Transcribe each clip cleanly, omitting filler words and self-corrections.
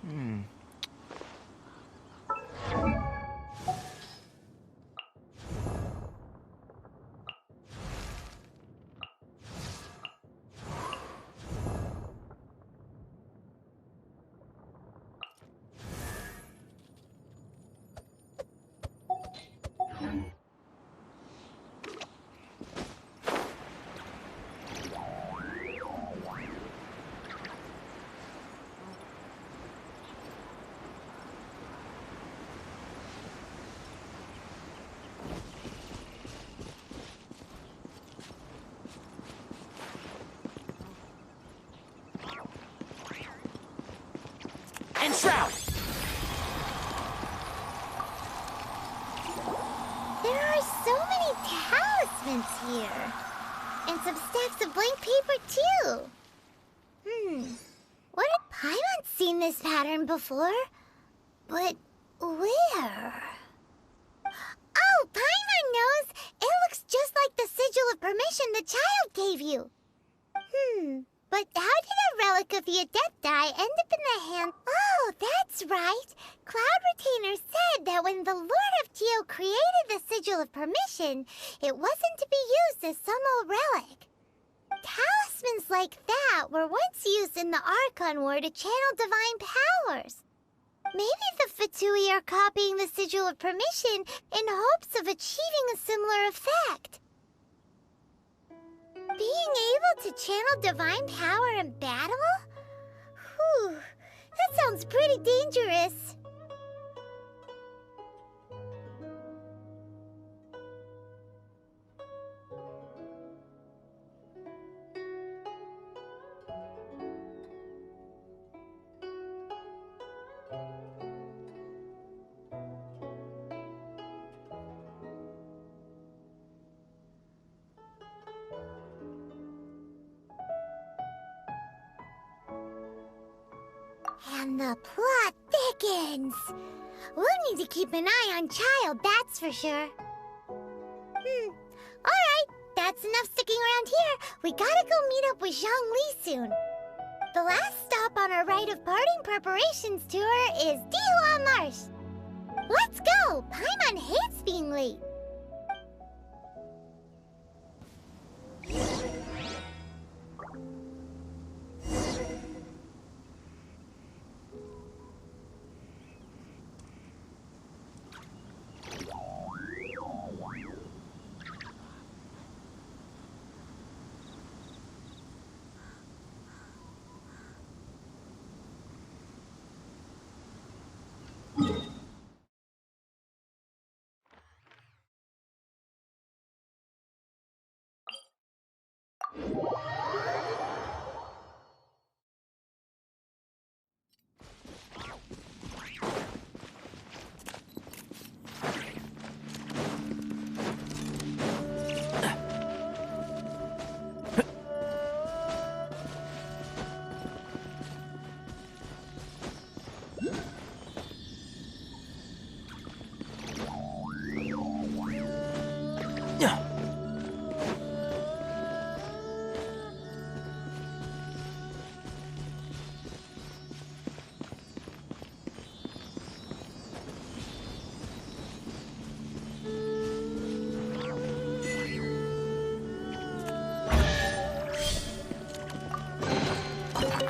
Hmm. And shroud! There are so many talismans here. And some stacks of blank paper, too. What if Paimon's seen this pattern before? But where? Oh, Paimon knows! It looks just like the sigil of permission the child gave you. But how did a relic of the Adepti end up in the hand? Oh, that's right. Cloud Retainer said that when the Lord of Geo created the sigil of permission, it wasn't to be used as some old relic. Talismans like that were once used in the Archon War to channel divine powers. Maybe the Fatui are copying the sigil of permission in hopes of achieving a similar effect. Being able to channel divine power in battle? Whew, that sounds pretty dangerous. And the plot thickens. We'll need to keep an eye on Child, that's for sure. Alright, that's enough sticking around here. We gotta go meet up with Zhongli soon. The last stop on our rite of parting preparations tour is Dihua Marsh. Let's go! Paimon hates being late.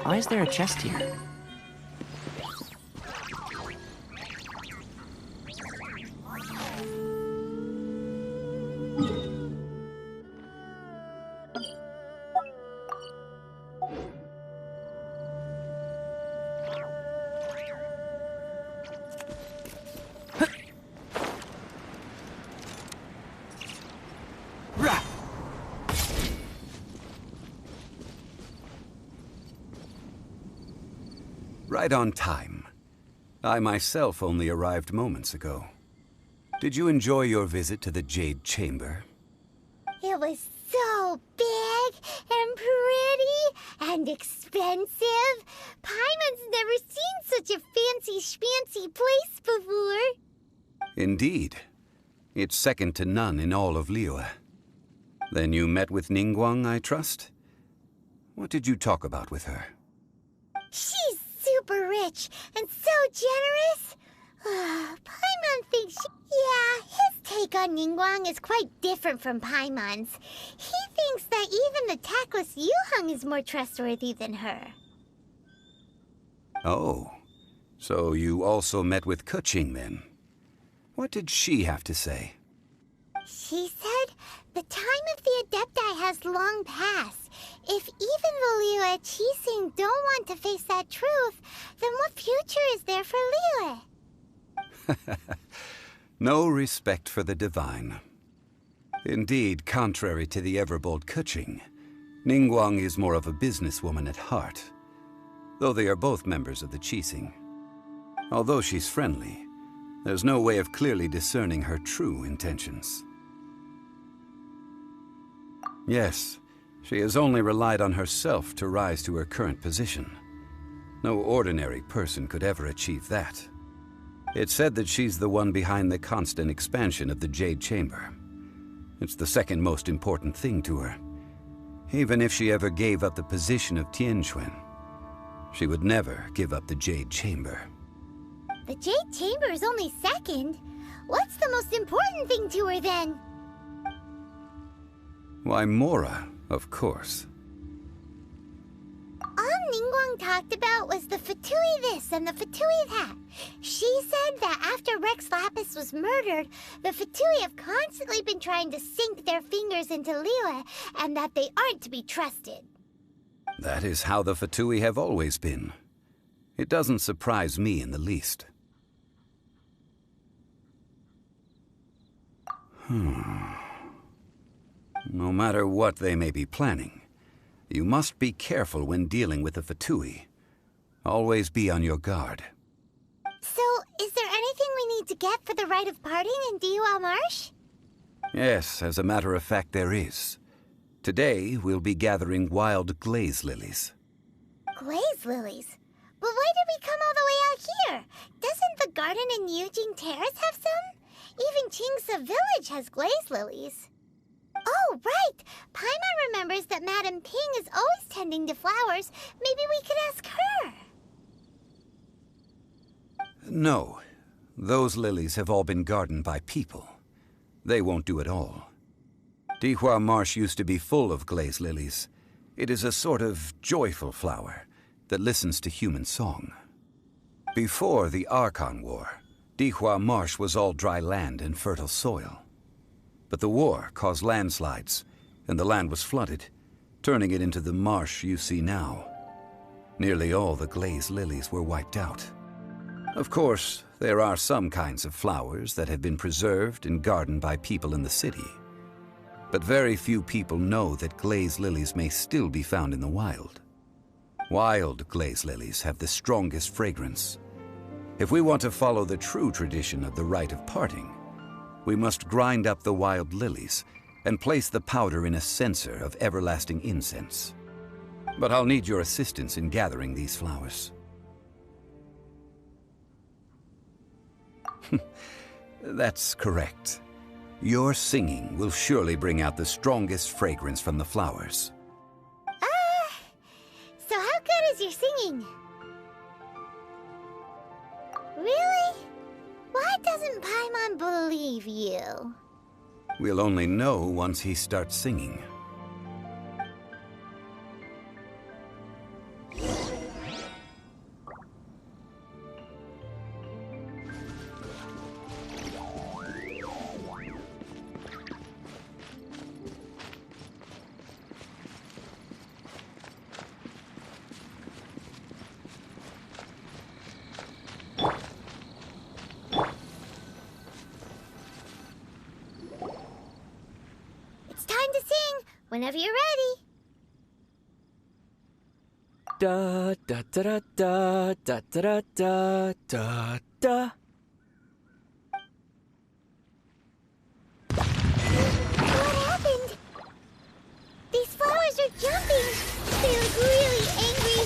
Why is there a chest here? Right on time. I myself only arrived moments ago. Did you enjoy your visit to the Jade Chamber? It was so big and pretty and expensive. Paimon's never seen such a fancy-schmancy place before. Indeed. It's second to none in all of Liyue. Then you met with Ningguang, I trust? What did you talk about with her? She's super super rich and so generous. Paimon thinks yeah, his take on Ningguang is quite different from Paimon's. He thinks that even the tactless Yuheng is more trustworthy than her. Oh, so you also met with Keqing then? What did she have to say? She said the time of the Adepti has long passed. If even the Liu Qixing don't want to face that truth, then what future is there for Liu? No respect for the divine. Indeed, contrary to the ever-bold Keqing, Ningguang is more of a businesswoman at heart, though they are both members of the Qixing. Although she's friendly, there's no way of clearly discerning her true intentions. Yes, she has only relied on herself to rise to her current position. No ordinary person could ever achieve that. It's said that she's the one behind the constant expansion of the Jade Chamber. It's the second most important thing to her. Even if she ever gave up the position of Tianquan, she would never give up the Jade Chamber. The Jade Chamber is only second. What's the most important thing to her then? Why, Mora, of course. All Ningguang talked about was the Fatui this and the Fatui that. She said that after Rex Lapis was murdered, the Fatui have constantly been trying to sink their fingers into Liyue, and that they aren't to be trusted. That is how the Fatui have always been. It doesn't surprise me in the least. No matter what they may be planning, you must be careful when dealing with the Fatui. Always be on your guard. So, is there anything we need to get for the rite of parting in Dihua Marsh? Yes, as a matter of fact, there is. Today, we'll be gathering wild glaze lilies. Glaze lilies? But why did we come all the way out here? Doesn't the garden in Yujing Terrace have some? Even Qingse Village has glaze lilies. Oh, right! Paimon remembers that Madame Ping is always tending to flowers. Maybe we could ask her. No. Those lilies have all been gardened by people. They won't do it all. Dihua Marsh used to be full of glaze lilies. It is a sort of joyful flower that listens to human song. Before the Archon War, Dihua Marsh was all dry land and fertile soil. But the war caused landslides, and the land was flooded, turning it into the marsh you see now. Nearly all the glaze lilies were wiped out. Of course, there are some kinds of flowers that have been preserved and gardened by people in the city. But very few people know that glaze lilies may still be found in the wild. Wild glaze lilies have the strongest fragrance. If we want to follow the true tradition of the rite of parting, we must grind up the wild lilies and place the powder in a censer of everlasting incense. But I'll need your assistance in gathering these flowers. That's correct. Your singing will surely bring out the strongest fragrance from the flowers. So how good is your singing? Really? Why doesn't Paimon believe you? We'll only know once he starts singing. Whenever you're ready. Da da da da da da da da da. What happened? These flowers are jumping. They look really angry.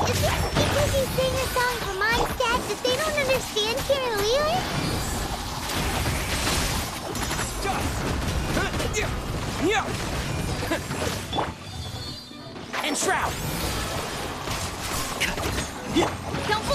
Is it because you sang a song for Mondstadt that they don't understand here in Liyue? And Shroud! Don't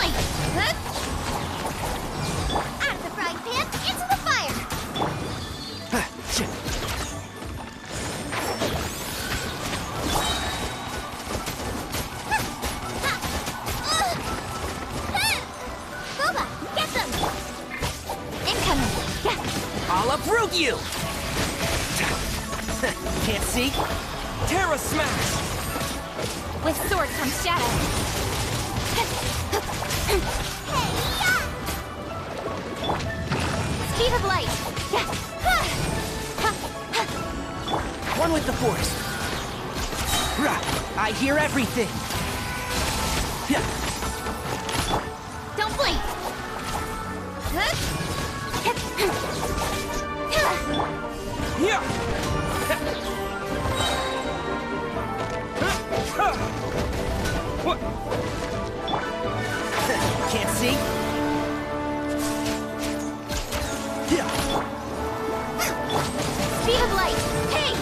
uproot you! Can't see? Terra Smash! With sword comes shadow. Speed of light. One with the Force. I hear everything. Don't blink. Can't see? Speed of light. Hey!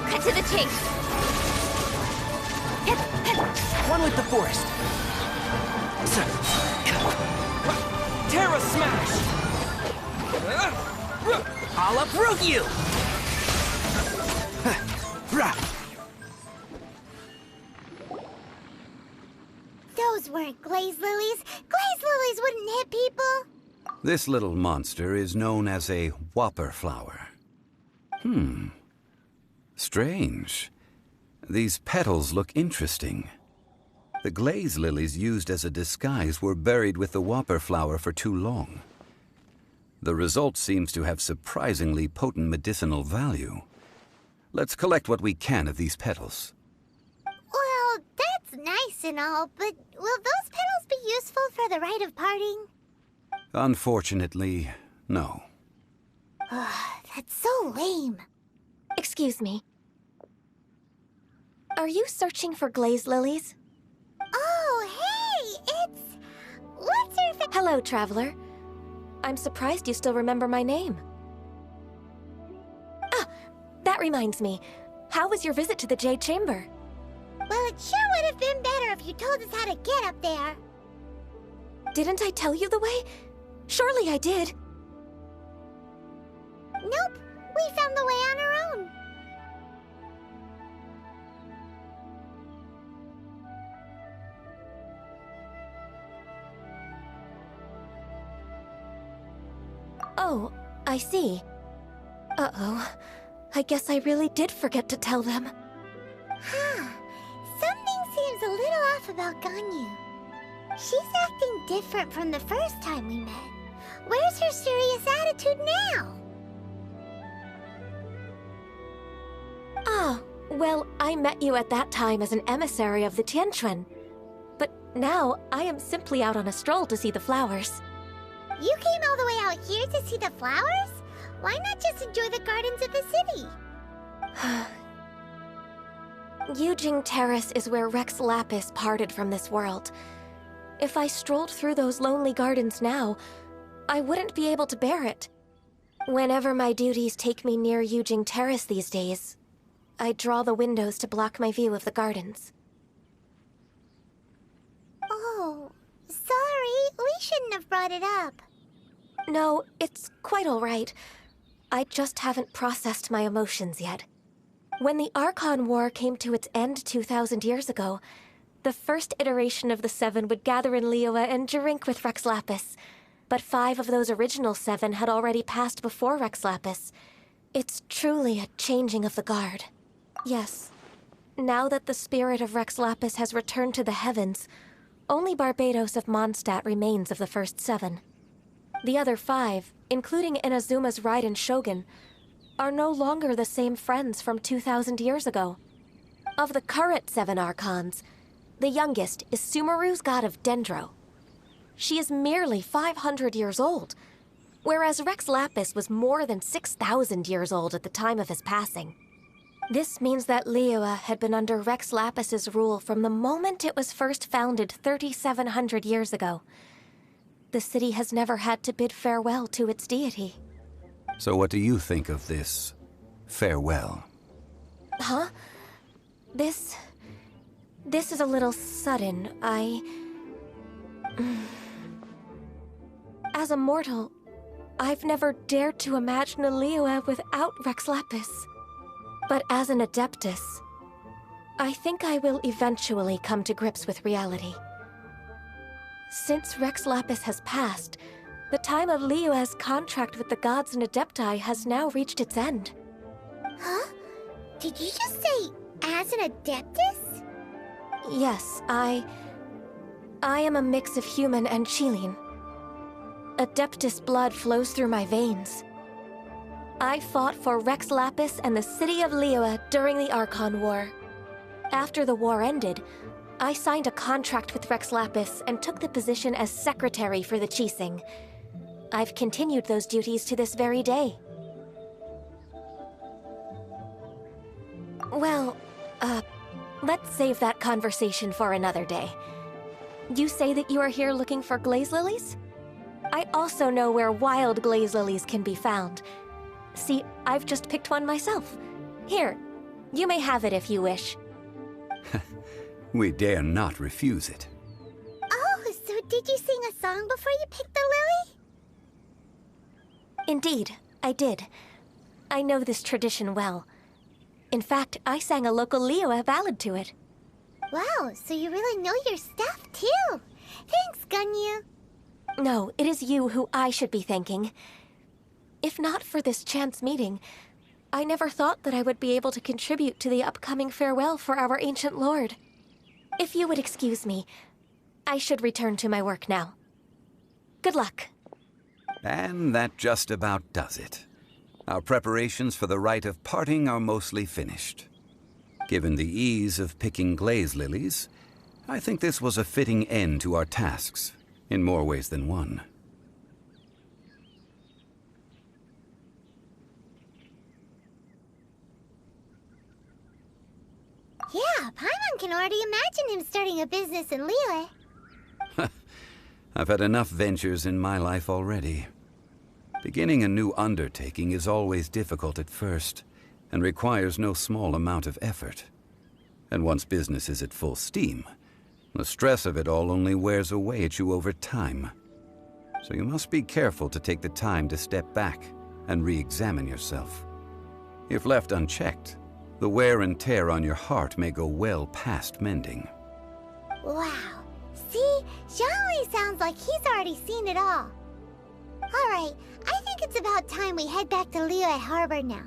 Cut to the chase. One with the Force. Terra Smash! I'll uproot you! Those weren't glaze lilies. Glaze lilies wouldn't hit people. This little monster is known as a whopper flower. Strange. These petals look interesting. The glaze lilies used as a disguise were buried with the whopper flower for too long. The result seems to have surprisingly potent medicinal value. Let's collect what we can of these petals. Well, that's nice and all, but will those petals be useful for the rite of parting? Unfortunately, no. That's so lame. Excuse me. Are you searching for glaze lilies? Oh, hey! What's your Hello, traveler. I'm surprised you still remember my name. Ah, that reminds me. How was your visit to the Jade Chamber? Well, it sure would have been better if you told us how to get up there. Didn't I tell you the way? Surely I did. Nope, we found the way on our own. Oh, I see. Uh-oh. I guess I really did forget to tell them. Huh. Something seems a little off about Ganyu. She's acting different from the first time we met. Where's her serious attitude now? Ah, well, I met you at that time as an emissary of the Tianquan. But now, I am simply out on a stroll to see the flowers. You came all the way out here to see the flowers? Why not just enjoy the gardens of the city? Yujing Terrace is where Rex Lapis parted from this world. If I strolled through those lonely gardens now, I wouldn't be able to bear it. Whenever my duties take me near Yujing Terrace these days, I draw the windows to block my view of the gardens. Oh, sorry. We shouldn't have brought it up. No, it's quite all right. I just haven't processed my emotions yet. When the Archon War came to its end 2,000 years ago, the first iteration of the Seven would gather in Liyue and drink with Rex Lapis. But 5 of those original 7 had already passed before Rex Lapis. It's truly a changing of the guard. Yes. Now that the spirit of Rex Lapis has returned to the heavens, only Barbados of Mondstadt remains of the first 7. The other 5, including Inazuma's Raiden Shogun, are no longer the same friends from 2,000 years ago. Of the current 7 Archons, the youngest is Sumeru's god of Dendro. She is merely 500 years old, whereas Rex Lapis was more than 6,000 years old at the time of his passing. This means that Liyue had been under Rex Lapis's rule from the moment it was first founded 3,700 years ago. The city has never had to bid farewell to its deity. So what do you think of this farewell? Huh? This is a little sudden. As a mortal, I've never dared to imagine a Liyue without Rex Lapis. But as an Adeptus, I think I will eventually come to grips with reality. Since Rex Lapis has passed, the time of Liyue's contract with the gods and Adepti has now reached its end. Huh? Did you just say as an Adeptus? Yes, I am a mix of human and Chilean. Adeptus blood flows through my veins. I fought for Rex Lapis and the city of Liyue during the Archon War. After the war ended, I signed a contract with Rex Lapis and took the position as secretary for the Qixing. I've continued those duties to this very day. Well, let's save that conversation for another day. You say that you are here looking for glaze lilies? I also know where wild glaze lilies can be found. See, I've just picked one myself. Here, you may have it if you wish. We dare not refuse it. Oh, so did you sing a song before you picked the lily? Indeed, I did. I know this tradition well. In fact, I sang a local Liyue ballad to it. Wow, so you really know your stuff, too. Thanks, Gunyu. No, it is you who I should be thanking. If not for this chance meeting, I never thought that I would be able to contribute to the upcoming farewell for our ancient lord. If you would excuse me, I should return to my work now. Good luck. And that just about does it. Our preparations for the rite of parting are mostly finished. Given the ease of picking glaze lilies, I think this was a fitting end to our tasks, in more ways than one. Yeah, Paimon can already imagine him starting a business in Liyue. I've had enough ventures in my life already. Beginning a new undertaking is always difficult at first, and requires no small amount of effort. And once business is at full steam, the stress of it all only wears away at you over time. So you must be careful to take the time to step back and re-examine yourself. If left unchecked, the wear and tear on your heart may go well past mending. Wow. See? Zhongli sounds like he's already seen it all. Alright, I think it's about time we head back to Liyue Harbor now.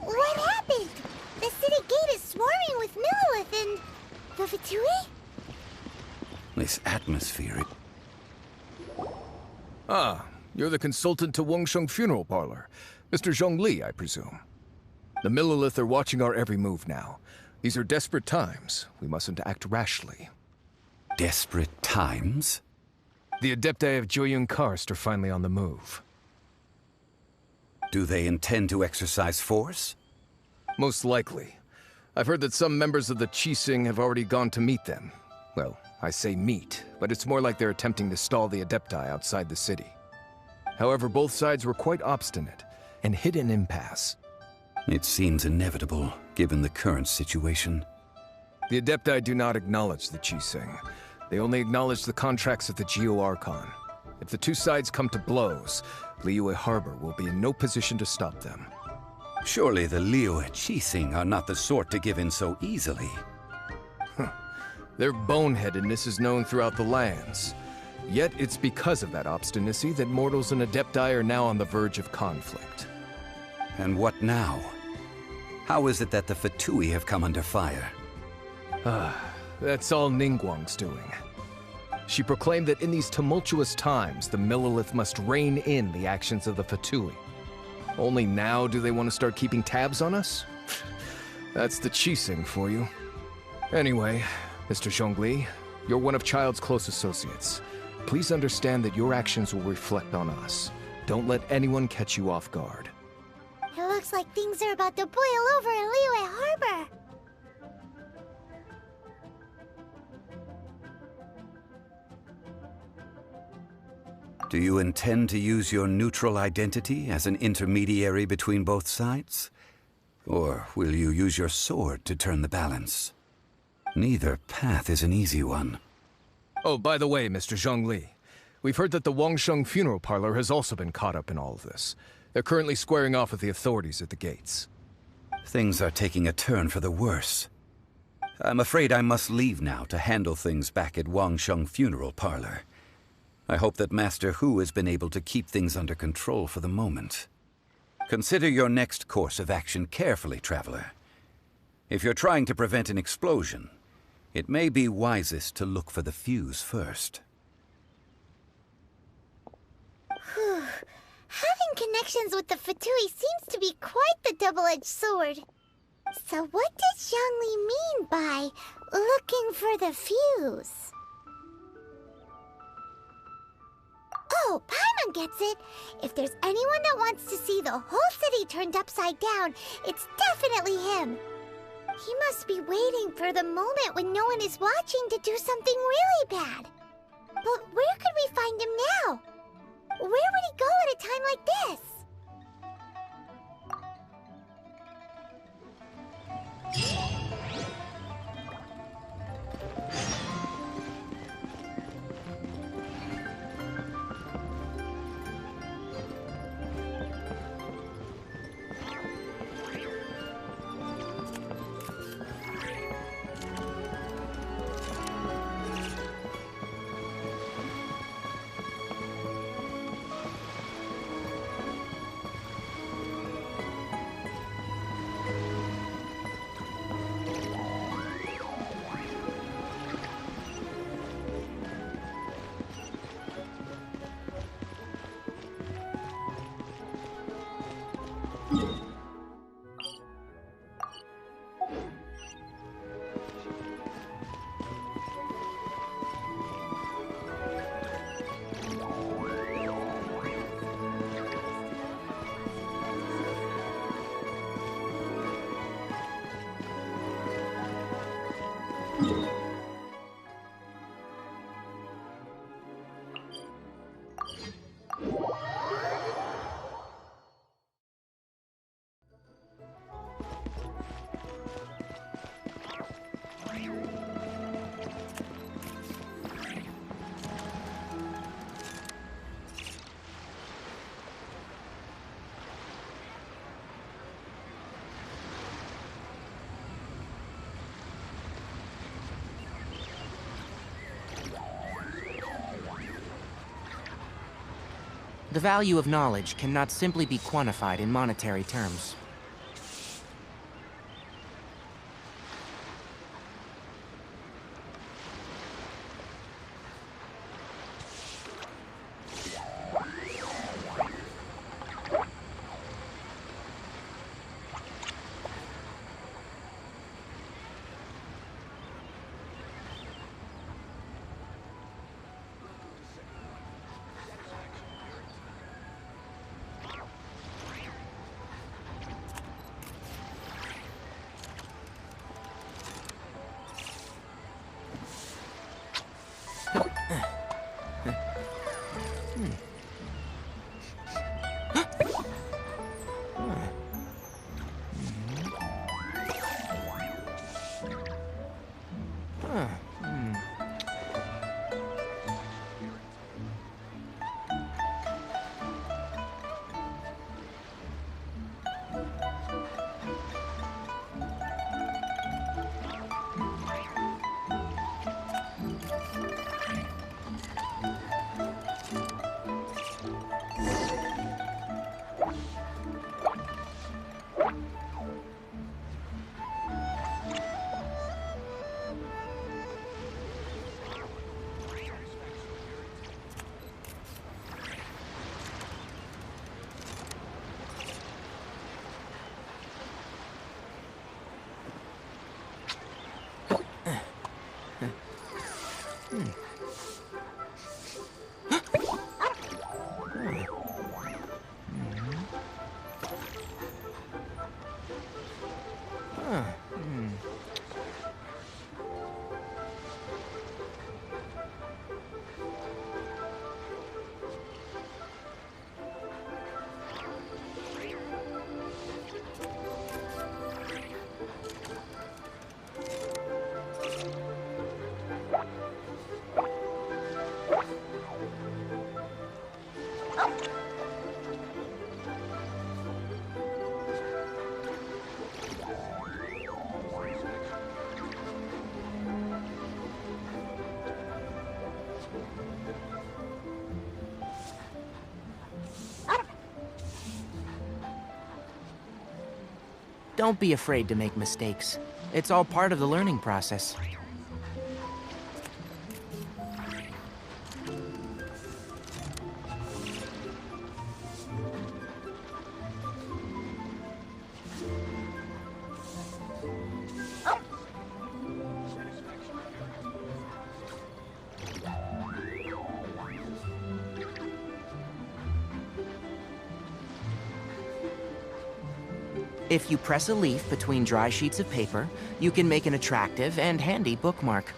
What happened? The city gate is swarming with Millilith and... the Fatui? This atmosphere, Ah, you're the consultant to Wengsheng Funeral Parlor. Mr. Zhongli, I presume. The Millilith are watching our every move now. These are desperate times. We mustn't act rashly. desperate times? The Adepti of Joyun Karst are finally on the move. Do they intend to exercise force? Most likely. I've heard that some members of the Qixing have already gone to meet them. Well, I say meet, but it's more like they're attempting to stall the Adepti outside the city. However, both sides were quite obstinate and hit an impasse. It seems inevitable, given the current situation. The Adepti do not acknowledge the Qixing. They only acknowledge the contracts of the Geo-Archon. If the two sides come to blows, Liyue Harbor will be in no position to stop them. Surely the Liyue Qixing are not the sort to give in so easily. Their boneheadedness is known throughout the lands. Yet it's because of that obstinacy that mortals and Adepti are now on the verge of conflict. And what now? How is it that the Fatui have come under fire? That's all Ningguang's doing. She proclaimed that in these tumultuous times, the Millelith must rein in the actions of the Fatui. Only now do they want to start keeping tabs on us? That's the Qixing for you. Anyway, Mr. Zhongli, you're one of Child's close associates. Please understand that your actions will reflect on us. Don't let anyone catch you off guard. It looks like things are about to boil over in Liyue Harbor. Do you intend to use your neutral identity as an intermediary between both sides? Or will you use your sword to turn the balance? Neither path is an easy one. Oh, by the way, Mr. Zhongli, we've heard that the Wangsheng funeral parlor has also been caught up in all of this. They're currently squaring off with the authorities at the gates. Things are taking a turn for the worse. I'm afraid I must leave now to handle things back at Wangsheng funeral parlor. I hope that Master Hu has been able to keep things under control for the moment. Consider your next course of action carefully, Traveler. If you're trying to prevent an explosion, it may be wisest to look for the fuse first. Having connections with the Fatui seems to be quite the double-edged sword. So what does Zhongli mean by looking for the fuse? Oh, Paimon gets it. If there's anyone that wants to see the whole city turned upside down, it's definitely him. He must be waiting for the moment when no one is watching to do something really bad. But where could we find him now? Where would he go at a time like this? The value of knowledge cannot simply be quantified in monetary terms. Don't be afraid to make mistakes. It's all part of the learning process. If you press a leaf between dry sheets of paper, you can make an attractive and handy bookmark.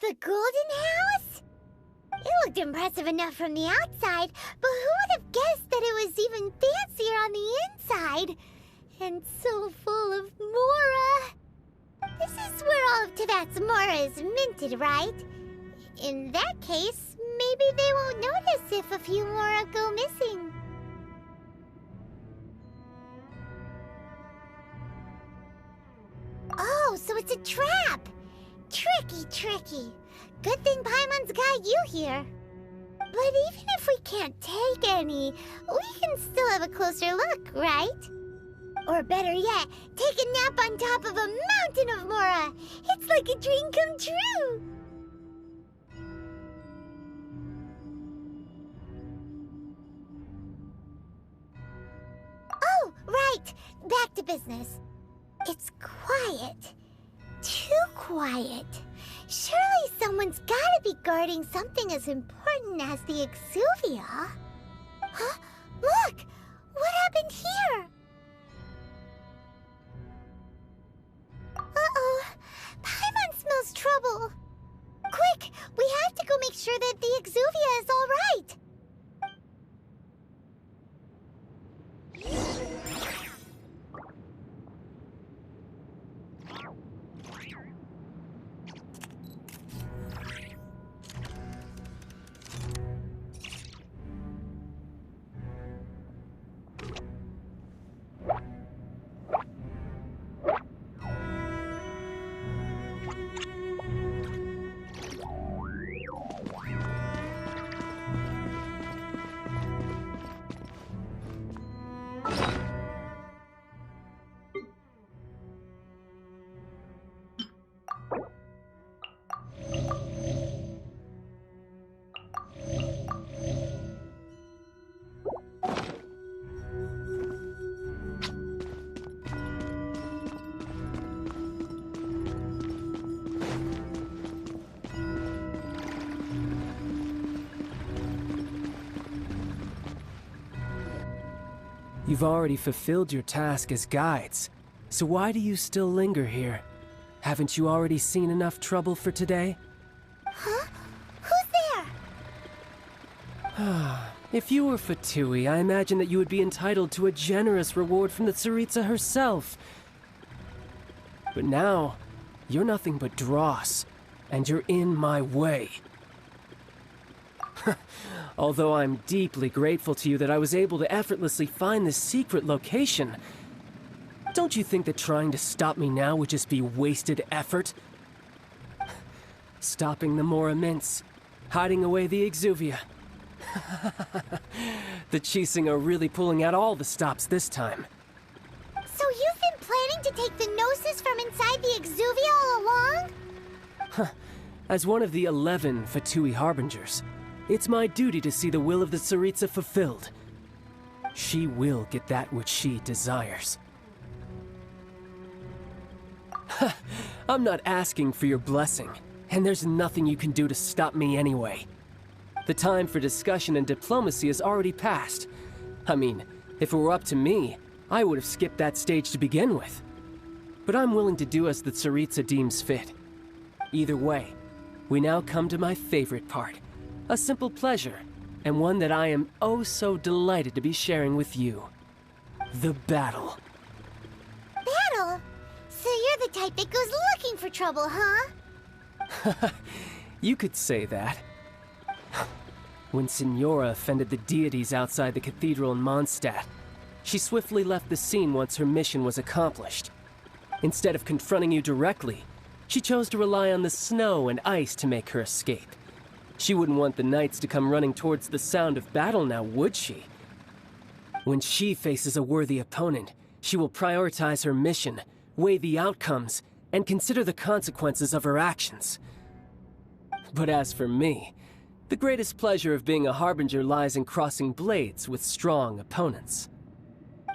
The Golden House? It looked impressive enough from the outside, but who would have guessed that it was even fancier on the inside? And so full of Mora. This is where all of Teyvat's Mora is minted, right? In that case, maybe they won't notice if a few Mora go missing. Oh, so it's a trap! Tricky, tricky. Good thing Paimon's got you here. But even if we can't take any, we can still have a closer look, right? Or better yet, take a nap on top of a mountain of Mora. It's like a dream come true. Oh, right. Back to business. It's quiet. Too quiet. Surely someone's gotta be guarding something as important as the Exuvia. Huh? Look! What happened here? Uh-oh. Paimon smells trouble. Quick! We have to go make sure that the Exuvia is all right. You've already fulfilled your task as guides, so why do you still linger here? Haven't you already seen enough trouble for today? Huh? Who's there? If you were Fatui, I imagine that you would be entitled to a generous reward from the Tsaritsa herself. But now, you're nothing but dross, and you're in my way. Although I'm deeply grateful to you that I was able to effortlessly find this secret location, don't you think that trying to stop me now would just be wasted effort? Stopping the Mora Mints, hiding away the Exuvia. The Chising are really pulling out all the stops this time. So you've been planning to take the Gnosis from inside the Exuvia all along? As one of the 11 Fatui Harbingers, it's my duty to see the will of the Tsaritsa fulfilled. She will get that which she desires. I'm not asking for your blessing, and there's nothing you can do to stop me anyway. The time for discussion and diplomacy has already passed. I mean, if it were up to me, I would have skipped that stage to begin with. But I'm willing to do as the Tsaritsa deems fit. Either way, we now come to my favorite part. A simple pleasure, and one that I am oh so delighted to be sharing with you. The battle. Battle? So you're the type that goes looking for trouble, huh? You could say that. When Signora offended the deities outside the cathedral in Mondstadt, she swiftly left the scene once her mission was accomplished. Instead of confronting you directly, she chose to rely on the snow and ice to make her escape. She wouldn't want the knights to come running towards the sound of battle now, would she? When she faces a worthy opponent, she will prioritize her mission, weigh the outcomes, and consider the consequences of her actions. But as for me, the greatest pleasure of being a Harbinger lies in crossing blades with strong opponents.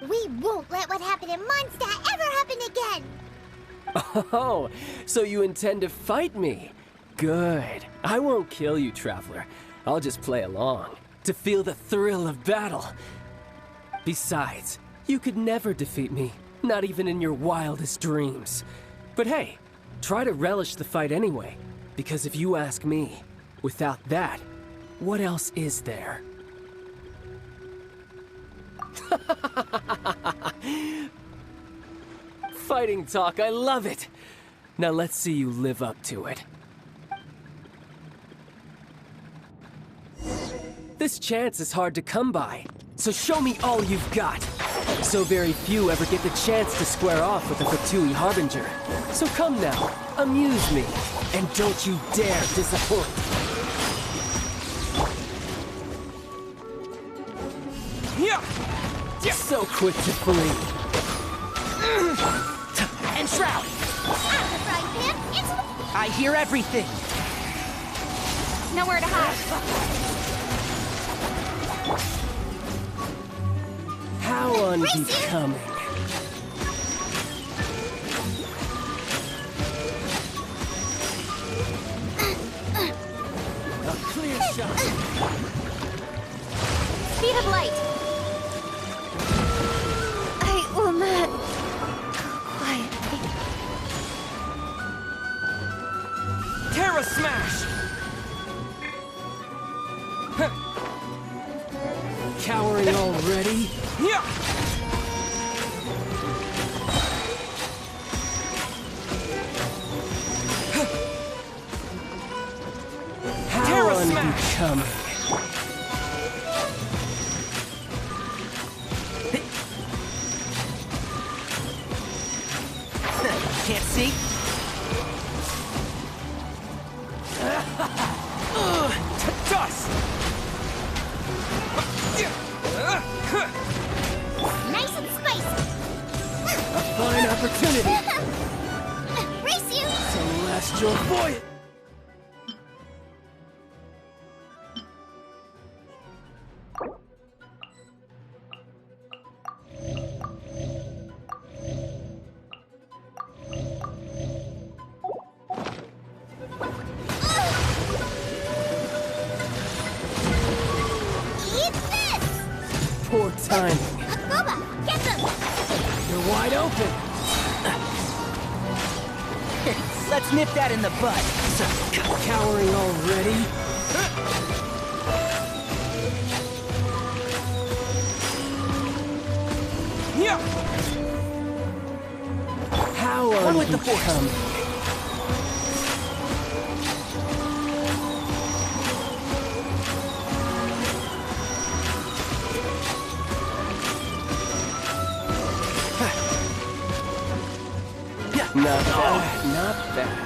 We won't let what happened in Mondstadt ever happen again! Oh, so you intend to fight me? Good. I won't kill you, Traveler. I'll just play along, to feel the thrill of battle. Besides, you could never defeat me, not even in your wildest dreams. But hey, try to relish the fight anyway. Because if you ask me, without that, what else is there? Fighting talk, I love it! Now let's see you live up to it. This chance is hard to come by, so show me all you've got. So very few ever get the chance to square off with the Fatui Harbinger. So come now, amuse me, and don't you dare disappoint. So quick to flee. And Shroud! Out the frying pan, into the... I hear everything! Nowhere to hide. How unbecoming. A clear shot. Speed of light. I will not... quietly. Terra Smash! Cowering already? How unbecoming. Can't see? Dust! Nice and spicy. A fine opportunity Race you. to last your voyage. Eat this. Poor timing. Boba, get them. You're wide open. Let's nip that in the bud. Cowering already? How One with the unbecoming. Not bad, not bad.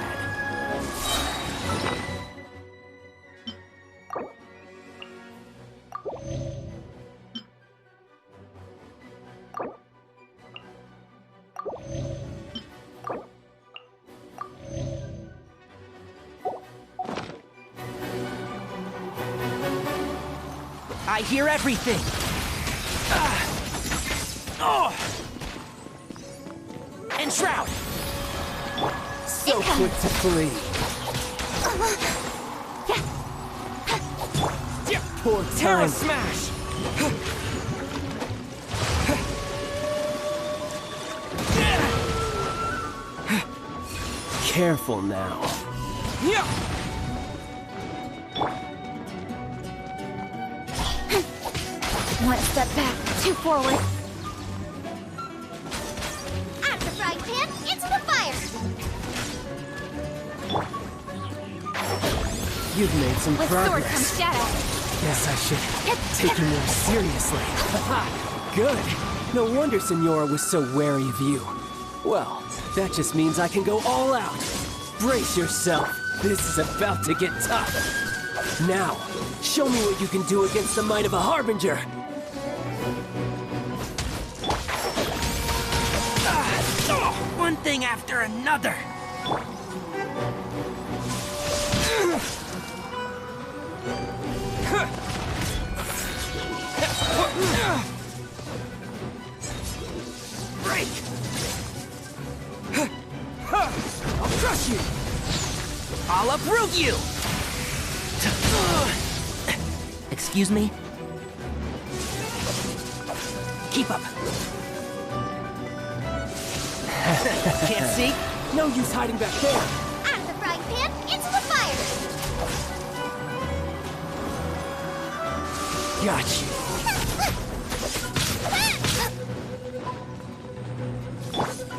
I hear everything! And Shroud! So quick to flee. Poor Terra time. Smash! Careful now. One step back, two forward. Out the frying pan, into the fire. You've made some With sword progress. comes shadow. Guess I should take you more seriously. Good. No wonder Senora was so wary of you. Well, that just means I can go all out. Brace yourself. This is about to get tough. Now, show me what you can do against the might of a Harbinger. One thing after another! Break! I'll crush you! I'll uproot you! Excuse me? Keep up. Can't see? No use hiding back there. Out of the frying pan, into the fire. Got you.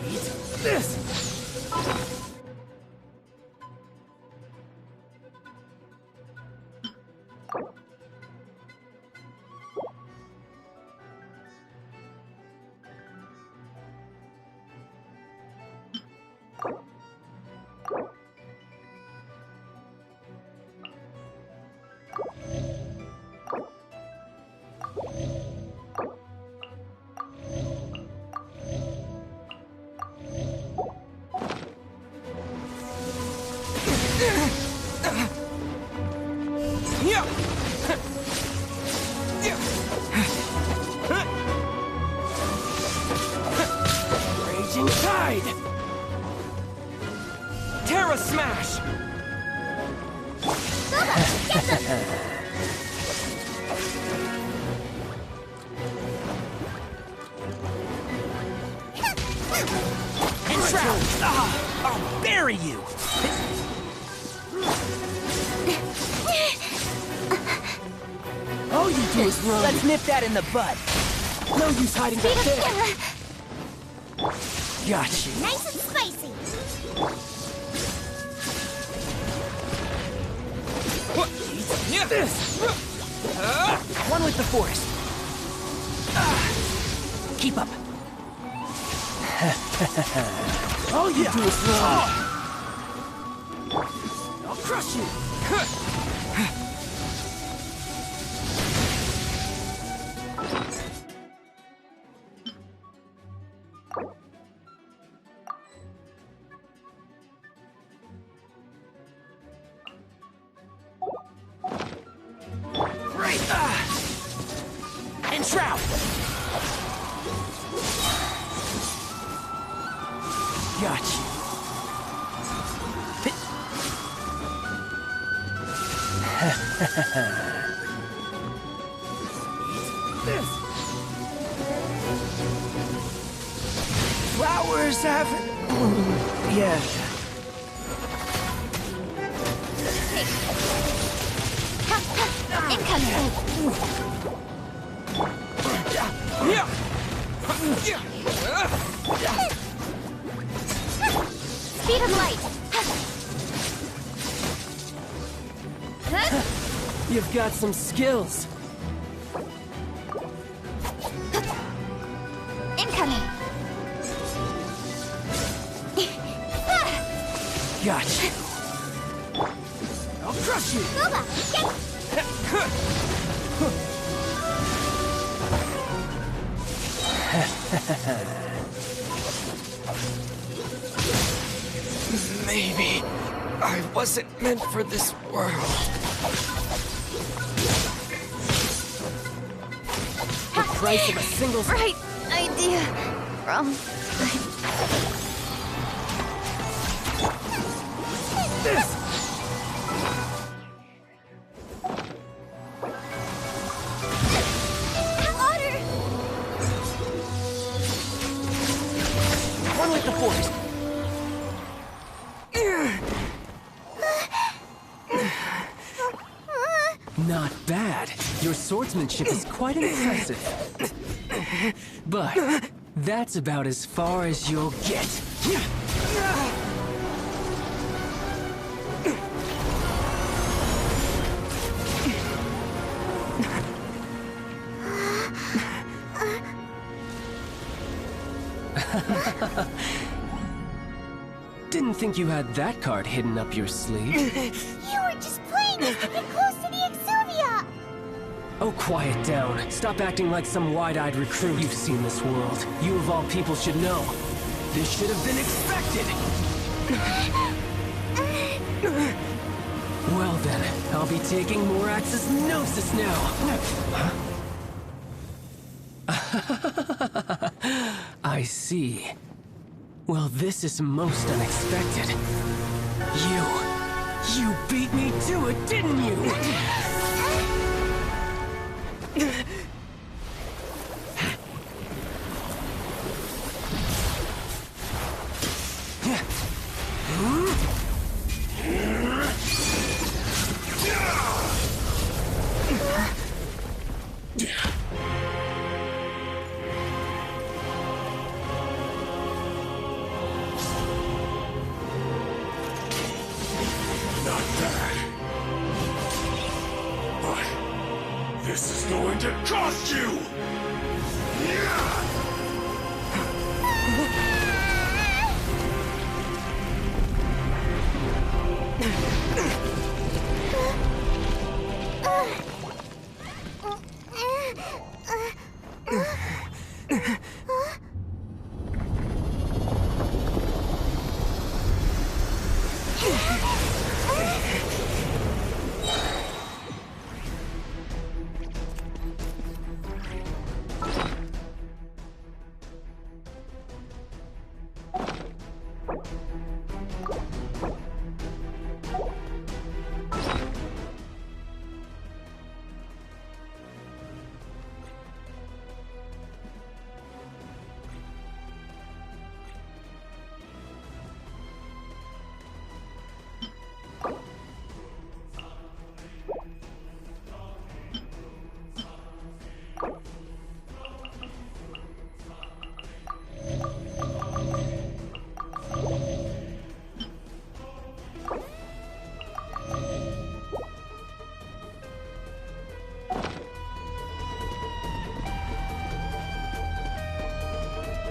Eat this! Raging Tide! Terra Smash! Entrap! I'll bury you! All you do is run. Let's nip that in the bud. No use hiding back there. Got you. Nice and spicy. Eat this! One with the forest. Keep up. All you do is run. I'll crush you. Right. Entrap! Got you. This. Flowers haven't bloomed yet. Speed of light. You've got some skills. Incoming. Got you. I'll crush you. Boba, get Maybe I wasn't meant for this world. The price of a single... right idea. Wrong. This! Water. One with the forest. Not bad. Your swordsmanship is quite impressive. But that's about as far as you'll get. Didn't think you had that card hidden up your sleeve. You were just playing us to get close to the Exuvia. Oh, quiet down. Stop acting like some wide-eyed recruit. You've seen this world. You of all people should know. This should have been expected. Well then, I'll be taking Morax's Gnosis now. I see. Well, this is most unexpected. You beat me to it, didn't you? going to cost you!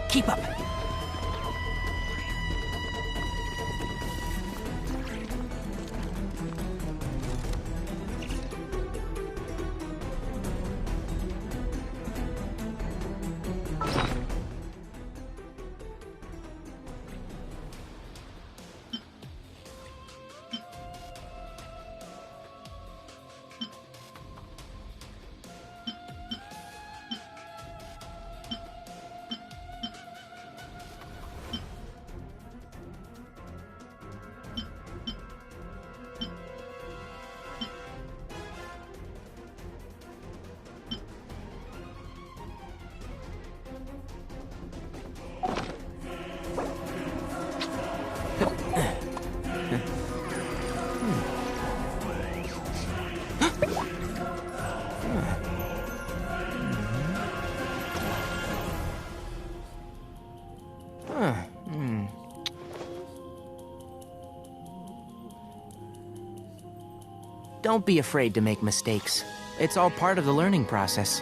Keep up. Don't be afraid to make mistakes. It's all part of the learning process.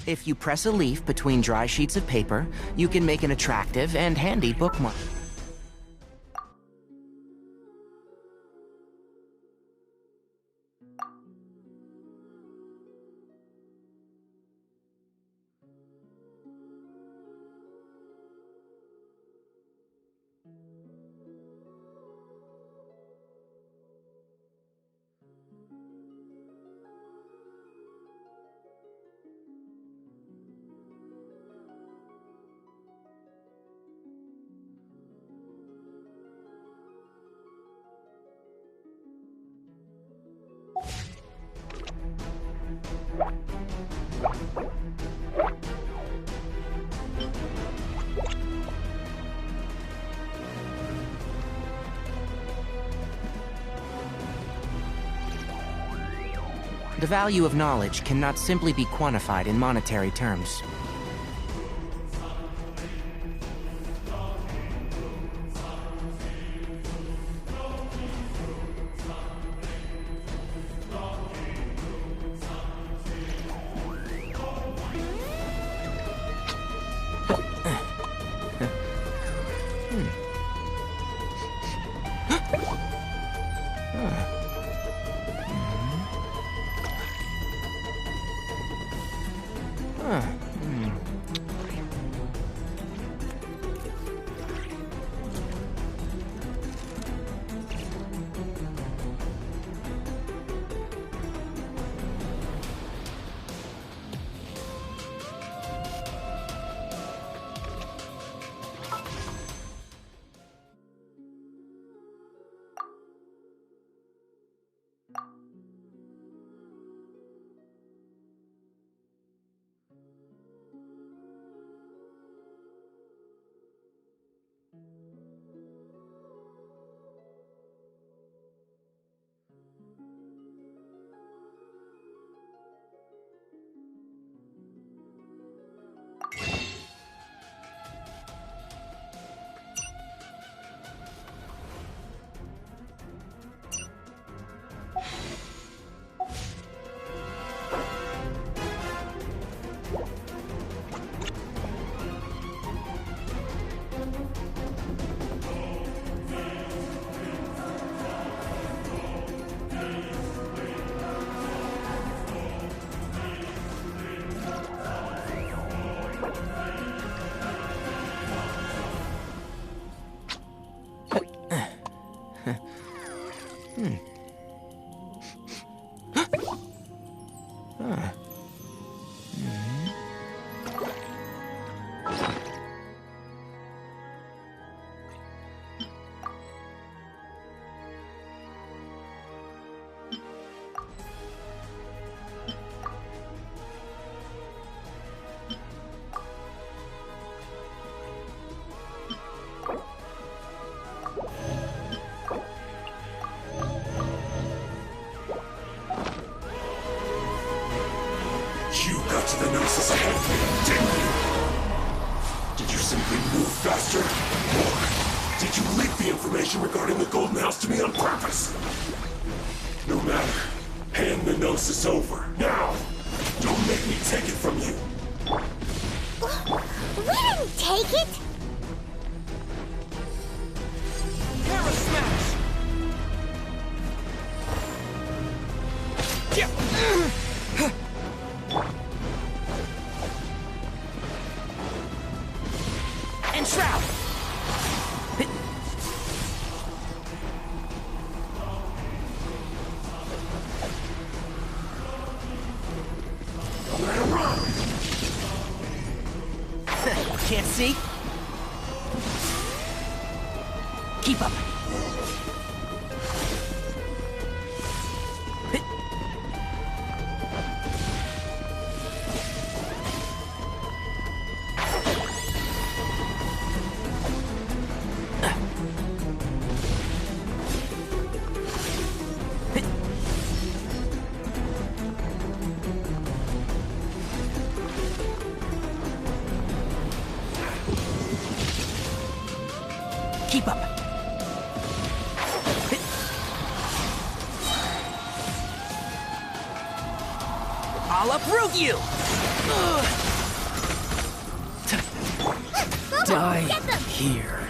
If you press a leaf between dry sheets of paper, you can make an attractive and handy bookmark. The value of knowledge cannot simply be quantified in monetary terms. To the Gnosis ahead of me, didn't you? Did you simply move faster? Or did you leak the information regarding the Golden House to me on purpose? No matter. Hand the Gnosis over, now! Don't make me take it from you! We didn't take it! Hammer smash! Yeah. And Shroud! Let her run! Can't see? Keep up. Keep up. I'll uproot you! Die here.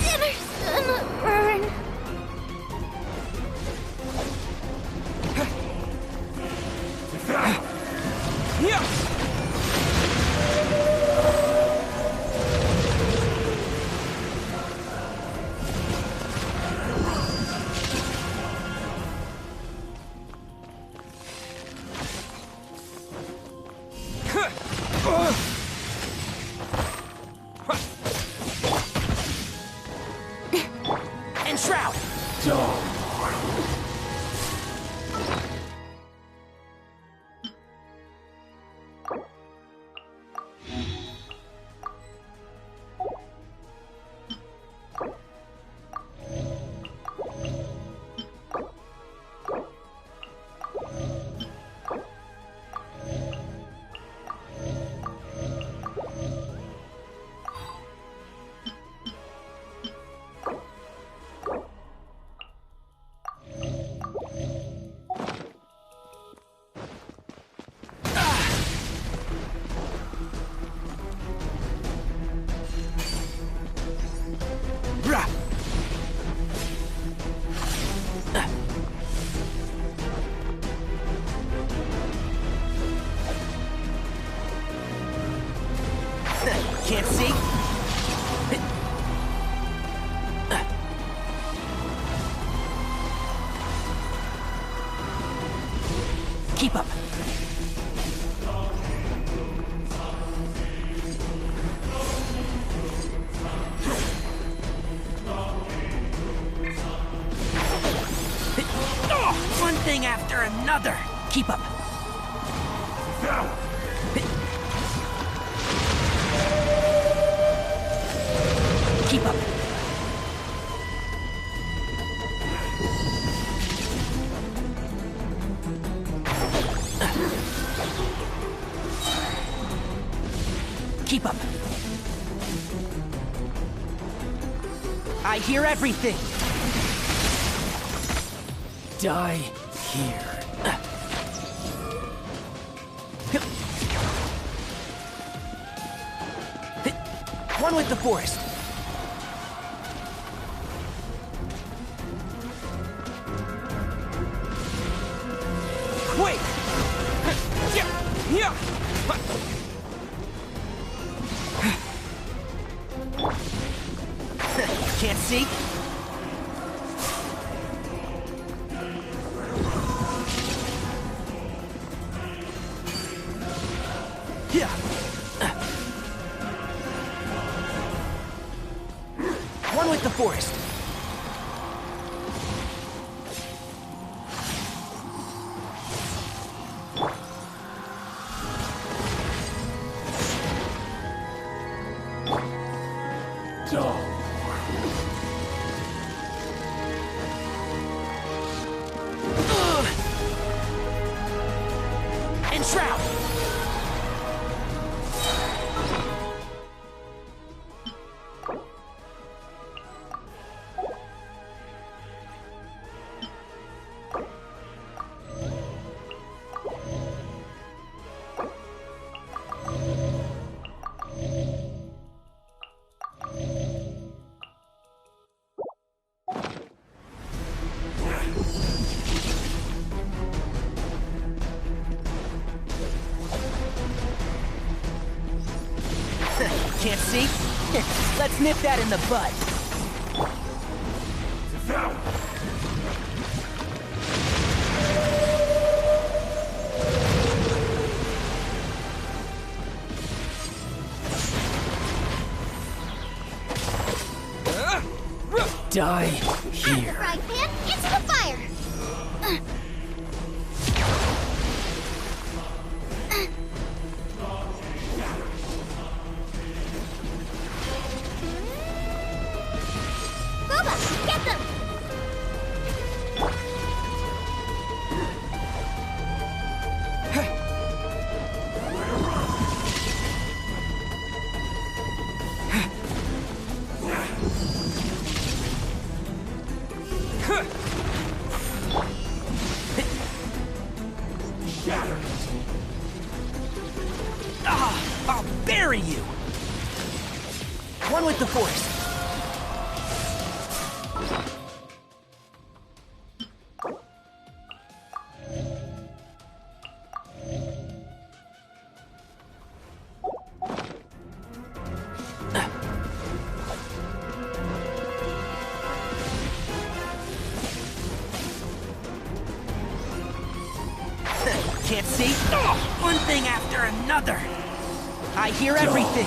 Dinner's gonna burn. Enshroud! Can't see? Keep up. One thing after another. Keep up. Keep up. Keep up. I hear everything. Die here. One with the forest. Wait! Can't see? Yeah. One with the forest. Enshroud! Can't see? Let's nip that in the bud. Die Out the here. frying pan, into the fire. Boba, get them! bury you! One with the Force. Can't see? One thing after another. I hear everything.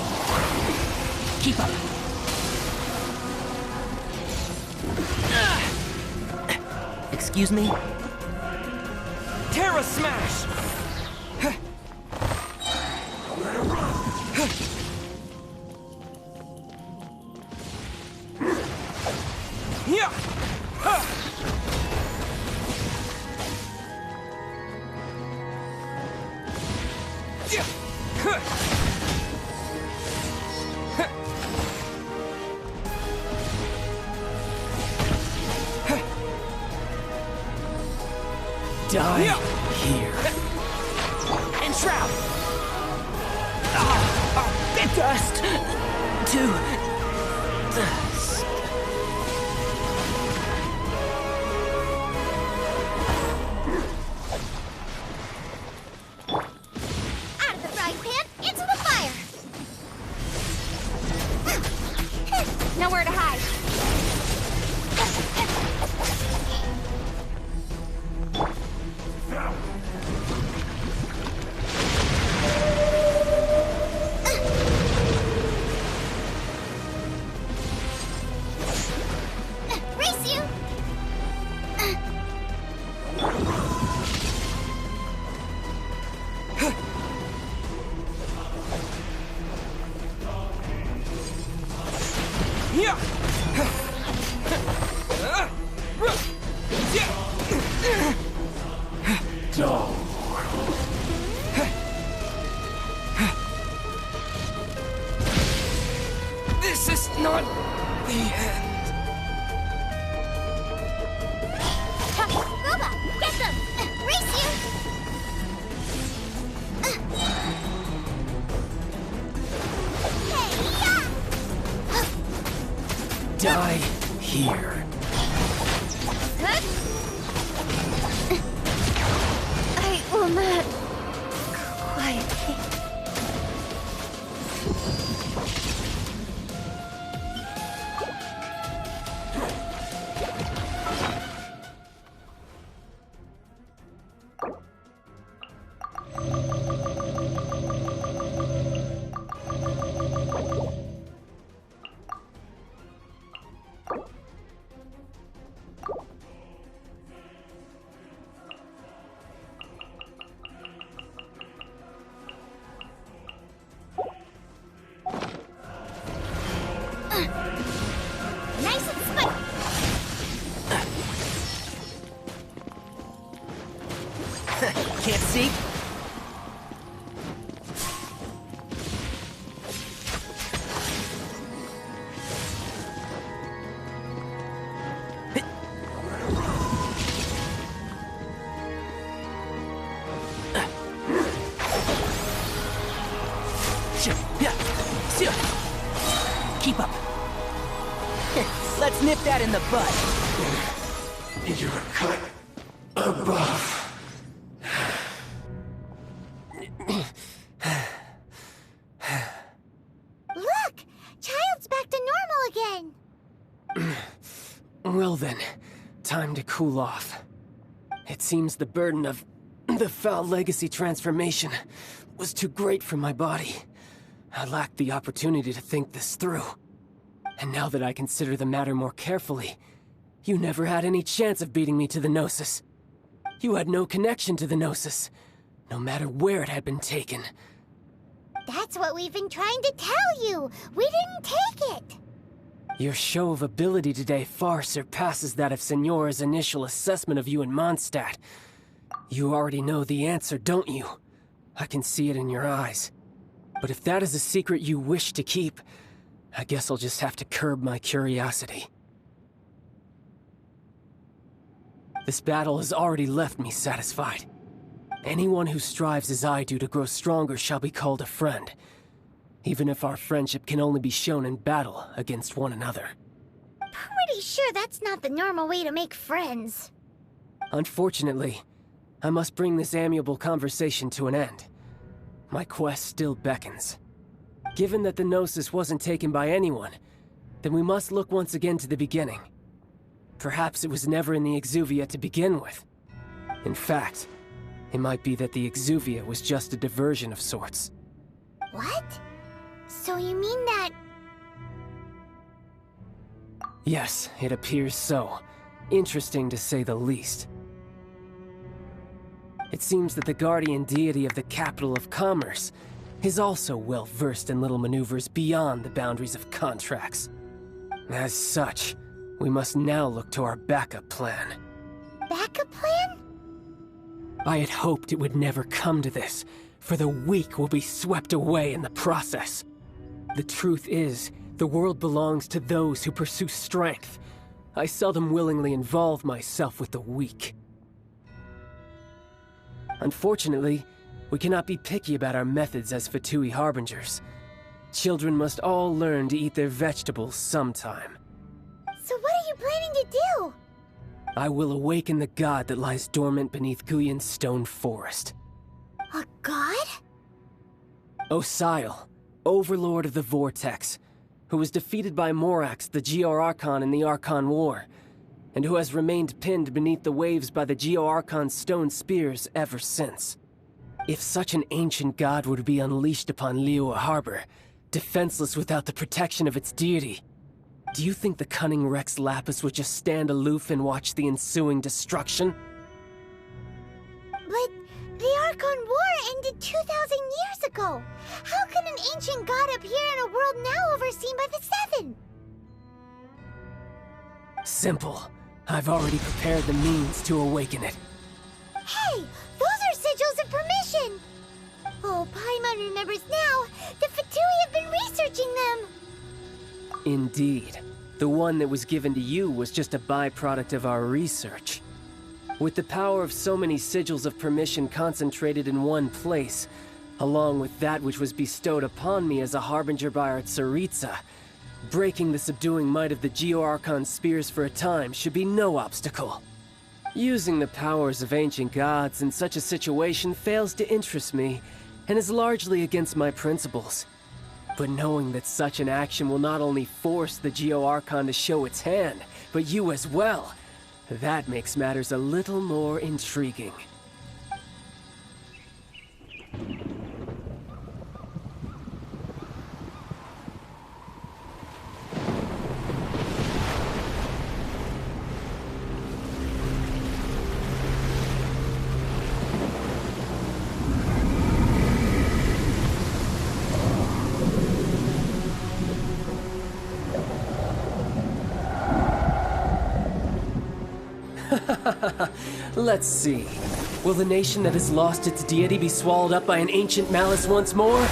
Keep up. Excuse me? Terra Smash! Die here. Enshroud! Bit dust! To dust. Out of the frying pan, into the fire! Nowhere to hide. Race you! This is not the end. Roba, get them! Race you! Die here. I will not quietly. Nice and spiky! Can't see? Keep up. Let's nip that in the bud. You're cut above. Look! Child's back to normal again! Well then, time to cool off. It seems the burden of the foul legacy transformation was too great for my body. I lacked the opportunity to think this through. And now that I consider the matter more carefully, you never had any chance of beating me to the Gnosis. You had no connection to the Gnosis, no matter where it had been taken. That's what we've been trying to tell you! We didn't take it! Your show of ability today far surpasses that of Signora's initial assessment of you in Mondstadt. You already know the answer, don't you? I can see it in your eyes. But if that is a secret you wish to keep, I guess I'll just have to curb my curiosity. This battle has already left me satisfied. Anyone who strives as I do to grow stronger shall be called a friend. even if our friendship can only be shown in battle against one another. Pretty sure that's not the normal way to make friends. Unfortunately, I must bring this amiable conversation to an end. My quest still beckons. Given that the Gnosis wasn't taken by anyone, then we must look once again to the beginning. Perhaps it was never in the Exuvia to begin with. In fact, it might be that the Exuvia was just a diversion of sorts. What? So you mean that... Yes, it appears so. Interesting to say the least. It seems that the guardian deity of the capital of commerce is also well versed in little maneuvers beyond the boundaries of contracts. As such, we must now look to our backup plan. Backup plan? I had hoped it would never come to this, for the weak will be swept away in the process. The truth is, the world belongs to those who pursue strength. I seldom willingly involve myself with the weak. Unfortunately, we cannot be picky about our methods as Fatui Harbingers. Children must all learn to eat their vegetables sometime. So what are you planning to do? I will awaken the god that lies dormant beneath Guyon's stone forest. A god? Osial, overlord of the Vortex, who was defeated by Morax, the Geo-Archon in the Archon War, and who has remained pinned beneath the waves by the Geo-Archon's stone spears ever since. If such an ancient god were to be unleashed upon Liyue Harbor, defenseless without the protection of its deity, do you think the cunning Rex Lapis would just stand aloof and watch the ensuing destruction? But the Archon War ended 2,000 years ago. How can an ancient god appear in a world now overseen by the Seven? Simple. I've already prepared the means to awaken it. Hey, those are sigils of permission! Oh, Paimon remembers now. The Fatui have been researching them. Indeed. The one that was given to you was just a byproduct of our research. With the power of so many sigils of permission concentrated in one place, along with that which was bestowed upon me as a harbinger by our Tsaritsa, breaking the subduing might of the Geo-Archon spears for a time should be no obstacle. Using the powers of ancient gods in such a situation fails to interest me, and is largely against my principles. But knowing that such an action will not only force the Geo-Archon to show its hand, but you as well, that makes matters a little more intriguing. Let's see. Will the nation that has lost its deity be swallowed up by an ancient malice once more?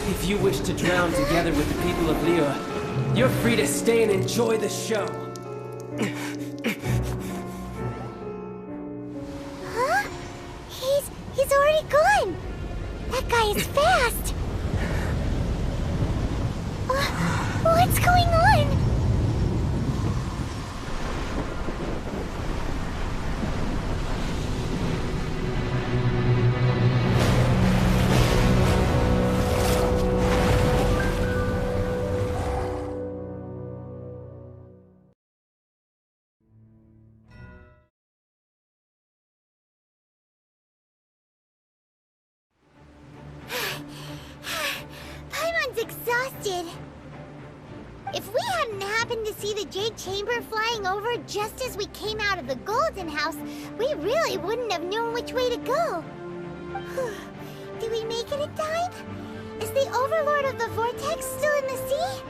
If you wish to drown together with the people of Liyue, you're free to stay and enjoy the show. Huh? He's already gone. That guy is fast. What's going on? Paimon's exhausted. If we hadn't happened to see the Jade Chamber flying over just as we came out of the Golden House, we really wouldn't have known which way to go. Did we make it in time? Is the Overlord of the Vortex still in the sea?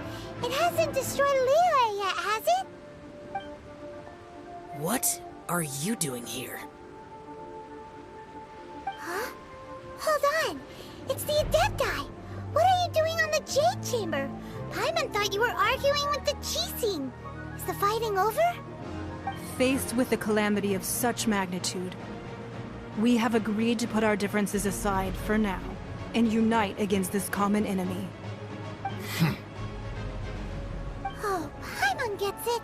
It hasn't destroyed Liyue yet, has it? What are you doing here? Huh? Hold on. It's the Adepti. What are you doing on the Jade Chamber? Paimon thought you were arguing with the Chising. Is the fighting over? Faced with a calamity of such magnitude, we have agreed to put our differences aside for now and unite against this common enemy. Oh, Paimon gets it.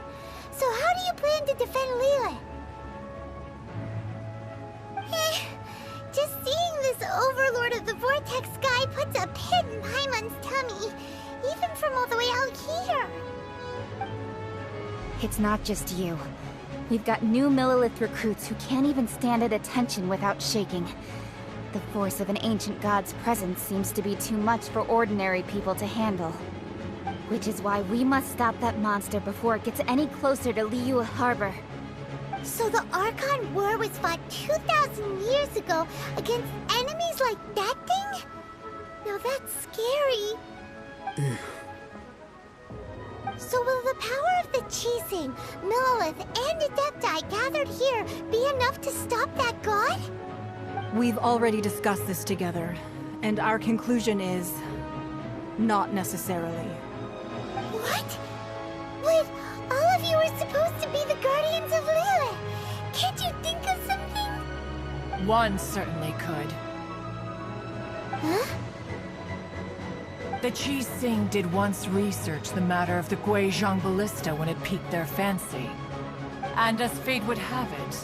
So how do you plan to defend Liyue? Just seeing this Overlord of the Vortex guy puts a pit in Paimon's tummy, even from all the way out here. It's not just you. We've got new Millelith recruits who can't even stand at attention without shaking. The force of an ancient god's presence seems to be too much for ordinary people to handle. Which is why we must stop that monster before it gets any closer to Liyue Harbor. So the Archon War was fought 2,000 years ago against enemies like that thing? Now that's scary. So will the power of the Chising, Millelith, and Adepti gathered here be enough to stop that god? We've already discussed this together, and our conclusion is... not necessarily. What? But all of you are supposed to be the guardians of Liyue. Can't you think of something? One certainly could. Huh? The Chising did once research the matter of the Guizhong Ballista when it piqued their fancy. And as fate would have it,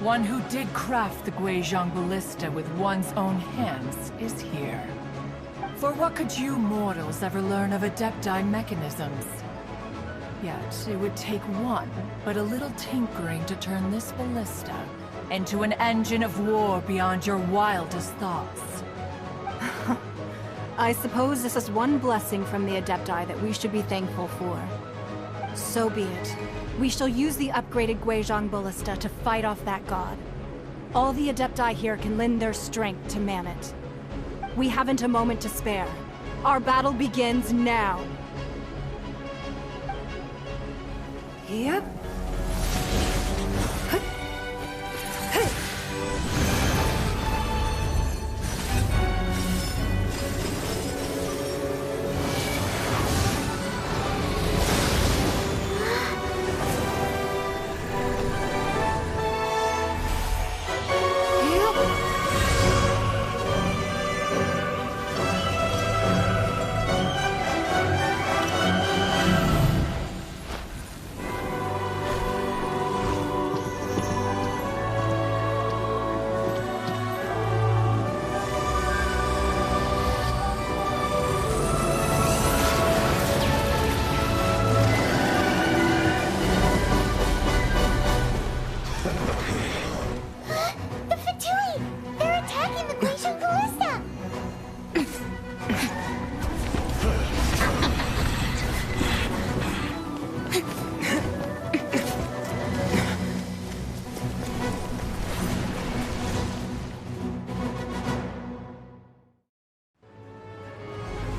one who did craft the Guizhong Ballista with one's own hands is here. For what could you mortals ever learn of Adepti mechanisms? Yet, it would take one, but a little tinkering to turn this ballista into an engine of war beyond your wildest thoughts. I suppose this is one blessing from the Adepti that we should be thankful for. So be it. We shall use the upgraded Guizhong Ballista to fight off that god. All the Adepti here can lend their strength to man it. We haven't a moment to spare. Our battle begins now. Yep.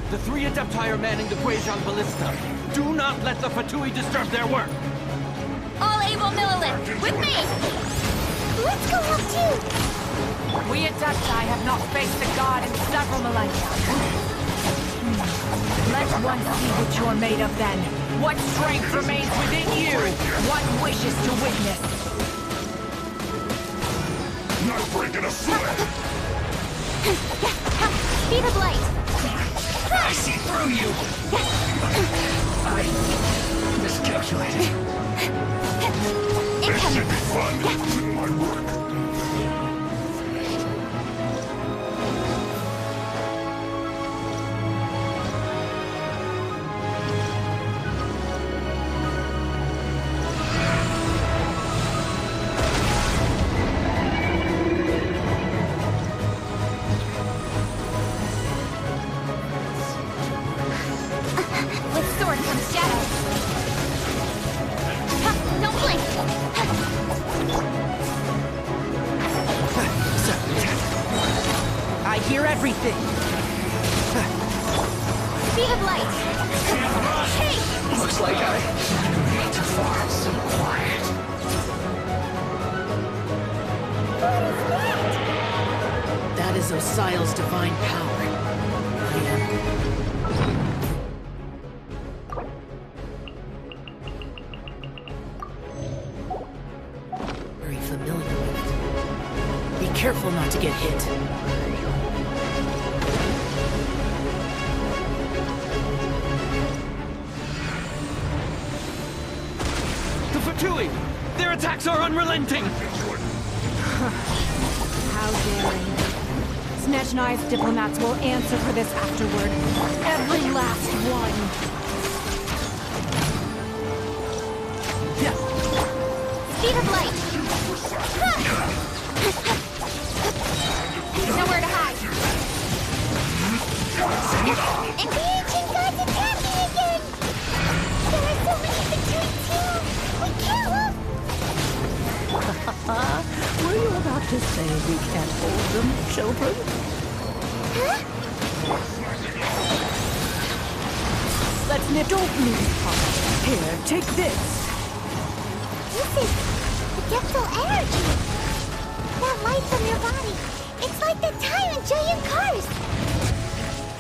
The three Adepti are manning the Guizhong Ballista. Do not let the Fatui disturb their work! All able Millelith, with me! Let's go up too! We Adepti have not faced the god in several millennia. Let one see what you're made of then. What strength remains within you? What wishes to witness? Not breaking a sweat! Speed of light! I see through you! I miscalculated. This should be fun. My work. Everything! Speed of light! Hey! Looks like I Way too far. So quiet. That is Osial's divine power. Very familiar with it. Be careful not to get hit. Fatui! Their attacks are unrelenting! How daring. Snatch and I's diplomats will answer for this afterward. Every last one. Speed of light! Nowhere to hide. And the ancient gods attacking again! There are so many Fatui too! We can't Were you about to say we can't hold them, children? Huh? Let's nip. Don't lose heart. Here, take this. This is adeptal energy! That light from your body, it's like the time in giant cars!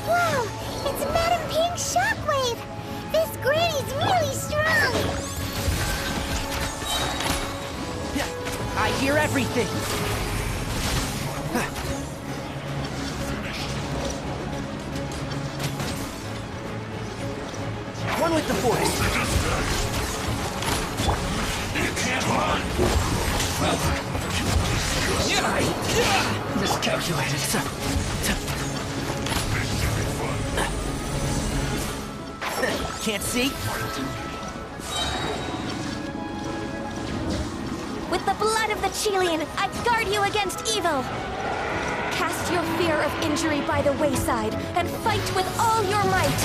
Wow, it's Madam Ping's shockwave! This granny's really strong! I hear everything! One with the Force! You can't run! Miscalculated. Can't see? With the blood of the Chilean, I guard you against evil! Cast your fear of injury by the wayside, and fight with all your might!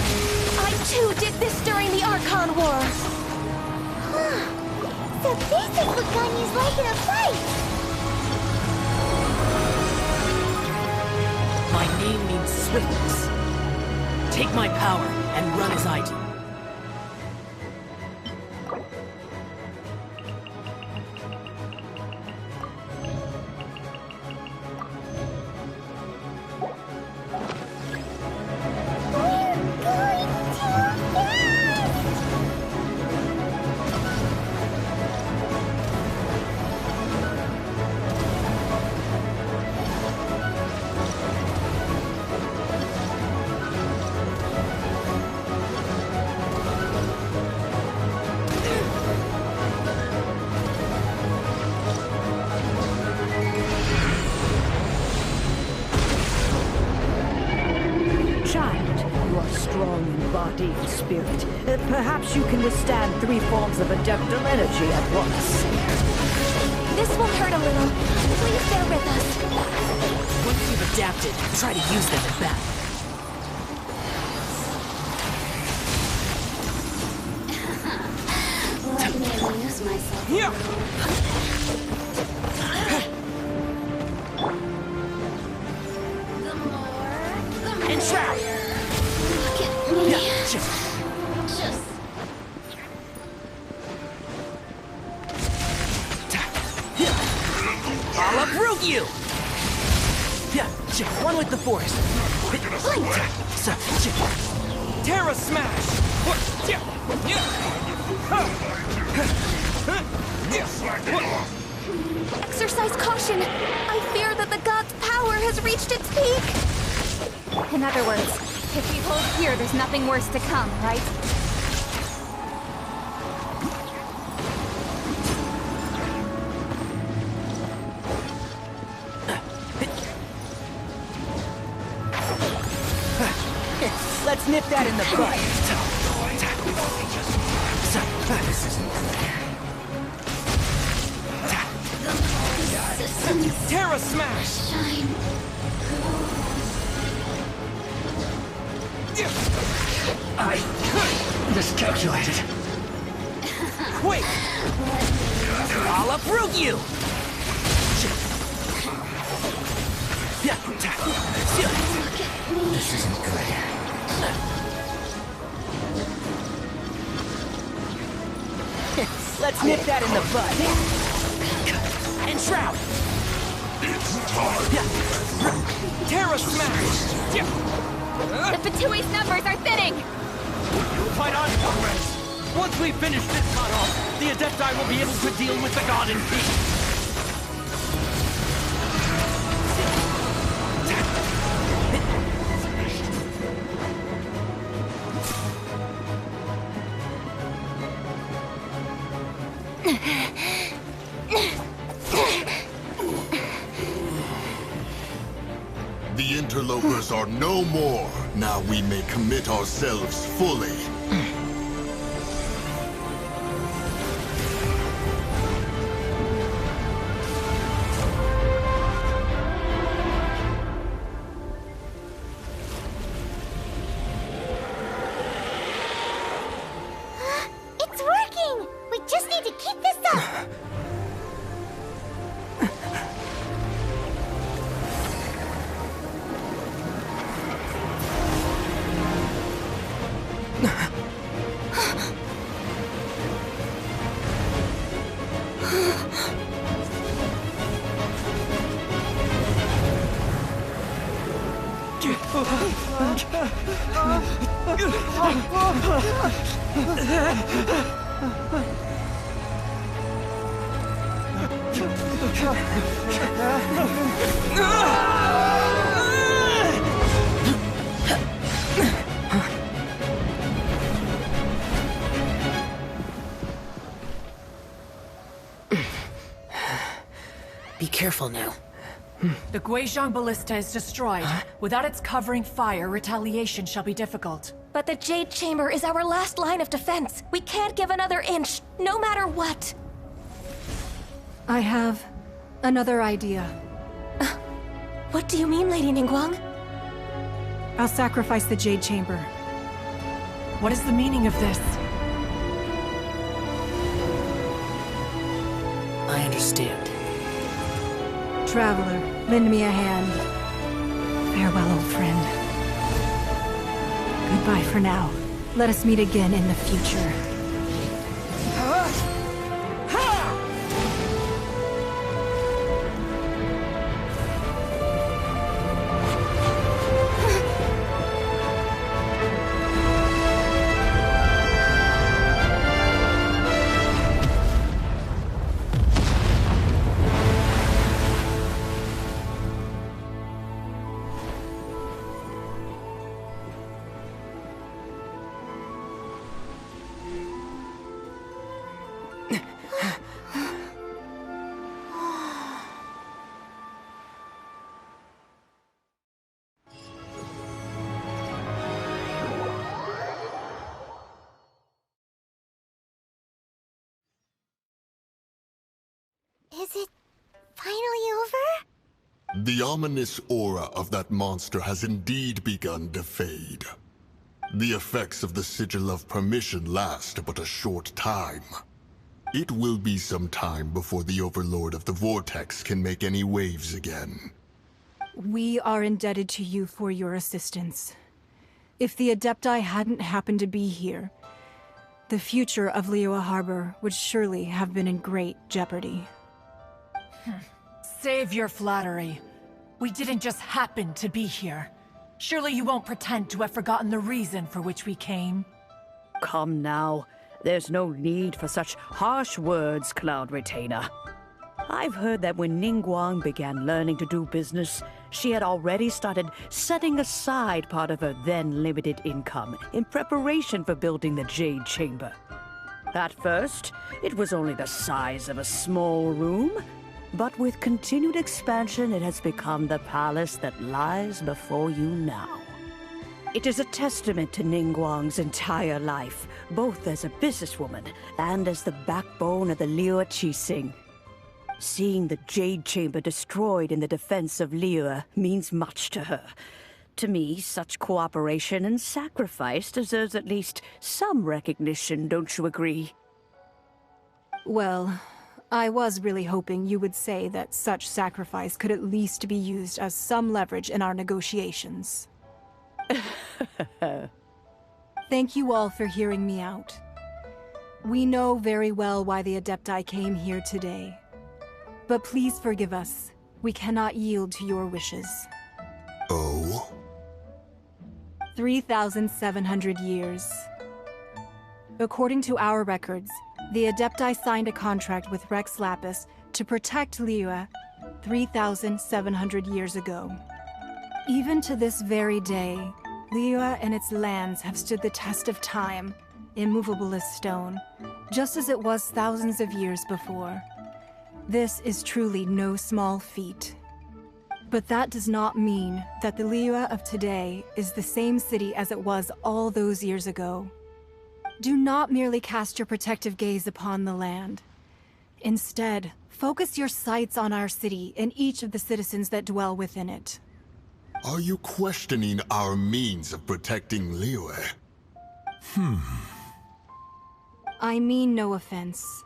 I too did this during the Archon War! So this is what Ganya's like in a fight! My name means swiftness. Take my power and run as I do. Body and spirit. Perhaps you can withstand 3 forms of adeptal energy at once. This will hurt a little. Please bear with us. Once you've adapted, try to use them in battle. Let me amuse myself. Yeah. The more, And trap! Look at me. Just... I'll uproot you! One with the Force. Terra Smash! Exercise caution! I fear that the god's power has reached its peak! In other words, if we hold here, there's nothing worse to come, right? Let's nip that in the bud. This isn't Terra Smash! I miscalculated. Quick! I'll uproot you! This isn't good. Let's nip that in the bud. And Shroud! It's time! Terra Smash! The Fatui's numbers are thinning! Fight on, comrades! Once we finish this cutoff, the Adepti will be able to deal with the god in peace! The interlopers are no more. Now we may commit ourselves fully. It's working! We just need to keep this up! Be careful now. The Guizhong Ballista is destroyed. Without its covering fire, retaliation shall be difficult. But the Jade Chamber is our last line of defense. We can't give another inch, no matter what. I have another idea. What do you mean, Lady Ningguang? I'll sacrifice the Jade Chamber. What is the meaning of this? I understand. Traveler, lend me a hand. Farewell, old friend. Goodbye for now. Let us meet again in the future. Is it finally over? The ominous aura of that monster has indeed begun to fade. The effects of the Sigil of Permission last but a short time. It will be some time before the Overlord of the Vortex can make any waves again. We are indebted to you for your assistance. If the Adepti hadn't happened to be here, the future of Liyue Harbor would surely have been in great jeopardy. Save your flattery. We didn't just happen to be here. Surely you won't pretend to have forgotten the reason for which we came. Come now. There's no need for such harsh words, Cloud Retainer. I've heard that when Ningguang began learning to do business, she had already started setting aside part of her then limited income in preparation for building the Jade Chamber. At first, it was only the size of a small room, but with continued expansion, it has become the palace that lies before you now. It is a testament to Ningguang's entire life, both as a businesswoman and as the backbone of the Liyue Qixing. Seeing the Jade Chamber destroyed in the defense of Liyue means much to her. To me, such cooperation and sacrifice deserves at least some recognition, don't you agree? Well, I was really hoping you would say that such sacrifice could at least be used as some leverage in our negotiations. Thank you all for hearing me out. We know very well why the Adepti came here today. But please forgive us. We cannot yield to your wishes. Oh? 3,700 years. According to our records, the Adepti signed a contract with Rex Lapis to protect Liyue 3,700 years ago. Even to this very day, Liyue and its lands have stood the test of time, immovable as stone, just as it was thousands of years before. This is truly no small feat. But that does not mean that the Liyue of today is the same city as it was all those years ago. Do not merely cast your protective gaze upon the land. Instead, focus your sights on our city and each of the citizens that dwell within it. Are you questioning our means of protecting Liyue? I mean no offense.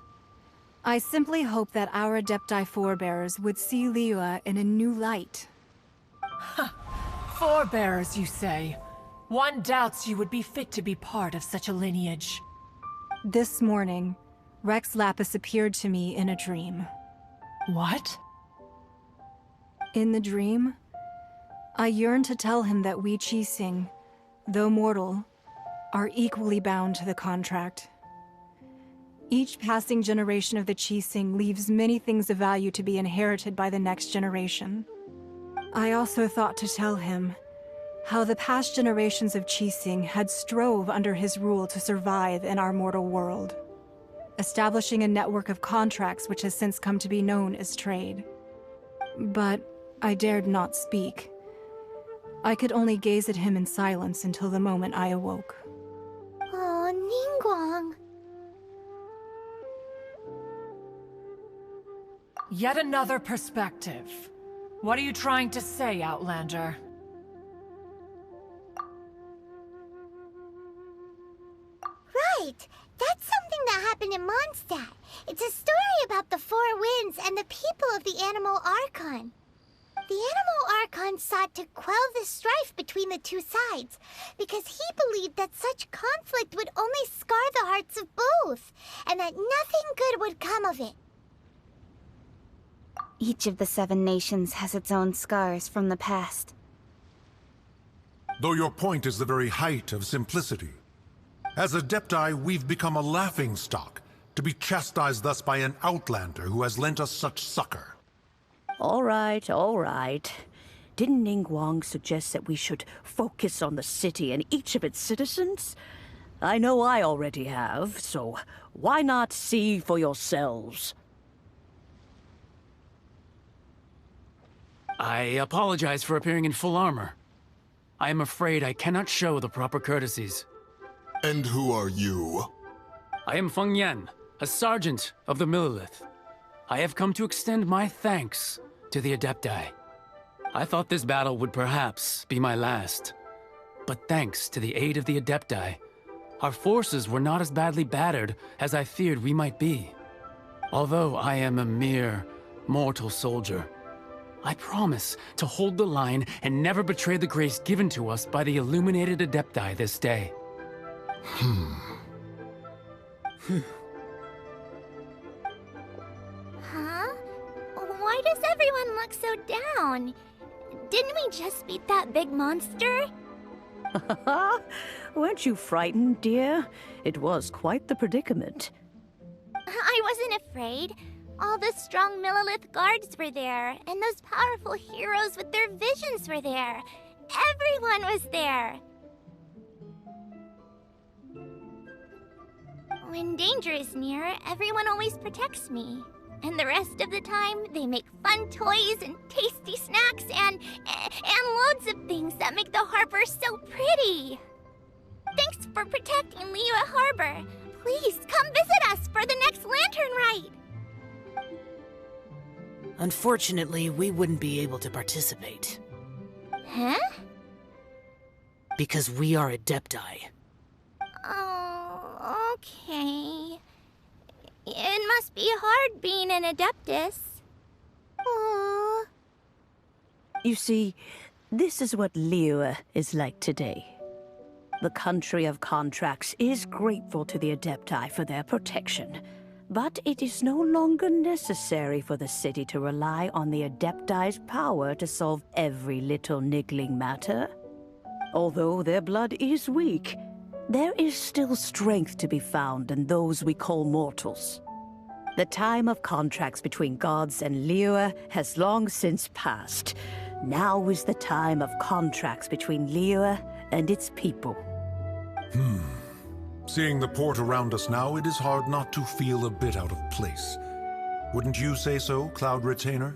I simply hope that our Adepti forebears would see Liyue in a new light. Forebears, you say? One doubts you would be fit to be part of such a lineage. This morning, Rex Lapis appeared to me in a dream. What? In the dream, I yearned to tell him that we Qixing, though mortal, are equally bound to the contract. Each passing generation of the Qixing leaves many things of value to be inherited by the next generation. I also thought to tell him how the past generations of Qixing had strove under his rule to survive in our mortal world, establishing a network of contracts which has since come to be known as trade. But I dared not speak. I could only gaze at him in silence until the moment I awoke. Oh, Ningguang. Yet another perspective. What are you trying to say, Outlander? Right! That's something that happened in Mondstadt. It's a story about the Four Winds and the people of the Animal Archon. The Animal Archon sought to quell the strife between the two sides, because he believed that such conflict would only scar the hearts of both, and that nothing good would come of it. Each of the 7 nations has its own scars from the past. Though your point is the very height of simplicity. As Adepti, we've become a laughingstock, to be chastised thus by an outlander who has lent us such succor. All right, all right. Didn't Ningguang suggest that we should focus on the city and each of its citizens? I know I already have, so why not see for yourselves? I apologize for appearing in full armor. I am afraid I cannot show the proper courtesies. And who are you? I am Feng Yan, a sergeant of the Millelith. I have come to extend my thanks to the Adepti. I thought this battle would perhaps be my last. But thanks to the aid of the Adepti, our forces were not as badly battered as I feared we might be. Although I am a mere mortal soldier, I promise to hold the line and never betray the grace given to us by the illuminated Adepti this day. Huh? Why does everyone look so down? Didn't we just beat that big monster? Weren't you frightened, dear? It was quite the predicament. I wasn't afraid. All the strong Millelith guards were there, and those powerful heroes with their visions were there. Everyone was there. When danger is near, everyone always protects me. And the rest of the time, they make fun toys and tasty snacks and loads of things that make the harbor so pretty. Thanks for protecting Liyue Harbor. Please come visit us for the next lantern ride. Unfortunately, we wouldn't be able to participate. Huh? Because we are Adepti. Oh, okay. It must be hard being an Adeptus. Aww. You see, this is what Liyue is like today. The country of contracts is grateful to the Adepti for their protection, but it is no longer necessary for the city to rely on the Adepti's power to solve every little niggling matter. Although their blood is weak, there is still strength to be found in those we call mortals. The time of contracts between gods and Liyue has long since passed. Now is the time of contracts between Liyue and its people. Seeing the port around us now, it is hard not to feel a bit out of place. Wouldn't you say so, Cloud Retainer?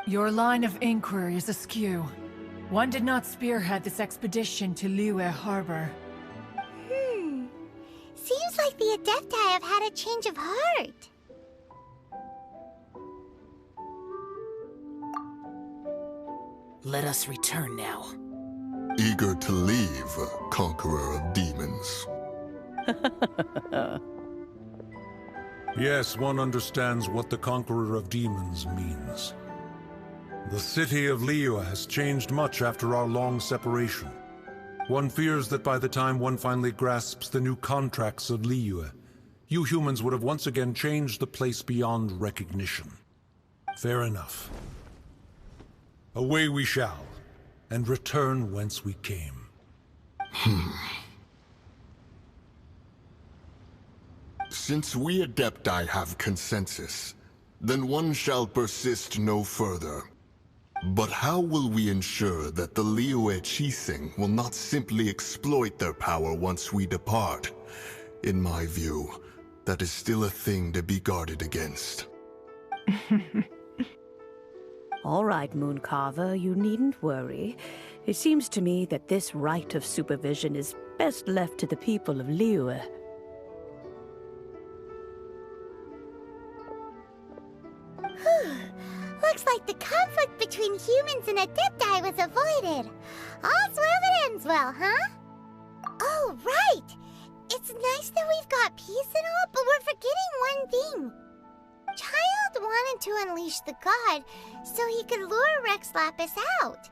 Your line of inquiry is askew. One did not spearhead this expedition to Liyue Harbor. Seems like the Adepti have had a change of heart. Let us return now. Eager to leave, Conqueror of Demons. Yes, one understands what the Conqueror of Demons means. The city of Liyue has changed much after our long separation. One fears that by the time one finally grasps the new contracts of Liyue, you humans would have once again changed the place beyond recognition. Fair enough. Away we shall, and return whence we came. Since we Adepti have consensus, then one shall persist no further. But how will we ensure that the Liyue Qixing will not simply exploit their power once we depart? In my view, that is still a thing to be guarded against. All right, Mooncarver, you needn't worry. It seems to me that this right of supervision is best left to the people of Liyue. Looks like the conflict between humans and Adepti was avoided. All's well that ends well, huh? Oh, right! It's nice that we've got peace and all, but we're forgetting one thing. Child wanted to unleash the god so he could lure Rex Lapis out.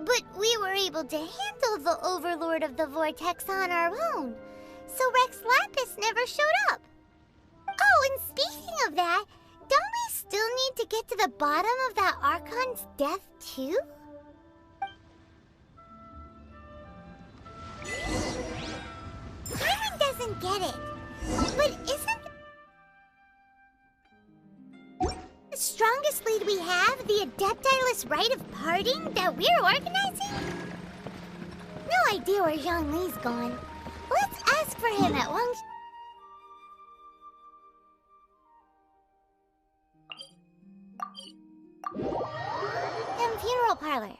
But we were able to handle the Overlord of the Vortex on our own, so Rex Lapis never showed up. Oh, and speaking of that, don't we still need to get to the bottom of that Archon's death, too? Paimon doesn't get it, but isn't the strongest lead we have the Adepti-less rite of parting that we're organizing? No idea where Zhongli's gone. Let's ask for him at Wang's. Funeral parlor.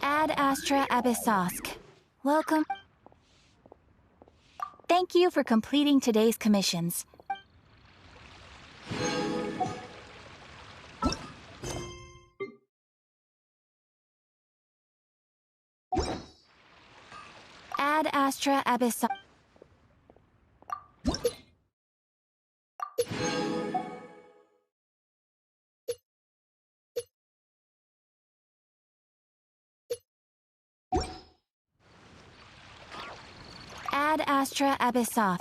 Ad Astra Abyssosk. Welcome. Thank you for completing today's commissions. Ad Astra Abyssosk. Ad Astra Abyssosk.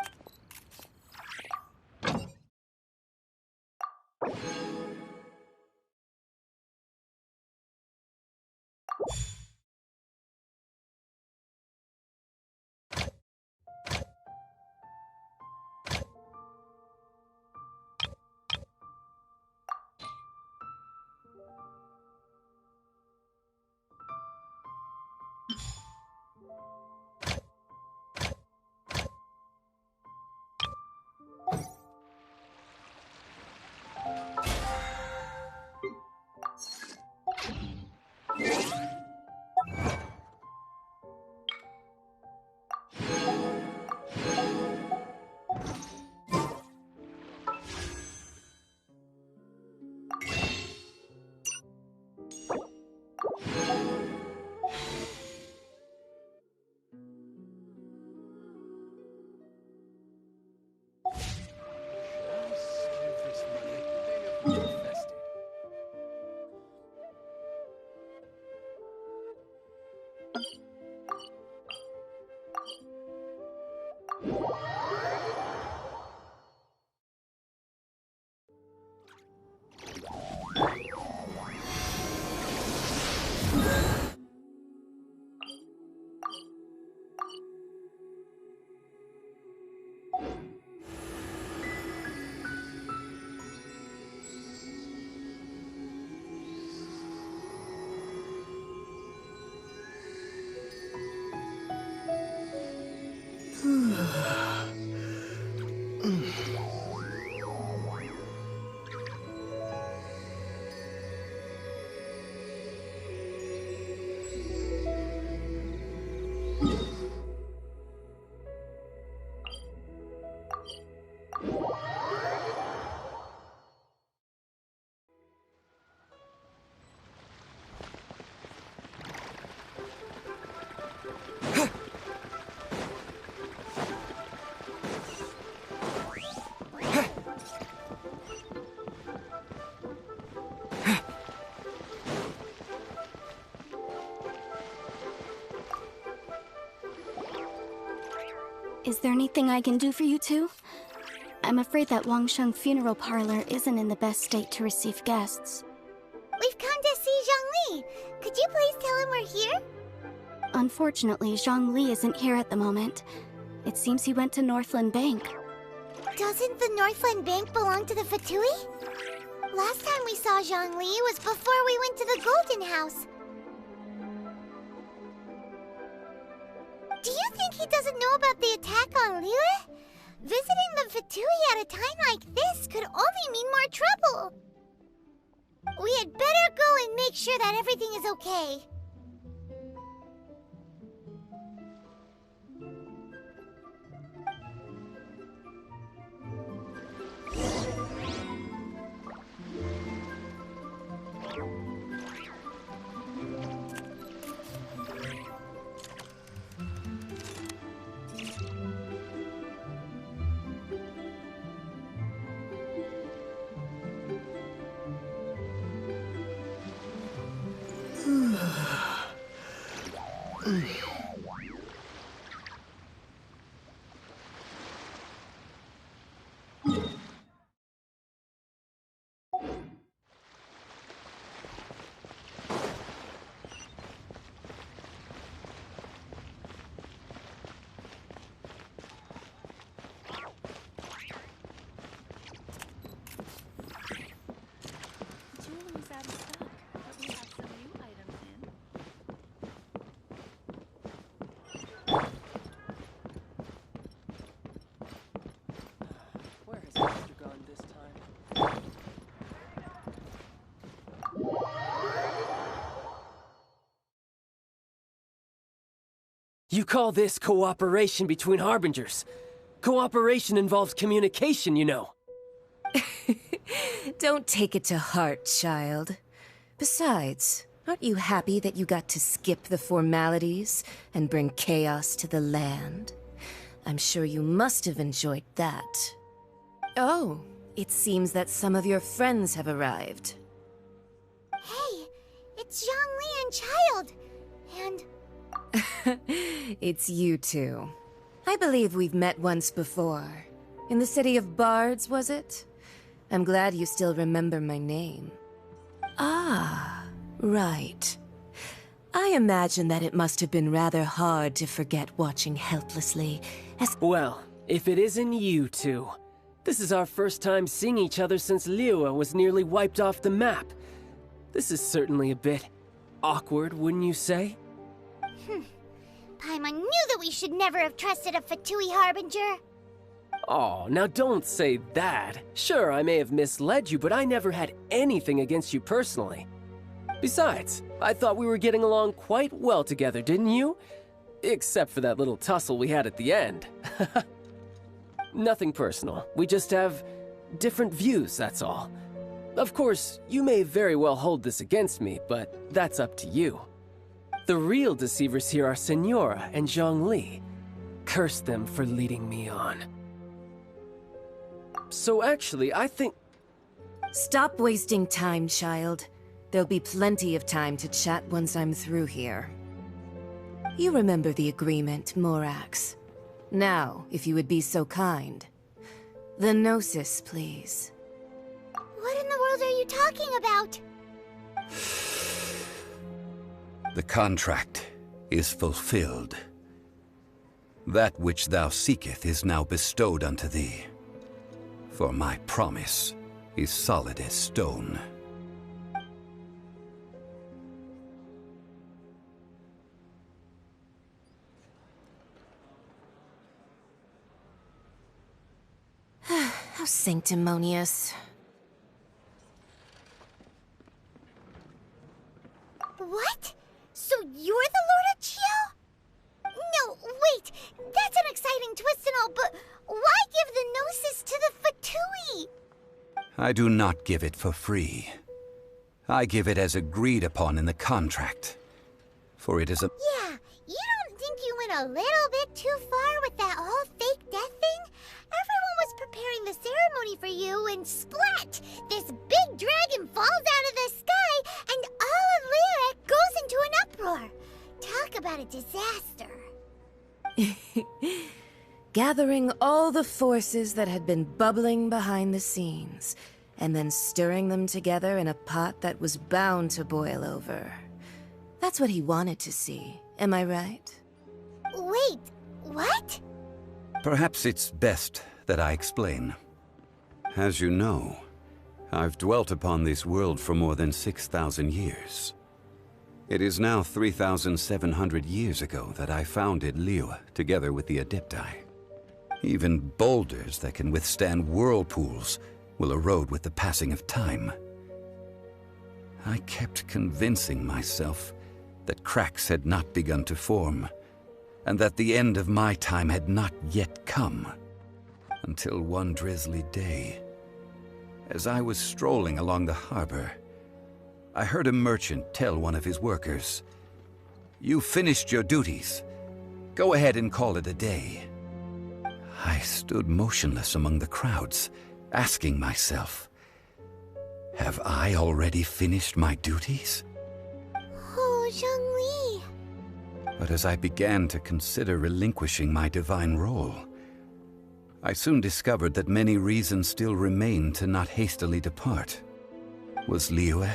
Is there anything I can do for you two? I'm afraid that Wangsheng funeral parlor isn't in the best state to receive guests. We've come to see Zhongli. Could you please tell him we're here? Unfortunately, Zhongli isn't here at the moment. It seems he went to Northland Bank. Doesn't the Northland Bank belong to the Fatui? Last time we saw Zhongli was before we went to the Golden House. Do you think he doesn't know about the attack on Liyue? Visiting the Fatui at a time like this could only mean more trouble. We had better go and make sure that everything is okay. You call this cooperation between Harbingers? Cooperation involves communication, you know. Don't take it to heart, child. Besides, aren't you happy that you got to skip the formalities and bring chaos to the land? I'm sure you must have enjoyed that. Oh, it seems that some of your friends have arrived. Hey, it's Zhongli and Child. And... It's you two. I believe we've met once before. In the City of Bards, was it? I'm glad you still remember my name. Ah, right. I imagine that it must have been rather hard to forget watching helplessly as— Well, if it isn't you two. This is our first time seeing each other since Liyue was nearly wiped off the map. This is certainly a bit awkward, wouldn't you say? Paimon knew that we should never have trusted a Fatui Harbinger. Oh, now don't say that. Sure, I may have misled you, but I never had anything against you personally. Besides, I thought we were getting along quite well together, didn't you? Except for that little tussle we had at the end. Nothing personal. We just have different views, that's all. Of course, you may very well hold this against me, but that's up to you. The real deceivers here are Senora and Zhongli. Curse them for leading me on. So actually, I think... Stop wasting time, child. There'll be plenty of time to chat once I'm through here. You remember the agreement, Morax. Now, if you would be so kind. The Gnosis, please. What in the world are you talking about? The contract is fulfilled. That which thou seeketh is now bestowed unto thee. For my promise is solid as stone. How sanctimonious. What? So you're the Lord of Chiao? No, wait! That's an exciting twist and all, but why give the Gnosis to the Fatui? I do not give it for free. I give it as agreed upon in the contract. For it is a— Yeah, you don't think you went a little bit too far with that whole fake death thing? Everyone was preparing the ceremony for you, and splat! This big dragon falls out of the sky, and all of Lyric goes into an uproar. Talk about a disaster. Gathering all the forces that had been bubbling behind the scenes, and then stirring them together in a pot that was bound to boil over. That's what he wanted to see, am I right? Wait, what? Perhaps it's best that I explain. As you know, I've dwelt upon this world for more than 6,000 years. It is now 3,700 years ago that I founded Liyue together with the Adepti. Even boulders that can withstand whirlpools will erode with the passing of time. I kept convincing myself that cracks had not begun to form, and that the end of my time had not yet come. Until one drizzly day, as I was strolling along the harbor, I heard a merchant tell one of his workers, "You finished your duties. Go ahead and call it a day." I stood motionless among the crowds, asking myself, have I already finished my duties? Oh, Zhongli. But as I began to consider relinquishing my divine role, I soon discovered that many reasons still remained to not hastily depart. Was Liyue,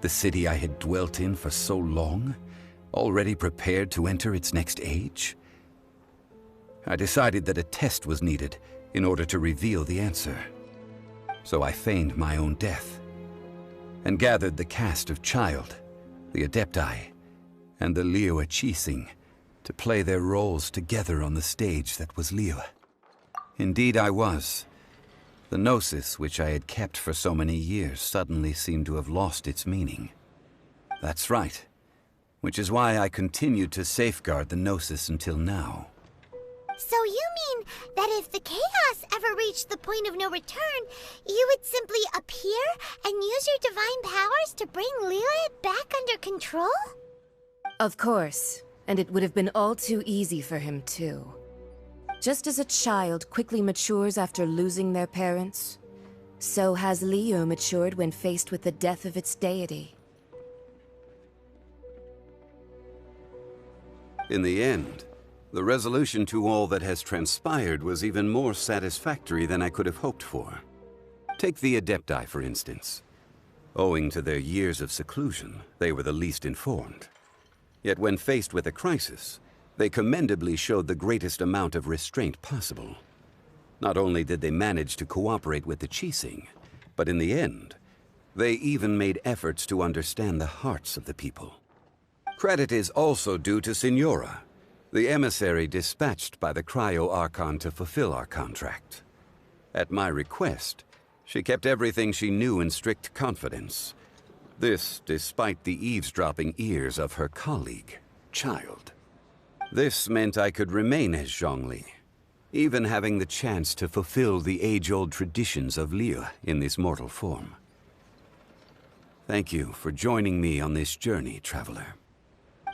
the city I had dwelt in for so long, already prepared to enter its next age? I decided that a test was needed in order to reveal the answer. So I feigned my own death, and gathered the cast of Child, the Adepti, and the Liyue Qixing to play their roles together on the stage that was Liyue. Indeed I was. The gnosis which I had kept for so many years suddenly seemed to have lost its meaning. That's right, which is why I continued to safeguard the gnosis until now. So you mean that if the chaos ever reached the point of no return, you would simply appear and use your divine powers to bring Liyue back under control? Of course, and it would have been all too easy for him too. Just as a child quickly matures after losing their parents, so has Liyue matured when faced with the death of its deity. In the end, the resolution to all that has transpired was even more satisfactory than I could have hoped for. Take the Adepti, for instance. Owing to their years of seclusion, they were the least informed. Yet when faced with a crisis, they commendably showed the greatest amount of restraint possible. Not only did they manage to cooperate with the Qixing, but in the end, they even made efforts to understand the hearts of the people. Credit is also due to Signora, the emissary dispatched by the Cryo-Archon to fulfill our contract. At my request, she kept everything she knew in strict confidence. This despite the eavesdropping ears of her colleague, Child. This meant I could remain as Zhongli, even having the chance to fulfill the age-old traditions of Liyue in this mortal form. Thank you for joining me on this journey, traveler.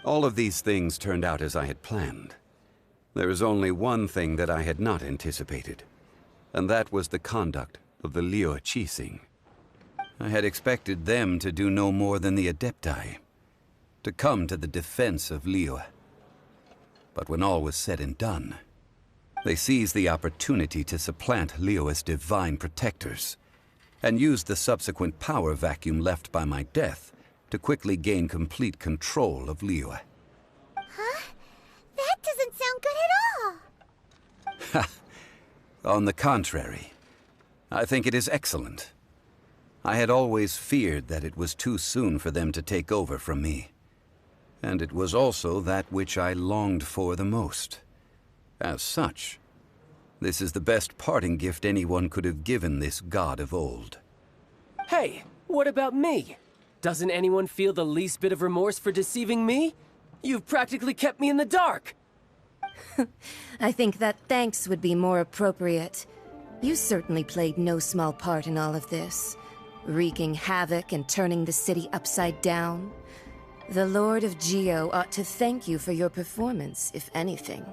All of these things turned out as I had planned. There is only one thing that I had not anticipated, and that was the conduct of the Liyue Qixing. I had expected them to do no more than the Adepti, to come to the defense of Liyue. But when all was said and done, they seized the opportunity to supplant Liyue's divine protectors, and used the subsequent power vacuum left by my death to quickly gain complete control of Liyue. Huh? That doesn't sound good at all. On the contrary, I think it is excellent. I had always feared that it was too soon for them to take over from me. And it was also that which I longed for the most. As such, this is the best parting gift anyone could have given this god of old. Hey, what about me? Doesn't anyone feel the least bit of remorse for deceiving me? You've practically kept me in the dark! I think that thanks would be more appropriate. You certainly played no small part in all of this, wreaking havoc and turning the city upside down. The Lord of Geo ought to thank you for your performance, if anything.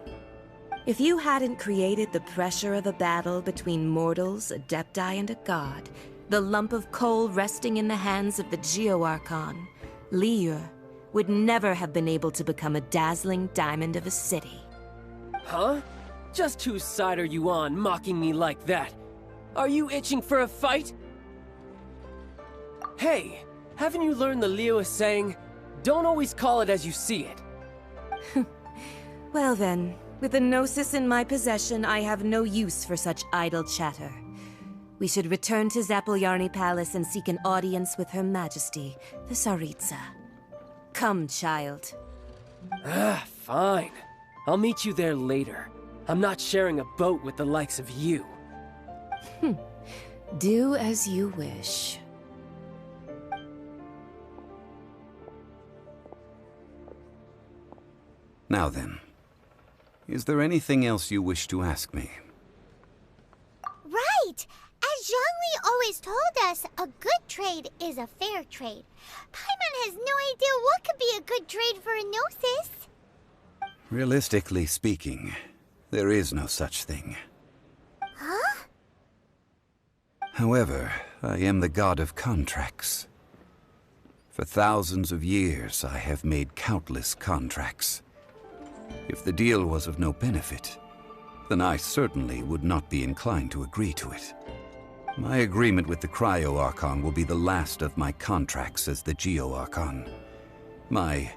If you hadn't created the pressure of a battle between mortals, Adepti, and a god, the lump of coal resting in the hands of the Geo-Archon, Liyue would never have been able to become a dazzling diamond of a city. Huh? Just whose side are you on, mocking me like that? Are you itching for a fight? Hey, haven't you learned the Liyue saying, don't always call it as you see it? Well then, with the Gnosis in my possession, I have no use for such idle chatter. We should return to Zapoljarny Palace and seek an audience with Her Majesty, the Tsaritsa. Come, child. Fine. I'll meet you there later. I'm not sharing a boat with the likes of you. Do as you wish. Now then, is there anything else you wish to ask me? Right! As Zhongli always told us, a good trade is a fair trade. Paimon has no idea what could be a good trade for a Gnosis. Realistically speaking, there is no such thing. Huh? However, I am the god of contracts. For thousands of years, I have made countless contracts. If the deal was of no benefit, then I certainly would not be inclined to agree to it. My agreement with the Cryo-Archon will be the last of my contracts as the Geo-Archon. My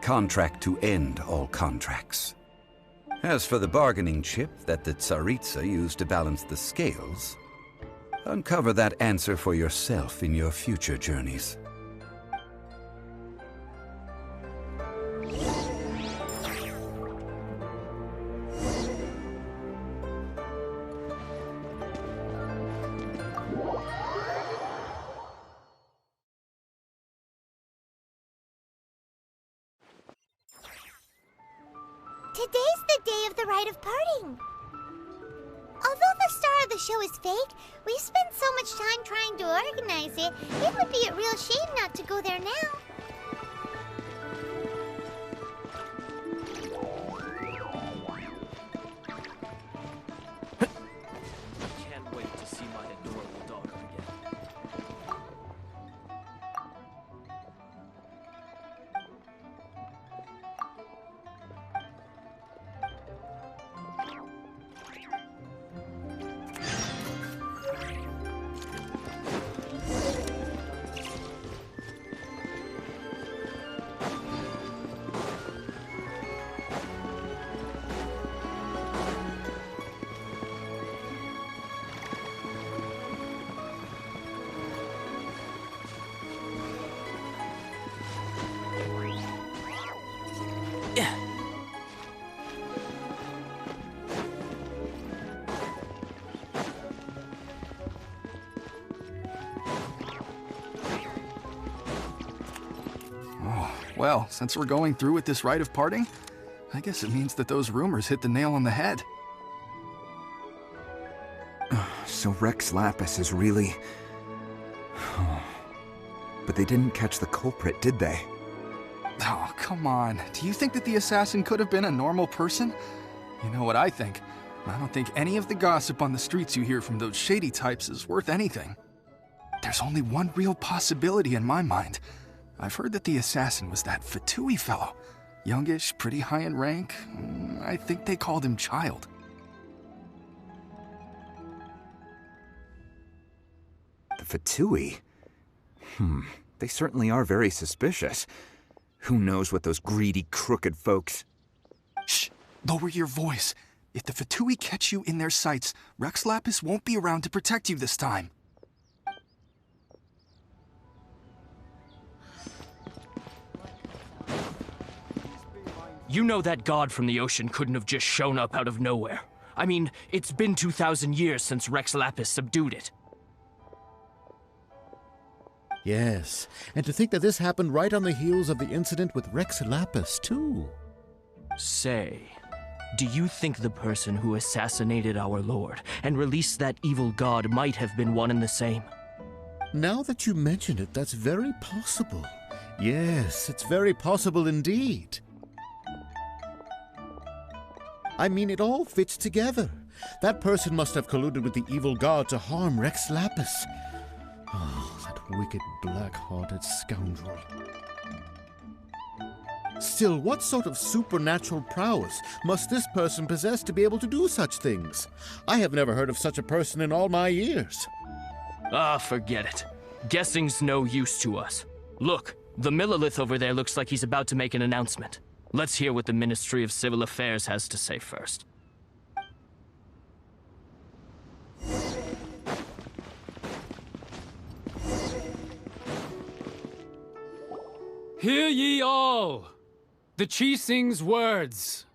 contract to end all contracts. As for the bargaining chip that the Tsaritsa used to balance the scales, uncover that answer for yourself in your future journeys. Today's the day of the rite of parting. Although the star of the show is fake, we've spent so much time trying to organize it, it would be a real shame not to go there now. Can't wait to see my adorable daughter again. Well, since we're going through with this rite of parting, I guess it means that those rumors hit the nail on the head. So Rex Lapis is really... But they didn't catch the culprit, did they? Oh, come on. Do you think that the assassin could have been a normal person? You know what I think. I don't think any of the gossip on the streets you hear from those shady types is worth anything. There's only one real possibility in my mind. I've heard that the assassin was that Fatui fellow. Youngish, pretty high in rank. I think they called him Child. The Fatui? They certainly are very suspicious. Who knows what those greedy, crooked folks... Shh! Lower your voice. If the Fatui catch you in their sights, Rex Lapis won't be around to protect you this time. You know that god from the ocean couldn't have just shown up out of nowhere. I mean, it's been 2,000 years since Rex Lapis subdued it. Yes, and to think that this happened right on the heels of the incident with Rex Lapis, too. Say, do you think the person who assassinated our lord and released that evil god might have been one and the same? Now that you mention it, that's very possible. Yes, it's very possible indeed. I mean, it all fits together. That person must have colluded with the evil god to harm Rex Lapis. Oh, that wicked, black-hearted scoundrel. Still, what sort of supernatural prowess must this person possess to be able to do such things? I have never heard of such a person in all my years. Ah, forget it. Guessing's no use to us. Look, the Millilith over there looks like he's about to make an announcement. Let's hear what the Ministry of Civil Affairs has to say first. Hear ye all! The Qixing's words.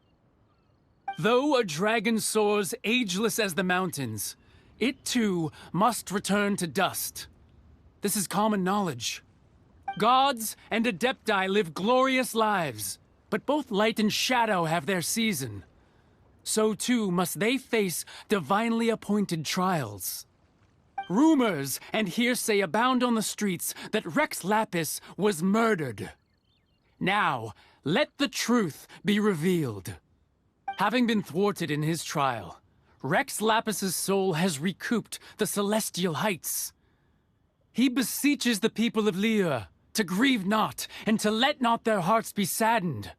Though a dragon soars ageless as the mountains, it too must return to dust. This is common knowledge. Gods and Adepti live glorious lives, but both light and shadow have their season. So too must they face divinely appointed trials. Rumors and hearsay abound on the streets that Rex Lapis was murdered. Now, let the truth be revealed. Having been thwarted in his trial, Rex Lapis's soul has recouped the celestial heights. He beseeches the people of Liyue to grieve not and to let not their hearts be saddened.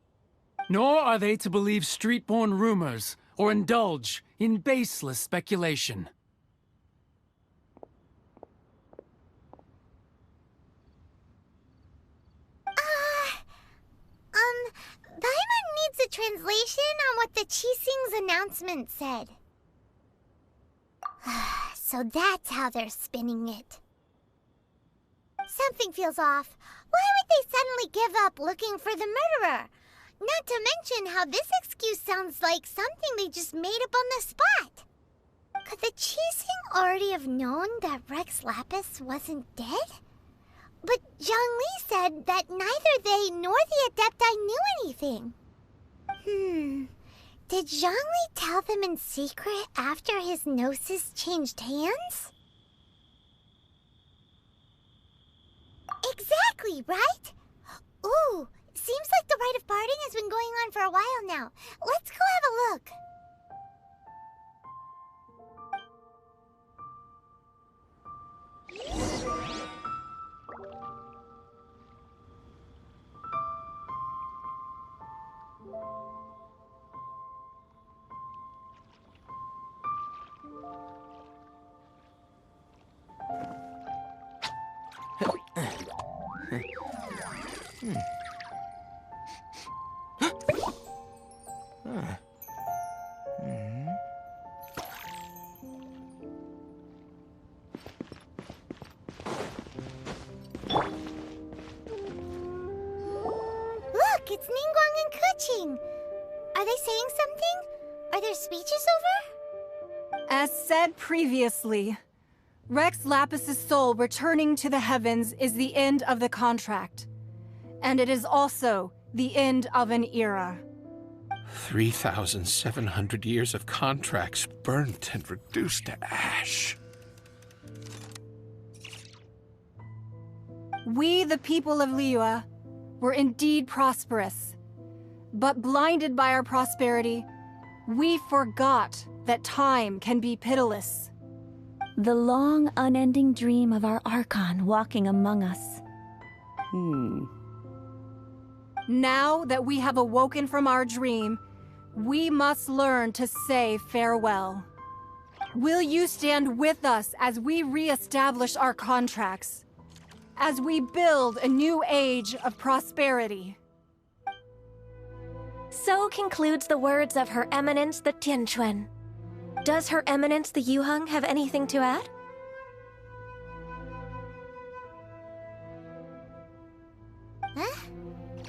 Nor are they to believe street-born rumors or indulge in baseless speculation. Paimon needs a translation on what the Qixing's announcement said. So that's how they're spinning it. Something feels off. Why would they suddenly give up looking for the murderer? Not to mention how this excuse sounds like something they just made up on the spot. Could the Qixing already have known that Rex Lapis wasn't dead? But Zhongli said that neither they nor the Adepti knew anything. Did Zhongli tell them in secret after his gnosis changed hands? Exactly, right? Ooh, seems like the rite of parting has been going on for a while now. Let's go have a look. Look, it's Ningguang and Keqing. Are they saying something? Are their speeches over? As said previously, Rex Lapis's soul returning to the heavens is the end of the contract. And it is also the end of an era. 3,700 years of contracts burnt and reduced to ash. We, the people of Liyue, were indeed prosperous. But blinded by our prosperity, we forgot that time can be pitiless. The long, unending dream of our Archon walking among us. Now that we have awoken from our dream, we must learn to say farewell. Will you stand with us as we re-establish our contracts? As we build a new age of prosperity? So concludes the words of Her Eminence the Tianquan. Does Her Eminence the Yuheng have anything to add? Huh?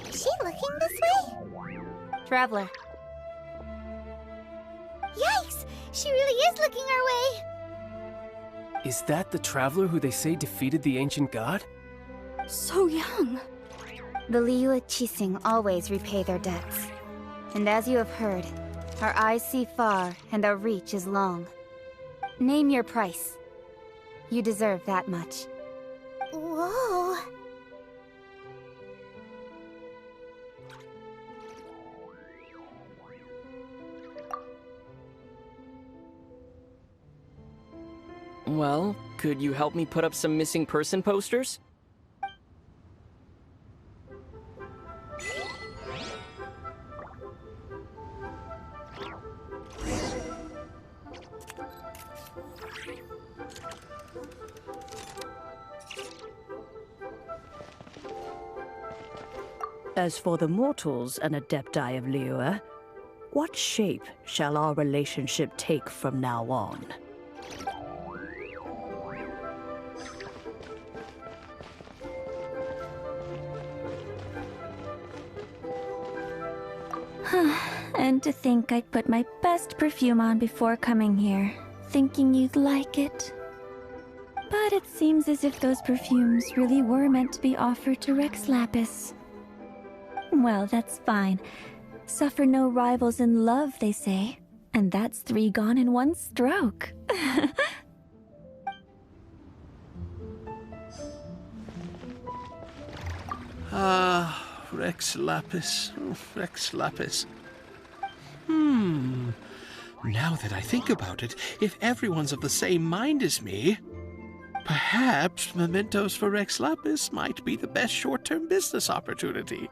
Is she looking this way? Traveler. Yikes! She really is looking our way! Is that the traveler who they say defeated the ancient god? So young. The Liyue Qixing always repay their debts. And as you have heard, our eyes see far and our reach is long. Name your price. You deserve that much. Whoa! Well, could you help me put up some missing person posters? As for the mortals and Adepti of Liyue, what shape shall our relationship take from now on? And to think I'd put my best perfume on before coming here, thinking you'd like it. But it seems as if those perfumes really were meant to be offered to Rex Lapis. Well, that's fine. Suffer no rivals in love, they say. And that's 3 gone in 1 stroke. Rex Lapis. Oh, Rex Lapis. Now that I think about it, if everyone's of the same mind as me, perhaps mementos for Rex Lapis might be the best short-term business opportunity.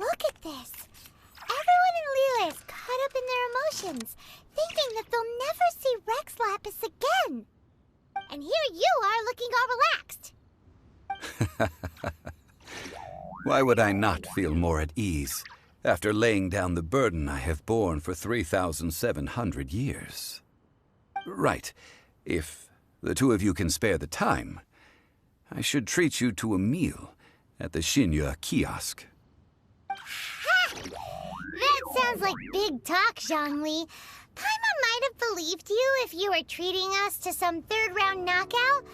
Look at this. Everyone in Liyue is caught up in their emotions, thinking that they'll never see Rex Lapis again. And here you are looking all relaxed. Why would I not feel more at ease after laying down the burden I have borne for 3,700 years? Right. If the 2 of you can spare the time, I should treat you to a meal at the Shinya kiosk. That sounds like big talk, Zhongli. Paimon might have believed you if you were treating us to some 3rd-round knockout,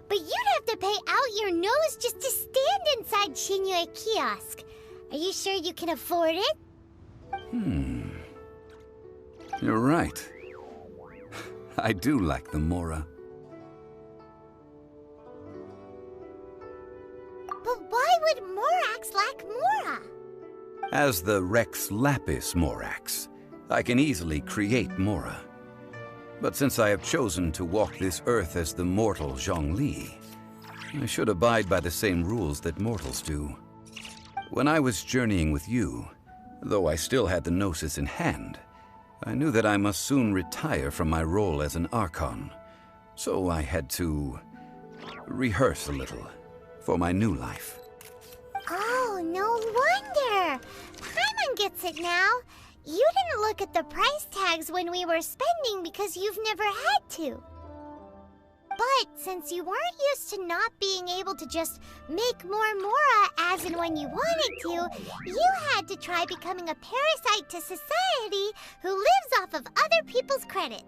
but you'd have to pay out your nose just to stand inside Shinya kiosk. Are you sure you can afford it? You're right. I do like the Mora. But why would Morax lack Mora? As the Rex Lapis Morax, I can easily create Mora. But since I have chosen to walk this earth as the mortal Zhongli, I should abide by the same rules that mortals do. When I was journeying with you, though I still had the Gnosis in hand, I knew that I must soon retire from my role as an Archon, so I had to rehearse a little for my new life. Oh, no wonder! Paimon gets it now. You didn't look at the price tags when we were spending because you've never had to. But since you weren't used to not being able to just make more Mora as and when you wanted to, you had to try becoming a parasite to society who lives off of other people's credit.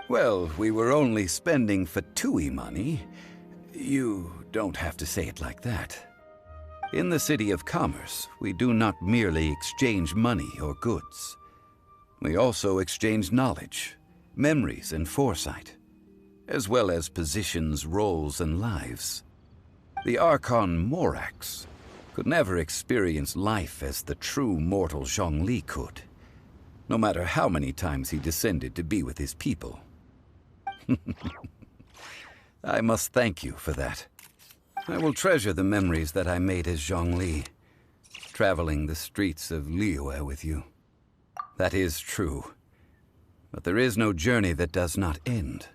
Well, we were only spending Fatui money. You don't have to say it like that. In the City of Commerce, we do not merely exchange money or goods. We also exchange knowledge, memories, and foresight, as well as positions, roles, and lives. The Archon Morax could never experience life as the true mortal Zhongli could, no matter how many times he descended to be with his people. I must thank you for that. I will treasure the memories that I made as Zhongli, traveling the streets of Liyue with you. That is true. But there is no journey that does not end.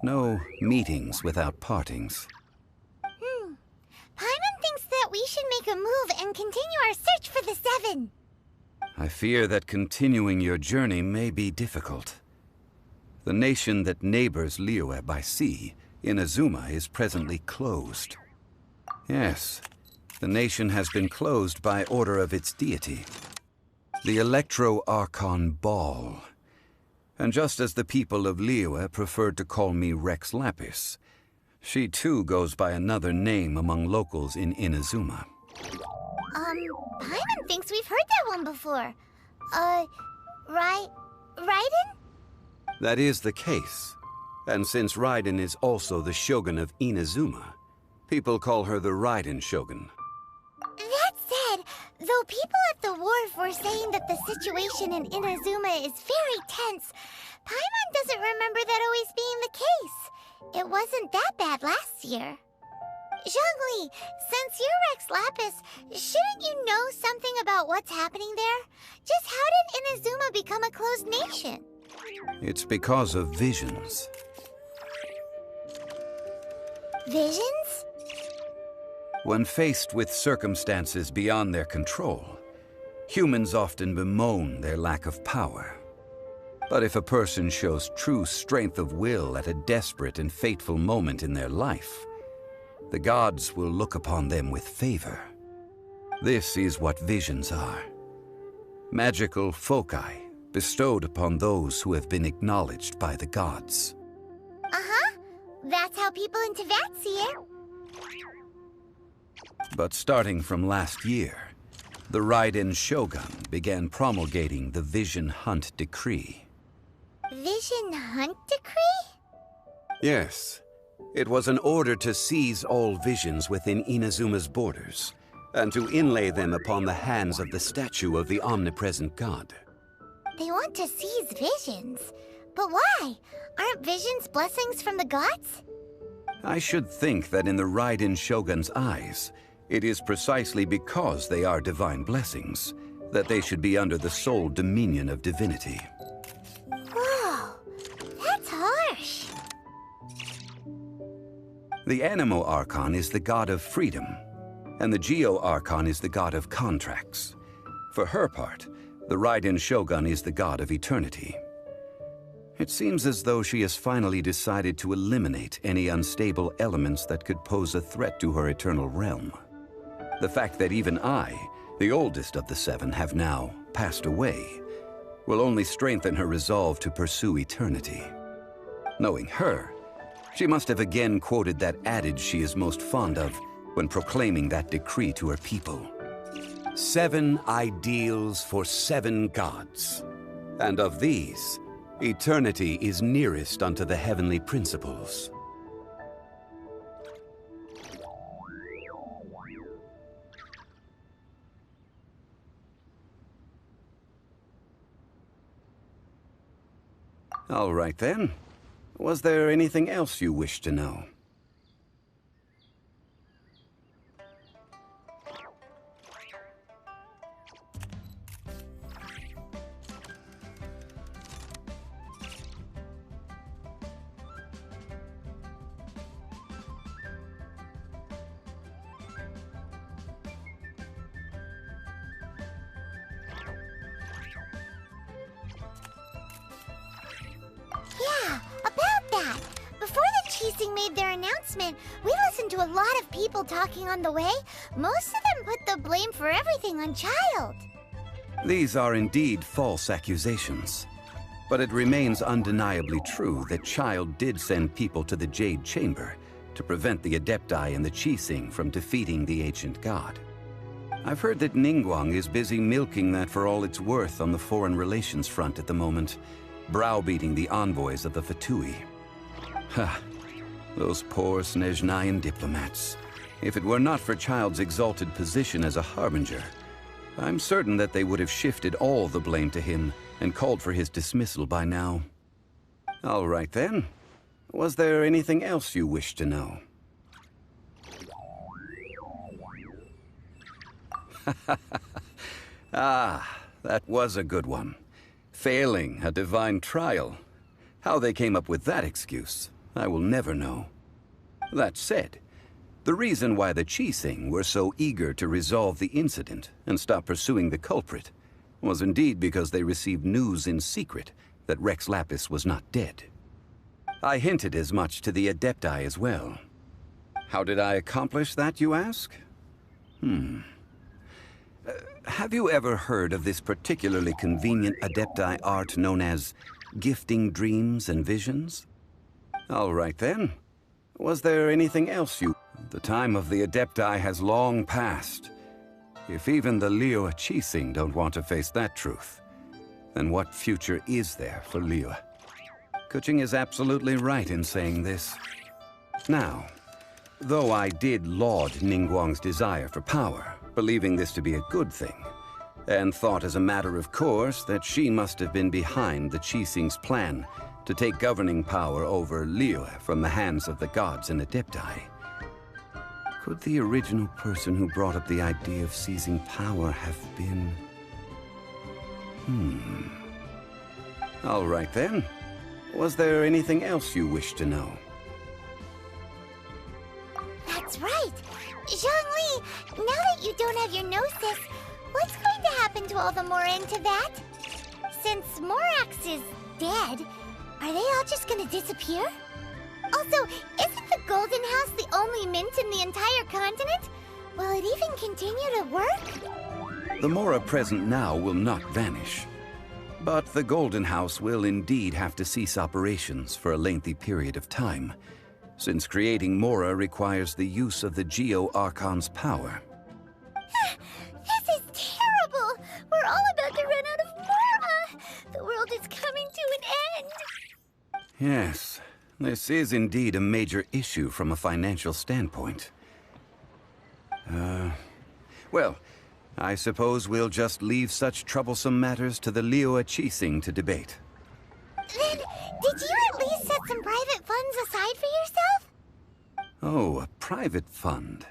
No meetings without partings. Paimon thinks that we should make a move and continue our search for the 7. I fear that continuing your journey may be difficult. The nation that neighbors Liyue by sea, Inazuma, is presently closed. Yes, the nation has been closed by order of its deity, the Electro-Archon Ball. And just as the people of Liyue preferred to call me Rex Lapis, she too goes by another name among locals in Inazuma. Paimon thinks we've heard that one before. Raiden? That is the case. And since Raiden is also the Shogun of Inazuma, people call her the Raiden Shogun. That said, though people at the wharf were saying that the situation in Inazuma is very tense, Paimon doesn't remember that always being the case. It wasn't that bad last year. Zhongli, since you're Rex Lapis, shouldn't you know something about what's happening there? Just how did Inazuma become a closed nation? It's because of visions. Visions? When faced with circumstances beyond their control, humans often bemoan their lack of power. But if a person shows true strength of will at a desperate and fateful moment in their life, the gods will look upon them with favor. This is what visions are. Magical foci bestowed upon those who have been acknowledged by the gods. Uh-huh. That's how people in Teyvat see it. But starting from last year, the Raiden Shogun began promulgating the Vision Hunt Decree. Vision Hunt Decree? Yes. It was an order to seize all visions within Inazuma's borders, and to inlay them upon the hands of the statue of the omnipresent god. They want to seize visions. But why? Aren't visions blessings from the gods? I should think that in the Raiden Shogun's eyes, it is precisely because they are divine blessings that they should be under the sole dominion of divinity. Whoa, that's harsh. The Animo Archon is the god of freedom, and the Geo Archon is the god of contracts. For her part, the Raiden Shogun is the god of eternity. It seems as though she has finally decided to eliminate any unstable elements that could pose a threat to her eternal realm. The fact that even I, the oldest of the seven, have now passed away, will only strengthen her resolve to pursue eternity. Knowing her, she must have again quoted that adage she is most fond of when proclaiming that decree to her people. 7 ideals for 7 gods, and of these, eternity is nearest unto the heavenly principles. All right then. Was there anything else you wish to know? Yeah, about that. Before the Qixing made their announcement, we listened to a lot of people talking on the way. Most of them put the blame for everything on Child. These are indeed false accusations. But it remains undeniably true that Child did send people to the Jade Chamber to prevent the Adepti and the Qixing from defeating the ancient god. I've heard that Ningguang is busy milking that for all it's worth on the foreign relations front at the moment, browbeating the envoys of the Fatui. Ha! Those poor Snezhnayan diplomats. If it were not for Child's exalted position as a harbinger, I'm certain that they would have shifted all the blame to him and called for his dismissal by now. All right then. Was there anything else you wish to know? Ah, that was a good one. Failing a divine trial. How they came up with that excuse, I will never know. That said, the reason why the Qixing were so eager to resolve the incident and stop pursuing the culprit was indeed because they received news in secret that Rex Lapis was not dead. I hinted as much to the Adepti as well. How did I accomplish that, you ask? Have you ever heard of this particularly convenient Adepti art known as gifting dreams and visions? All right then. Was there anything else you... The time of the Adepti has long passed. If even the Liyue Qixing don't want to face that truth, then what future is there for Liyue? Kuching is absolutely right in saying this. Now, though I did laud Ningguang's desire for power, believing this to be a good thing, and thought as a matter of course that she must have been behind the Qixing's plan to take governing power over Liyue from the hands of the gods and Adepti. Could the original person who brought up the idea of seizing power have been... All right then. Was there anything else you wish to know? That's right! Zhongli, now that you don't have your gnosis, what's going to happen to all the Mora in Teyvat? Since Morax is dead, are they all just gonna disappear? Also, isn't the Golden House the only mint in the entire continent? Will it even continue to work? The Mora present now will not vanish. But the Golden House will indeed have to cease operations for a lengthy period of time, since creating Mora requires the use of the Geo-Archon's power. This is terrible! We're all about to run out of Mora! The world is coming to an end! Yes, this is indeed a major issue from a financial standpoint. Well, I suppose we'll just leave such troublesome matters to the Liyue Qixing to debate. Then, did you at least set some private funds aside for yourself? Oh, a private fund.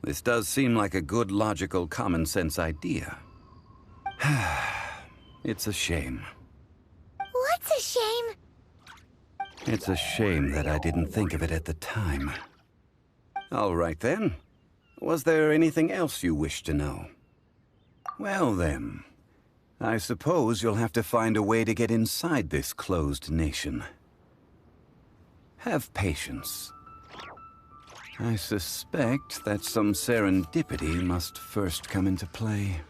This does seem like a good, logical, common-sense idea. It's a shame. What's a shame? It's a shame that I didn't think of it at the time. All right then. Was there anything else you wish to know? Well then, I suppose you'll have to find a way to get inside this closed nation. Have patience. I suspect that some serendipity must first come into play.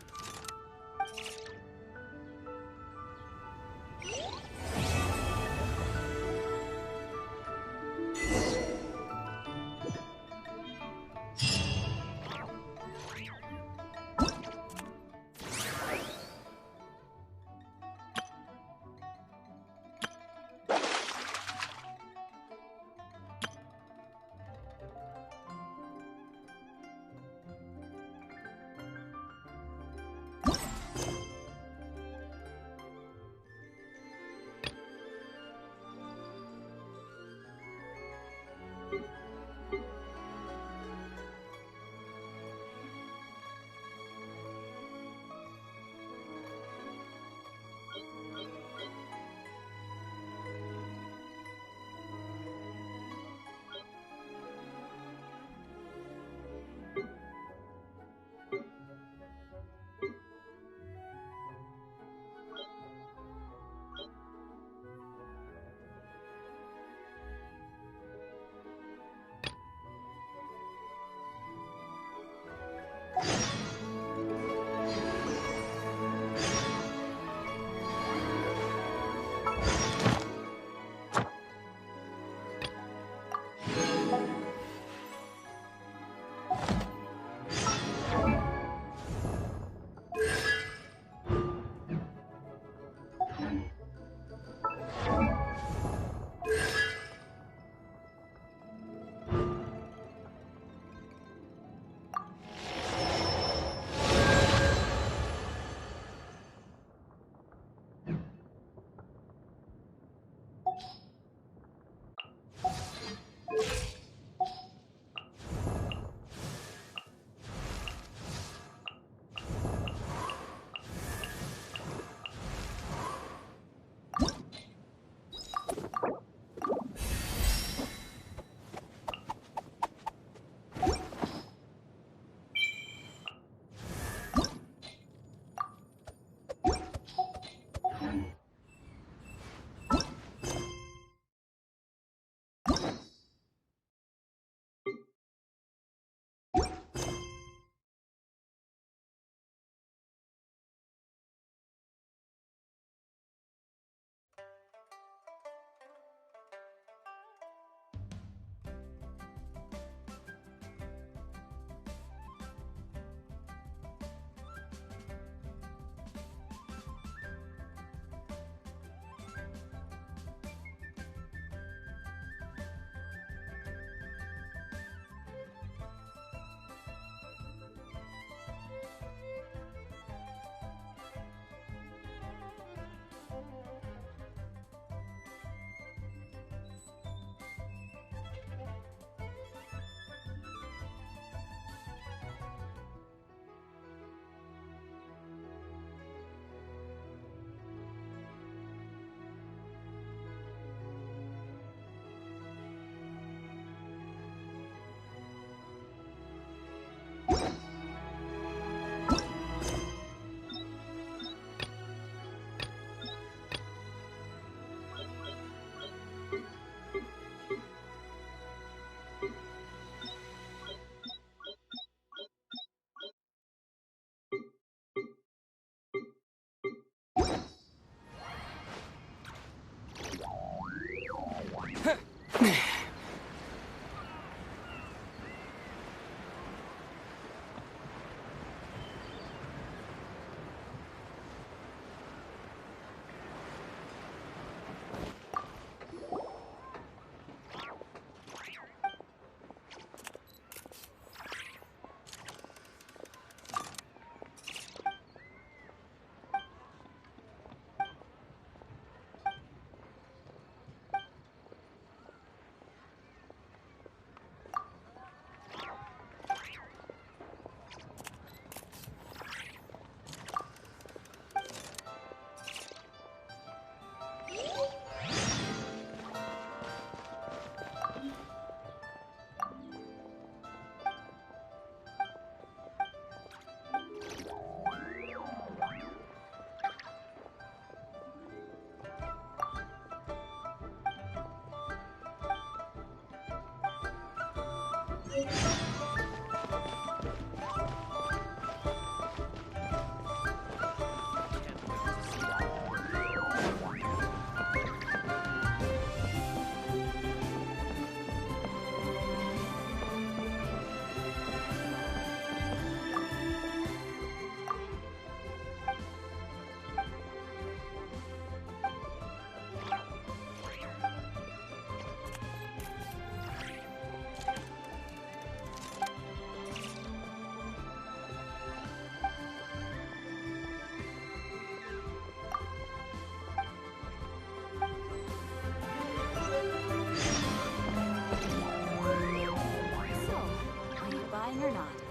Or not.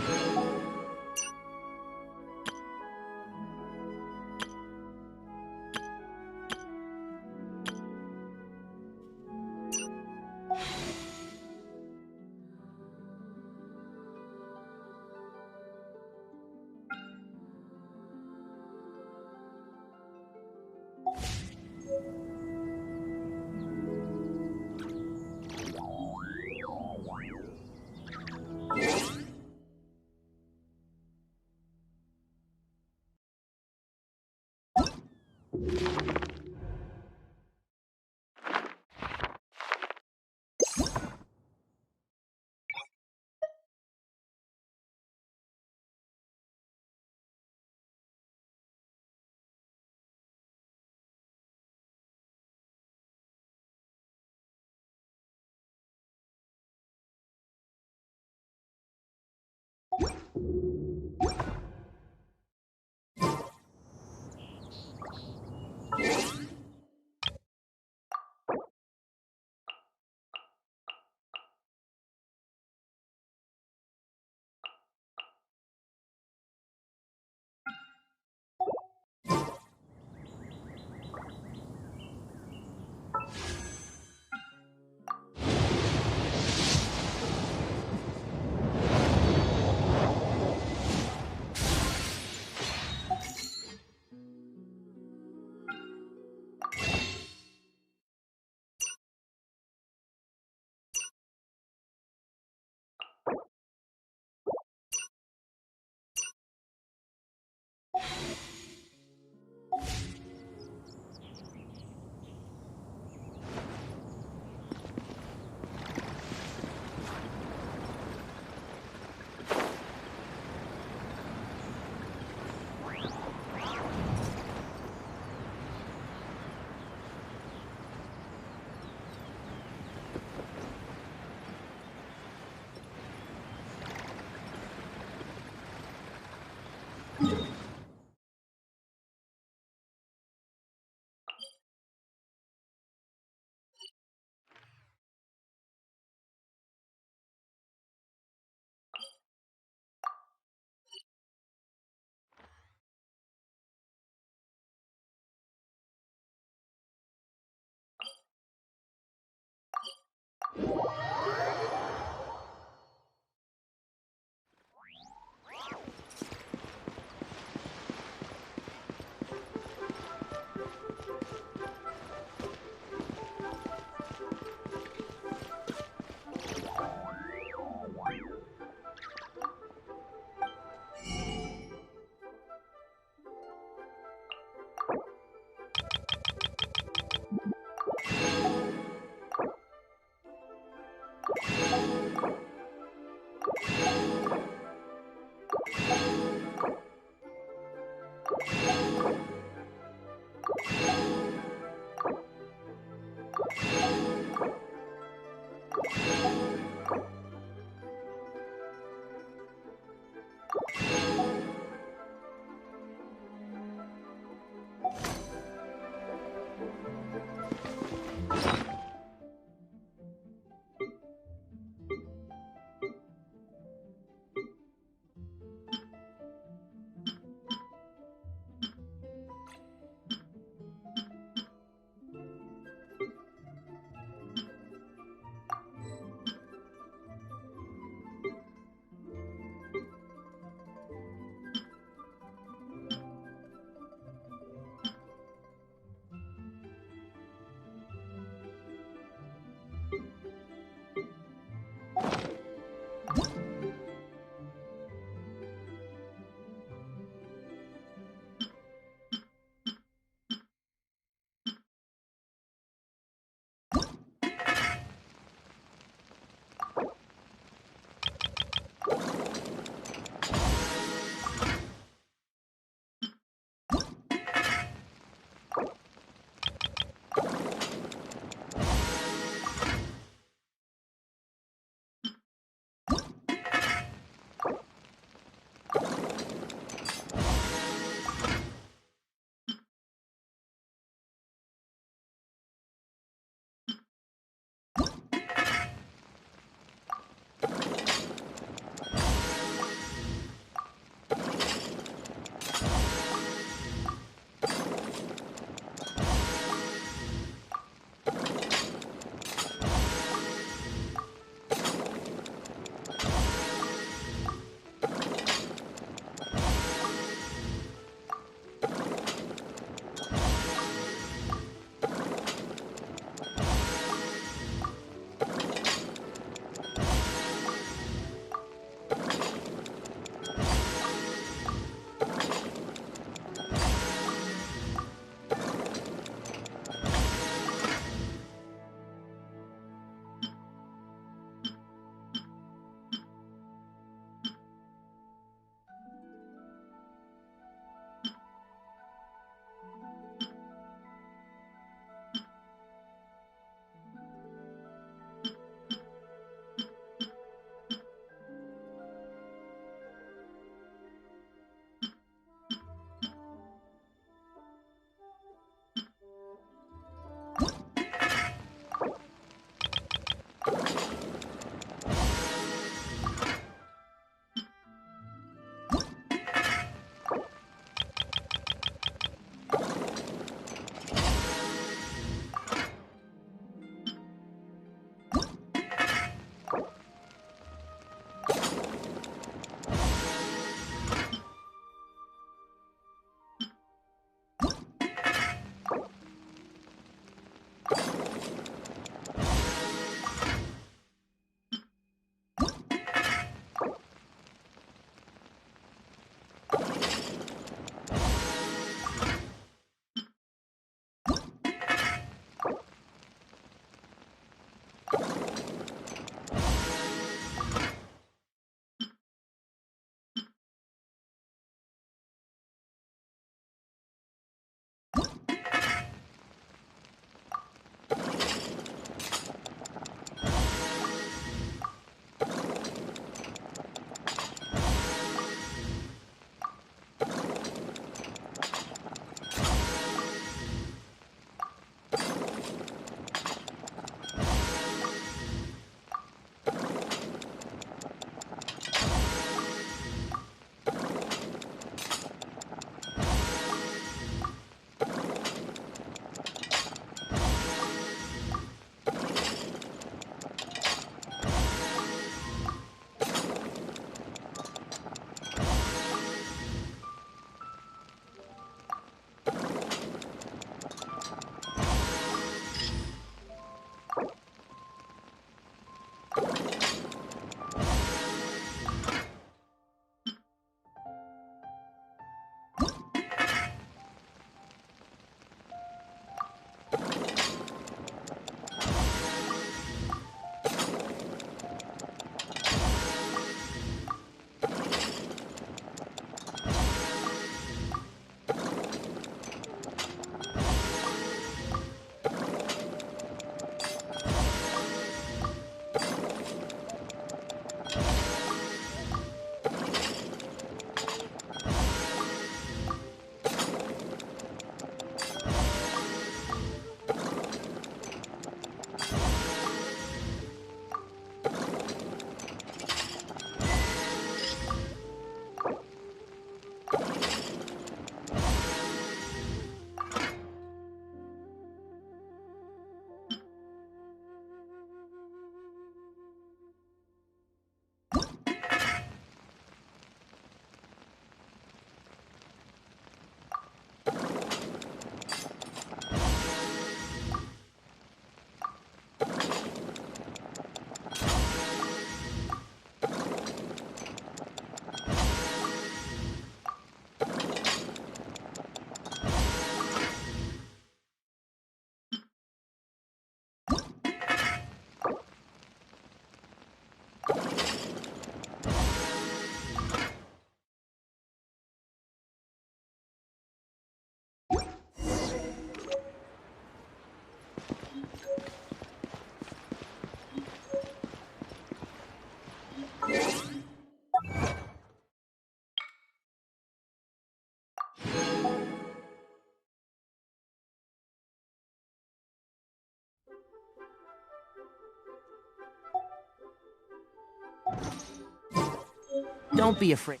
Don't be afraid.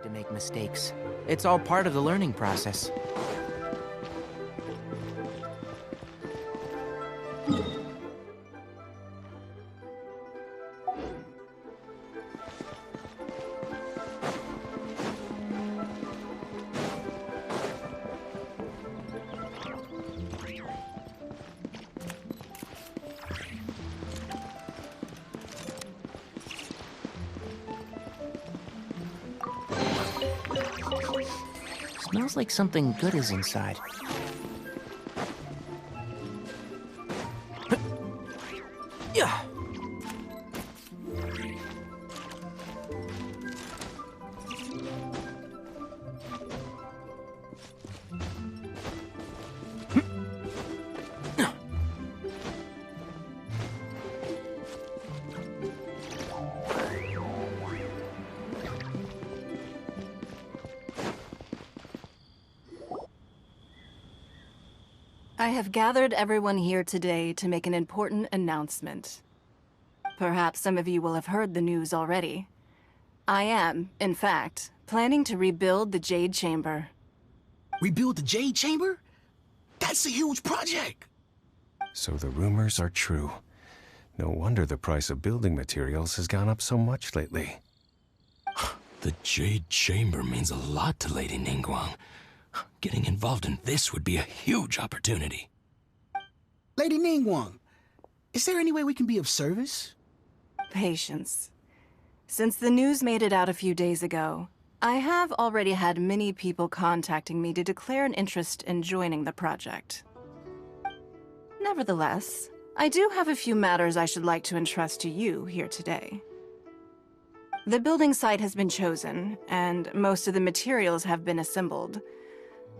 To make mistakes. It's all part of the learning process. Smells like something good is inside. Yeah. I have gathered everyone here today to make an important announcement. Perhaps some of you will have heard the news already. I am, in fact, planning to rebuild the Jade Chamber. Rebuild the Jade Chamber? That's a huge project! So the rumors are true. No wonder the price of building materials has gone up so much lately. The Jade Chamber means a lot to Lady Ningguang. Getting involved in this would be a huge opportunity. Lady Ningguang, is there any way we can be of service? Patience. Since the news made it out a few days ago, I have already had many people contacting me to declare an interest in joining the project. Nevertheless, I do have a few matters I should like to entrust to you here today. The building site has been chosen, and most of the materials have been assembled.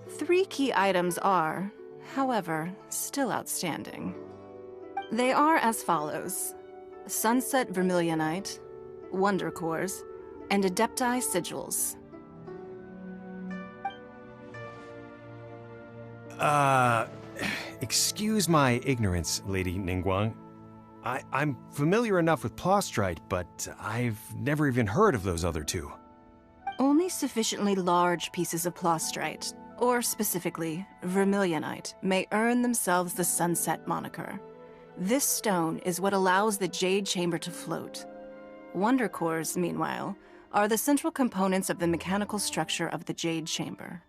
3 key items are, however, still outstanding. They are as follows: Sunset Vermilionite, Wonder Cores, and Adepti Sigils. Excuse my ignorance, Lady Ningguang. I'm familiar enough with Plostrite, but I've never even heard of those other 2. Only sufficiently large pieces of Plostrite, or specifically, Vermilionite, may earn themselves the Sunset moniker. This stone is what allows the Jade Chamber to float. Wonder Cores, meanwhile, are the central components of the mechanical structure of the Jade Chamber.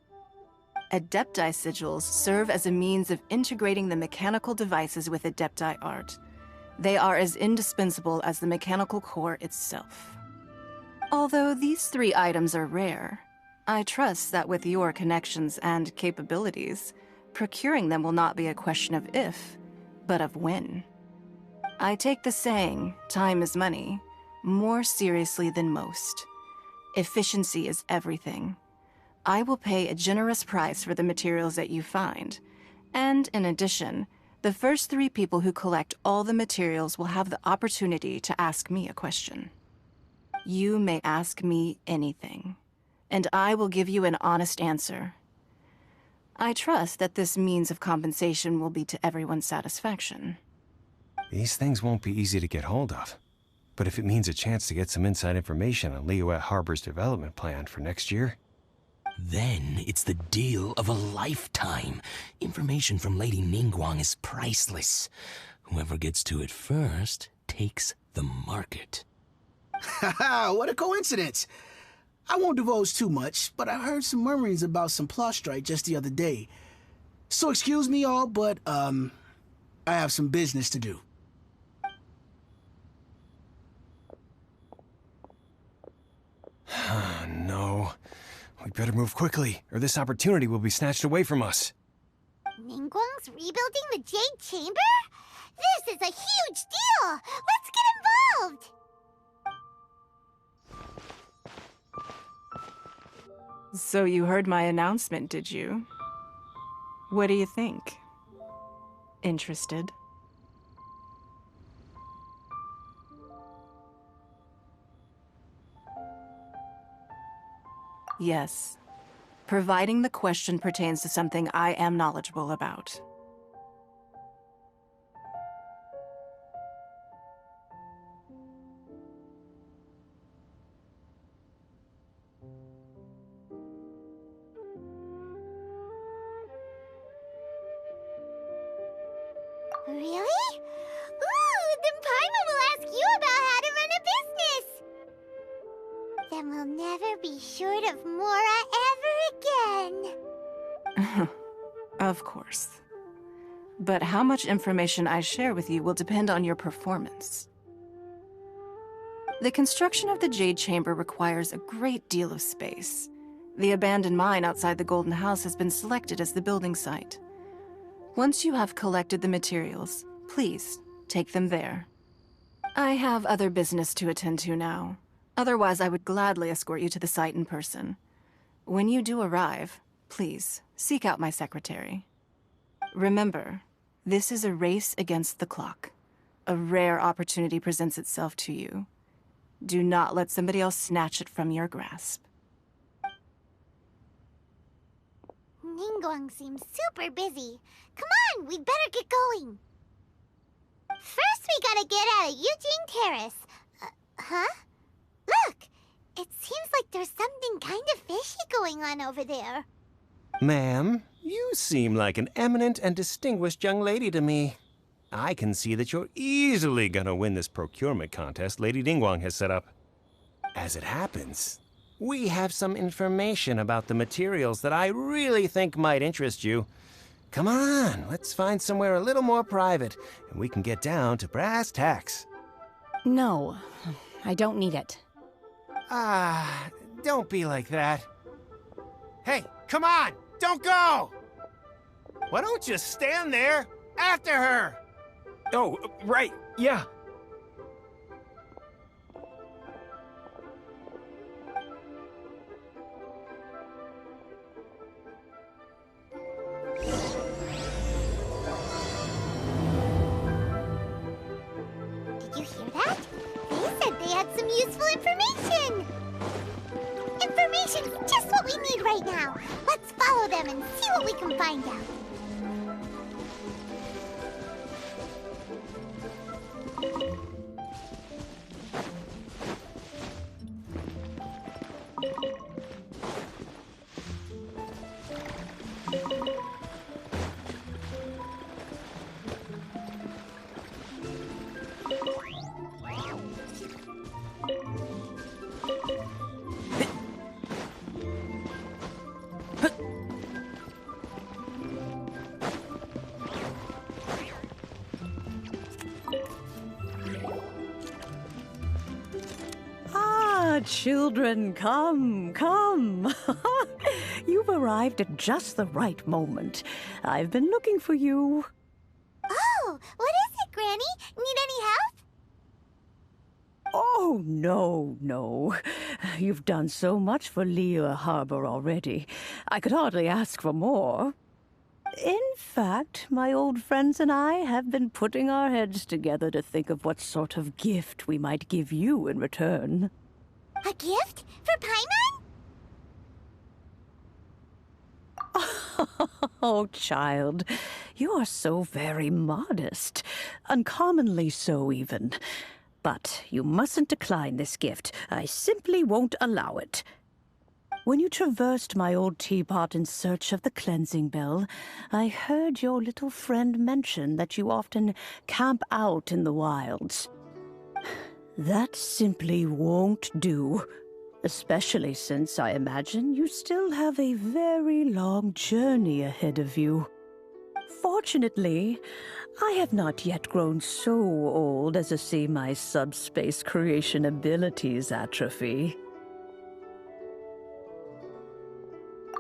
Adepti Sigils serve as a means of integrating the mechanical devices with Adepti art. They are as indispensable as the mechanical core itself. Although these 3 items are rare, I trust that with your connections and capabilities, procuring them will not be a question of if, but of when. I take the saying, time is money, more seriously than most. Efficiency is everything. I will pay a generous price for the materials that you find, and in addition, the first 3 people who collect all the materials will have the opportunity to ask me a question. You may ask me anything, and I will give you an honest answer. I trust that this means of compensation will be to everyone's satisfaction. These things won't be easy to get hold of. But if it means a chance to get some inside information on Liyuet Harbor's development plan for next year... Then it's the deal of a lifetime. Information from Lady Ningguang is priceless. Whoever gets to it first takes the market. Haha, what a coincidence! I won't divulge too much, but I heard some murmurings about some Plostrite just the other day. So excuse me all, but, I have some business to do. No. We better move quickly, or this opportunity will be snatched away from us. Ningguang's rebuilding the Jade Chamber? This is a huge deal! Let's get involved! So you heard my announcement, did you? What do you think? Interested? Yes. Providing the question pertains to something I am knowledgeable about. Really? Ooh, then Paimon will ask you about how to run a business! Then we'll never be short of Mora ever again. Of course. But how much information I share with you will depend on your performance. The construction of the Jade Chamber requires a great deal of space. The abandoned mine outside the Golden House has been selected as the building site. Once you have collected the materials, please take them there. I have other business to attend to now. Otherwise, I would gladly escort you to the site in person. When you do arrive, please seek out my secretary. Remember, this is a race against the clock. A rare opportunity presents itself to you. Do not let somebody else snatch it from your grasp. Ningguang seems super busy. Come on, we'd better get going. First, we gotta get out of Eugene Terrace. Huh? Look! It seems like there's something kind of fishy going on over there. Ma'am, you seem like an eminent and distinguished young lady to me. I can see that you're easily gonna win this procurement contest Lady Ningguang has set up. As it happens, we have some information about the materials that I really think might interest you. Come on, let's find somewhere a little more private, and we can get down to brass tacks. No, I don't need it. Don't be like that. Hey, come on, don't go! Why don't you stand there after her? Oh, right, yeah. Did you hear that? They said they had some useful information! Information's just what we need right now. Let's follow them and see what we can find out. Children, come, come. You've arrived at just the right moment. I've been looking for you. Oh, what is it, Granny? Need any help? Oh, no. You've done so much for Liyue Harbor already. I could hardly ask for more. In fact, my old friends and I have been putting our heads together to think of what sort of gift we might give you in return. A gift? For Paimon? Oh, child, you are so very modest. Uncommonly so, even. But you mustn't decline this gift. I simply won't allow it. When you traversed my old teapot in search of the cleansing bell, I heard your little friend mention that you often camp out in the wilds. That simply won't do. Especially since I imagine you still have a very long journey ahead of you. Fortunately, I have not yet grown so old as to see my subspace creation abilities atrophy.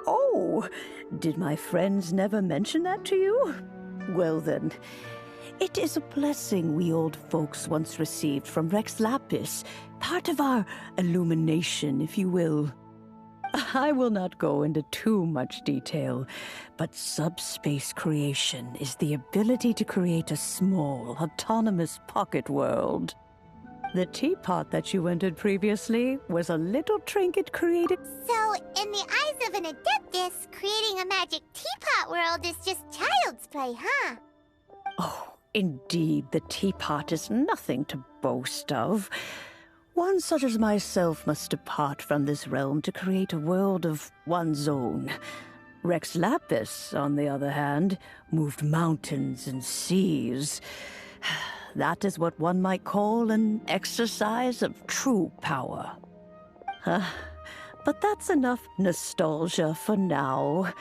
Oh, did my friends never mention that to you? Well then, it is a blessing we old folks once received from Rex Lapis, part of our illumination, if you will. I will not go into too much detail, but subspace creation is the ability to create a small, autonomous pocket world. The teapot that you entered previously was a little trinket created... So, in the eyes of an Adeptus, creating a magic teapot world is just child's play, huh? Oh, indeed, the teapot is nothing to boast of. One such as myself must depart from this realm to create a world of one's own. Rex Lapis, on the other hand, moved mountains and seas. That is what one might call an exercise of true power. But that's enough nostalgia for now.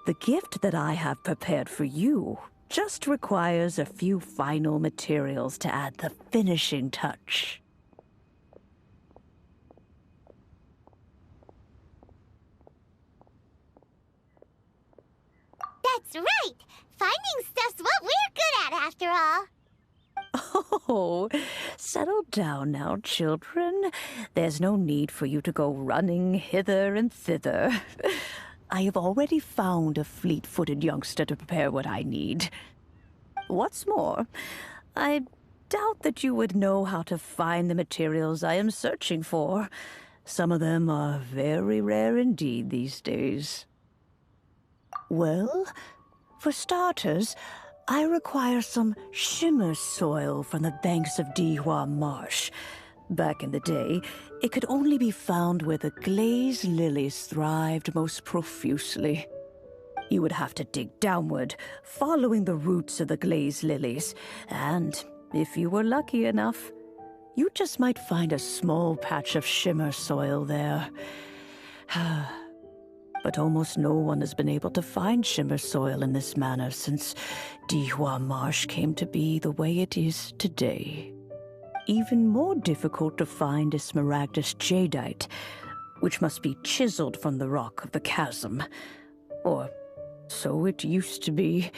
The gift that I have prepared for you just requires a few final materials to add the finishing touch. That's right! Finding stuff's what we're good at, after all. Oh, settle down now, children. There's no need for you to go running hither and thither. I have already found a fleet-footed youngster to prepare what I need. What's more, I doubt that you would know how to find the materials I am searching for. Some of them are very rare indeed these days. Well, for starters, I require some shimmer soil from the banks of Dihua Marsh. Back in the day, it could only be found where the glazed lilies thrived most profusely. You would have to dig downward, following the roots of the glazed lilies, and if you were lucky enough, you just might find a small patch of shimmer soil there. But almost no one has been able to find shimmer soil in this manner since Dihua Marsh came to be the way it is today. Even more difficult to find is smaragdus jadeite, which must be chiseled from the rock of the chasm. Or so it used to be.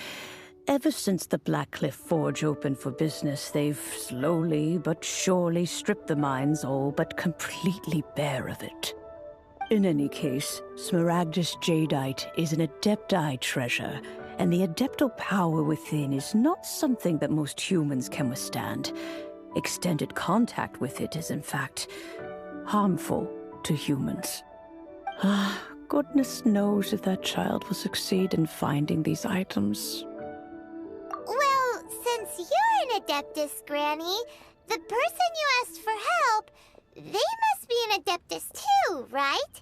Ever since the Blackcliff Forge opened for business, they've slowly but surely stripped the mines all but completely bare of it. In any case, smaragdus jadeite is an Adepti treasure, and the adeptal power within is not something that most humans can withstand. Extended contact with it is, in fact, harmful to humans. Goodness knows if that child will succeed in finding these items. Well, since you're an Adeptus, Granny, the person you asked for help, they must be an Adeptus too, right?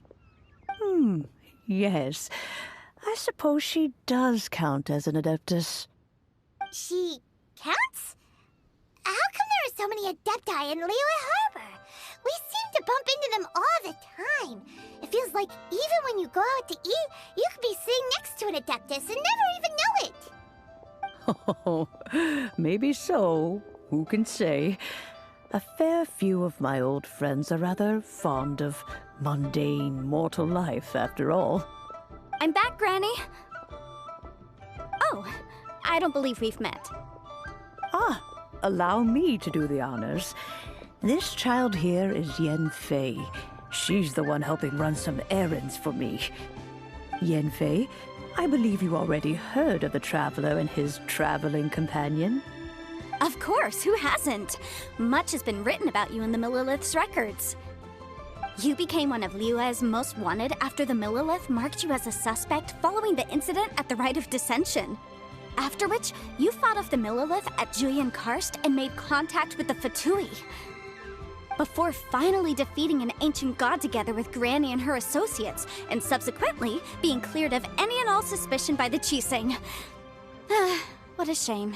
Yes. I suppose she does count as an Adeptus. She counts? How come there are so many Adepti in Liyue Harbor? We seem to bump into them all the time. It feels like even when you go out to eat, you could be sitting next to an Adeptus and never even know it. Oh, maybe so. Who can say? A fair few of my old friends are rather fond of mundane mortal life, after all. I'm back, Granny. Oh, I don't believe we've met. Allow me to do the honors. This child here is Yanfei. She's the one helping run some errands for me. Yanfei, I believe you already heard of the Traveler and his traveling companion. Of course, who hasn't? Much has been written about you in the Millilith's records. You became one of Liyue's most wanted after the Millilith marked you as a suspect following the incident at the Rite of Dissension. After which, you fought off the Millilith at Julian Karst and made contact with the Fatui. Before finally defeating an ancient god together with Granny and her associates, and subsequently being cleared of any and all suspicion by the Chiseng. What a shame.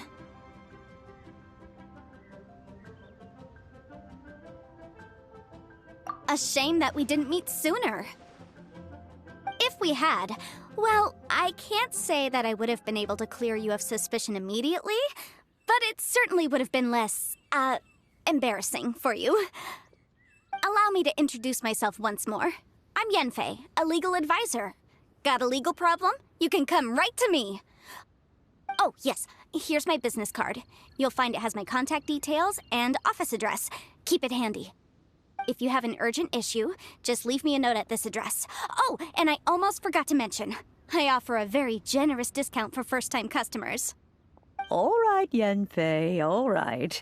A shame that we didn't meet sooner. If we had, well, I can't say that I would have been able to clear you of suspicion immediately, but it certainly would have been less, embarrassing for you. Allow me to introduce myself once more. I'm Yanfei, a legal advisor. Got a legal problem? You can come right to me. Oh, yes, here's my business card. You'll find it has my contact details and office address. Keep it handy. If you have an urgent issue, just leave me a note at this address. Oh, and I almost forgot to mention, I offer a very generous discount for first-time customers. All right, Yanfei, all right.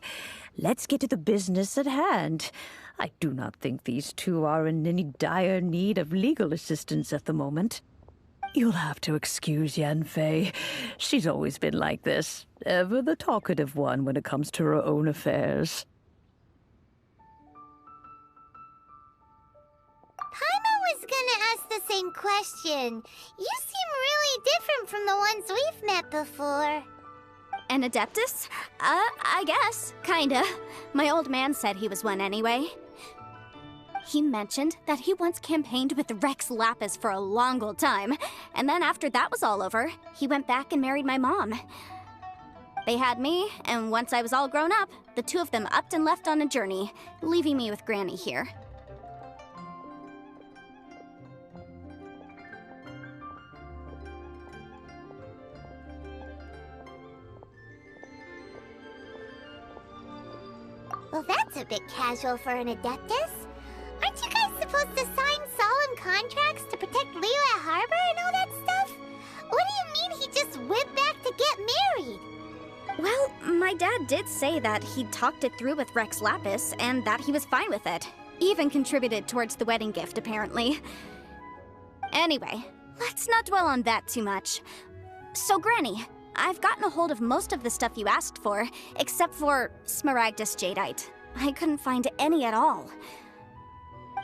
Let's get to the business at hand. I do not think these two are in any dire need of legal assistance at the moment. You'll have to excuse Yanfei. She's always been like this, ever the talkative one when it comes to her own affairs. Paimon was gonna ask the same question. You seem really different from the ones we've met before. An Adeptus? I guess. Kinda. My old man said he was one anyway. He mentioned that he once campaigned with Rex Lapis for a long old time, and then after that was all over, he went back and married my mom. They had me, and once I was all grown up, the two of them upped and left on a journey, leaving me with Granny here. Well, that's a bit casual for an Adeptus. Aren't you guys supposed to sign solemn contracts to protect Liyue Harbor and all that stuff? What do you mean he just went back to get married? Well, my dad did say that he'd talked it through with Rex Lapis, and that he was fine with it. Even contributed towards the wedding gift, apparently. Anyway, let's not dwell on that too much. So, Granny, I've gotten a hold of most of the stuff you asked for, except for Smaragdus Jadeite. I couldn't find any at all.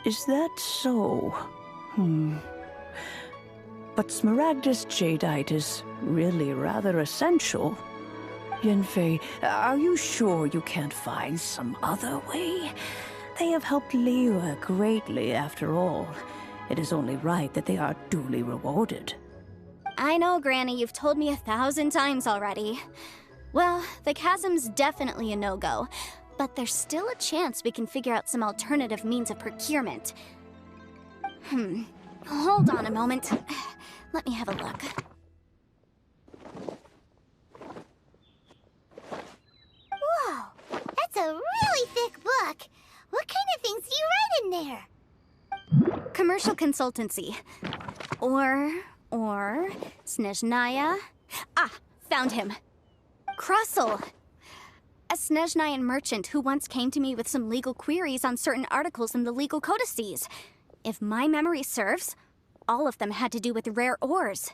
Is that so? But Smaragdus Jadeite is really rather essential. Yanfei, are you sure you can't find some other way? They have helped Liyue greatly, after all. It is only right that they are duly rewarded. I know, Granny, you've told me 1,000 times already. Well, the chasm's definitely a no-go, but there's still a chance we can figure out some alternative means of procurement. Hold on a moment. Let me have a look. Whoa, that's a really thick book. What kind of things do you write in there? Commercial consultancy. Or Snezhnaya. Ah, found him. Krusel. A Snezhnayan merchant who once came to me with some legal queries on certain articles in the legal codices. If my memory serves, all of them had to do with rare ores.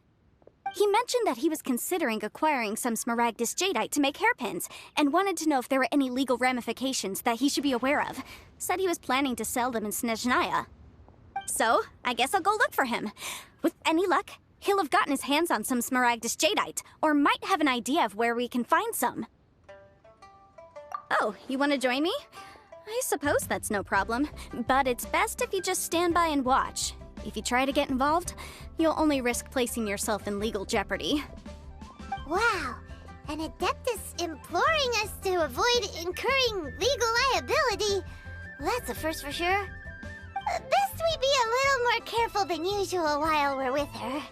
He mentioned that he was considering acquiring some Smaragdus Jadeite to make hairpins, and wanted to know if there were any legal ramifications that he should be aware of. Said he was planning to sell them in Snezhnaya. So, I guess I'll go look for him. With any luck, he'll have gotten his hands on some Smaragdus Jadeite, or might have an idea of where we can find some. Oh, you want to join me? I suppose that's no problem, but it's best if you just stand by and watch. If you try to get involved, you'll only risk placing yourself in legal jeopardy. Wow, an Adeptus imploring us to avoid incurring legal liability. Well, that's a first for sure. Best we be a little more careful than usual while we're with her.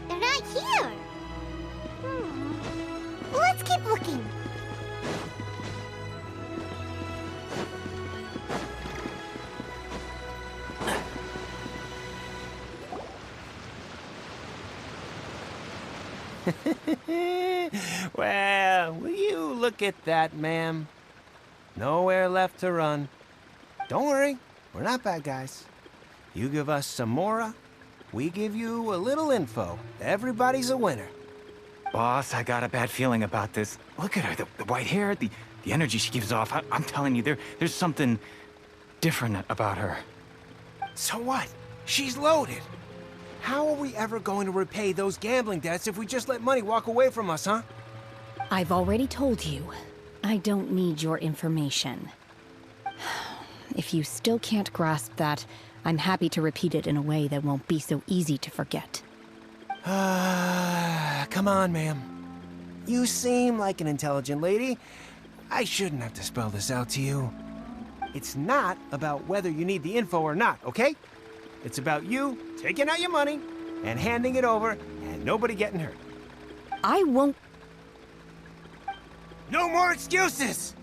They're not here. Let's keep looking. Well, will you look at that, ma'am? Nowhere left to run. Don't worry, we're not bad guys. You give us some mora, we give you a little info. Everybody's a winner. Boss, I got a bad feeling about this. Look at her, the white hair, the energy she gives off. I'm telling you, there's something different about her. So what? She's loaded. How are we ever going to repay those gambling debts if we just let money walk away from us, huh? I've already told you. I don't need your information. If you still can't grasp that, I'm happy to repeat it in a way that won't be so easy to forget. Come on, ma'am. You seem like an intelligent lady. I shouldn't have to spell this out to you. It's not about whether you need the info or not, okay? It's about you taking out your money and handing it over and nobody getting hurt. I won't... No more excuses!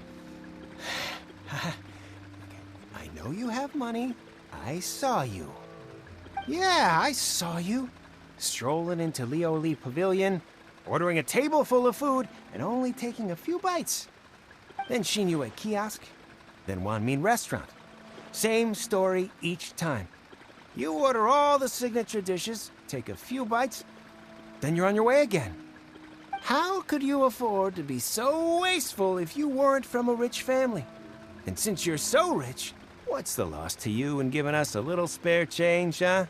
I know you have money. I saw you. Yeah, I saw you. Strolling into Leo Lee Pavilion, ordering a table full of food, and only taking a few bites. Then Shinue Kiosk, then Wanmin Restaurant. Same story each time. You order all the signature dishes, take a few bites, then you're on your way again. How could you afford to be so wasteful if you weren't from a rich family? And since you're so rich, what's the loss to you in giving us a little spare change, huh?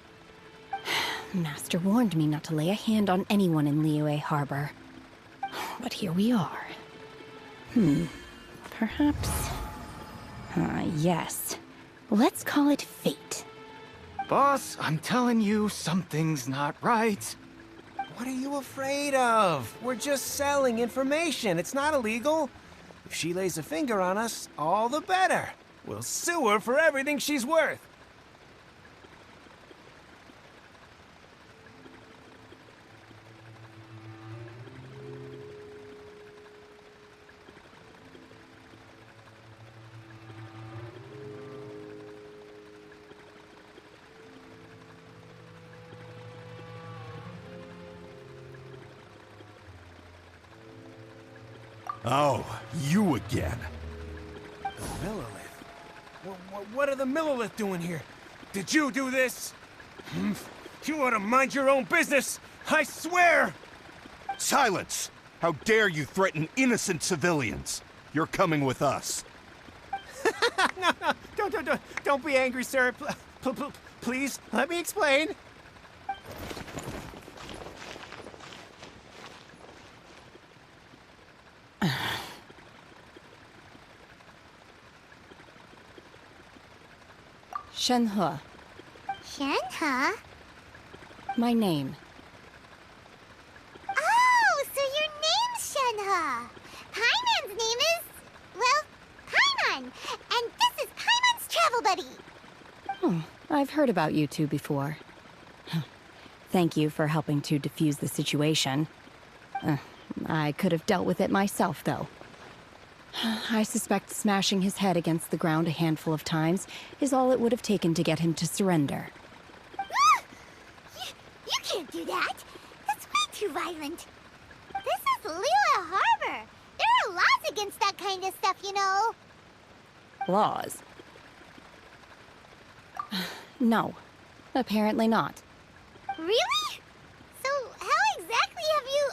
Master warned me not to lay a hand on anyone in Liyue Harbor. But here we are. Perhaps... yes. Let's call it fate. Boss, I'm telling you, something's not right. What are you afraid of? We're just selling information. It's not illegal. If she lays a finger on us, all the better. We'll sue her for everything she's worth. Oh, you again. The Millilith? What are the Millilith doing here? Did you do this? You ought to mind your own business! I swear! Silence! How dare you threaten innocent civilians? You're coming with us. No, don't be angry, sir. Please, let me explain. Shenhe. Shenhe? My name. Oh, so your name's Shenhe. Paimon's name is... well, Paimon. And this is Paimon's travel buddy. Oh, I've heard about you two before. Thank you for helping to defuse the situation. I could have dealt with it myself, though. I suspect smashing his head against the ground a handful of times is all it would have taken to get him to surrender. You can't do that. That's way too violent. This is Liyue Harbor. There are laws against that kind of stuff, you know. Laws? No, apparently not. Really? So how exactly have you...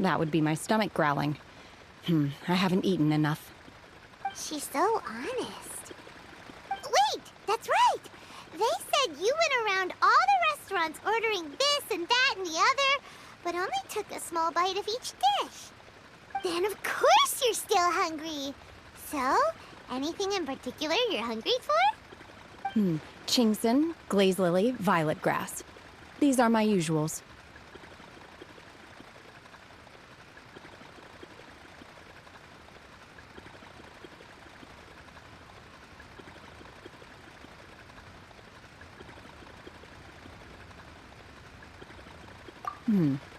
That would be my stomach growling. I haven't eaten enough. She's so honest. Wait, that's right. They said you went around all the restaurants ordering this and that and the other, but only took a small bite of each dish. Then of course you're still hungry. So, anything in particular you're hungry for? Chingson, glaze lily, violet grass. These are my usuals.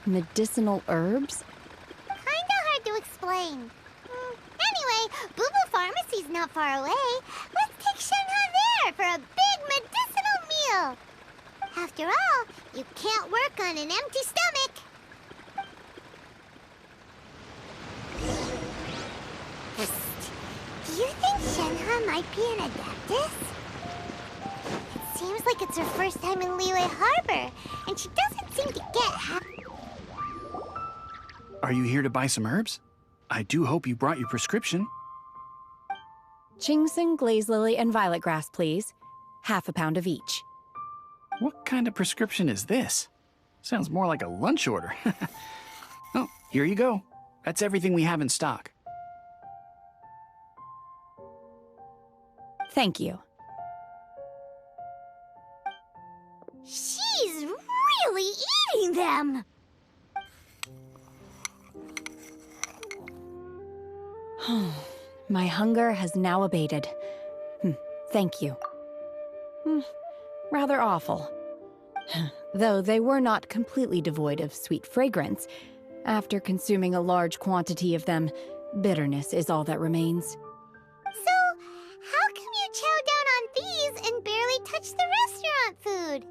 Medicinal herbs? Kinda hard to explain. Anyway, Boo Boo Pharmacy's not far away. Let's take Shenhe there for a big medicinal meal. After all, you can't work on an empty stomach. Do you think Shenhe might be an Adeptus? It seems like it's her first time in Liyue Harbor, and she doesn't seem to get how... Are you here to buy some herbs? I do hope you brought your prescription. Chingson, glaze lily, and violet grass, please. Half a pound of each. What kind of prescription is this? Sounds more like a lunch order. Oh, here you go. That's everything we have in stock. Thank you. She's really eating them! My hunger has now abated. Thank you. Rather awful. Though they were not completely devoid of sweet fragrance. After consuming a large quantity of them, bitterness is all that remains. So, how come you chow down on these and barely touch the restaurant food?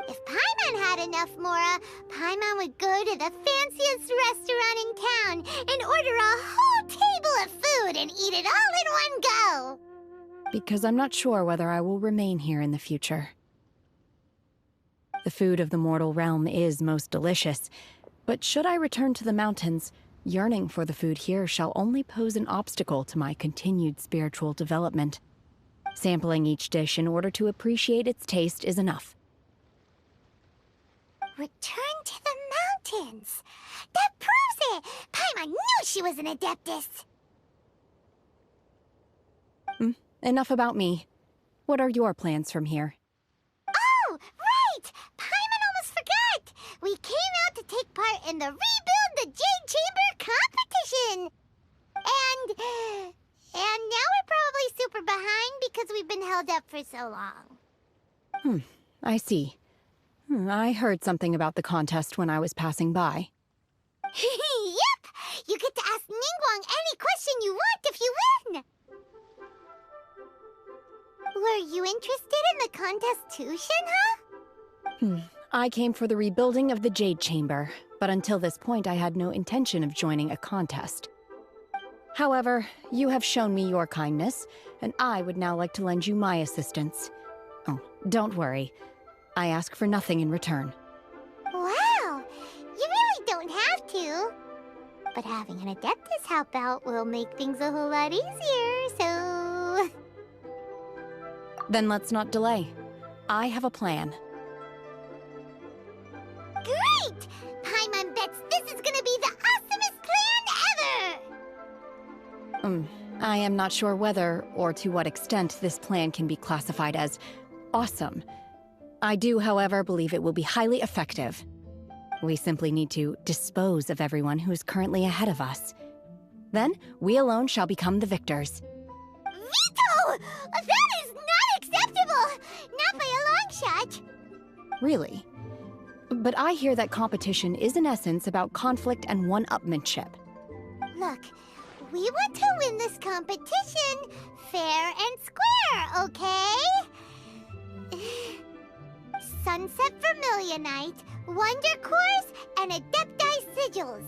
If Paimon had enough Mora, Paimon would go to the fanciest restaurant in town and order a whole table of food and eat it all in one go. Because I'm not sure whether I will remain here in the future. The food of the mortal realm is most delicious, but should I return to the mountains, yearning for the food here shall only pose an obstacle to my continued spiritual development. Sampling each dish in order to appreciate its taste is enough. Return to the mountains. That proves it! Paimon knew she was an Adeptus. Enough about me. What are your plans from here? Oh, right! Paimon almost forgot! We came out to take part in the Rebuild the Jade Chamber competition! And now we're probably super behind because we've been held up for so long. I see. I heard something about the contest when I was passing by. Yep! You get to ask Ningguang any question you want if you win! Were you interested in the contest too, Shenhe? I came for the rebuilding of the Jade Chamber, but until this point I had no intention of joining a contest. However, you have shown me your kindness, and I would now like to lend you my assistance. Oh, don't worry. I ask for nothing in return. Wow! You really don't have to. But having an Adeptus help out will make things a whole lot easier, so... Then let's not delay. I have a plan. Great! Paimon bets this is gonna be the awesomest plan ever! I am not sure whether, or to what extent, this plan can be classified as awesome. I do, however, believe it will be highly effective. We simply need to dispose of everyone who is currently ahead of us. Then, we alone shall become the victors. Veto! That is not acceptable! Not by a long shot! Really? But I hear that competition is in essence about conflict and one-upmanship. Look, we want to win this competition fair and square, okay? Sunset Vermilionite, Wonder Cores, and Adepti Sigils.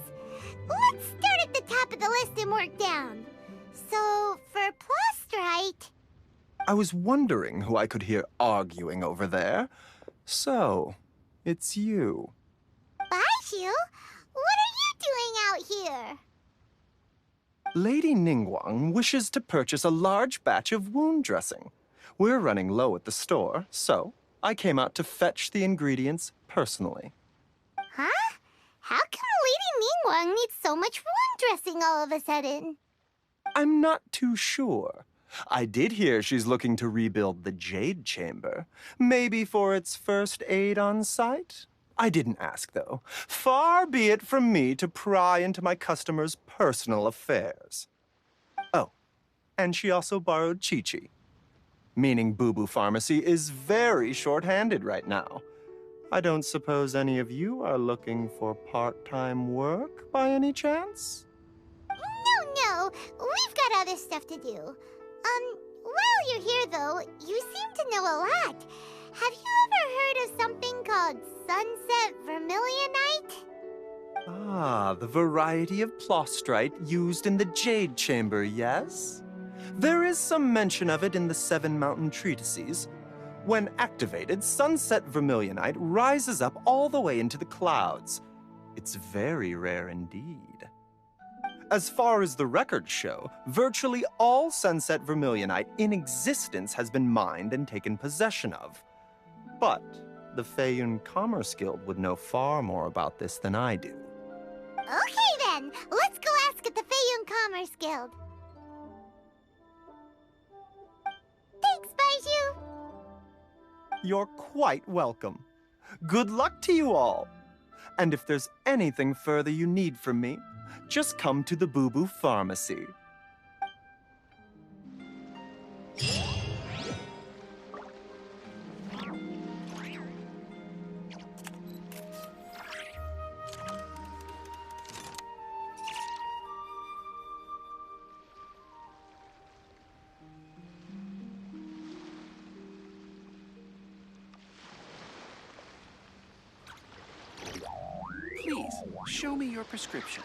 Let's start at the top of the list and work down. So, for Plostrite... I was wondering who I could hear arguing over there. So, it's you. Baishu? What are you doing out here? Lady Ningguang wishes to purchase a large batch of wound dressing. We're running low at the store, so I came out to fetch the ingredients personally. Huh? How come Lady Ningguang needs so much wound dressing all of a sudden? I'm not too sure. I did hear she's looking to rebuild the Jade Chamber. Maybe for its first aid on site? I didn't ask, though. Far be it from me to pry into my customers' personal affairs. Oh, and she also borrowed Chi-Chi. Meaning Boo Boo Pharmacy is very short-handed right now. I don't suppose any of you are looking for part-time work by any chance? No, we've got other stuff to do. While you're here though, you seem to know a lot. Have you ever heard of something called Sunset Vermilionite? Ah, the variety of Plostrite used in the Jade Chamber, yes? There is some mention of it in the Seven Mountain Treatises. When activated, Sunset Vermilionite rises up all the way into the clouds. It's very rare indeed. As far as the records show, virtually all Sunset Vermilionite in existence has been mined and taken possession of. But the Feiyun Commerce Guild would know far more about this than I do. Okay then, let's go ask at the Feiyun Commerce Guild. Thanks, Baishu. You're quite welcome. Good luck to you all. And if there's anything further you need from me, just come to the Boo Boo Pharmacy. Please, show me your prescription.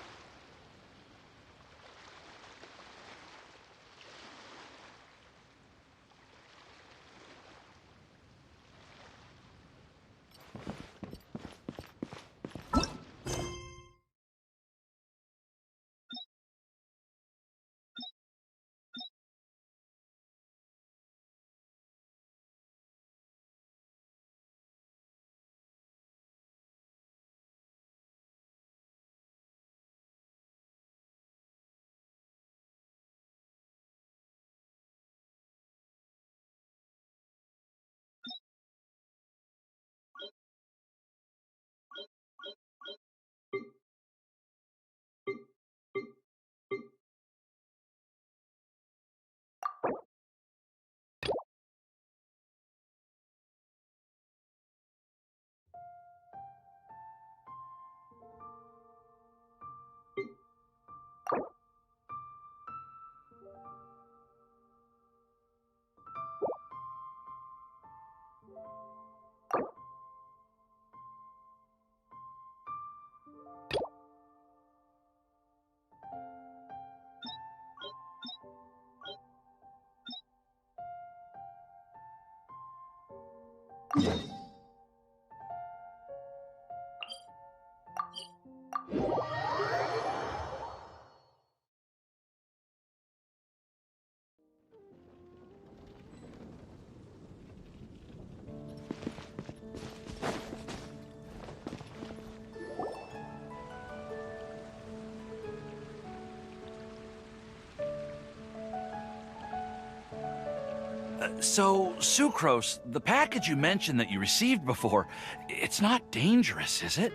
So, Sucrose, the package you mentioned that you received before, it's not dangerous, is it?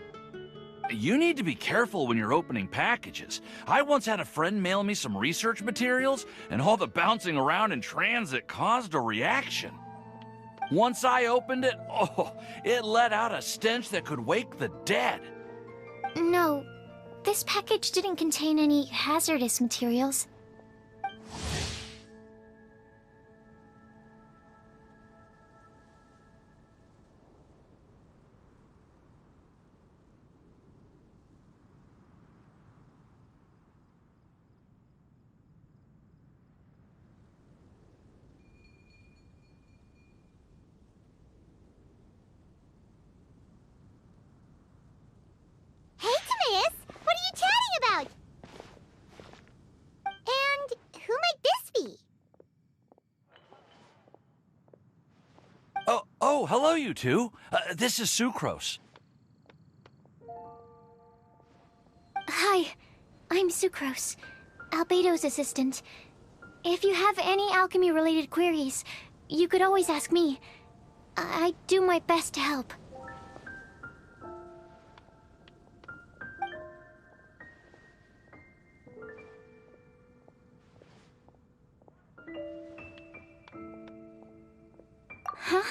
You need to be careful when you're opening packages. I once had a friend mail me some research materials, and all the bouncing around in transit caused a reaction. Once I opened it, it let out a stench that could wake the dead. No, this package didn't contain any hazardous materials. Oh, hello, you two. This is Sucrose. Hi, I'm Sucrose, Albedo's assistant. If you have any alchemy-related queries, you could always ask me. I do my best to help. Huh?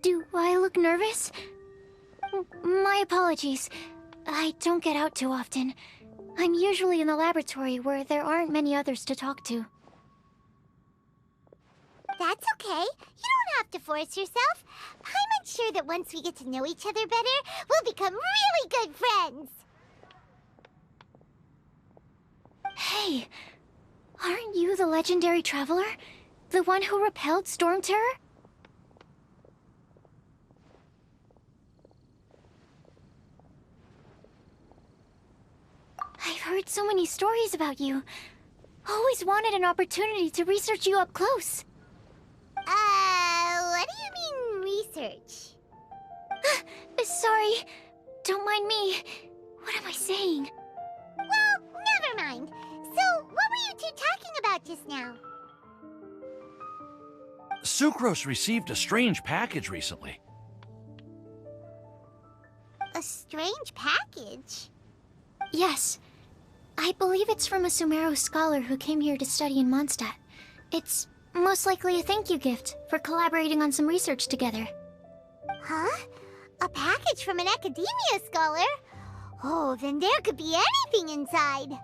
Do I look nervous? My apologies. I don't get out too often. I'm usually in the laboratory where there aren't many others to talk to. That's okay. You don't have to force yourself. I'm sure that once we get to know each other better, we'll become really good friends. Hey, aren't you the legendary traveler? The one who repelled Storm Terror? I've heard so many stories about you. Always wanted an opportunity to research you up close. What do you mean, research? Sorry. Don't mind me. What am I saying? Well, never mind. So, what were you two talking about just now? Sucrose received a strange package recently. A strange package? Yes. I believe it's from a Sumeru scholar who came here to study in Mondstadt. It's most likely a thank you gift for collaborating on some research together. Huh? A package from an academia scholar? Oh, then there could be anything inside.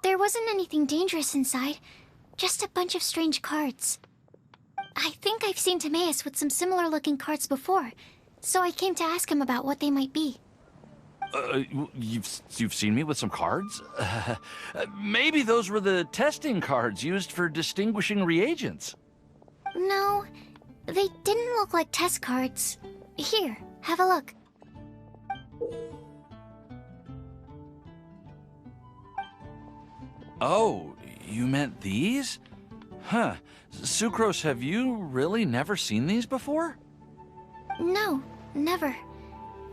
There wasn't anything dangerous inside, just a bunch of strange cards. I think I've seen Timaeus with some similar-looking cards before, so I came to ask him about what they might be. You've seen me with some cards? Maybe those were the testing cards used for distinguishing reagents. No, they didn't look like test cards. Here, have a look. Oh, you meant these? Huh. Sucrose, have you really never seen these before? No, never.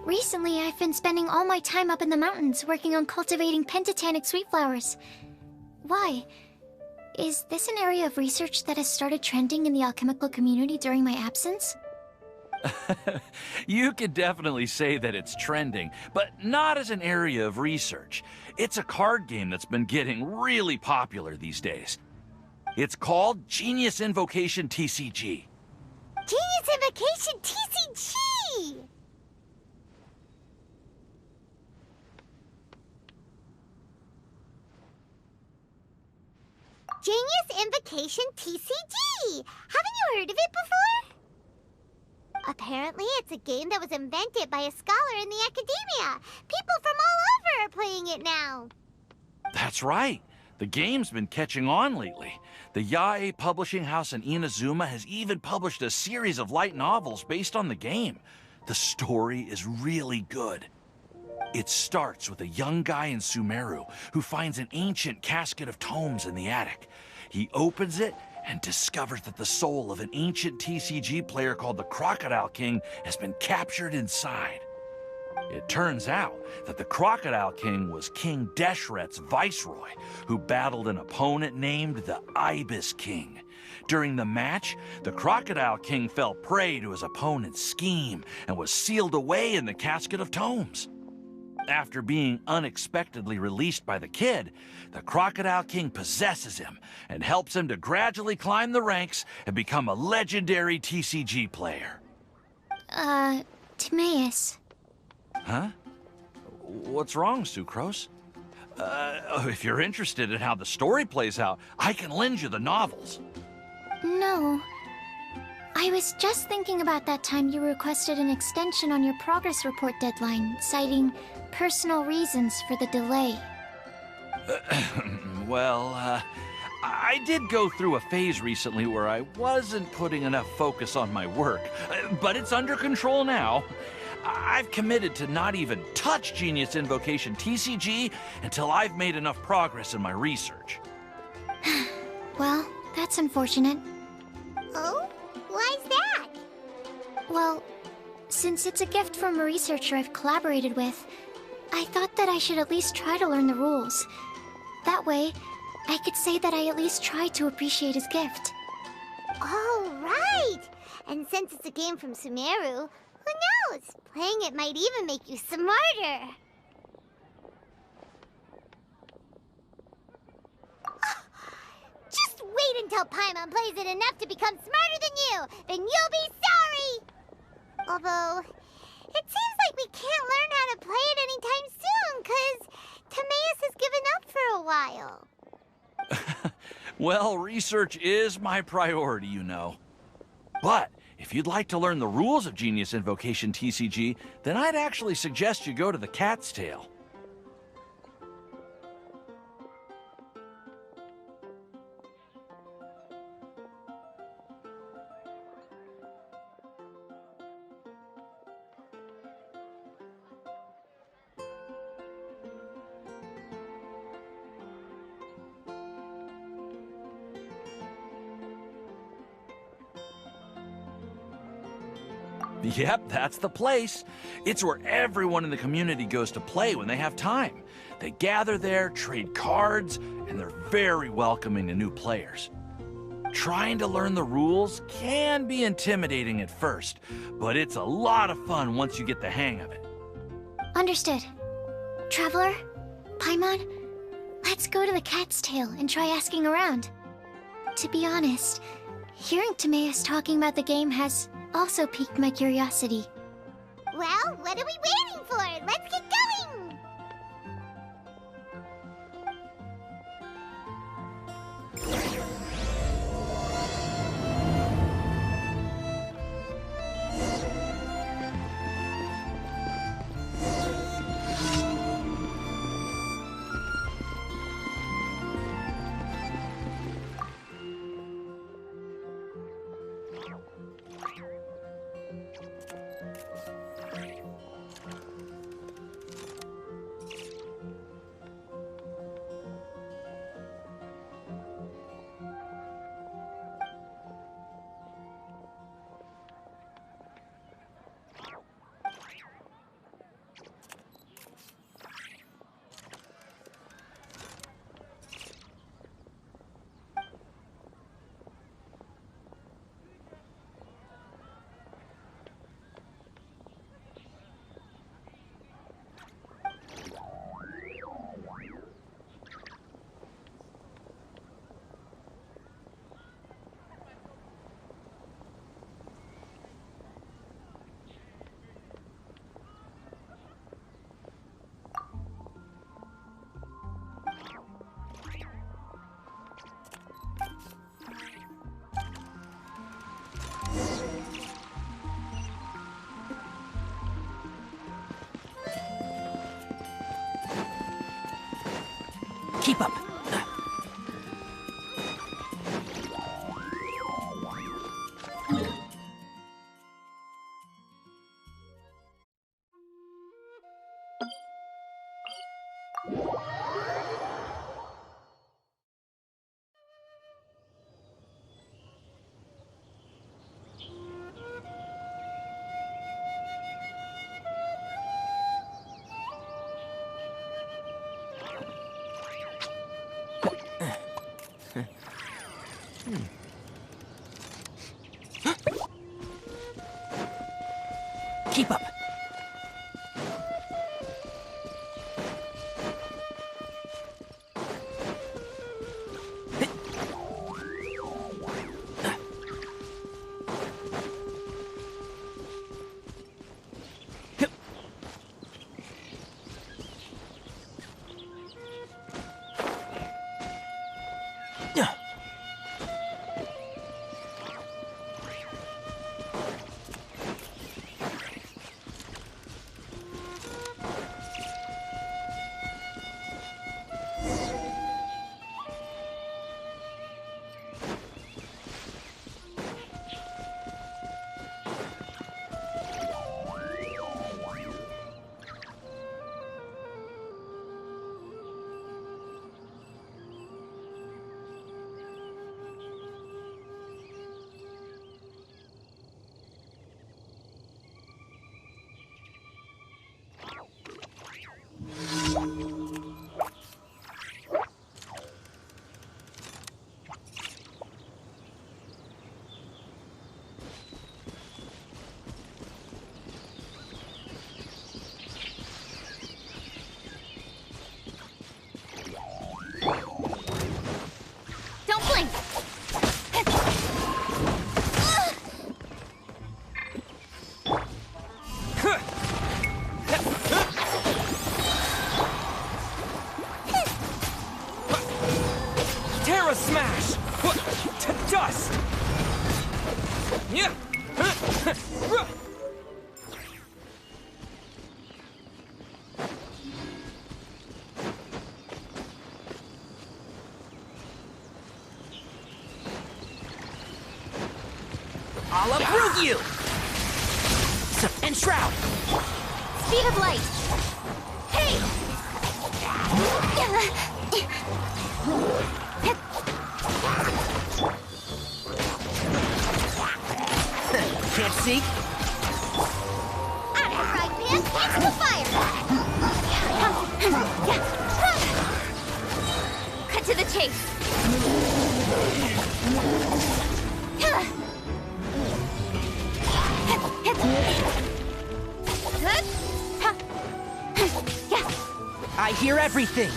Recently, I've been spending all my time up in the mountains working on cultivating pentatanic sweet flowers. Why? Is this an area of research that has started trending in the alchemical community during my absence? You could definitely say that it's trending, but not as an area of research. It's a card game that's been getting really popular these days. It's called Genius Invocation TCG. Genius Invocation TCG! Genius Invocation TCG! Haven't you heard of it before? Apparently, it's a game that was invented by a scholar in the academia. People from all over are playing it now. That's right. The game's been catching on lately. The Yae publishing house in Inazuma has even published a series of light novels based on the game. The story is really good. It starts with a young guy in Sumeru who finds an ancient casket of tomes in the attic. He opens it and discovers that the soul of an ancient TCG player called the Crocodile King has been captured inside. It turns out that the Crocodile King was King Deshret's viceroy, who battled an opponent named the Ibis King. During the match, the Crocodile King fell prey to his opponent's scheme and was sealed away in the casket of tomes. After being unexpectedly released by the kid, the Crocodile King possesses him and helps him to gradually climb the ranks and become a legendary TCG player. Timaeus. Huh? What's wrong, Sucrose? If you're interested in how the story plays out, I can lend you the novels. No. I was just thinking about that time you requested an extension on your progress report deadline, citing personal reasons for the delay. Well, I did go through a phase recently where I wasn't putting enough focus on my work, but it's under control now. I've committed to not even touch Genius Invocation TCG until I've made enough progress in my research. Well, that's unfortunate. Oh? Why's that? Well, since it's a gift from a researcher I've collaborated with, I thought that I should at least try to learn the rules. That way, I could say that I at least tried to appreciate his gift. Oh, right! And since it's a game from Sumeru, who knows? Playing it might even make you smarter. Just wait until Paimon plays it enough to become smarter than you! Then you'll be sorry! Although, it seems like we can't learn how to play it anytime soon, 'cause Timaeus has given up for a while. Well, research is my priority, you know. But if you'd like to learn the rules of Genius Invocation TCG, then I'd actually suggest you go to the Cat's Tail. Yep, that's the place. It's where everyone in the community goes to play when they have time. They gather there, trade cards, and they're very welcoming to new players. Trying to learn the rules can be intimidating at first, but it's a lot of fun once you get the hang of it. Understood. Traveler, Paimon, let's go to the Cat's Tail and try asking around. To be honest, hearing Timaeus talking about the game has also piqued my curiosity. Well, what are we waiting for? Let's get going! Keep up. Keep up. Don't blink! Terra Smash! To dust! I'll uproot you! And Shroud! Speed of light! Hey! Can't see? to the chase! I hear everything!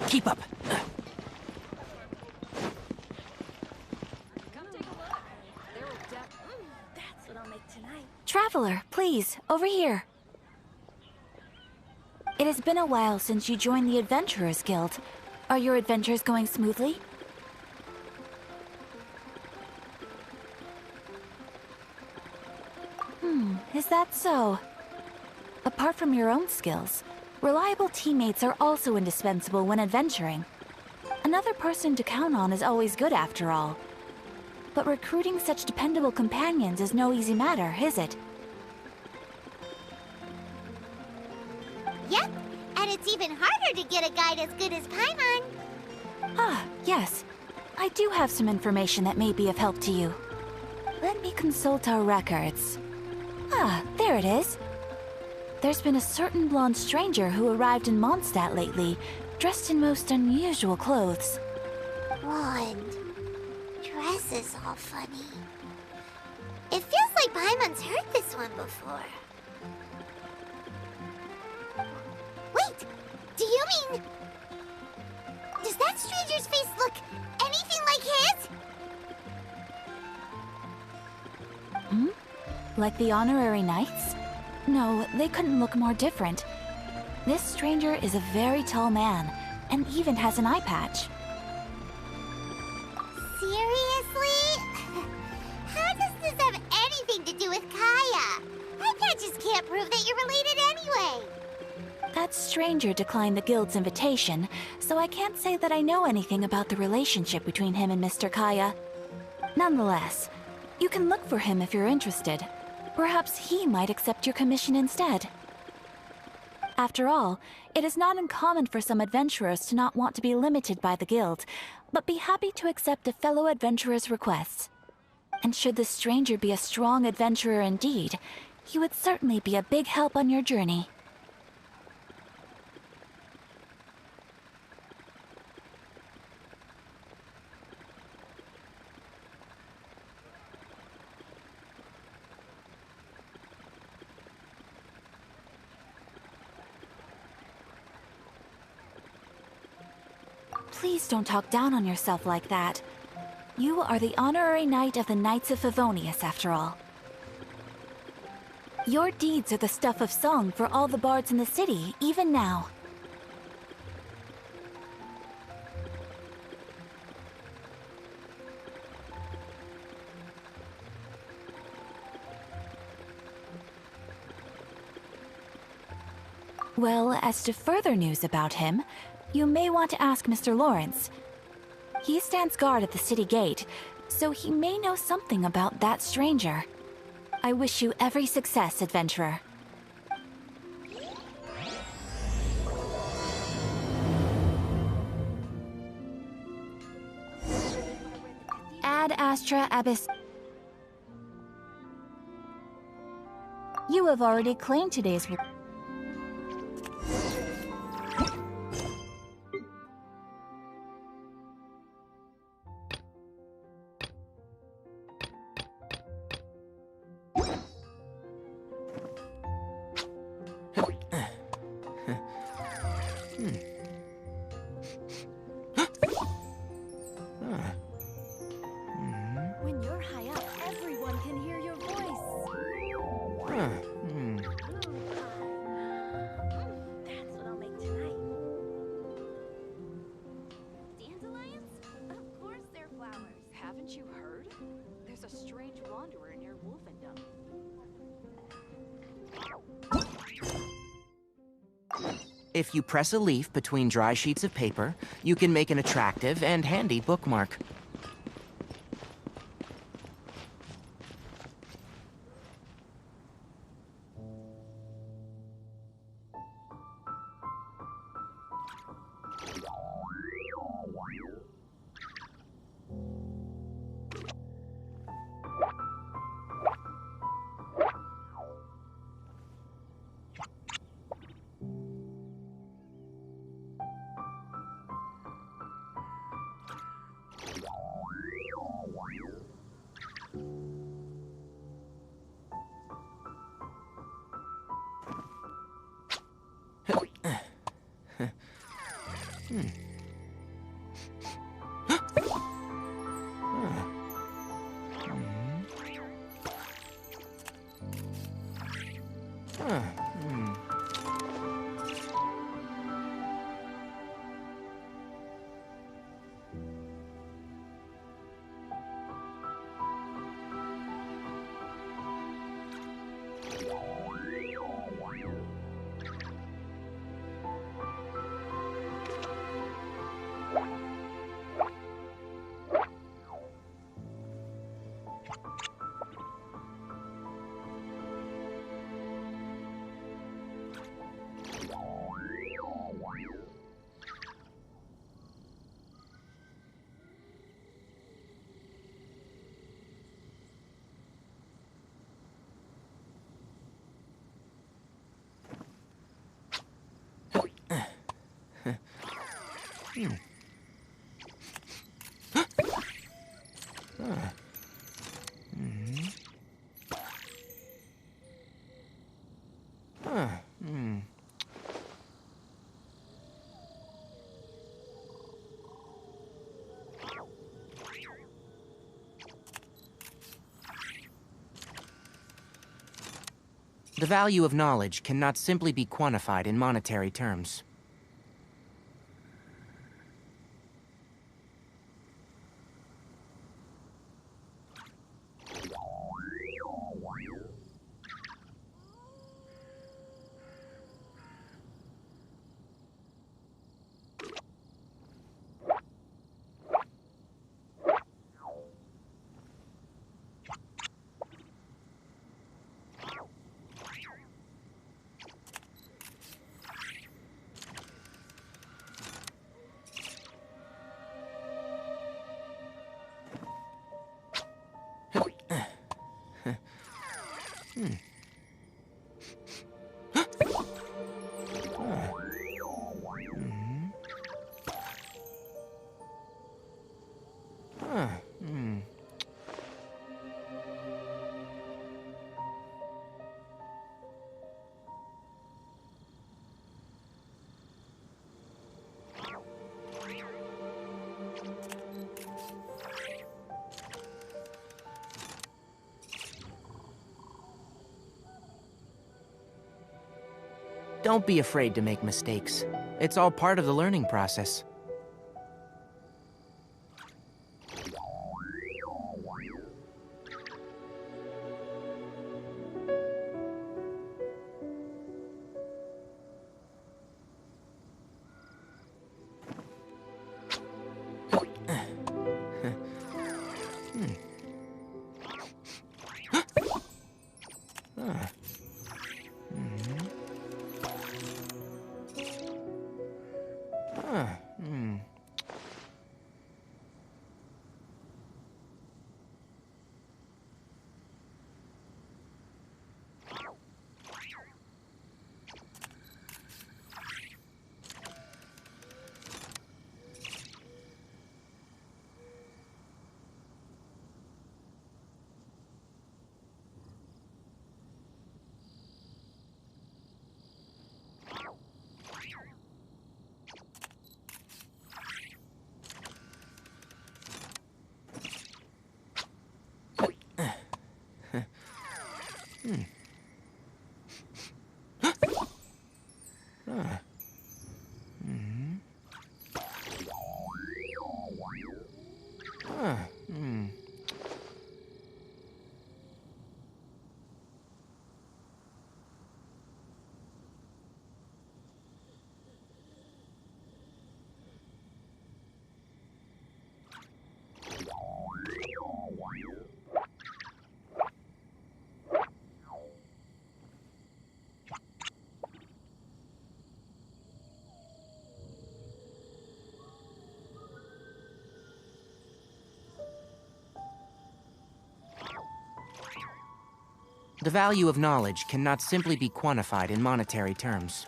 Keep up. That's what I'll make tonight. Traveler, please, over here. It has been a while since you joined the Adventurers Guild. Are your adventures going smoothly? Is that so? Apart from your own skills, reliable teammates are also indispensable when adventuring. Another person to count on is always good after all. But recruiting such dependable companions is no easy matter, is it? Yep, and it's even harder to get a guide as good as Paimon. Ah, yes. I do have some information that may be of help to you. Let me consult our records. Ah, there it is. There's been a certain blonde stranger who arrived in Mondstadt lately, dressed in most unusual clothes. Blonde. Dresses all funny. It feels like Paimon's heard this one before. Wait! Do you mean... Does that stranger's face look anything like his? Like the honorary knights? No, they couldn't look more different. This stranger is a very tall man, and even has an eye patch. Seriously? How does this have anything to do with Kaya? Eye patches can't prove that you're related anyway. That stranger declined the guild's invitation, so I can't say that I know anything about the relationship between him and Mr. Kaya. Nonetheless, you can look for him if you're interested. Perhaps he might accept your commission instead. After all, it is not uncommon for some adventurers to not want to be limited by the guild, but be happy to accept a fellow adventurer's requests. And should the stranger be a strong adventurer indeed, he would certainly be a big help on your journey. Please don't talk down on yourself like that. You are the honorary knight of the Knights of Favonius, after all. Your deeds are the stuff of song for all the bards in the city, even now. Well, as to further news about him, you may want to ask Mr. Lawrence. He stands guard at the city gate, so he may know something about that stranger. I wish you every success, adventurer. Ad Astra Abyss. You have already claimed today's. When you're high up, everyone can hear your voice. That's what I'll make tonight. Dandelions? Of course they're flowers. Haven't you heard? There's a strange wanderer near Wolfendom. If you press a leaf between dry sheets of paper, you can make an attractive and handy bookmark. The value of knowledge cannot simply be quantified in monetary terms. Don't be afraid to make mistakes. It's all part of the learning process. Hmm. Ah. Hmm. Ah. Hmm. The value of knowledge cannot simply be quantified in monetary terms.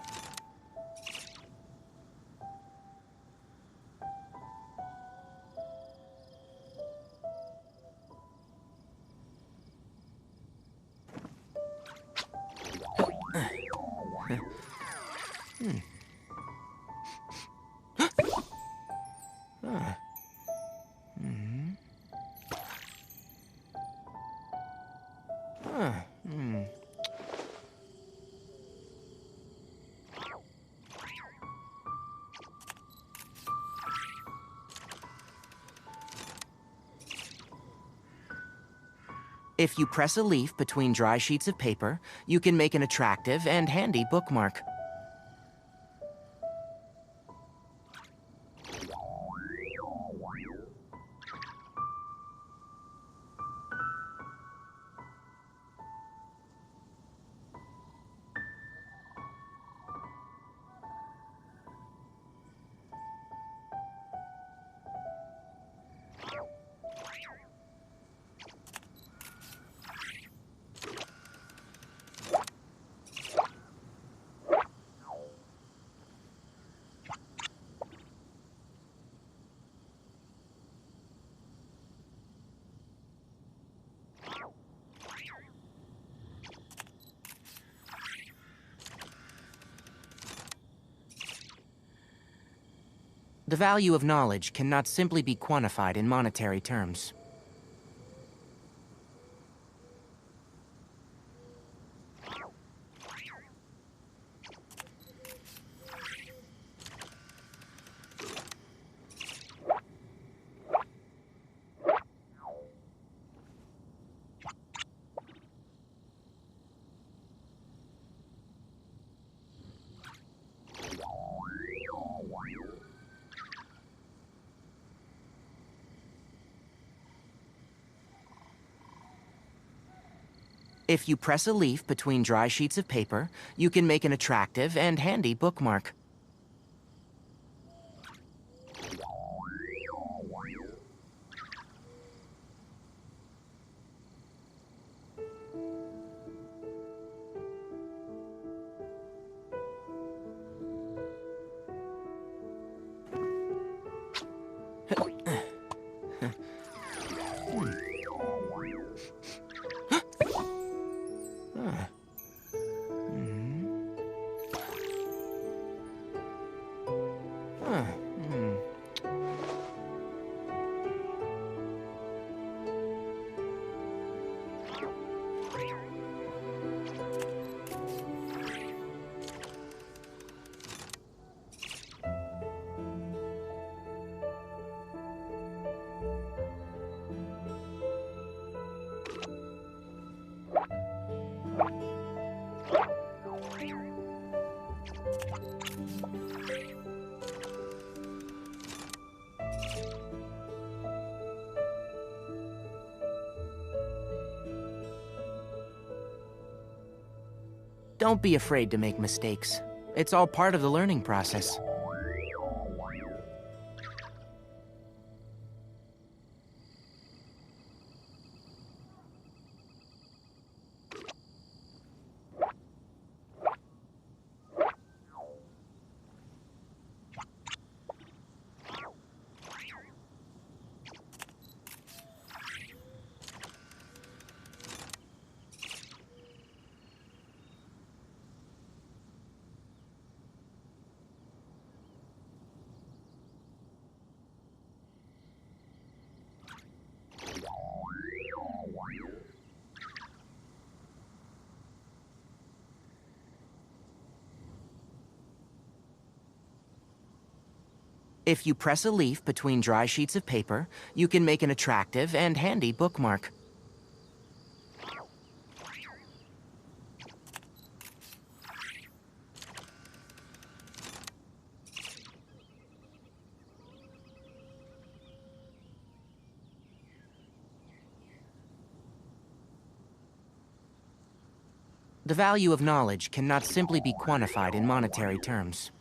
Hmm. Ah. Hmm. Ah. Hmm. If you press a leaf between dry sheets of paper, you can make an attractive and handy bookmark. The value of knowledge cannot simply be quantified in monetary terms. If you press a leaf between dry sheets of paper, you can make an attractive and handy bookmark. Ah. Hmm. Ah. Hmm. Don't be afraid to make mistakes. It's all part of the learning process. If you press a leaf between dry sheets of paper, you can make an attractive and handy bookmark. The value of knowledge cannot simply be quantified in monetary terms.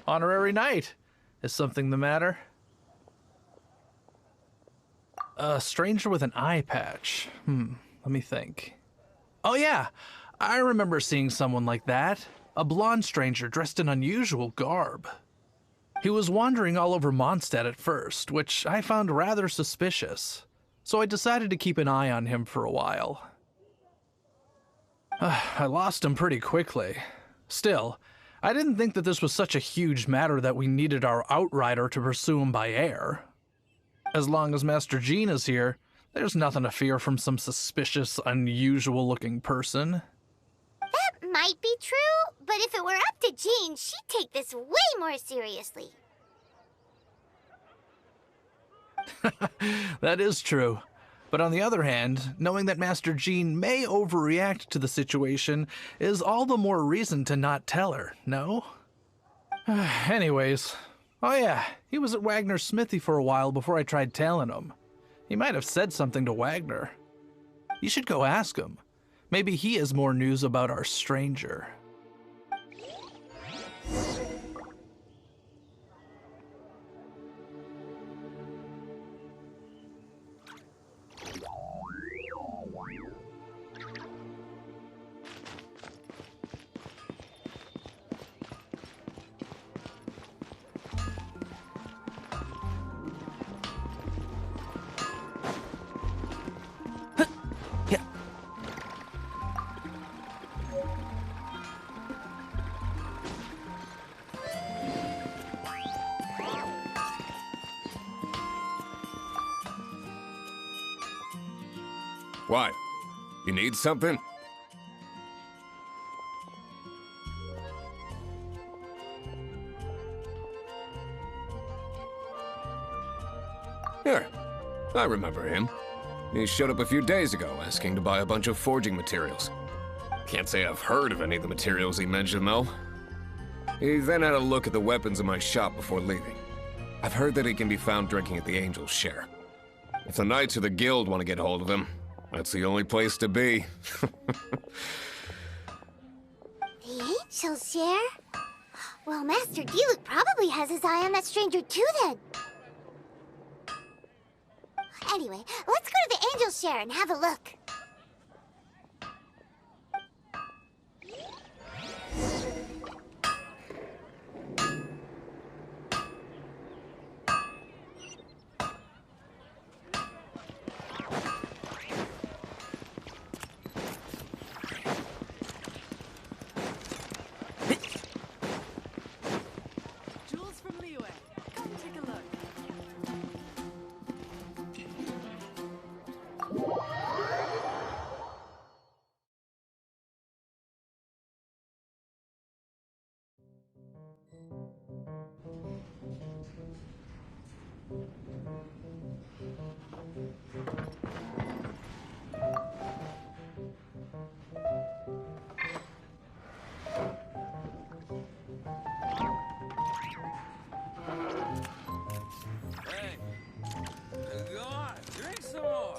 Honorary knight. Is something the matter? A stranger with an eye patch. Let me think. Oh yeah, I remember seeing someone like that. A blonde stranger dressed in unusual garb. He was wandering all over Mondstadt at first, which I found rather suspicious. So I decided to keep an eye on him for a while. I lost him pretty quickly. Still, I didn't think that this was such a huge matter that we needed our outrider to pursue him by air. As long as Master Jean is here, there's nothing to fear from some suspicious, unusual-looking person. That might be true, but if it were up to Jean, she'd take this way more seriously. That is true. But on the other hand, knowing that Master Jean may overreact to the situation is all the more reason to not tell her, no? Anyways, oh yeah, he was at Wagner's smithy for a while before I tried telling him. He might have said something to Wagner. You should go ask him. Maybe he has more news about our stranger. What? You need something? Here. I remember him. He showed up a few days ago asking to buy a bunch of forging materials. Can't say I've heard of any of the materials he mentioned, though. He then had a look at the weapons in my shop before leaving. I've heard that he can be found drinking at the Angel's Share. If the Knights or the Guild want to get hold of him, that's the only place to be. The Angel's Share? Well, Master Diluc probably has his eye on that stranger too, then. Anyway, let's go to the Angel's Share and have a look. Go on, drink some more.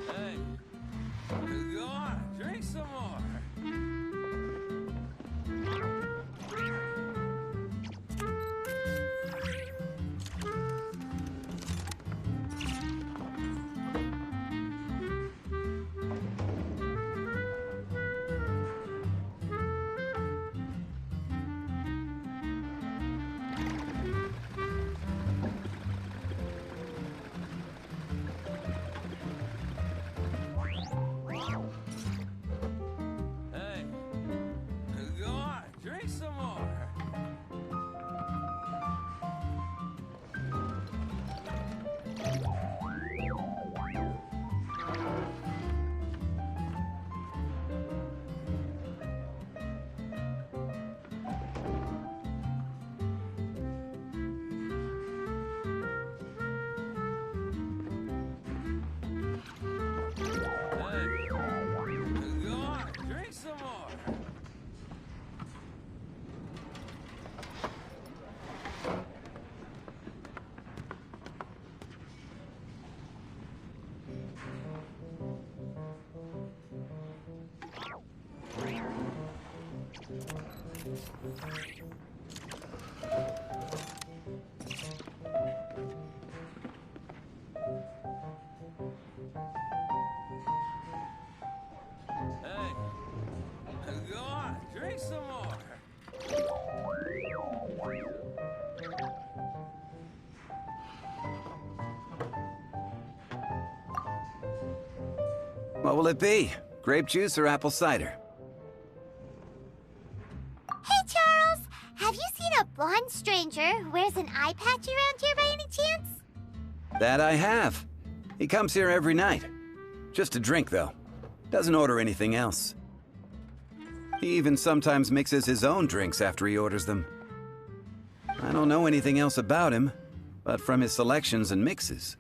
Hey, go on, drink some more. Hey, go on, drink some more. Hey, go on, drink some more. Hey, go on, drink some more. What will it be? Grape juice or apple cider? Hey, Charles! Have you seen a blonde stranger who wears an eye patch around here by any chance? That I have. He comes here every night. Just to drink, though. Doesn't order anything else. He even sometimes mixes his own drinks after he orders them. I don't know anything else about him, but from his selections and mixes,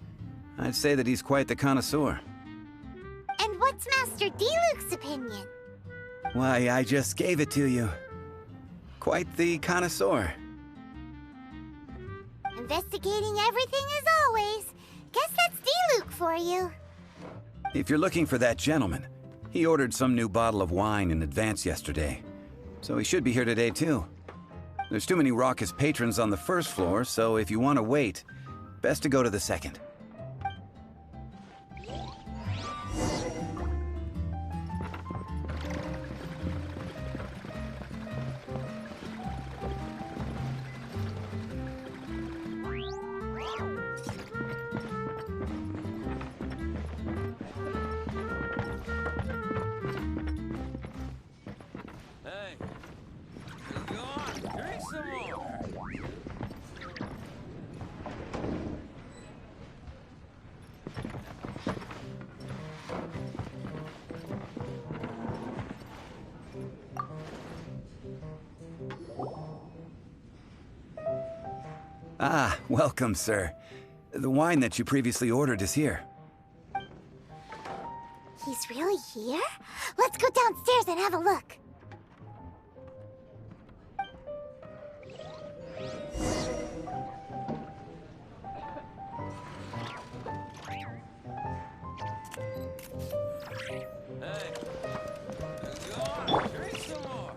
I'd say that he's quite the connoisseur. And what's Master D-Luke's opinion? Why, I just gave it to you. Quite the connoisseur. Investigating everything as always. Guess that's D-Luke for you. If you're looking for that gentleman, he ordered some new bottle of wine in advance yesterday, so he should be here today too. There's too many raucous patrons on the first floor, so if you want to wait, best to go to the second. Hey, go on, drink some more. Ah, welcome, sir. The wine that you previously ordered is here. He's really here? Let's go downstairs and have a look. Hey, go on, drink some more.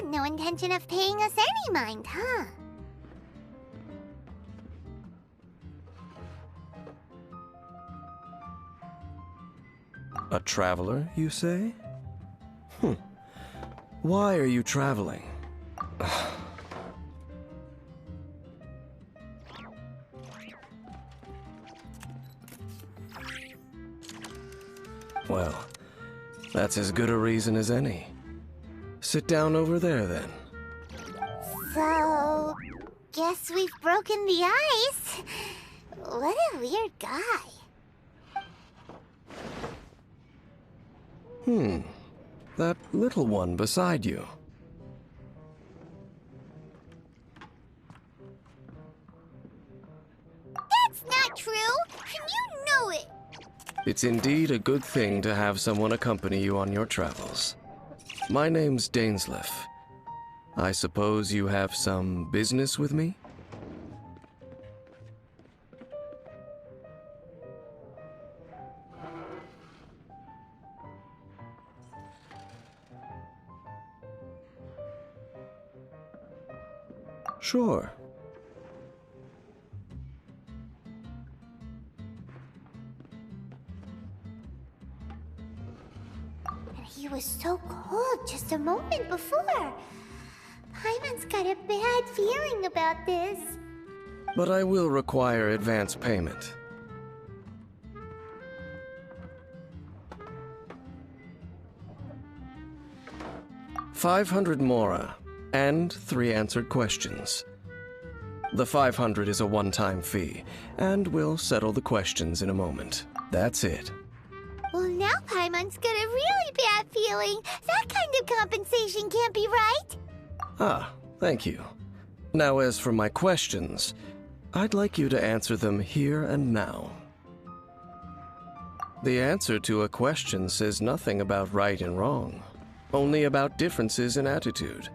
had no intention of paying us any mind, huh? A traveler, you say? Why are you traveling? Well, that's as good a reason as any. Sit down over there, then. So, guess we've broken the ice. What a weird guy. That little one beside you. That's not true, and you know it. It's indeed a good thing to have someone accompany you on your travels. My name's Dainsleif. I suppose you have some business with me? Sure. And he was so cold just a moment before. Paimon's got a bad feeling about this. But I will require advance payment. $500 mora, and 3 answered questions. The 500 is a one-time fee, and we'll settle the questions in a moment. That's it. Well, now Paimon's got a really bad feeling. That kind of compensation can't be right. Ah, thank you. Now, as for my questions, I'd like you to answer them here and now. The answer to a question says nothing about right and wrong, only about differences in attitude.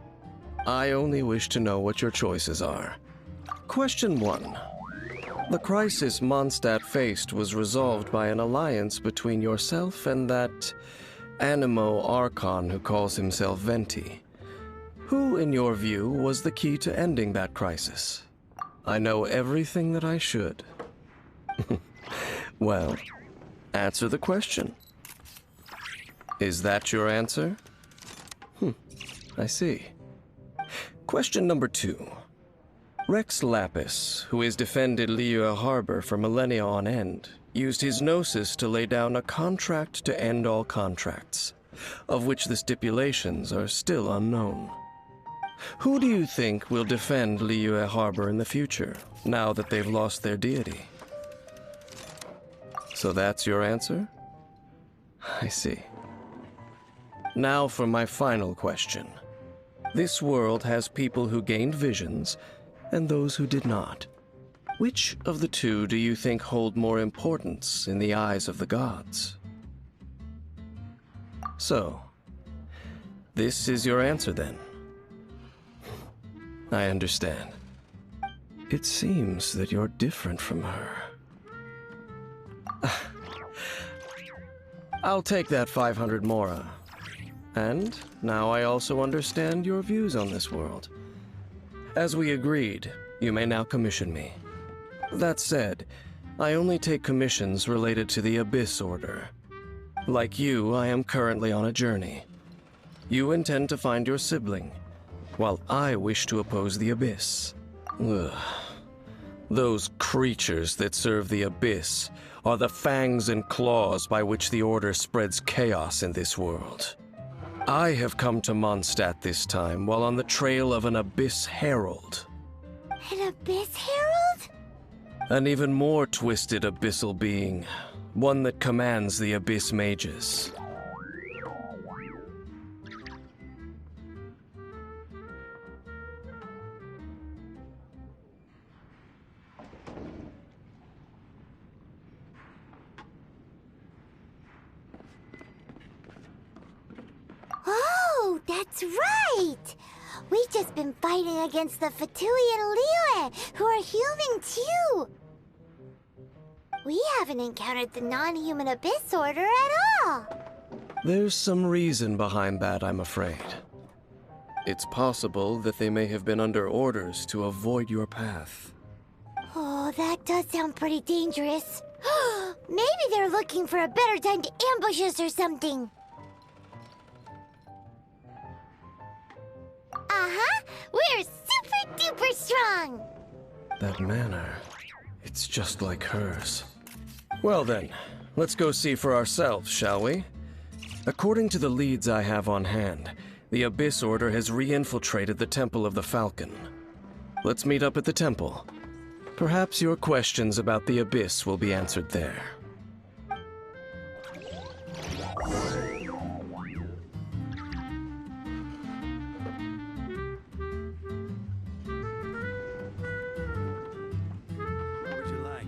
I only wish to know what your choices are. Question 1. The crisis Mondstadt faced was resolved by an alliance between yourself and that Animo Archon who calls himself Venti. Who, in your view, was the key to ending that crisis? I know everything that I should. Well, answer the question. Is that your answer? I see. Question number 2. Rex Lapis, who has defended Liyue Harbor for millennia on end, used his gnosis to lay down a contract to end all contracts, of which the stipulations are still unknown. Who do you think will defend Liyue Harbor in the future, now that they've lost their deity? So that's your answer? I see. Now for my final question. This world has people who gained visions, and those who did not. Which of the two do you think hold more importance in the eyes of the gods? So, this is your answer then? I understand. It seems that you're different from her. I'll take that 500 mora. And now I also understand your views on this world. As we agreed, you may now commission me. That said, I only take commissions related to the Abyss Order. Like you, I am currently on a journey. You intend to find your sibling, while I wish to oppose the Abyss. Ugh. Those creatures that serve the Abyss are the fangs and claws by which the Order spreads chaos in this world. I have come to Mondstadt this time while on the trail of an Abyss Herald. An Abyss Herald? An even more twisted abyssal being, one that commands the Abyss Mages. Oh, that's right! We've just been fighting against the Fatui and Liyue, who are human too! We haven't encountered the non-human Abyss Order at all! There's some reason behind that, I'm afraid. It's possible that they may have been under orders to avoid your path. Oh, that does sound pretty dangerous. Maybe they're looking for a better time to ambush us or something. Uh-huh! We're super duper strong! That manner, it's just like hers. Well then, let's go see for ourselves, shall we? According to the leads I have on hand, the Abyss Order has re-infiltrated the Temple of the Falcon. Let's meet up at the temple. Perhaps your questions about the Abyss will be answered there. What would you like?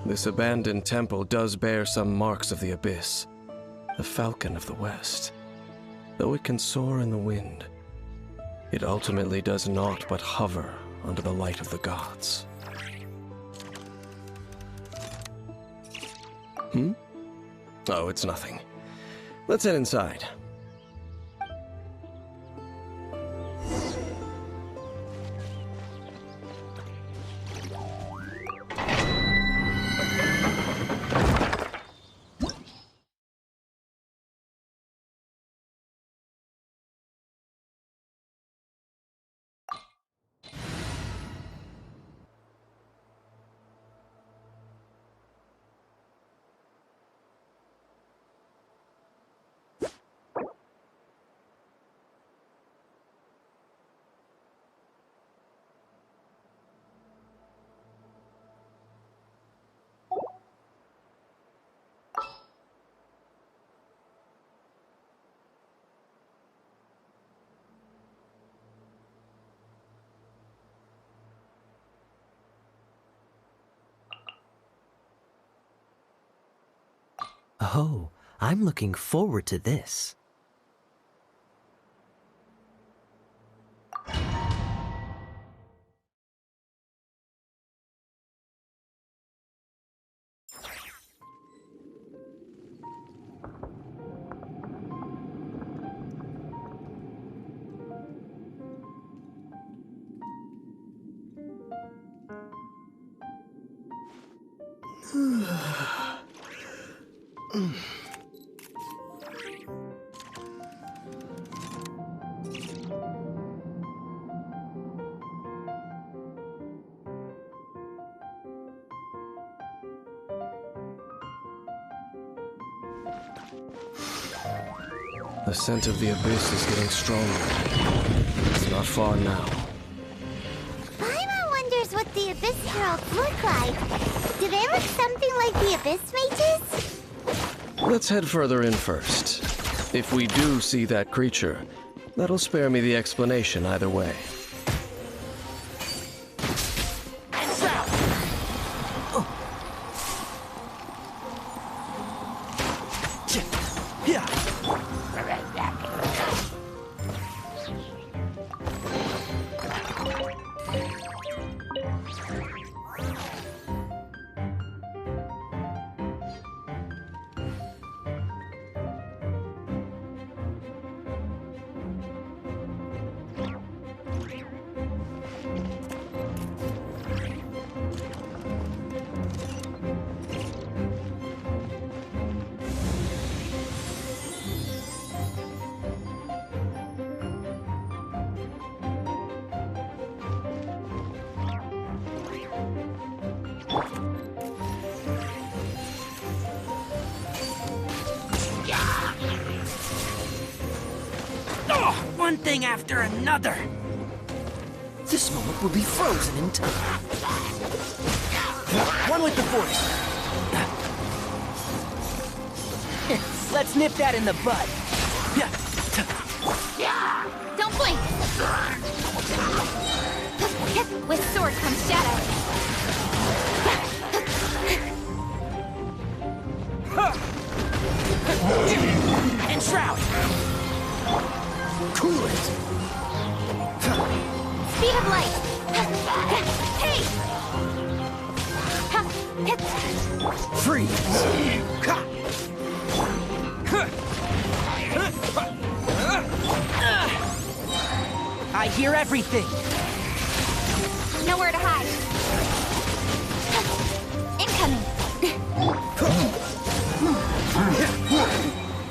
This abandoned temple does bear some marks of the Abyss, the Falcon of the West. Though it can soar in the wind, it ultimately does naught but hover under the light of the gods. Oh, it's nothing. Let's head inside. Oh, I'm looking forward to this. The scent of the Abyss is getting stronger. It's not far now. Paimon wonders what the Abyss Heralds look like. Do they look something like the Abyss Mages? Let's head further in first. If we do see that creature, that'll spare me the explanation either way. one thing after another. This moment will be frozen in time. One with the Force. Let's nip that in the bud. Don't blink! With sword comes shadow. Enshroud! Cool it! Speed of light! Hey! Freeze! I hear everything! Nowhere to hide. Incoming!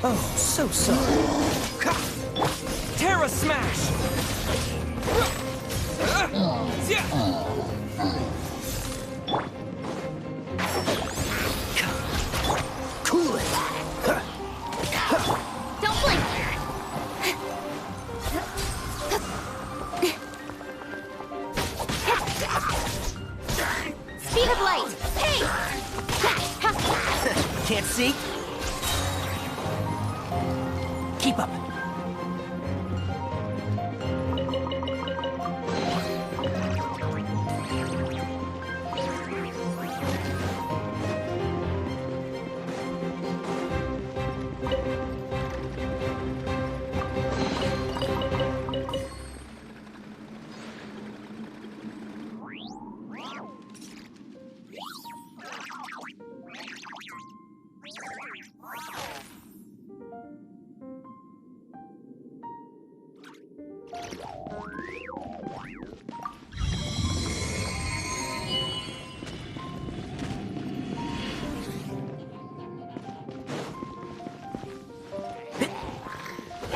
Oh, so sorry. Terra Smash! Cool it! Don't blink! Speed of light! Hey! Can't see? Keep up.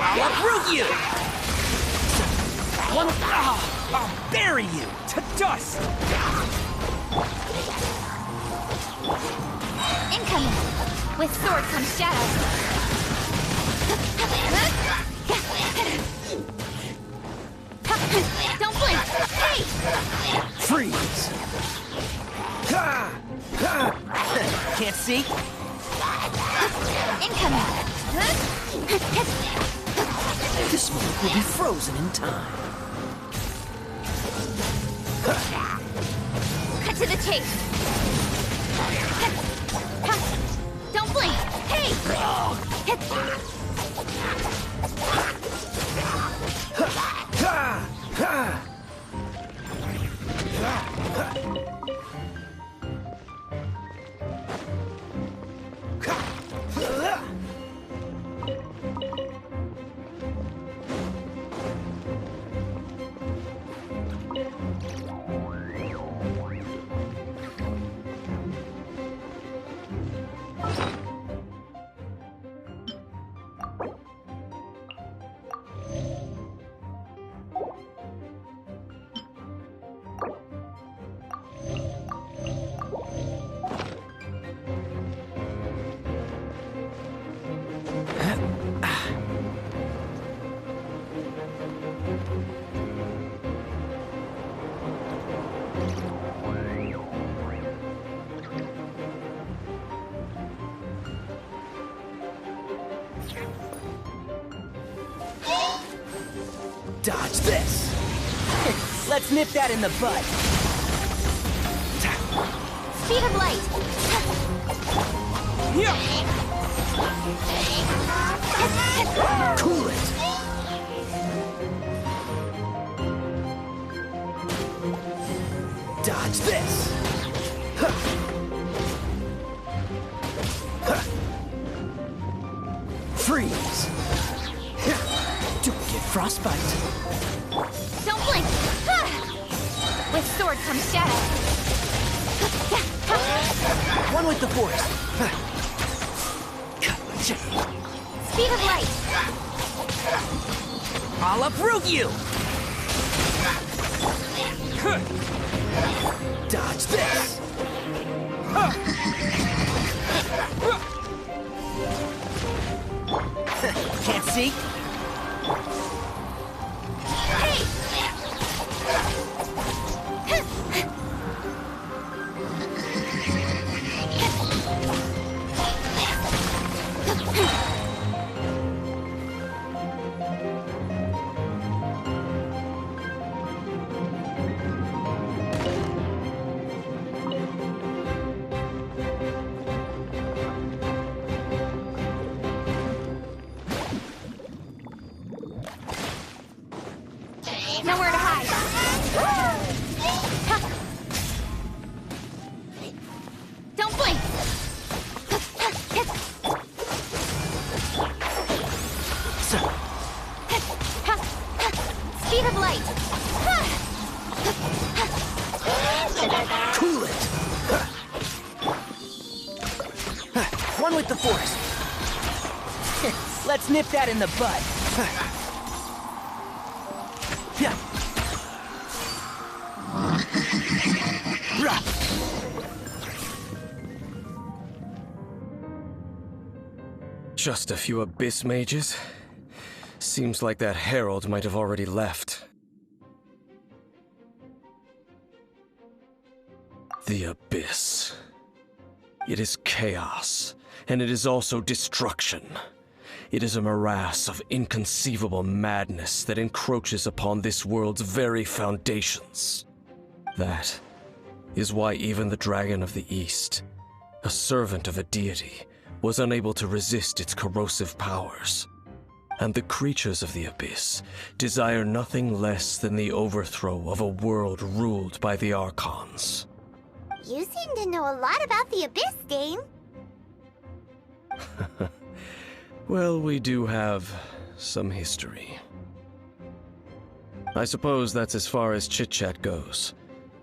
I'll uproot you! I'll bury you to dust! Incoming! With sword comes shadow. Don't blink! Hey! Freeze! Can't see? Incoming! This moment will be frozen in time. Cut to the chase! Don't blink! Hey! Dodge this! Let's nip that in the bud. Speed of light! Cool it! Dodge this! Freeze! Don't get frostbite. Don't blink! With sword comes shadow. One with the Force. Speed of light! I'll uproot you! Dodge this! Can't see? Nowhere to hide. Don't blink. Speed of light. Cool it. One with the force. Let's nip that in the bud. Just a few abyss mages? Seems like that herald might have already left. The abyss. It is chaos, and it is also destruction. It is a morass of inconceivable madness that encroaches upon this world's very foundations. That is why even the Dragon of the East, a servant of a deity, was unable to resist its corrosive powers. And the creatures of the Abyss desire nothing less than the overthrow of a world ruled by the Archons. You seem to know a lot about the Abyss, Dame. Well, we do have some history. I suppose that's as far as chit-chat goes.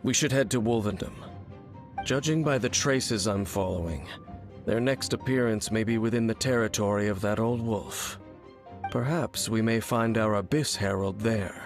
We should head to Wolvendom. Judging by the traces I'm following, their next appearance may be within the territory of that old wolf. Perhaps we may find our Abyss Herald there.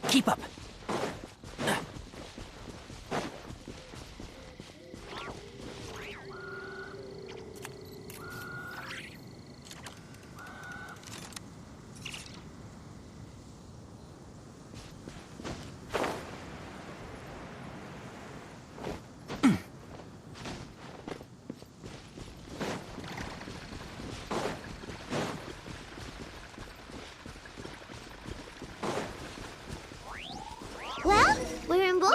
Keep up.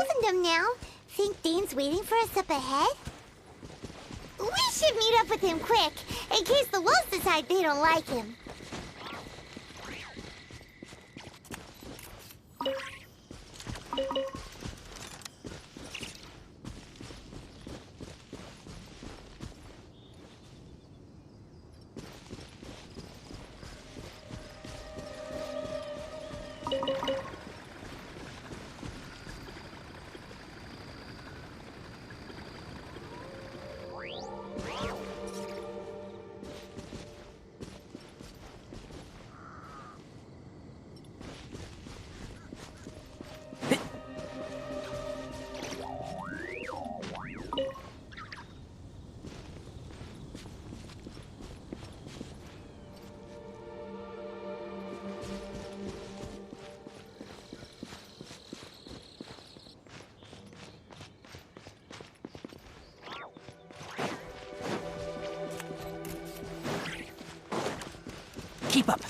Wolfendom now. Think Dane's waiting for us up ahead? We should meet up with him quick, in case the wolves decide they don't like him. Keep up.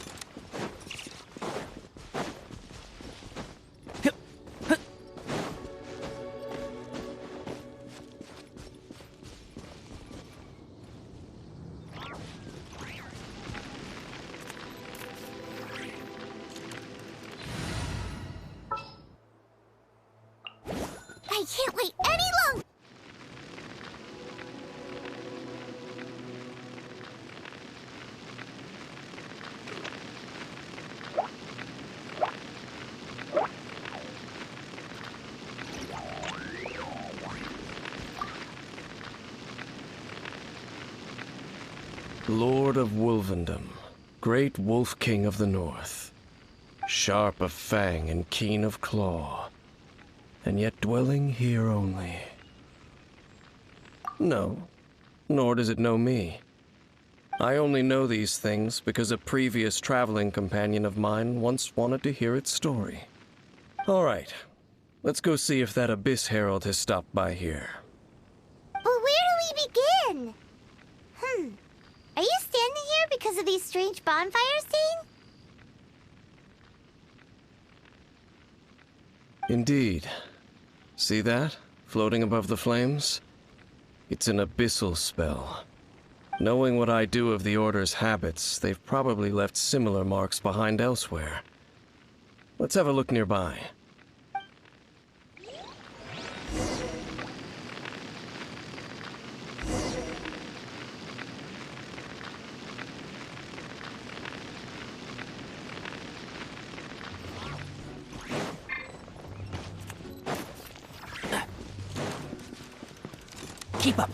I can't wait any longer! Lord of Wolvendom, great Wolf King of the North, sharp of fang and keen of claw, and yet dwelling here only. No, nor does it know me. I only know these things because a previous traveling companion of mine once wanted to hear its story. All right, let's go see if that Abyss Herald has stopped by here. But where do we begin? Are you standing here because of these strange bonfires, Dane? Indeed. See that? Floating above the flames? It's an abyssal spell. Knowing what I do of the Order's habits, they've probably left similar marks behind elsewhere. Let's have a look nearby. Keep up.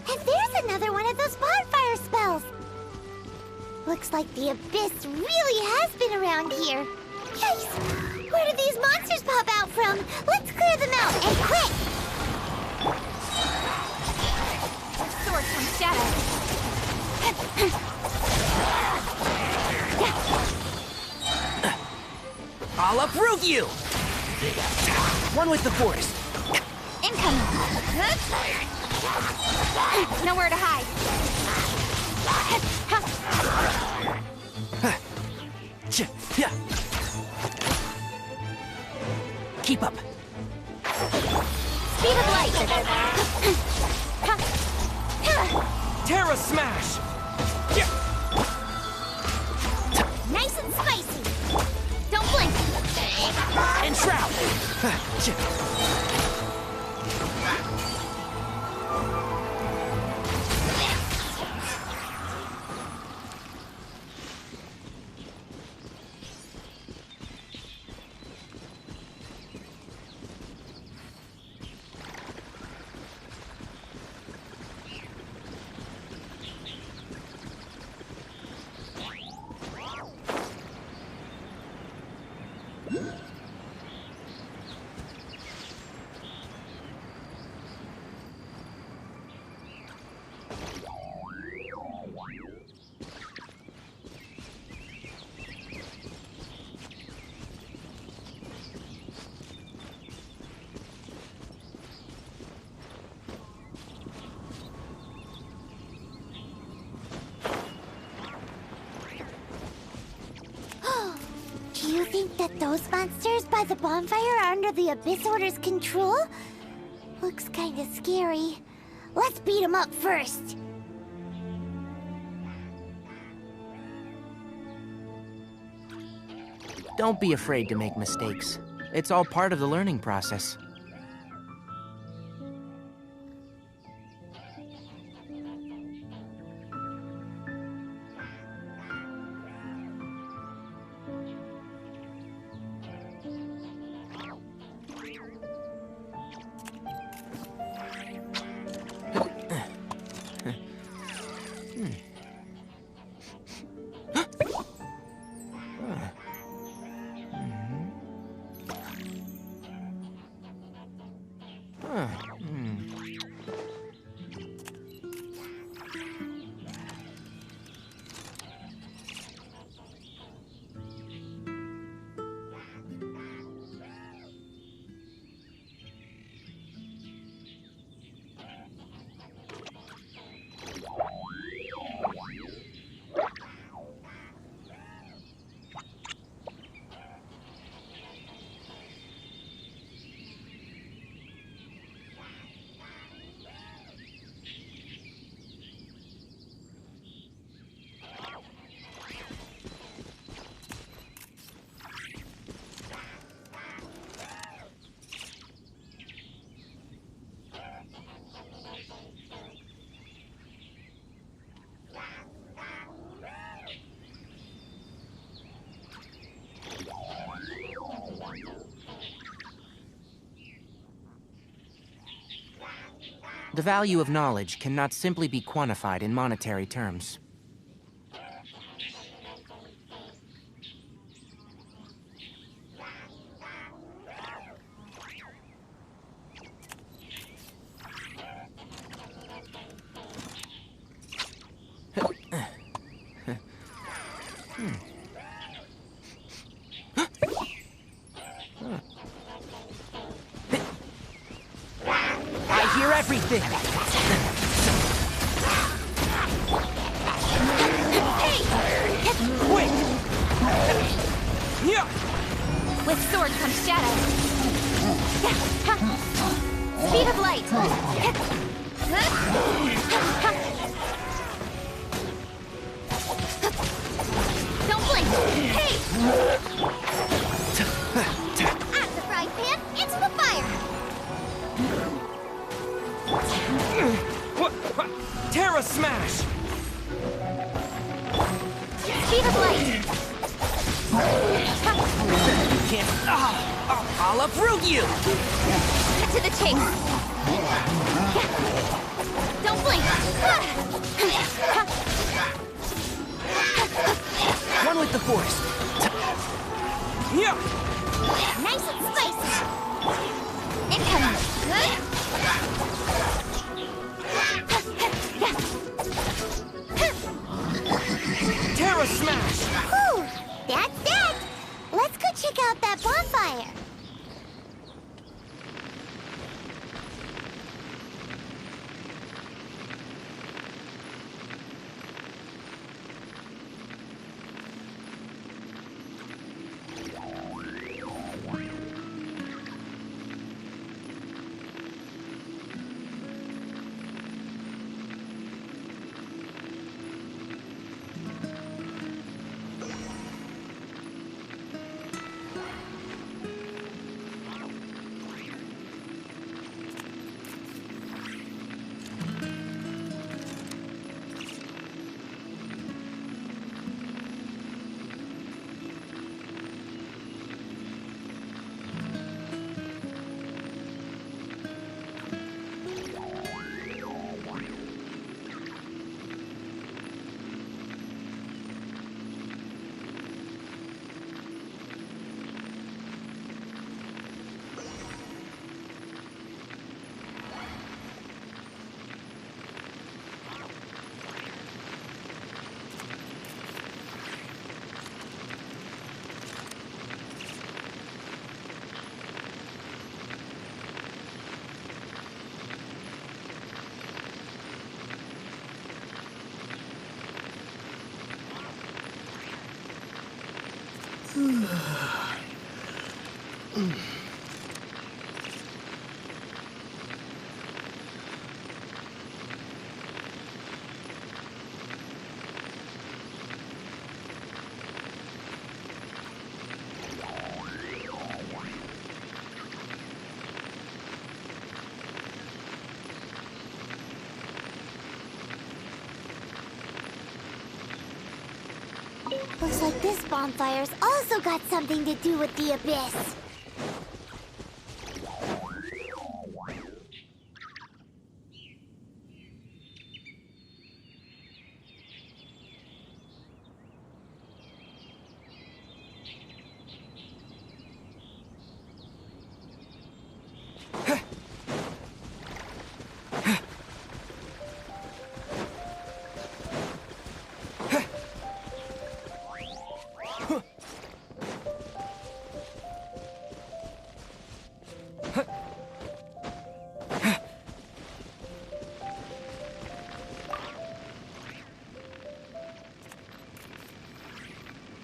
And there's another one of those bonfire spells! Looks like the Abyss really has been around here. Yikes! Where did these monsters pop out from? Let's clear them out, and quick! Sword from shadow. I'll uproot you! One with the forest. Incoming. Nowhere to hide. Keep up. Speed of light. Terra Smash! Nice and spicy. Don't blink. Enshroud! think that those monsters by the bonfire are under the Abyss Order's control? Looks kinda scary. Let's beat them up first. Don't be afraid to make mistakes. It's all part of the learning process. The value of knowledge cannot simply be quantified in monetary terms. Everything! Hey! Quick! With sword comes shadow. Speed of light. Don't blink. Hey! At the frying pan, into the fire. Terra Smash! Speed of light. You can't... I'll uproot you! Cut to the chase. Don't blink. One with the force. Nice and spicy. Incoming. Terra Smash! Whew, that's that. Let's go check out that bonfire. Looks like this bonfire's also got something to do with the abyss.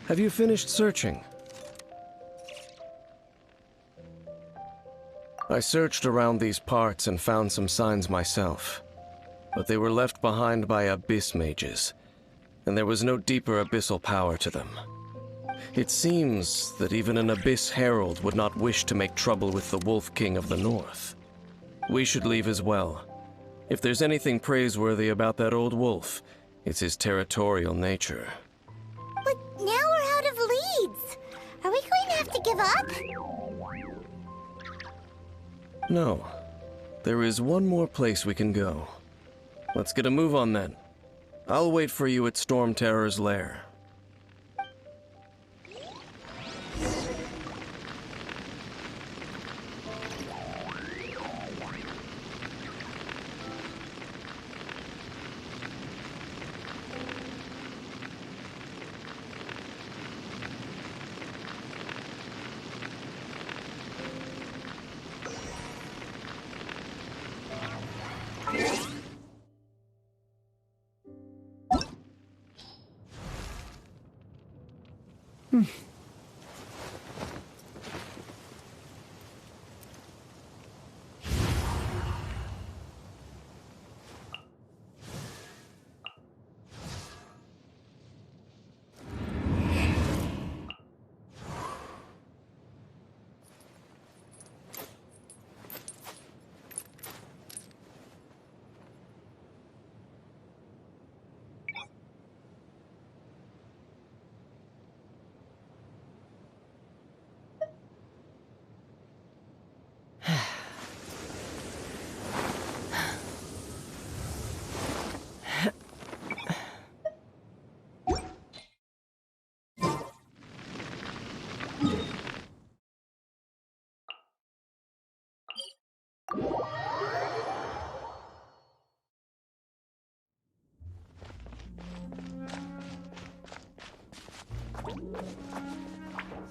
Have you finished searching? I searched around these parts and found some signs myself, but they were left behind by abyss mages, and there was no deeper abyssal power to them. It seems that even an abyss herald would not wish to make trouble with the Wolf King of the North. We should leave as well. If there's anything praiseworthy about that old wolf, it's his territorial nature. But now we're out of leads. Are we going to have to give up? No. There is one more place we can go. Let's get a move on then. I'll wait for you at Storm Terror's lair.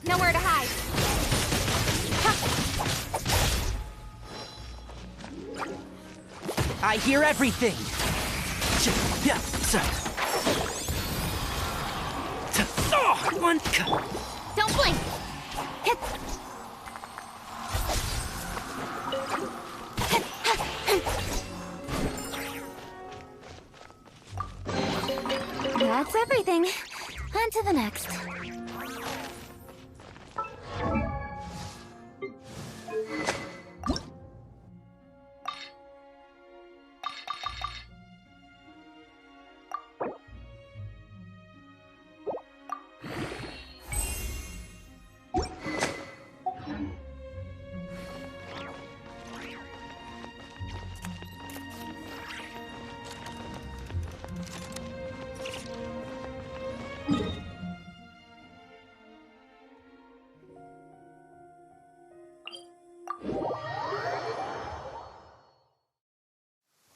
Nowhere to hide. I hear everything. Don't blink. That's everything. On to the next.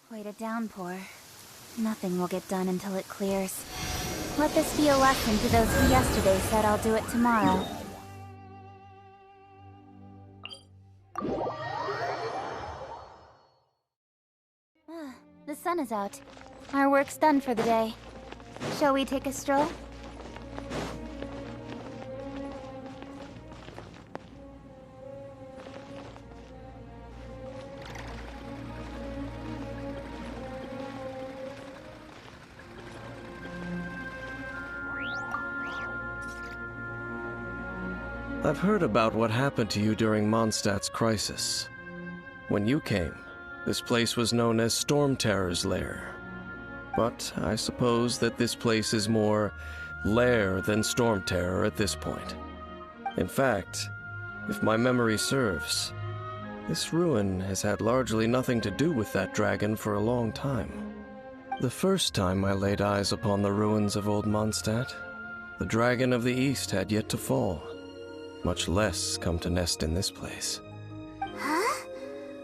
Quite a downpour. Nothing will get done until it clears. Let this be a lesson to those who yesterday said I'll do it tomorrow. The sun is out. Our work's done for the day. Shall we take a stroll? I've heard about what happened to you during Mondstadt's crisis. When you came, this place was known as Storm Terror's lair. But I suppose that this place is more lair than Storm Terror at this point. In fact, if my memory serves, this ruin has had largely nothing to do with that dragon for a long time. The first time I laid eyes upon the ruins of Old Mondstadt, the dragon of the East had yet to fall, much less come to nest in this place. Huh?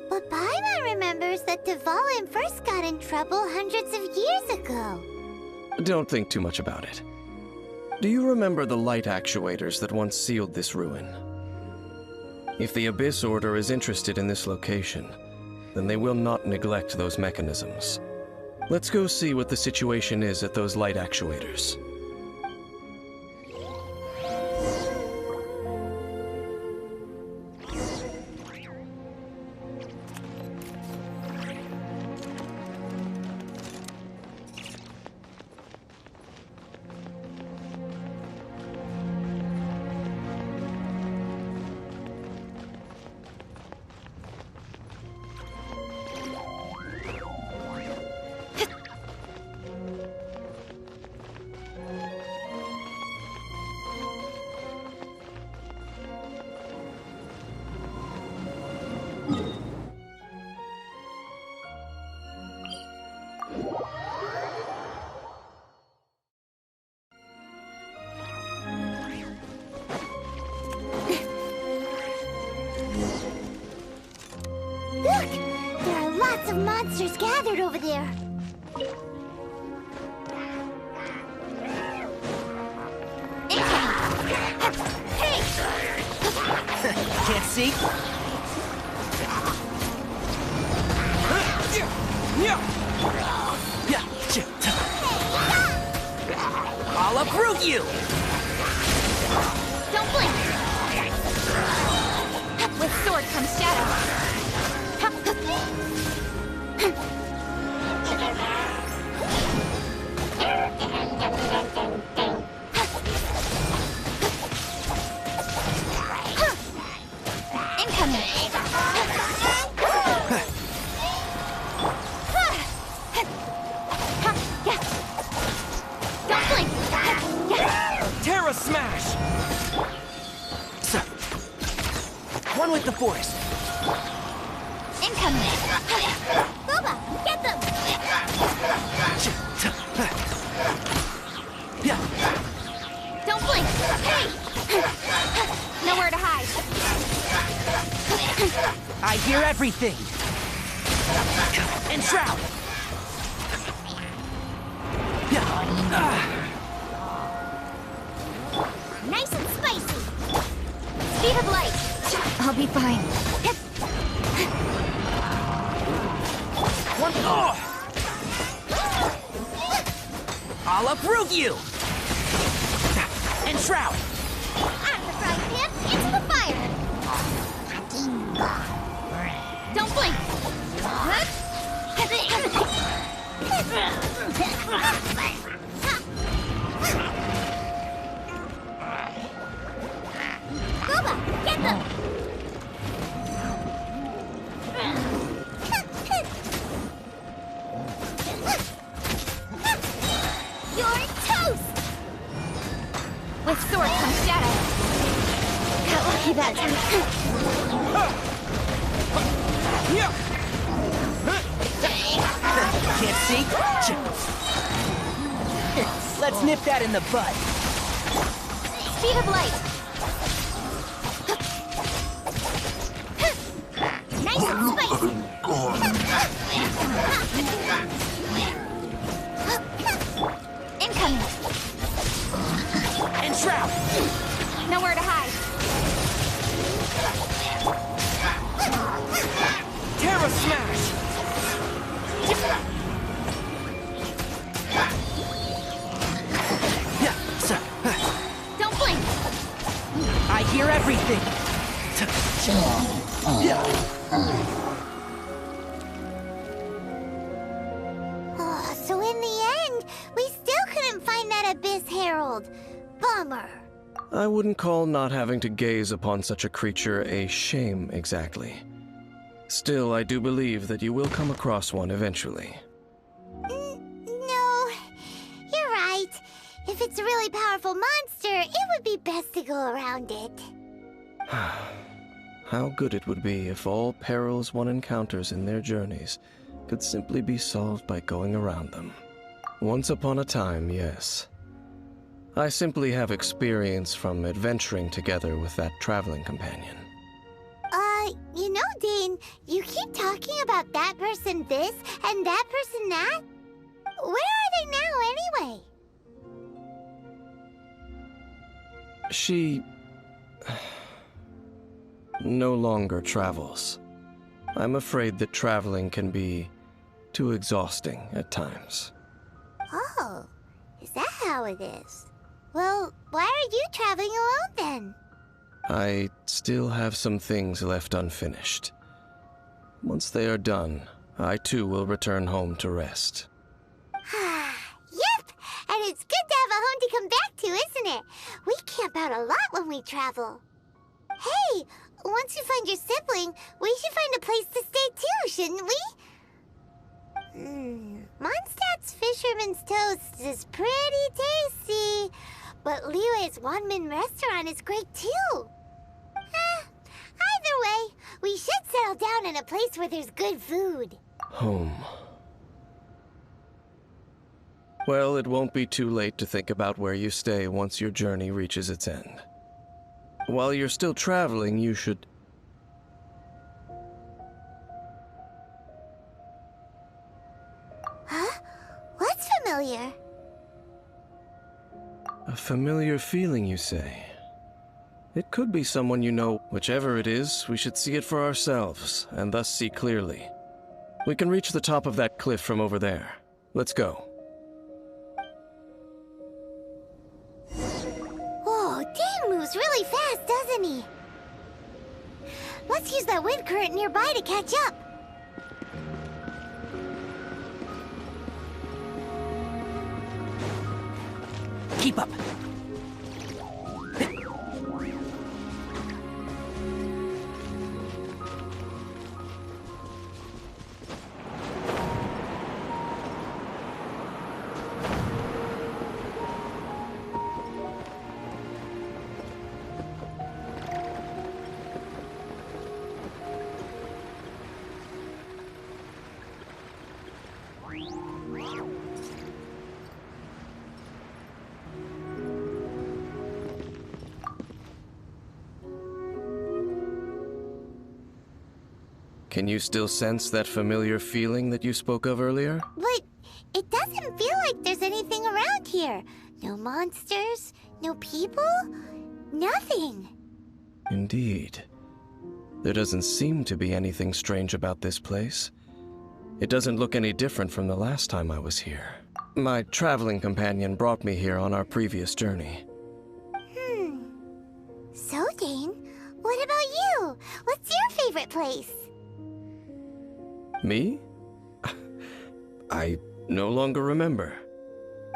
But Paimon remembers that Dvalin first got in trouble hundreds of years ago. Don't think too much about it. Do you remember the light actuators that once sealed this ruin? If the Abyss Order is interested in this location, then they will not neglect those mechanisms. Let's go see what the situation is at those light actuators. Look! There are lots of monsters gathered over there. Hey! Can't see? I'll uproot you! Don't blink! With sword comes shadow. Incoming! Don't blink! Terra Smash! One with the force. Incoming! Boba, get them! Don't blink! Hey! Nowhere to hide. I hear everything. Enshroud! Nice and spicy! Speed of light! I'll be fine. One. I'll uproot you! Enshroud! Out of the frying pan, into the fire! Don't blink! Boba, get them! You're toast! With sword comes shadow. Got lucky that time. Can't see? Let's nip that in the bud. Speed of light. Nice and spicy! Incoming. Enshroud! Nowhere to hide. Terra Smash! Don't blink. I hear everything. Oh, so in the end, we still couldn't find that Abyss Herald. Bummer. I wouldn't call not having to gaze upon such a creature a shame exactly. Still, I do believe that you will come across one eventually. No, you're right. If it's a really powerful monster, it would be best to go around it. How good it would be if all perils one encounters in their journeys could simply be solved by going around them. Once upon a time, yes. I simply have experience from adventuring together with that traveling companion. You know, Dane, you keep talking about that person this and that person that. Where are they now, anyway? She no longer travels. I'm afraid that traveling can be too exhausting at times. Oh, is that how it is? Well, why are you traveling alone then? I still have some things left unfinished. Once they are done, I too will return home to rest. Yep, and it's good to have a home to come back to, isn't it? We camp out a lot when we travel. Hey, once you find your sibling, we should find a place to stay too, shouldn't we? Mondstadt's Fisherman's Toast is pretty tasty, but Liyue's Wanmin restaurant is great too. Either way, we should settle down in a place where there's good food. Home. Well, it won't be too late to think about where you stay once your journey reaches its end. While you're still traveling, you should... Huh? What's familiar? A familiar feeling, you say? It could be someone you know. Whichever it is, we should see it for ourselves, and thus see clearly. We can reach the top of that cliff from over there. Let's go. Whoa, Dane moves really fast, doesn't he? Let's use that wind current nearby to catch up. Keep up. Can you still sense that familiar feeling that you spoke of earlier? But it doesn't feel like there's anything around here. No monsters, no people, nothing. Indeed. There doesn't seem to be anything strange about this place. It doesn't look any different from the last time I was here. My traveling companion brought me here on our previous journey. So, Dane, what about you? What's your favorite place? Me? I no longer remember.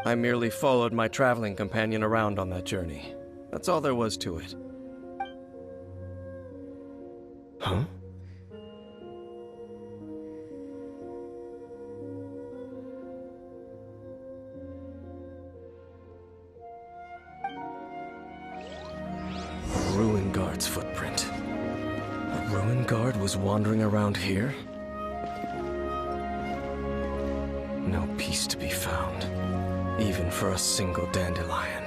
I merely followed my traveling companion around on that journey. That's all there was to it. Huh? A ruin guard's footprint. A ruin guard was wandering around here? No peace to be found, even for a single dandelion.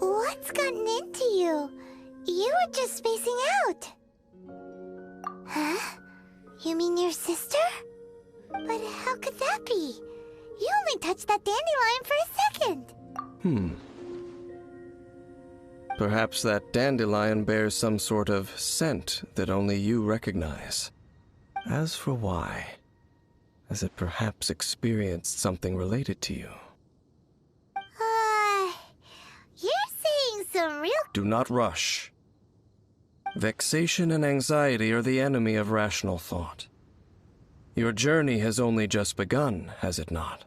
What's gotten into you? You were just spacing out. Huh? You mean your sister? But how could that be? You only touched that dandelion for a second. Perhaps that dandelion bears some sort of scent that only you recognize. As for why, has it perhaps experienced something related to you? You're saying some real... Do not rush. Vexation and anxiety are the enemy of rational thought. Your journey has only just begun, has it not?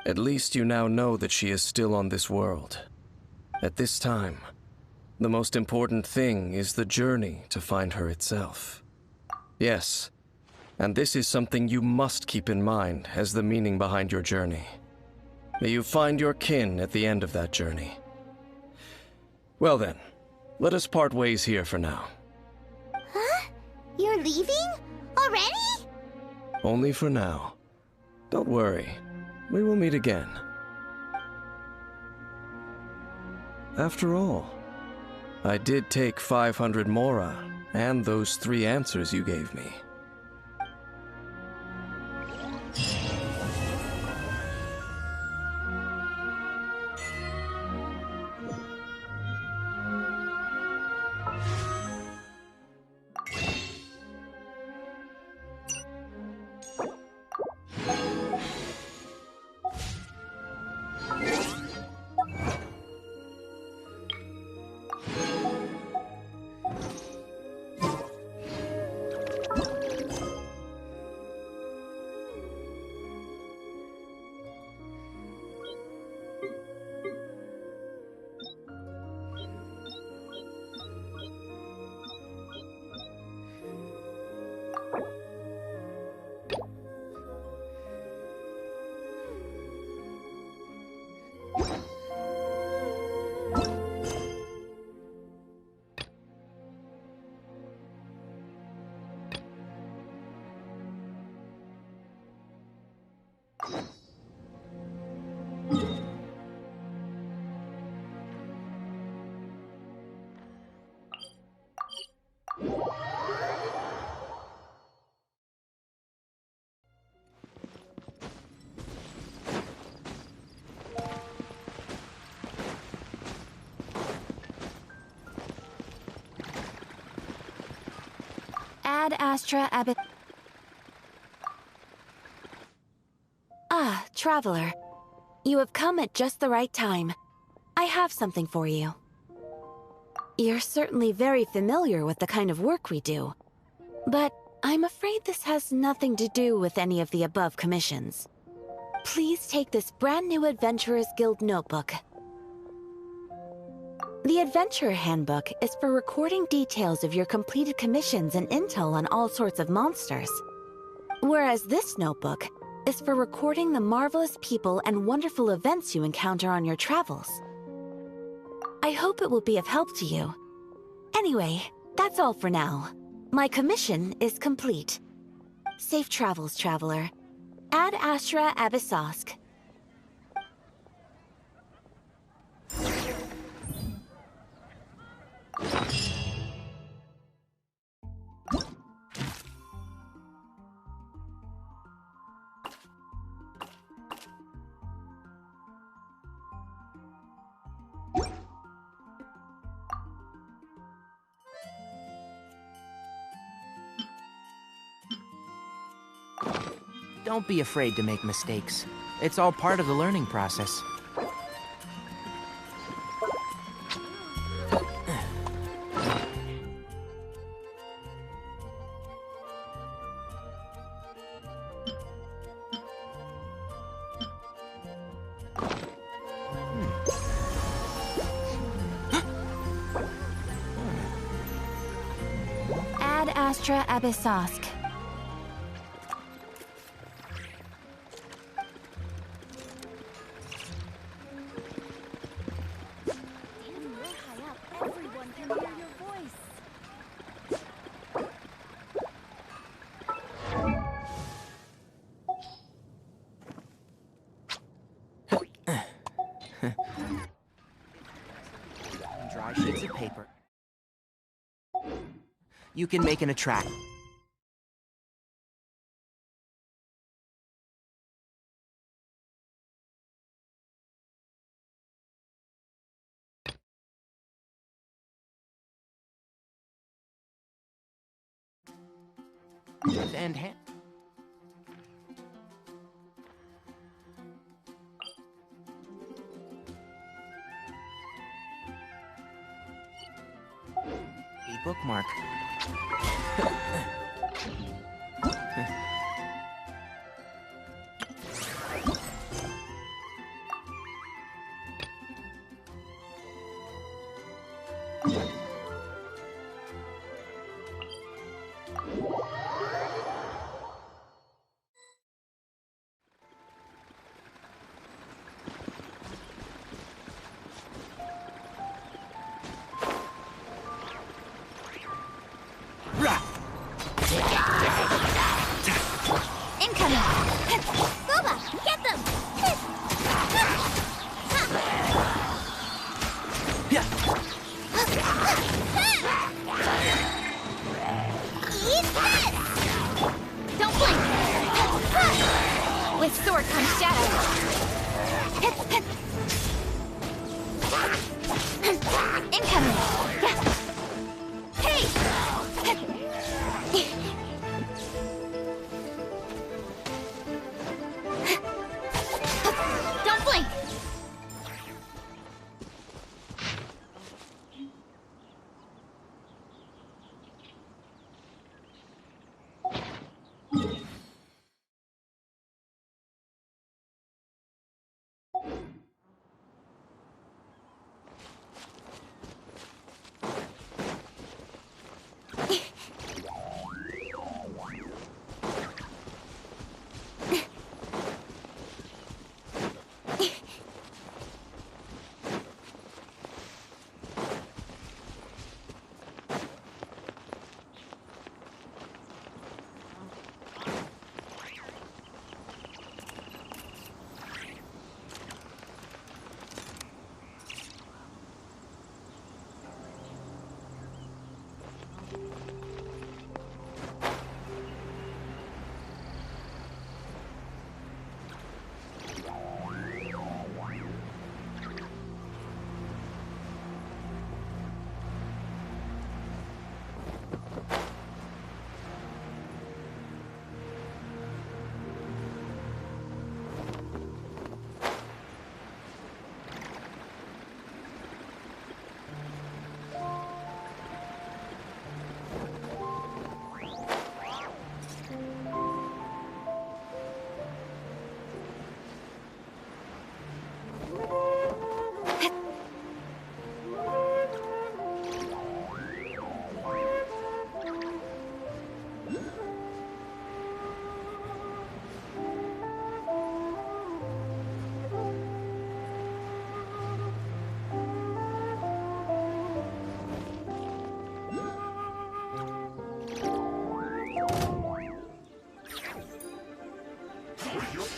At least you now know that she is still on this world. At this time, the most important thing is the journey to find her itself. Yes, and this is something you must keep in mind as the meaning behind your journey. May you find your kin at the end of that journey. Well then, let us part ways here for now. Huh? You're leaving? Already? Only for now. Don't worry, we will meet again. After all, I did take 500 mora and those 3 answers you gave me. Ad Astra Abbot. Ah, traveler. You have come at just the right time. I have something for you. You're certainly very familiar with the kind of work we do, but I'm afraid this has nothing to do with any of the above commissions. Please take this brand new Adventurers Guild notebook. The Adventurer Handbook is for recording details of your completed commissions and intel on all sorts of monsters. Whereas this notebook is for recording the marvelous people and wonderful events you encounter on your travels. I hope it will be of help to you. Anyway, that's all for now. My commission is complete. Safe travels, traveler. Ad Astra Abyssosk. Don't be afraid to make mistakes. It's all part of the learning process. Ad Astra Abyssosk. Dry sheets of paper. You can make an attract. And hand. A bookmark. Incoming! Boba, get them! Eat this! Don't blink! With sword comes shadow. Incoming! Hey! Don't blink!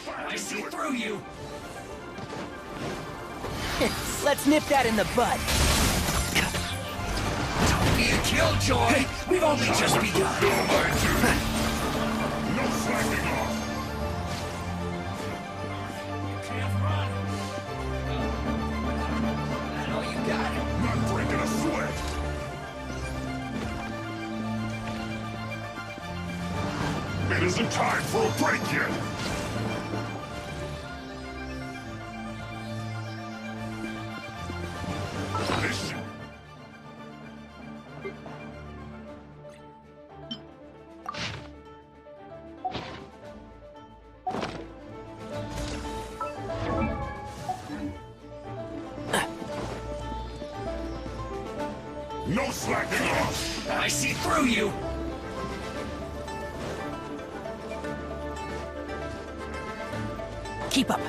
I see through you! Let's nip that in the bud. Don't be a killjoy! We've only just begun! No slacking off! You can't run! I know you got it. Not breaking a sweat! It isn't time for a break yet! Listen. No slacking off! I see through you! Keep up.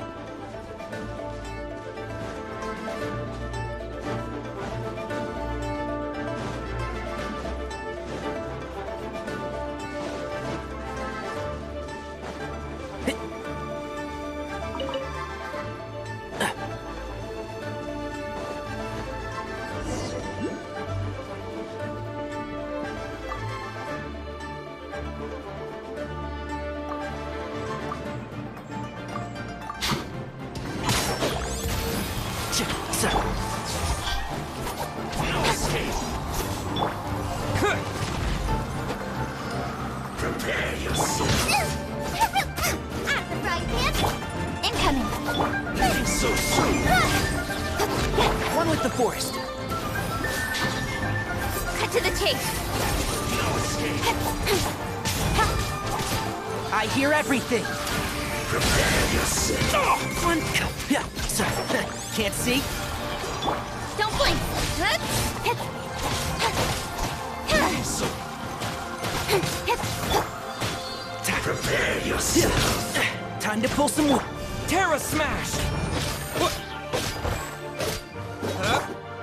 forest. Cut to the chase. I hear everything. Prepare yourself. One. Yeah. Sorry. Can't see. Don't blink. Prepare yourself. Time to pull some wood. Terra smash.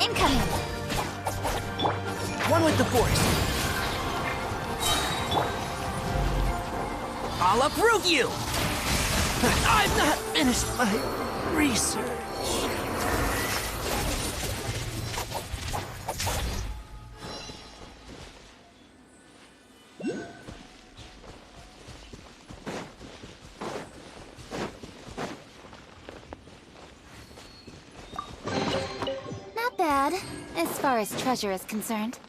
Incoming. One with the force. I'll uproot you. I've not finished my research. Not bad, as far as treasure is concerned.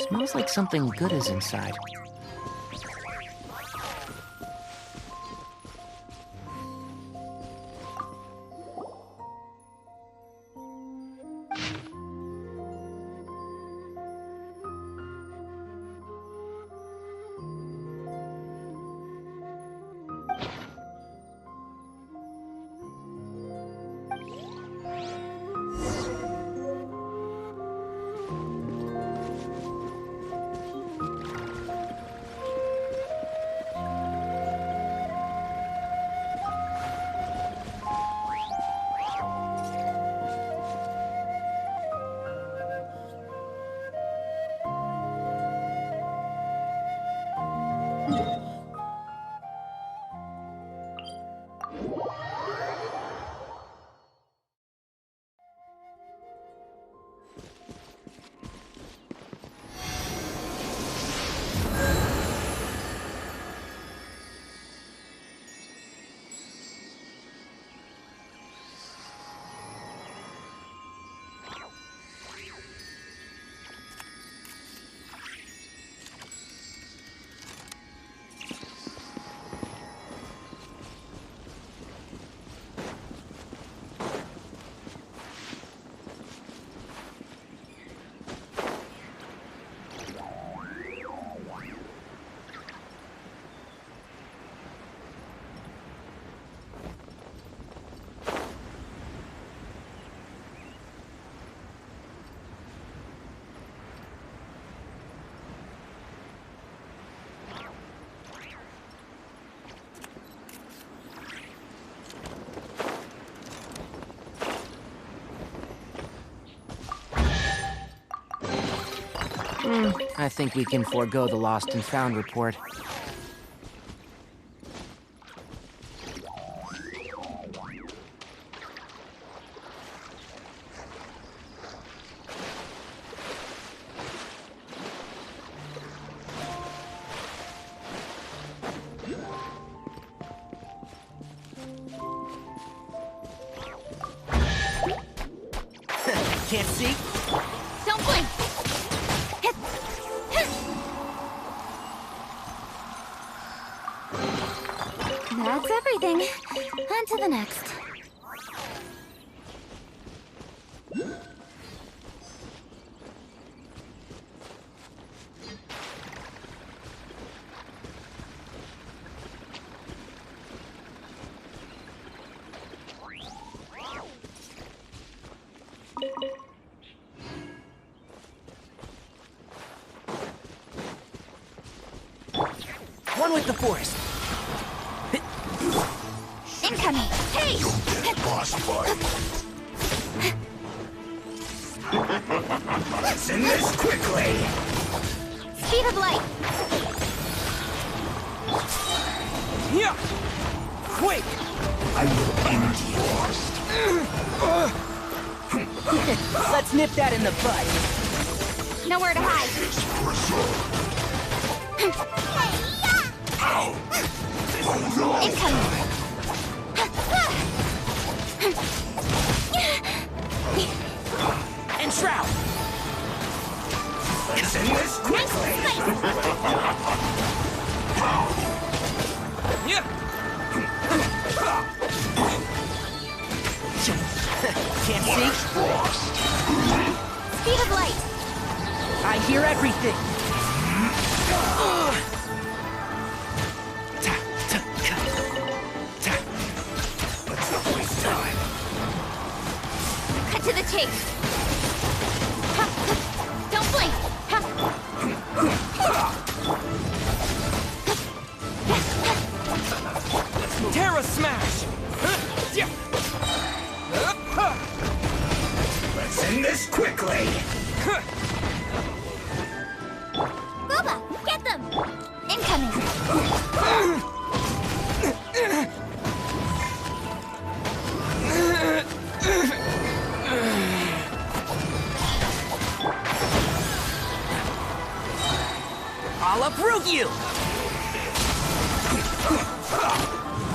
Smells like something good is inside. I think we can forego the lost and found report. Can't see? Don't blink! That's everything. On to the next. One with the forest. Incoming! Hey! Let's end this quickly! Speed of light! Yeah! Quick! I will end you. Let's nip that in the bud. Nowhere to hide. Incoming! And shroud! Let's end this quickly! Yeah! Can't see? Speed of light! I hear everything! Let's not waste time. Cut to the chase! Don't blink! Terra Smash! Let's end this quickly! Booba! Get them! Incoming! I'll uproot you!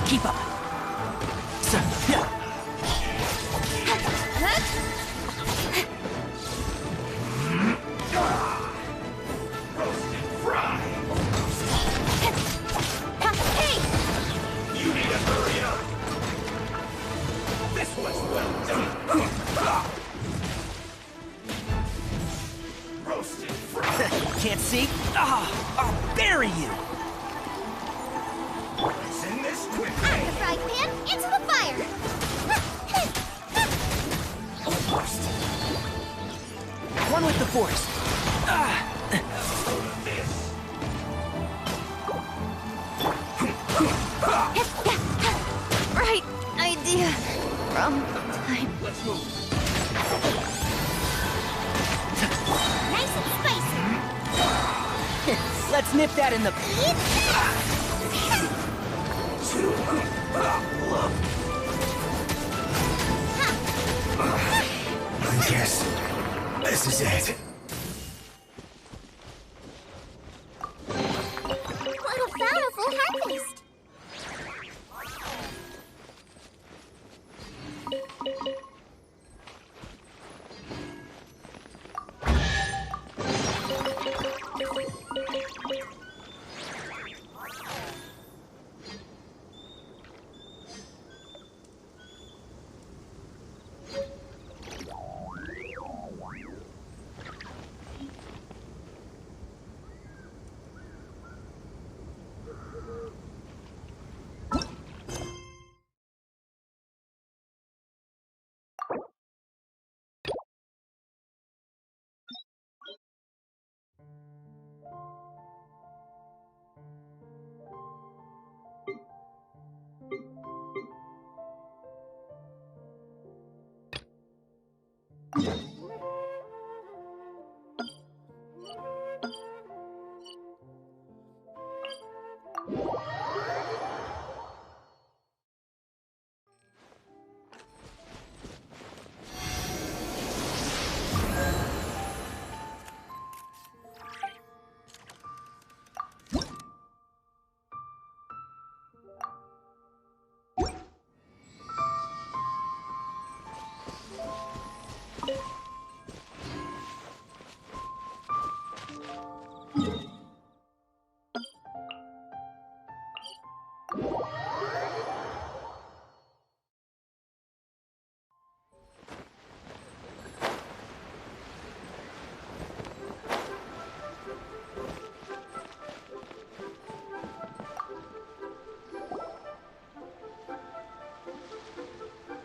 Keep up. Roasted fry! Hey! You need to hurry up! This was well done! Roasted fry! Can't see? I'll bury you! Let's end this quickly! Out of the frying pan, into the fire! Almost! One with the force. Right idea. Wrong time. Let's move! Nice and spicy! Let's nip that in the... I guess this is it. What a bountiful harvest!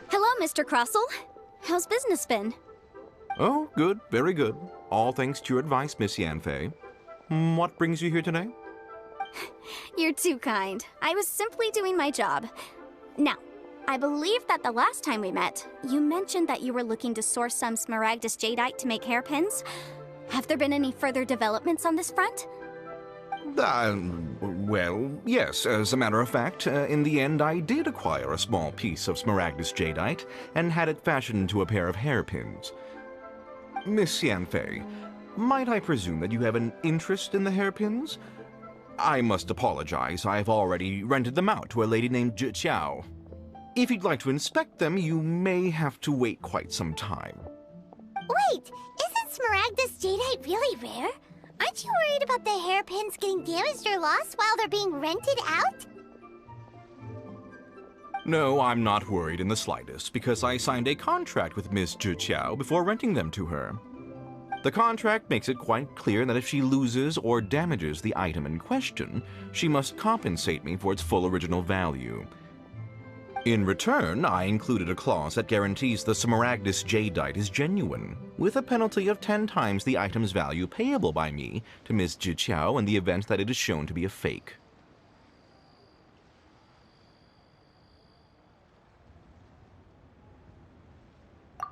Hello, Mr. Crossell. How's business been? Oh, good, very good. All thanks to your advice, Miss Yanfei. What brings you here today? You're too kind. I was simply doing my job. Now, I believe that the last time we met, you mentioned that you were looking to source some Smaragdus Jadeite to make hairpins. Have there been any further developments on this front? Well, yes. As a matter of fact, in the end, I did acquire a small piece of Smaragdus Jadeite and had it fashioned into a pair of hairpins. Miss Yanfei, might I presume that you have an interest in the hairpins? I must apologize. I've already rented them out to a lady named Zhi Qiao. If you'd like to inspect them, you may have to wait quite some time. Wait, isn't Smaragdus Jadeite really rare? Aren't you worried about the hairpins getting damaged or lost while they're being rented out? No, I'm not worried in the slightest, because I signed a contract with Miss Zhi Qiao before renting them to her. The contract makes it quite clear that if she loses or damages the item in question, she must compensate me for its full original value. In return, I included a clause that guarantees the Smaragdus Jadeite is genuine, with a penalty of 10 times the item's value payable by me to Miss Zhi Qiao in the event that it is shown to be a fake.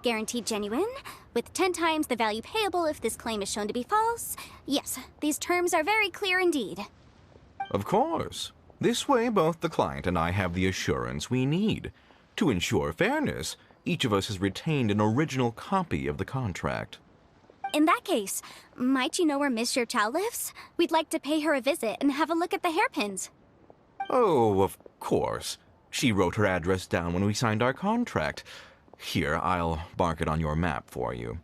Guaranteed genuine, with 10 times the value payable if this claim is shown to be false. Yes, these terms are very clear indeed. Of course. This way, both the client and I have the assurance we need. To ensure fairness, each of us has retained an original copy of the contract. In that case, might you know where Miss Zhi Qiao lives? We'd like to pay her a visit and have a look at the hairpins. Oh, of course. She wrote her address down when we signed our contract. Here, I'll mark it on your map for you.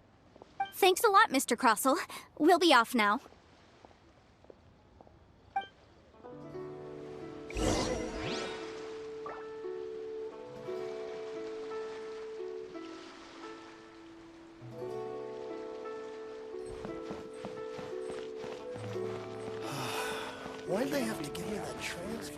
Thanks a lot, Mr. Crossell. We'll be off now. Why'd they have to give me that transfer?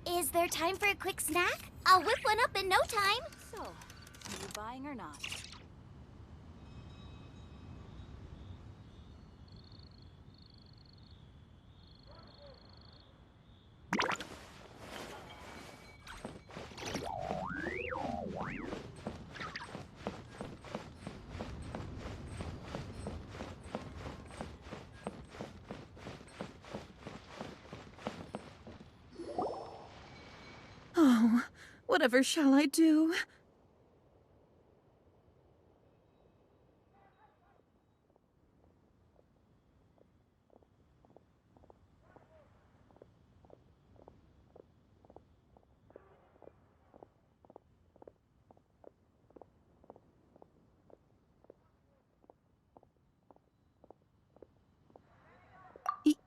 Is there time for a quick snack? I'll whip one up in no time. So, are you buying or not? Oh, whatever shall I do?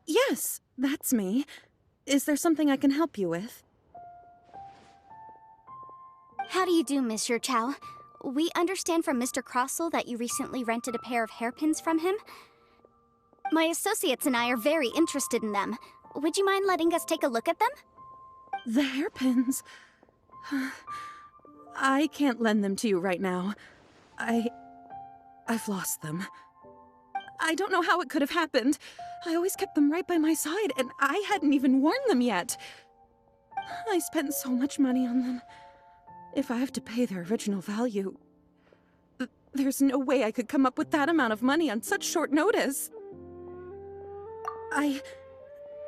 Yes, that's me. Is there something I can help you with? How do you do, Miss Zhi Qiao? We understand from Mr. Crossell that you recently rented a pair of hairpins from him. My associates and I are very interested in them. Would you mind letting us take a look at them? The hairpins? I can't lend them to you right now. I've lost them. I don't know how it could have happened. I always kept them right by my side, and I hadn't even worn them yet. I spent so much money on them. If I have to pay their original value, there's no way I could come up with that amount of money on such short notice.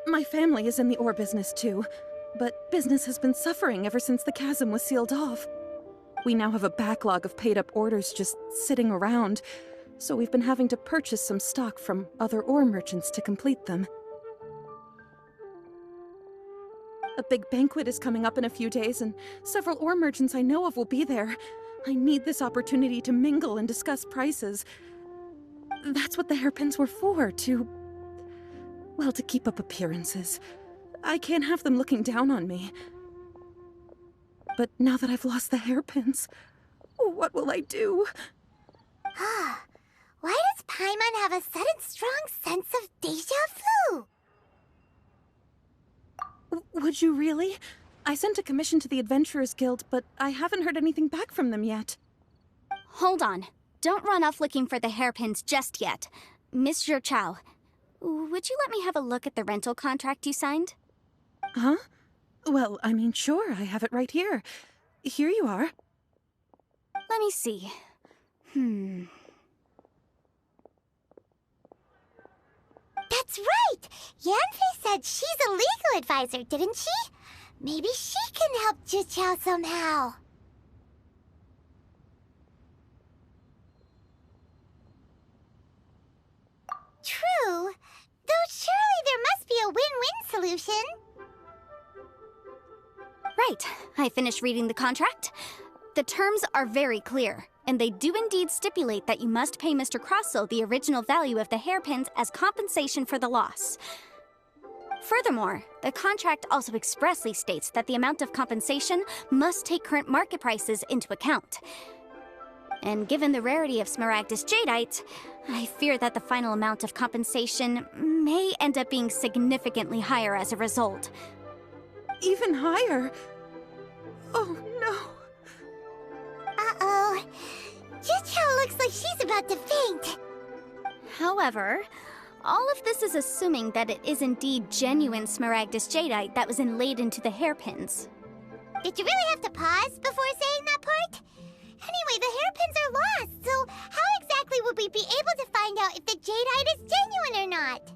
My family is in the ore business too, but business has been suffering ever since the chasm was sealed off. We now have a backlog of paid-up orders just sitting around, so we've been having to purchase some stock from other ore merchants to complete them. A big banquet is coming up in a few days, and several ore merchants I know of will be there. I need this opportunity to mingle and discuss prices. That's what the hairpins were for, to keep up appearances. I can't have them looking down on me. But now that I've lost the hairpins, what will I do? Why does Paimon have a sudden strong sense of déjà vu? Would you really? I sent a commission to the Adventurers Guild, but I haven't heard anything back from them yet. Hold on. Don't run off looking for the hairpins just yet. Miss Zhou, would you let me have a look at the rental contract you signed? Huh? Well, I mean, sure, I have it right here. Here you are. Let me see. That's right! Yanfei said she's a legal advisor, didn't she? Maybe she can help Zhiqiao somehow. True. Though surely there must be a win-win solution. Right. I finished reading the contract. The terms are very clear, and they do indeed stipulate that you must pay Mr. Crossel the original value of the hairpins as compensation for the loss. Furthermore, the contract also expressly states that the amount of compensation must take current market prices into account. And given the rarity of Smaragdus Jadeite, I fear that the final amount of compensation may end up being significantly higher as a result. Even higher? Oh, no. Uh-oh. Zhiqiao looks like she's about to faint. However, all of this is assuming that it is indeed genuine Smaragdus Jadeite that was inlaid into the hairpins. Did you really have to pause before saying that part? Anyway, the hairpins are lost, so how exactly would we be able to find out if the Jadeite is genuine or not?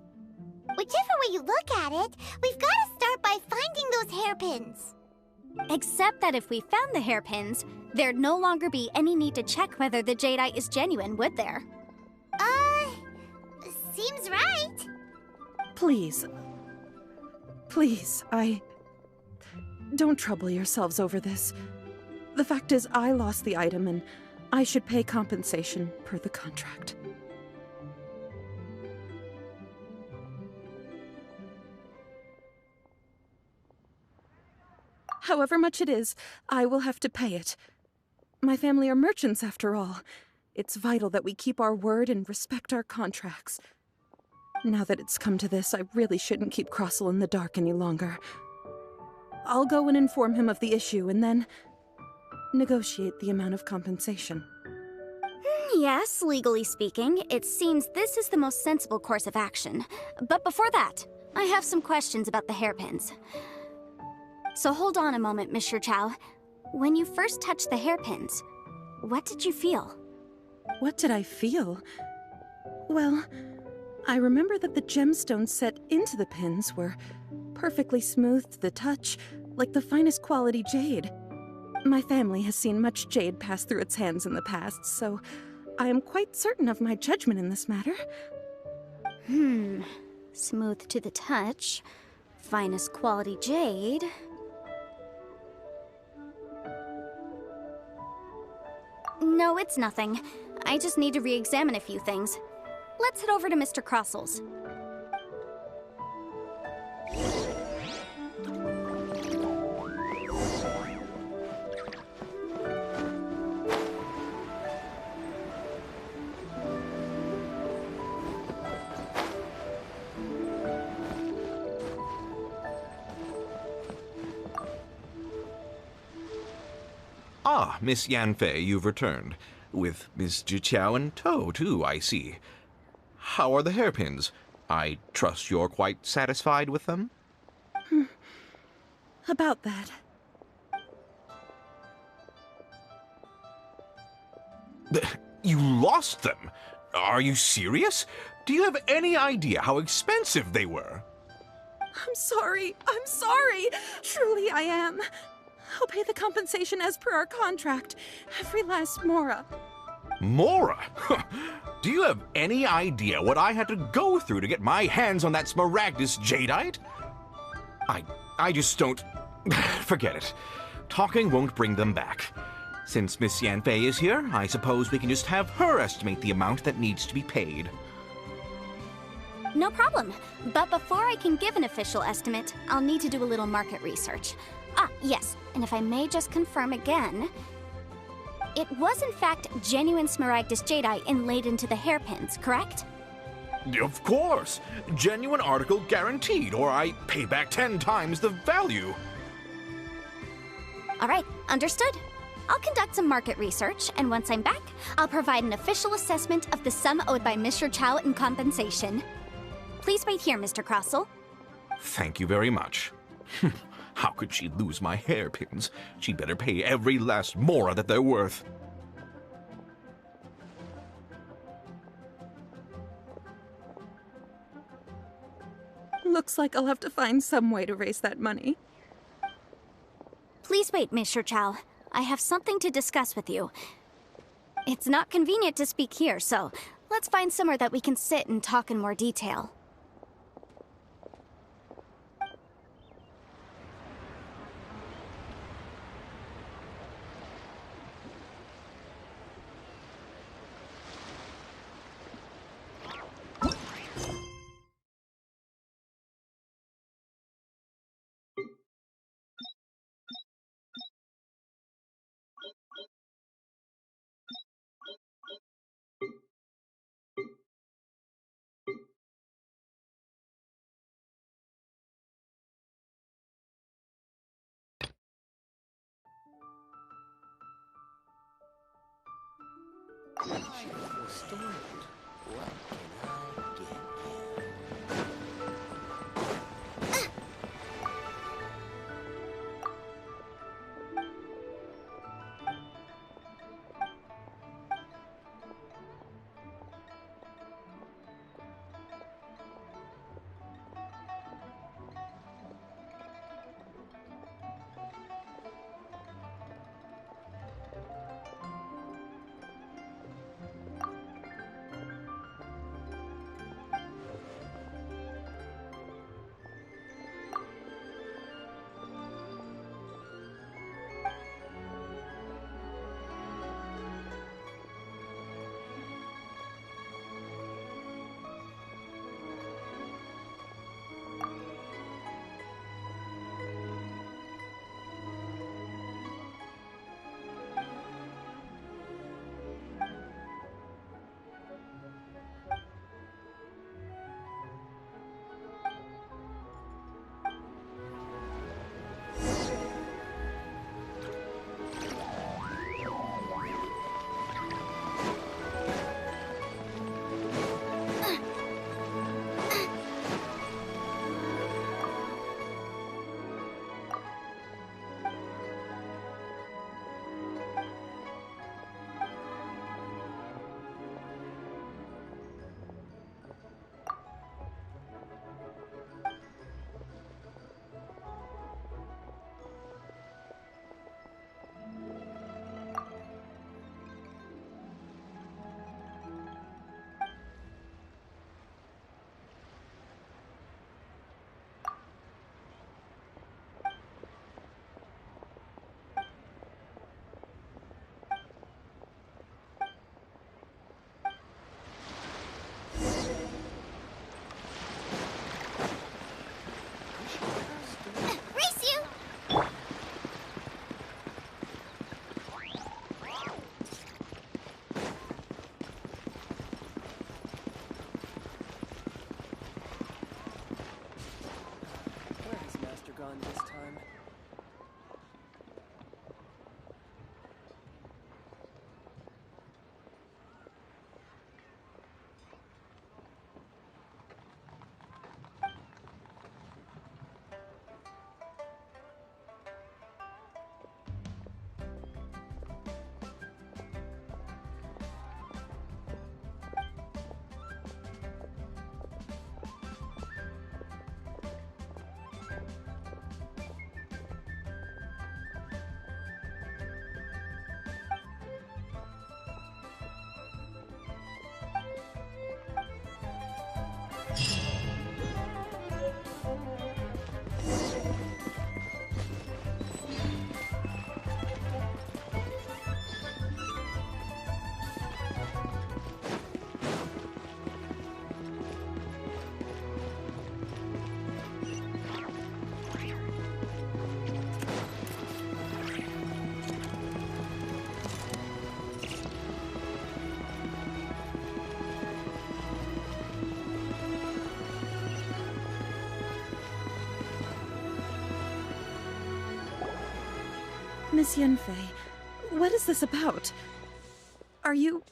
Whichever way you look at it, we've got to start by finding those hairpins. Except that if we found the hairpins, there'd no longer be any need to check whether the Jadeite is genuine, would there? Seems right. Please, don't trouble yourselves over this. The fact is, I lost the item, and I should pay compensation per the contract. However much it is, I will have to pay it. My family are merchants, after all. It's vital that we keep our word and respect our contracts. Now that it's come to this, I really shouldn't keep Crossel in the dark any longer. I'll go and inform him of the issue, and then negotiate the amount of compensation. Yes, legally speaking, it seems this is the most sensible course of action. But before that, I have some questions about the hairpins. So hold on a moment, Miss Zhou. When you first touched the hairpins, what did you feel? What did I feel? Well, I remember that the gemstones set into the pins were perfectly smooth to the touch, like the finest quality jade. My family has seen much jade pass through its hands in the past, so I am quite certain of my judgment in this matter. Smooth to the touch, finest quality jade. No, it's nothing. I just need to re-examine a few things. Let's head over to Mr. Crossel's. Ah, Miss Yanfei, you've returned. With Miss Zhiqiao in tow, too, I see. how are the hairpins? I trust you're quite satisfied with them? About that. You lost them? Are you serious? Do you have any idea how expensive they were? I'm sorry. I'm sorry. Truly I am. I'll pay the compensation as per our contract. Every last mora. Mora? Do you have any idea what I had to go through to get my hands on that Smaragdus jadeite? I just don't... Forget it. Talking won't bring them back. Since Miss Yanfei is here, I suppose we can just have her estimate the amount that needs to be paid. No problem. But before I can give an official estimate, I'll need to do a little market research. Ah, yes, and if I may just confirm again, it was in fact genuine Smaragdus jadeite inlaid into the hairpins, correct? Of course! Genuine article guaranteed, or I pay back 10 times the value. All right, understood. I'll conduct some market research, and once I'm back, I'll provide an official assessment of the sum owed by Mr. Chow in compensation. Please wait here, Mr. Crossell. Thank you very much. How could she lose my hairpins? She'd better pay every last mora that they're worth. Looks like I'll have to find some way to raise that money. Please wait, Mr. Chow. I have something to discuss with you. It's not convenient to speak here, so let's find somewhere that we can sit and talk in more detail. Miss Yunfei, what is this about? Are you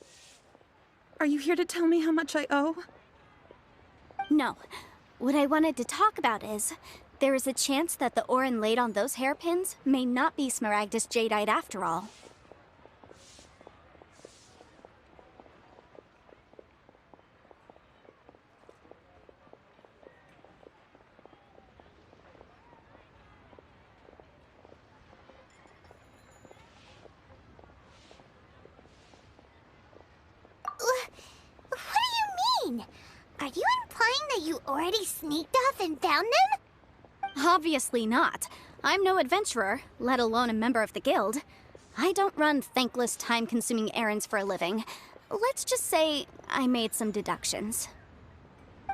here to tell me how much I owe? No. What I wanted to talk about is, there is a chance that the Orin laid on those hairpins may not be Smaragdus Jadeite after all. What do you mean? Are you implying that you already sneaked off and found them? Obviously not. I'm no adventurer, let alone a member of the guild. I don't run thankless, time-consuming errands for a living. Let's just say I made some deductions.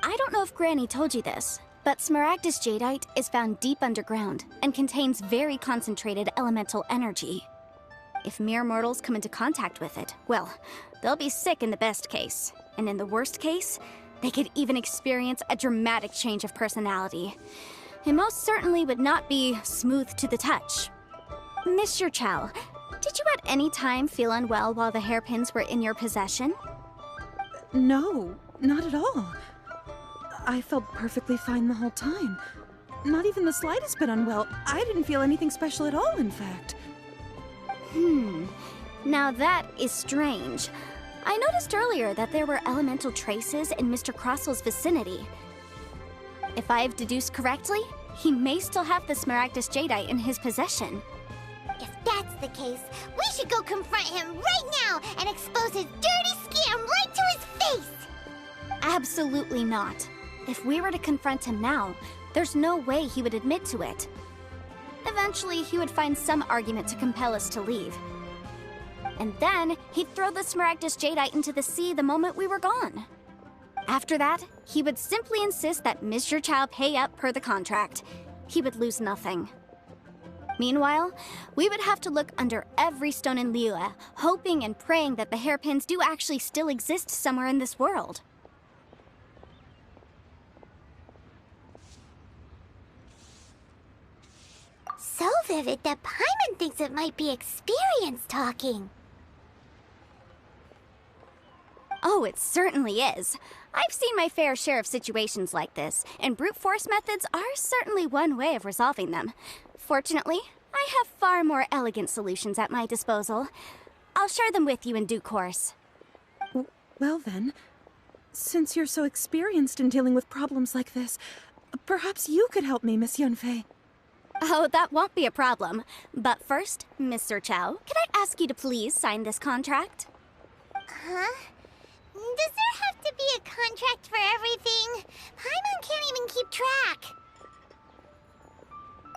I don't know if Granny told you this, but Smaragdus Jadeite is found deep underground and contains very concentrated elemental energy. If mere mortals come into contact with it, well, they'll be sick in the best case. And in the worst case, they could even experience a dramatic change of personality. It most certainly would not be smooth to the touch. Mr. Chow, did you at any time feel unwell while the hairpins were in your possession? No, not at all. I felt perfectly fine the whole time. Not even the slightest bit unwell. I didn't feel anything special at all, in fact. Now that is strange. I noticed earlier that there were elemental traces in Mr. Crossel's vicinity. If I've deduced correctly, he may still have the Smaragdus Jadeite in his possession. If that's the case, we should go confront him right now and expose his dirty scam right to his face! Absolutely not. If we were to confront him now, there's no way he would admit to it. Eventually, he would find some argument to compel us to leave. And then, he'd throw the Smaragdus Jadeite into the sea the moment we were gone. After that, he would simply insist that Mr. Chow pay up per the contract. He would lose nothing. Meanwhile, we would have to look under every stone in Liyue, hoping and praying that the hairpins do actually still exist somewhere in this world. So vivid that Paimon thinks it might be experience talking. Oh, it certainly is. I've seen my fair share of situations like this, and brute force methods are certainly one way of resolving them. Fortunately, I have far more elegant solutions at my disposal. I'll share them with you in due course. Well then, since you're so experienced in dealing with problems like this, perhaps you could help me, Miss Yunfei. Oh, that won't be a problem. But first, Mr. Chow, could I ask you to please sign this contract? Huh? Does there have to be a contract for everything? Paimon can't even keep track.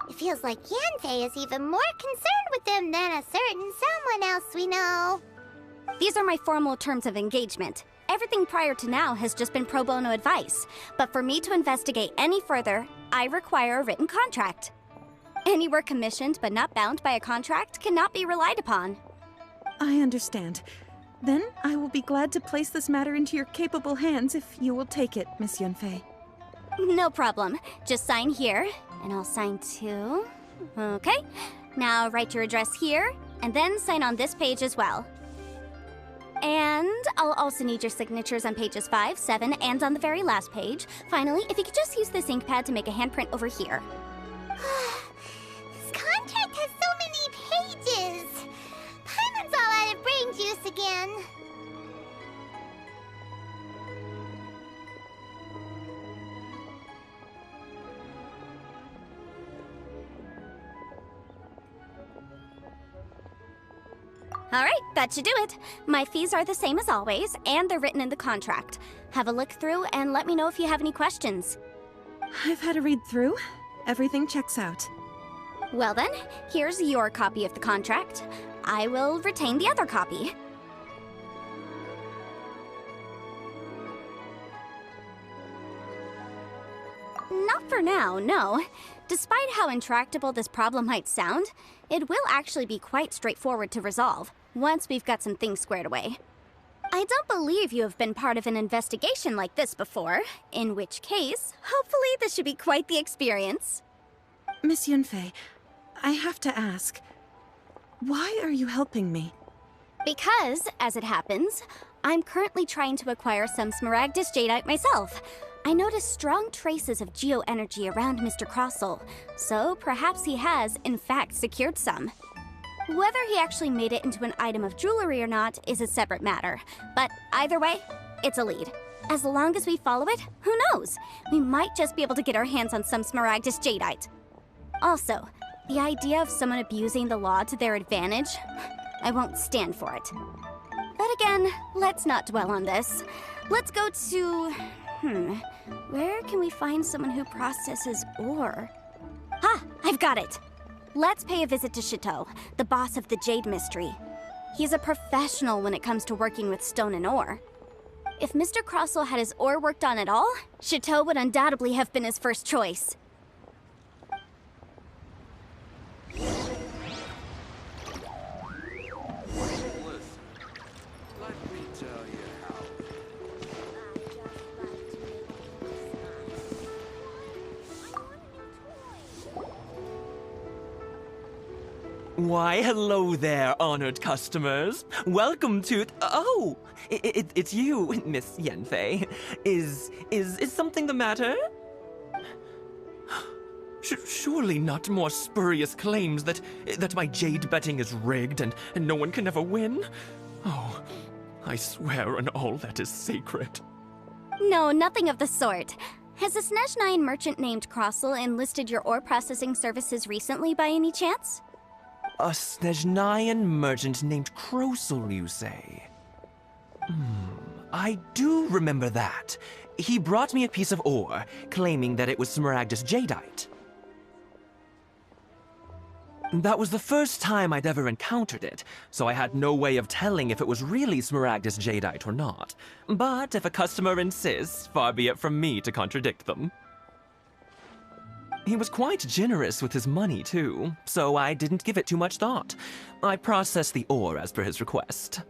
It feels like Yanfei is even more concerned with them than a certain someone else we know. These are my formal terms of engagement. Everything prior to now has just been pro bono advice. But for me to investigate any further, I require a written contract. Any work commissioned but not bound by a contract cannot be relied upon. I understand. Then I will be glad to place this matter into your capable hands if you will take it, Miss Yunfei. No problem. Just sign here, and I'll sign too. Okay. Now write your address here, and then sign on this page as well. And I'll also need your signatures on pages 5, 7, and on the very last page. Finally, if you could just use this ink pad to make a handprint over here. This contract has so many pages. Paimon's all out of brain juice again. All right, that should do it. My fees are the same as always, and they're written in the contract. Have a look through and let me know if you have any questions. I've had a read through. Everything checks out. Well then, here's your copy of the contract. I will retain the other copy. Not for now, no. Despite how intractable this problem might sound, it will actually be quite straightforward to resolve, once we've got some things squared away. I don't believe you have been part of an investigation like this before, in which case, hopefully this should be quite the experience. Miss Yunfei, I have to ask, Why are you helping me? Because, as it happens, I'm currently trying to acquire some Smaragdus Jadeite myself. I noticed strong traces of geoenergy around Mr. Crossel, so perhaps he has, in fact, secured some. Whether he actually made it into an item of jewelry or not is a separate matter, but either way, it's a lead. As long as we follow it, who knows? We might just be able to get our hands on some Smaragdus Jadeite. Also, the idea of someone abusing the law to their advantage, I won't stand for it. But again, let's not dwell on this. Let's go to... where can we find someone who processes ore? Ah, I've got it! Let's pay a visit to Chateau, the boss of the Jade Mystery. He's a professional when it comes to working with stone and ore. If Mr. Crossel had his ore worked on at all, Chateau would undoubtedly have been his first choice. Why, hello there, honored customers. Welcome to... Oh, it's you, Miss Yanfei. Is something the matter? Surely not more spurious claims that my jade betting is rigged and no one can ever win? Oh, I swear on all that is sacred. No, nothing of the sort. Has a Snezhnayan merchant named Crossel enlisted your ore processing services recently by any chance? A Snezhnayan merchant named Crossel, you say? I do remember that. He brought me a piece of ore, claiming that it was Smaragdus Jadeite. That was the first time I'd ever encountered it, so I had no way of telling if it was really Smaragdus Jadeite or not. But if a customer insists, far be it from me to contradict them. He was quite generous with his money, too, so I didn't give it too much thought. I processed the ore as per his request.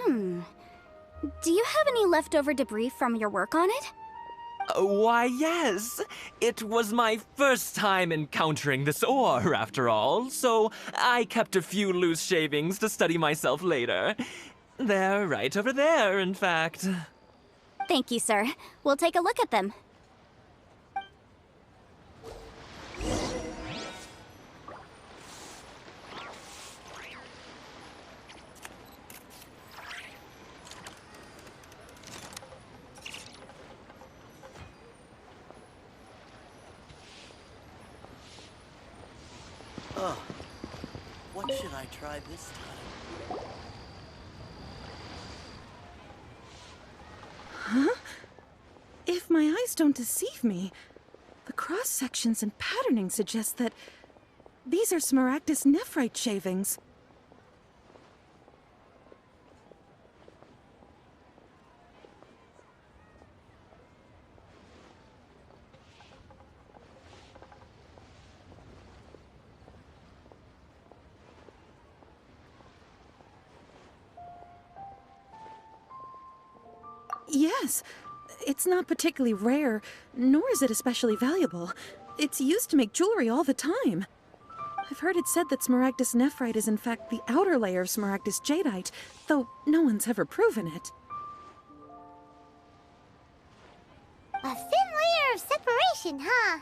Do you have any leftover debris from your work on it? Why, yes. It was my first time encountering this ore, after all, so I kept a few loose shavings to study myself later. They're right over there, in fact. Thank you, sir. We'll take a look at them. Oh, what should I try this time? Huh? If my eyes don't deceive me, the cross-sections and patterning suggest that these are Smaragdus nephrite shavings. Yes, it's not particularly rare, nor is it especially valuable. It's used to make jewelry all the time. I've heard it said that Smaragdus nephrite is in fact the outer layer of Smaragdus jadeite, though no one's ever proven it. A thin layer of separation, huh?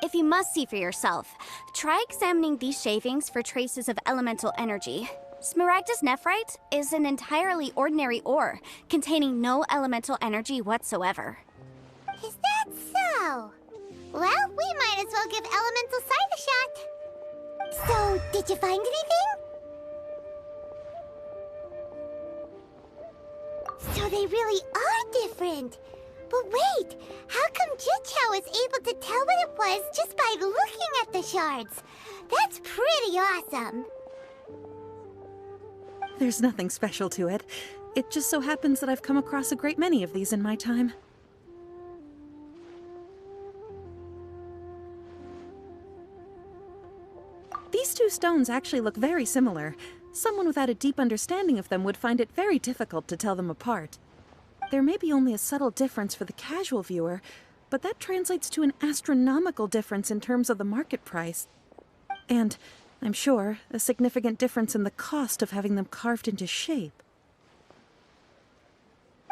If you must see for yourself, try examining these shavings for traces of elemental energy. Smaragdus nephrite is an entirely ordinary ore, containing no elemental energy whatsoever. Is that so? Well, we might as well give elemental sight a shot. So, did you find anything? So they really are different. But wait, how come Jichao was able to tell what it was just by looking at the shards? That's pretty awesome. There's nothing special to it. It just so happens that I've come across a great many of these in my time. These two stones actually look very similar. Someone without a deep understanding of them would find it very difficult to tell them apart. There may be only a subtle difference for the casual viewer, but that translates to an astronomical difference in terms of the market price. And, I'm sure, a significant difference in the cost of having them carved into shape.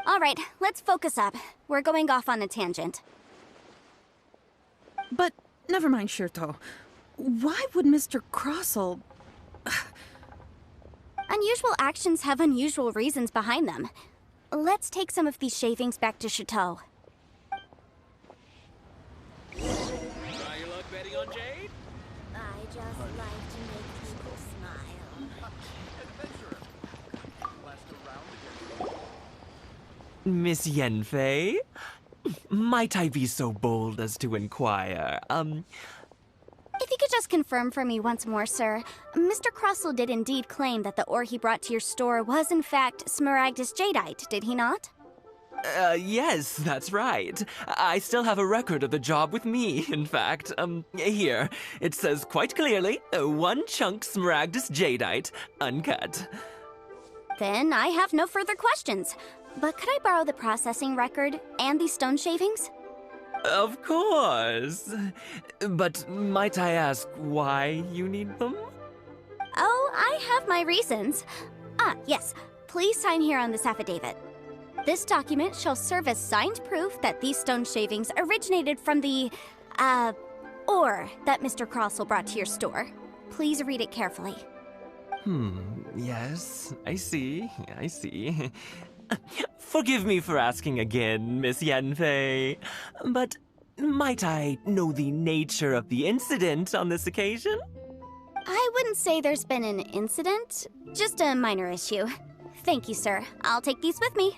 All right, let's focus up. We're going off on a tangent. But, never mind, Shirto. Why would Mr. Crossell... Unusual actions have unusual reasons behind them. Let's take some of these shavings back to Chateau. Try your luck betting on Jade? I just like to make people smile. Miss Yenfei? Might I be so bold as to inquire, If you could just confirm for me once more, sir. Mr. Crossell did indeed claim that the ore he brought to your store was in fact Smaragdus Jadeite, did he not? Yes, that's right. I still have a record of the job with me, in fact. Here. It says quite clearly, 1 chunk Smaragdus Jadeite, uncut. Then I have no further questions. But could I borrow the processing record and these stone shavings? Of course. But might I ask why you need them? Oh, I have my reasons. Ah, yes. Please sign here on this affidavit. This document shall serve as signed proof that these stone shavings originated from the, ore that Mr. Crossell brought to your store. Please read it carefully. Yes, I see. Forgive me for asking again, Miss Yenfei, but might I know the nature of the incident on this occasion? I wouldn't say there's been an incident, just a minor issue. Thank you, sir. I'll take these with me.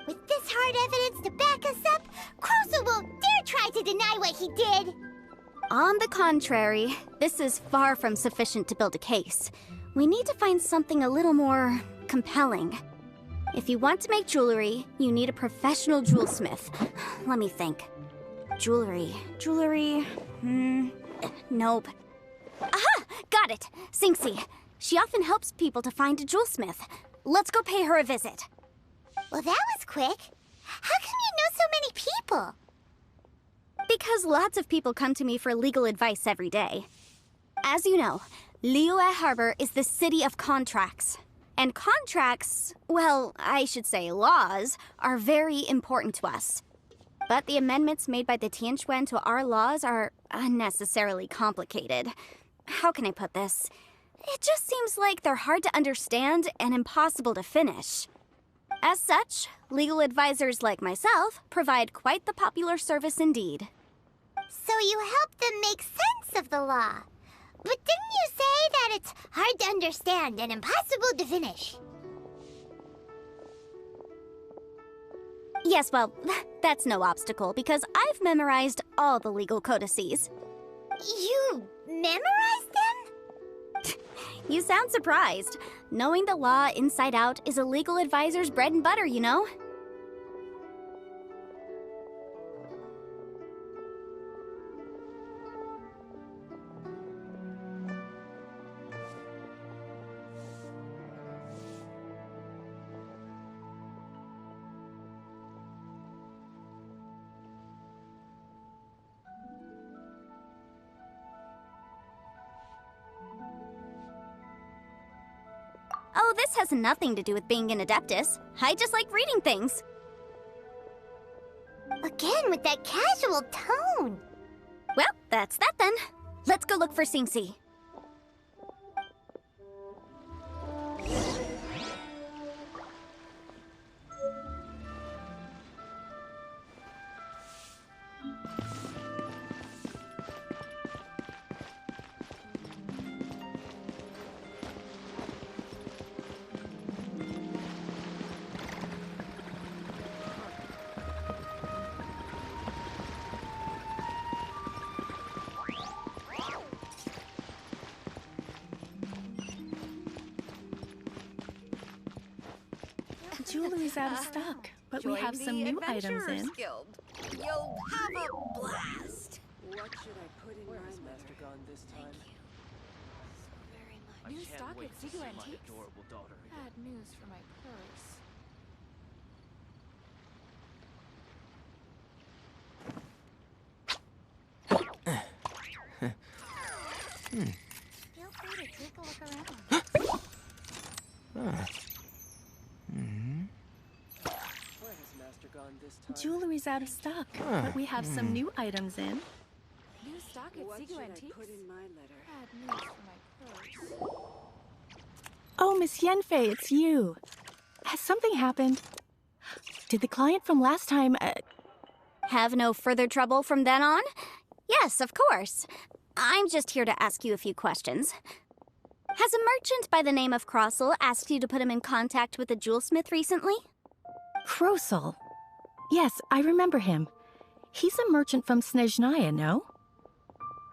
With this hard evidence to back us up, Crossell won't dare try to deny what he did! On the contrary, this is far from sufficient to build a case. We need to find something a little more compelling. If you want to make jewelry, you need a professional jewelsmith. Let me think. Jewelry. Nope. Aha! Got it! Singsi. She often helps people to find a jewelsmith. Let's go pay her a visit. Well, that was quick. How come you know so many people? Because lots of people come to me for legal advice every day. As you know, Liyue Harbor is the city of contracts. And contracts, well, I should say laws, are very important to us. But the amendments made by the Tianquan to our laws are unnecessarily complicated. How can I put this? It just seems like they're hard to understand and impossible to finish. As such, legal advisors like myself provide quite the popular service indeed. So you help them make sense of the law. But didn't you say that it's hard to understand and impossible to finish? Yes, well, that's no obstacle because I've memorized all the legal codices. You memorized them? You sound surprised. Knowing the law inside out is a legal advisor's bread and butter, you know? Oh, this has nothing to do with being an adeptus. I just like reading things. Again, with that casual tone. Well, that's that then. Let's go look for Singsi. Jewelry's out of stock, but we have some new items in. Guild. You'll have a blast. What should I put in my Mastergon this time? Very much. New stock at Zigo My Antiques. adorable daughter. Bad news for my purse. Feel free to take a look around. Where has Master gone this time? Jewelry's out of stock, but we have some new items in. New stock at What Sigu should I Antiques? put in my letter? Bad news for my purse. Oh, Miss Yenfei, it's you. Has something happened? Did the client from last time, Have no further trouble from then on? Yes, of course. I'm just here to ask you a few questions. Has a merchant by the name of Crossel asked you to put him in contact with a jewelsmith recently? Krosel? Yes, I remember him. He's a merchant from Snezhnaya, no?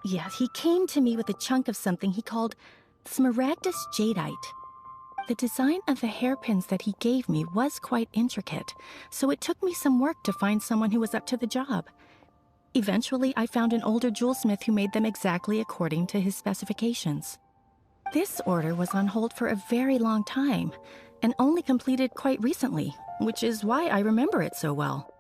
Yeah, he came to me with a chunk of something he called Smaragdus Jadeite. The design of the hairpins that he gave me was quite intricate, so it took me some work to find someone who was up to the job. Eventually, I found an older jewelsmith who made them exactly according to his specifications. This order was on hold for a very long time, and only completed quite recently, which is why I remember it so well.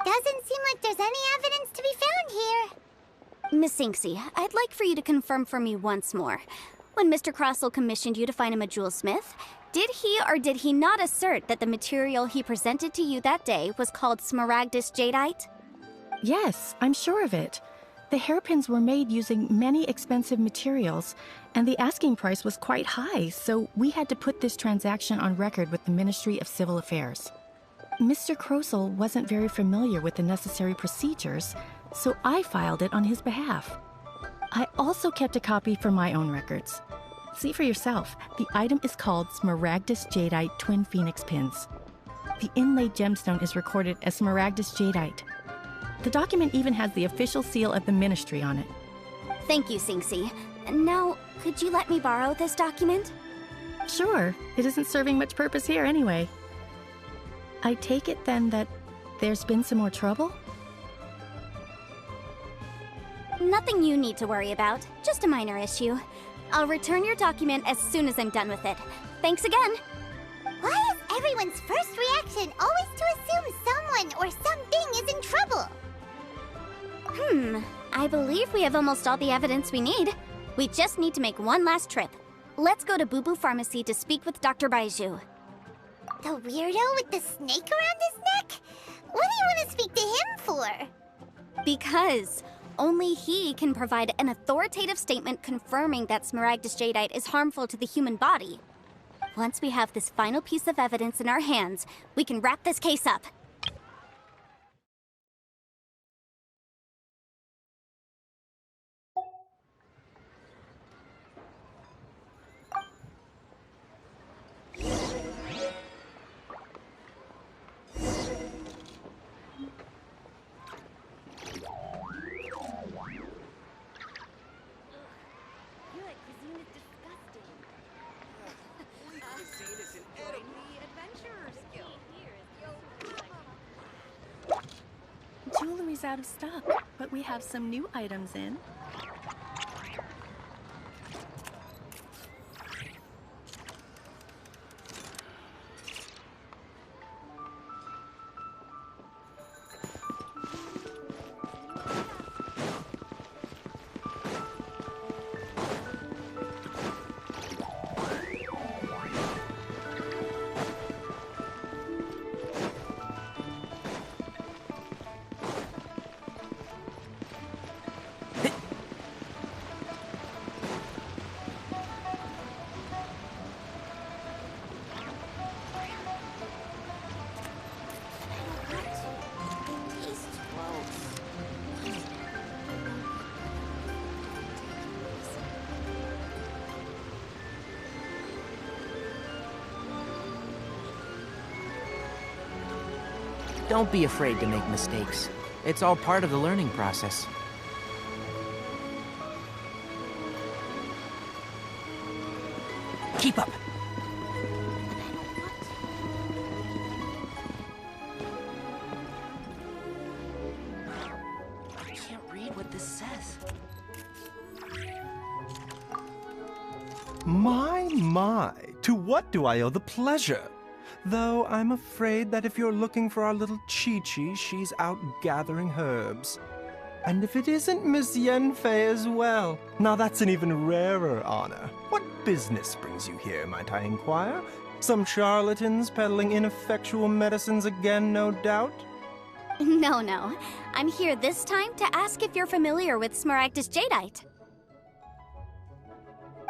Doesn't seem like there's any evidence to be found here. Miss Inksy, I'd like for you to confirm for me once more. When Mr. Crossell commissioned you to find him a jewelsmith, did he or did he not assert that the material he presented to you that day was called Smaragdus Jadeite? Yes, I'm sure of it. The hairpins were made using many expensive materials, and the asking price was quite high, so we had to put this transaction on record with the Ministry of Civil Affairs. Mr. Crossell wasn't very familiar with the necessary procedures, so I filed it on his behalf. I also kept a copy for my own records. See for yourself, the item is called Smaragdus Jadeite Twin Phoenix Pins. The inlaid gemstone is recorded as Smaragdus Jadeite. The document even has the official seal of the ministry on it. Thank you, Sinksy. Now, could you let me borrow this document? Sure, it isn't serving much purpose here anyway. I take it then that there's been some more trouble? Nothing you need to worry about, just a minor issue. I'll return your document as soon as I'm done with it. Thanks again! Why is everyone's first reaction always to assume someone or something is in trouble? I believe we have almost all the evidence we need. We just need to make one last trip. Let's go to Boo Boo Pharmacy to speak with Dr. Baiju. The weirdo with the snake around his neck? What do you want to speak to him for? Because only he can provide an authoritative statement confirming that Smaragdus Jadeite is harmful to the human body. Once we have this final piece of evidence in our hands, we can wrap this case up. Jewelry's out of stock, but we have some new items in. Don't be afraid to make mistakes. It's all part of the learning process. Keep up! I can't read what this says. My, to what do I owe the pleasure? Though I'm afraid that if you're looking for our little Chi-Chi, she's out gathering herbs. And if it isn't Miss Yenfei as well, now that's an even rarer honor. What business brings you here, might I inquire? Some charlatans peddling ineffectual medicines again, no doubt? No. I'm here this time to ask if you're familiar with Smaragdus Jadeite.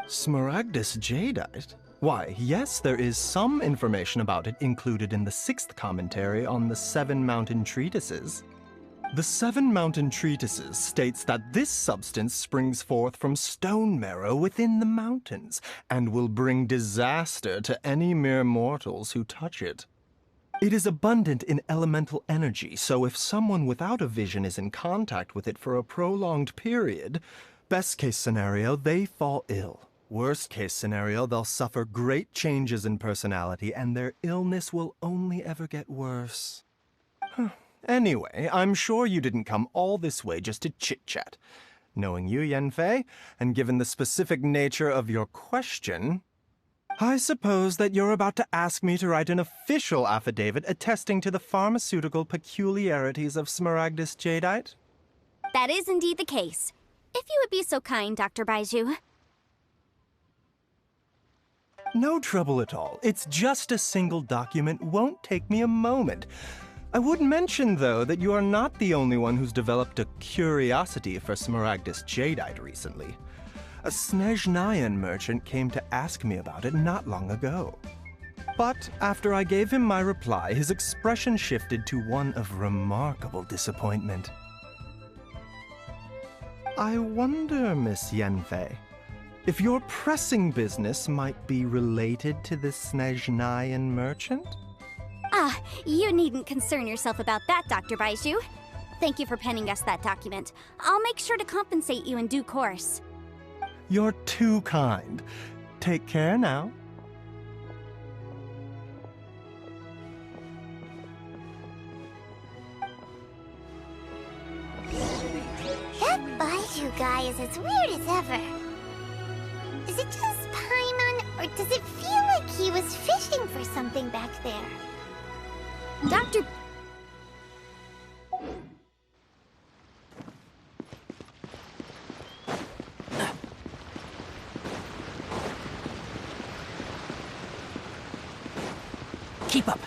Smaragdus Jadeite? Why, yes, there is some information about it included in the 6th commentary on the 7 Mountain Treatises. The 7 Mountain Treatises states that this substance springs forth from stone marrow within the mountains, and will bring disaster to any mere mortals who touch it. It is abundant in elemental energy, so if someone without a vision is in contact with it for a prolonged period, best case scenario, they fall ill. Worst case scenario, they'll suffer great changes in personality, and their illness will only ever get worse. Anyway, I'm sure you didn't come all this way just to chit-chat. Knowing you, Yenfei, and given the specific nature of your question, I suppose that you're about to ask me to write an official affidavit attesting to the pharmaceutical peculiarities of Smaragdus jadeite? That is indeed the case. If you would be so kind, Dr. Baiju. No trouble at all. It's just a single document. Won't take me a moment. I would mention, though, that you are not the only one who's developed a curiosity for Smaragdus jadeite recently. A Snezhnayan merchant came to ask me about it not long ago. But after I gave him my reply, his expression shifted to one of remarkable disappointment. I wonder, Miss Yanfei, if your pressing business might be related to this Snezhnayan merchant? Ah, you needn't concern yourself about that, Dr. Baiju. Thank you for penning us that document. I'll make sure to compensate you in due course. You're too kind. Take care now. That Baiju guy is as weird as ever. Is it just Paimon, or does it feel like he was fishing for something back there? Dr. Keep up.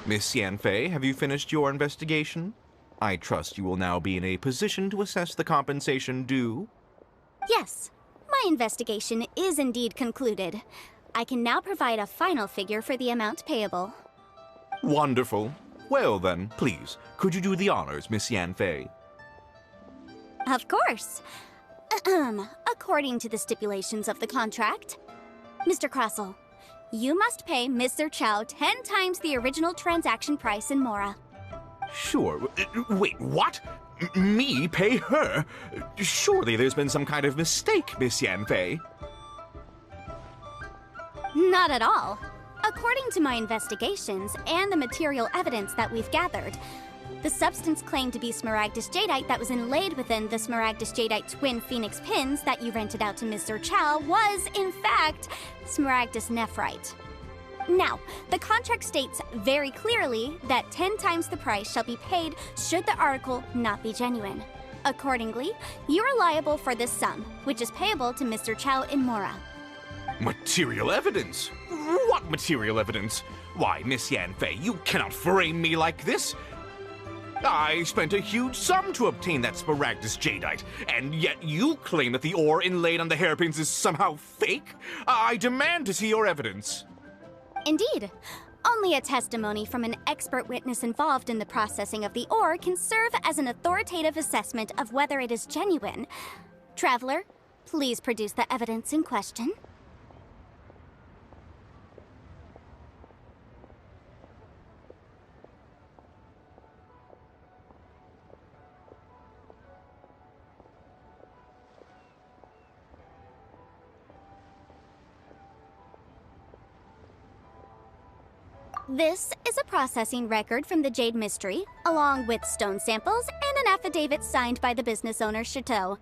Miss Yanfei, have you finished your investigation? I trust you will now be in a position to assess the compensation due. Yes, my investigation is indeed concluded. I can now provide a final figure for the amount payable. Wonderful. Well then, please, could you do the honors, Miss Yanfei? Of course. According to the stipulations of the contract, Mr. Crossell, you must pay Mr. Chow 10 times the original transaction price in Mora. Sure. Wait, what? Me pay her? Surely there's been some kind of mistake, Miss Yanfei. Not at all. According to my investigations and the material evidence that we've gathered, the substance claimed to be Smaragdus jadeite that was inlaid within the Smaragdus jadeite twin phoenix pins that you rented out to Mr. Chow was, in fact, Smaragdus nephrite. Now, the contract states very clearly that 10 times the price shall be paid should the article not be genuine. Accordingly, you are liable for this sum, which is payable to Mr. Chow in Mora. Material evidence? What material evidence? Why, Miss Yanfei, you cannot frame me like this. I spent a huge sum to obtain that Smaragdus jadeite, and yet you claim that the ore inlaid on the hairpins is somehow fake? I demand to see your evidence. Indeed. Only a testimony from an expert witness involved in the processing of the ore can serve as an authoritative assessment of whether it is genuine. Traveler, please produce the evidence in question. This is a processing record from the Jade Mystery, along with stone samples and an affidavit signed by the business owner, Chateau.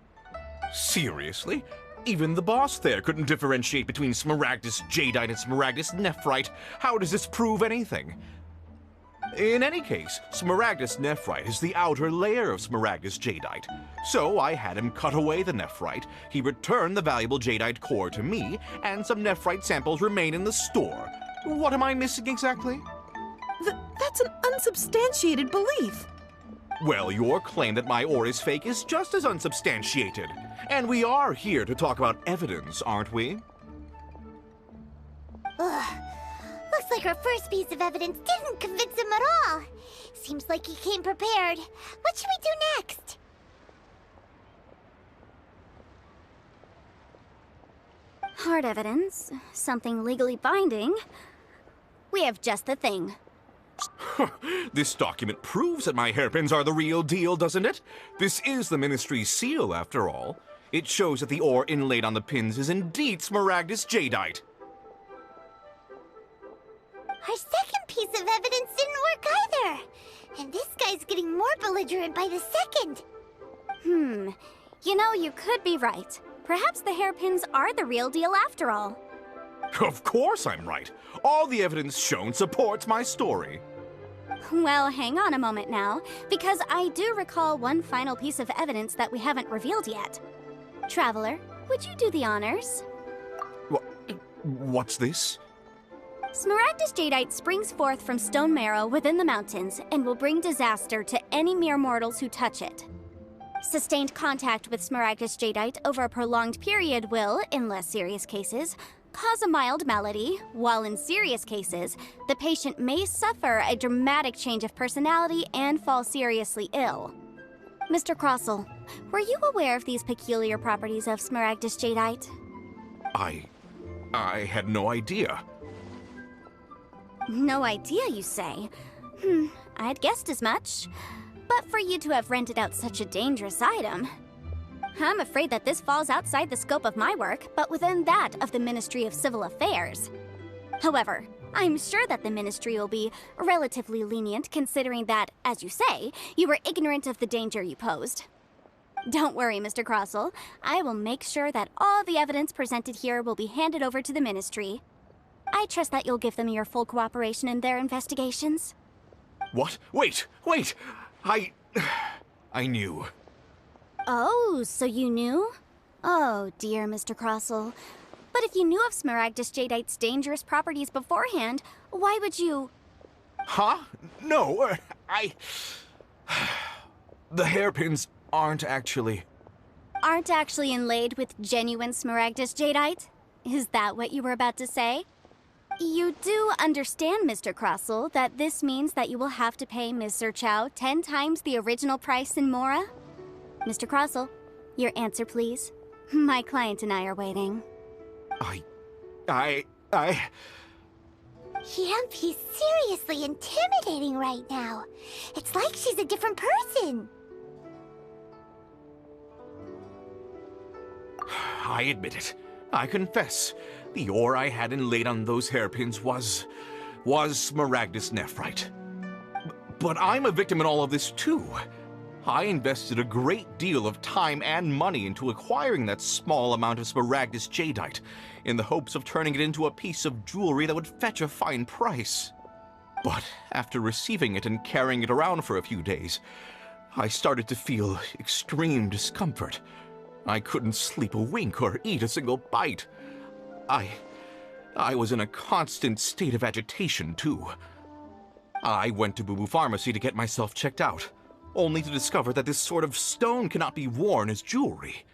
Seriously? Even the boss there couldn't differentiate between Smaragdus jadeite and Smaragdus nephrite. How does this prove anything? In any case, Smaragdus nephrite is the outer layer of Smaragdus jadeite. So I had him cut away the nephrite, he returned the valuable jadeite core to me, and some nephrite samples remain in the store. What am I missing exactly? That's an unsubstantiated belief. Well, your claim that my ore is fake is just as unsubstantiated. And we are here to talk about evidence, aren't we? Ugh. Looks like our first piece of evidence didn't convince him at all. Seems like he came prepared. What should we do next? Hard evidence, something legally binding. We have just the thing. This document proves that my hairpins are the real deal, doesn't it? This is the Ministry's seal, after all. It shows that the ore inlaid on the pins is indeed Smaragdus jadeite. Our second piece of evidence didn't work either. And this guy's getting more belligerent by the second. You know, you could be right. Perhaps the hairpins are the real deal after all. Of course I'm right. All the evidence shown supports my story. Well, hang on a moment now, because I do recall one final piece of evidence that we haven't revealed yet. Traveler, would you do the honors? What's this? Smaragdus jadeite springs forth from stone marrow within the mountains and will bring disaster to any mere mortals who touch it. Sustained contact with Smaragdus jadeite over a prolonged period will, in less serious cases, cause a mild malady, while in serious cases, the patient may suffer a dramatic change of personality and fall seriously ill. Mr. Crossell, were you aware of these peculiar properties of Smaragdus jadeite? I had no idea. No idea, you say? I'd guessed as much. But for you to have rented out such a dangerous item... I'm afraid that this falls outside the scope of my work, but within that of the Ministry of Civil Affairs. However, I'm sure that the Ministry will be relatively lenient considering that, as you say, you were ignorant of the danger you posed. Don't worry, Mr. Crossell. I will make sure that all the evidence presented here will be handed over to the Ministry. I trust that you'll give them your full cooperation in their investigations. What? Wait! I knew. Oh, so you knew? Oh, dear Mr. Crossell. But if you knew of Smaragdus jadeite's dangerous properties beforehand, why would you... Huh? No, The hairpins aren't actually inlaid with genuine Smaragdus jadeite? Is that what you were about to say? You do understand, Mr. Crossell, that this means that you will have to pay Ms. Zerchow 10 times the original price in Mora? Mr. Crossell, your answer, please. My client and I are waiting. Yep, he's seriously intimidating right now. It's like she's a different person. I admit it. I confess. The ore I had inlaid on those hairpins was Smaragdus nephrite. But I'm a victim in all of this too. I invested a great deal of time and money into acquiring that small amount of Smaragdus jadeite, in the hopes of turning it into a piece of jewelry that would fetch a fine price. But after receiving it and carrying it around for a few days, I started to feel extreme discomfort. I couldn't sleep a wink or eat a single bite. I was in a constant state of agitation, too. I went to Boo Boo Pharmacy to get myself checked out, only to discover that this sort of stone cannot be worn as jewelry.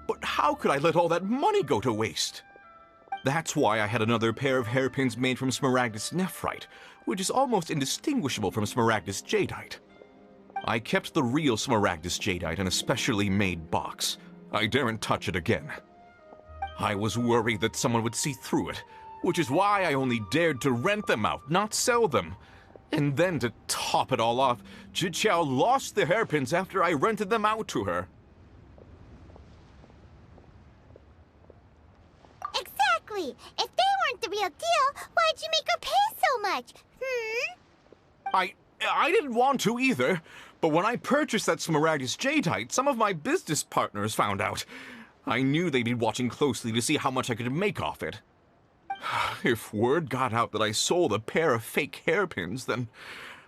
But how could I let all that money go to waste? That's why I had another pair of hairpins made from Smaragdus nephrite, which is almost indistinguishable from Smaragdus jadeite. I kept the real Smaragdus jadeite in a specially made box. I daren't touch it again. I was worried that someone would see through it, which is why I only dared to rent them out, not sell them. And then to top it all off, Zhiqiao lost the hairpins after I rented them out to her. Exactly! If they weren't the real deal, why'd you make her pay so much? I didn't want to either, but when I purchased that Smaragdus jadeite, some of my business partners found out. I knew they'd be watching closely to see how much I could make off it. If word got out that I sold a pair of fake hairpins, then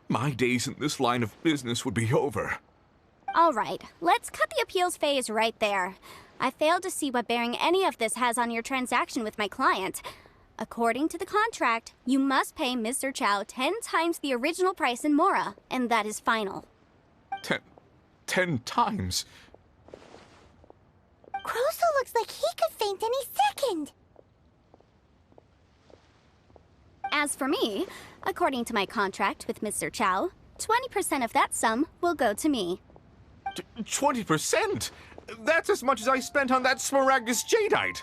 my days in this line of business would be over. All right, let's cut the appeals phase right there. I failed to see what bearing any of this has on your transaction with my client. According to the contract, you must pay Ms. Zerchow 10 times the original price in Mora, and that is final. 10 times? Crossell looks like he could faint any second. As for me, according to my contract with Ms. Zerchow, 20% of that sum will go to me. 20%? That's as much as I spent on that Smaragdus jadeite.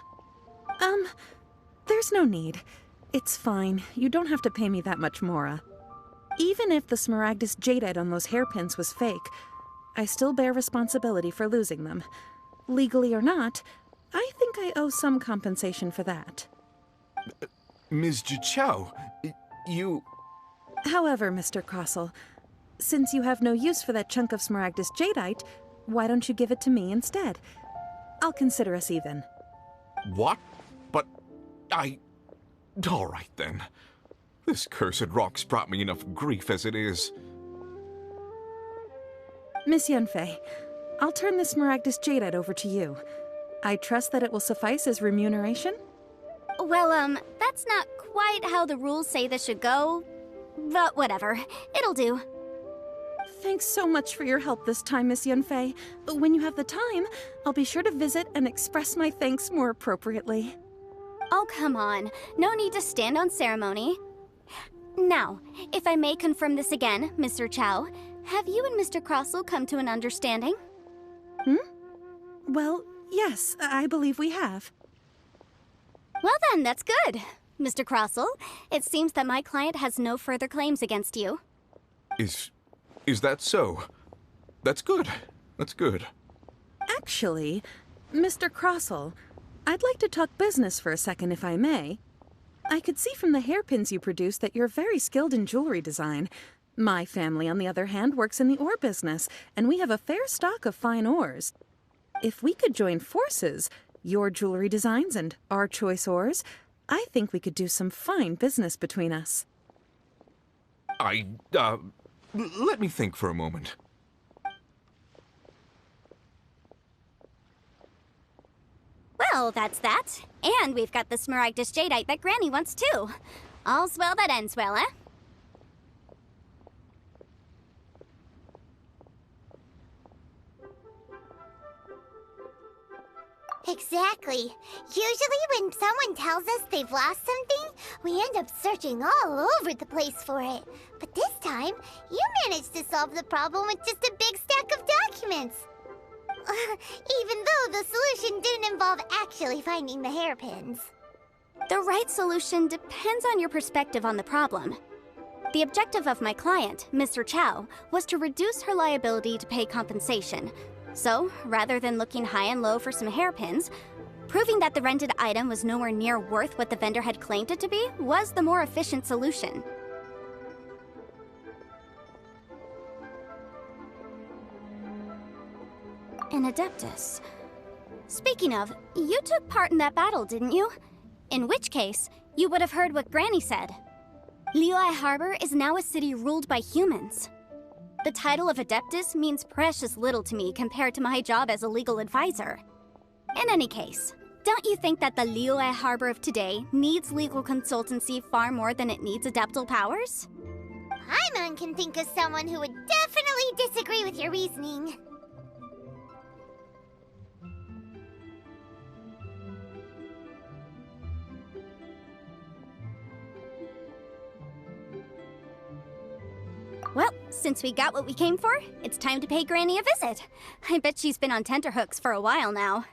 There's no need. It's fine. You don't have to pay me that much, Mora. Even if the Smaragdus jadeite on those hairpins was fake, I still bear responsibility for losing them. Legally or not, I think I owe some compensation for that. Ms. Jichao, you... However, Mr. Crossell, since you have no use for that chunk of Smaragdus jadeite, why don't you give it to me instead? I'll consider us even. What? But all right, then. This cursed rock's brought me enough grief as it is. Miss Yunfei, I'll turn the Smaragdus jadeite over to you. I trust that it will suffice as remuneration? Well, that's not quite how the rules say this should go. But whatever. It'll do. Thanks so much for your help this time, Miss Yunfei. When you have the time, I'll be sure to visit and express my thanks more appropriately. Oh, come on. No need to stand on ceremony. Now, if I may confirm this again, Mr. Chow, have you and Mr. Crossell come to an understanding? Well, yes, I believe we have. Well then, that's good. Mr. Crossell, it seems that my client has no further claims against you. Is that so? That's good. That's good. Actually, Mr. Crossell, I'd like to talk business for a second, if I may. I could see from the hairpins you produce that you're very skilled in jewelry design. My family, on the other hand, works in the ore business, and we have a fair stock of fine ores. If we could join forces, your jewelry designs and our choice ores, I think we could do some fine business between us. Let me think for a moment. Well, that's that. And we've got the Smaragdus jadeite that Granny wants too. All's well that ends well, eh? Exactly. Usually when someone tells us they've lost something, we end up searching all over the place for it. But this time, you managed to solve the problem with just a big stack of documents. Even though the solution didn't involve actually finding the hairpins. The right solution depends on your perspective on the problem. The objective of my client, Mr. Chow, was to reduce her liability to pay compensation. So, rather than looking high and low for some hairpins, proving that the rented item was nowhere near worth what the vendor had claimed it to be was the more efficient solution. An Adeptus. Speaking of, you took part in that battle, didn't you? In which case, you would have heard what Granny said. Liyue Harbor is now a city ruled by humans. The title of Adeptus means precious little to me compared to my job as a legal advisor. In any case, don't you think that the Liyue Harbor of today needs legal consultancy far more than it needs adeptal powers? Paimon can think of someone who would definitely disagree with your reasoning. Well, since we got what we came for, it's time to pay Granny a visit. I bet she's been on tenterhooks for a while now.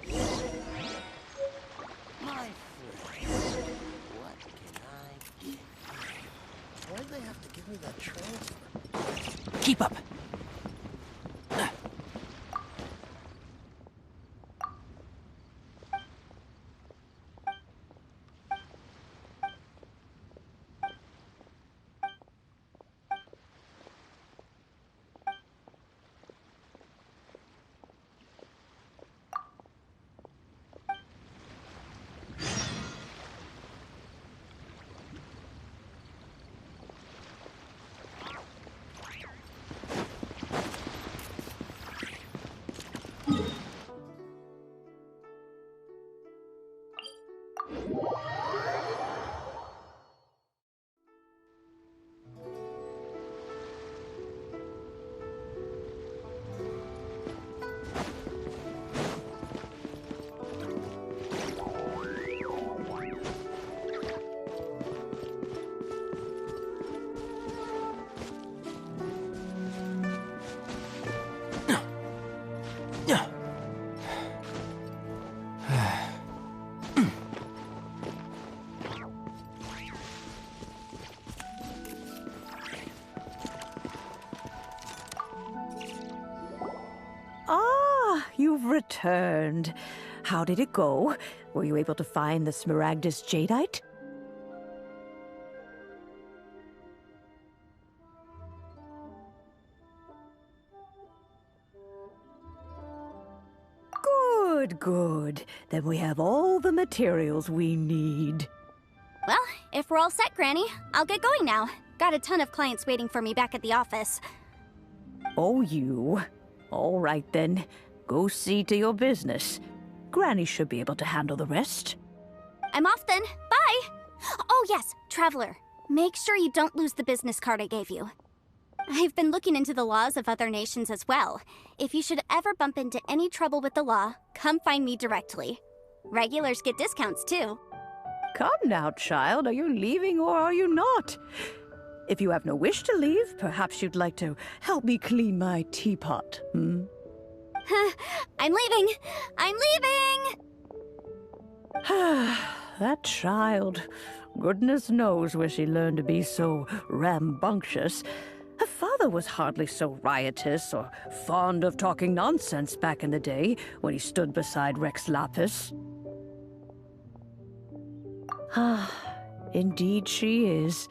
My friend, what can I get? Why'd they have to give me that transfer? Keep up. you've returned. How did it go? Were you able to find the Smaragdus Jadeite? Good, good. Then we have all the materials we need. Well, if we're all set, Granny, I'll get going now. Got a ton of clients waiting for me back at the office. Oh, you. All right, then. Go see to your business. Granny should be able to handle the rest. I'm off then. Bye! Oh, yes, Traveler. Make sure you don't lose the business card I gave you. I've been looking into the laws of other nations as well. If you should ever bump into any trouble with the law, come find me directly. Regulars get discounts, too. Come now, child. Are you leaving or are you not? If you have no wish to leave, perhaps you'd like to help me clean my teapot, hmm? I'm leaving! I'm leaving! That child. Goodness knows where she learned to be so rambunctious. Her father was hardly so riotous or fond of talking nonsense back in the day when he stood beside Rex Lapis. Indeed she is.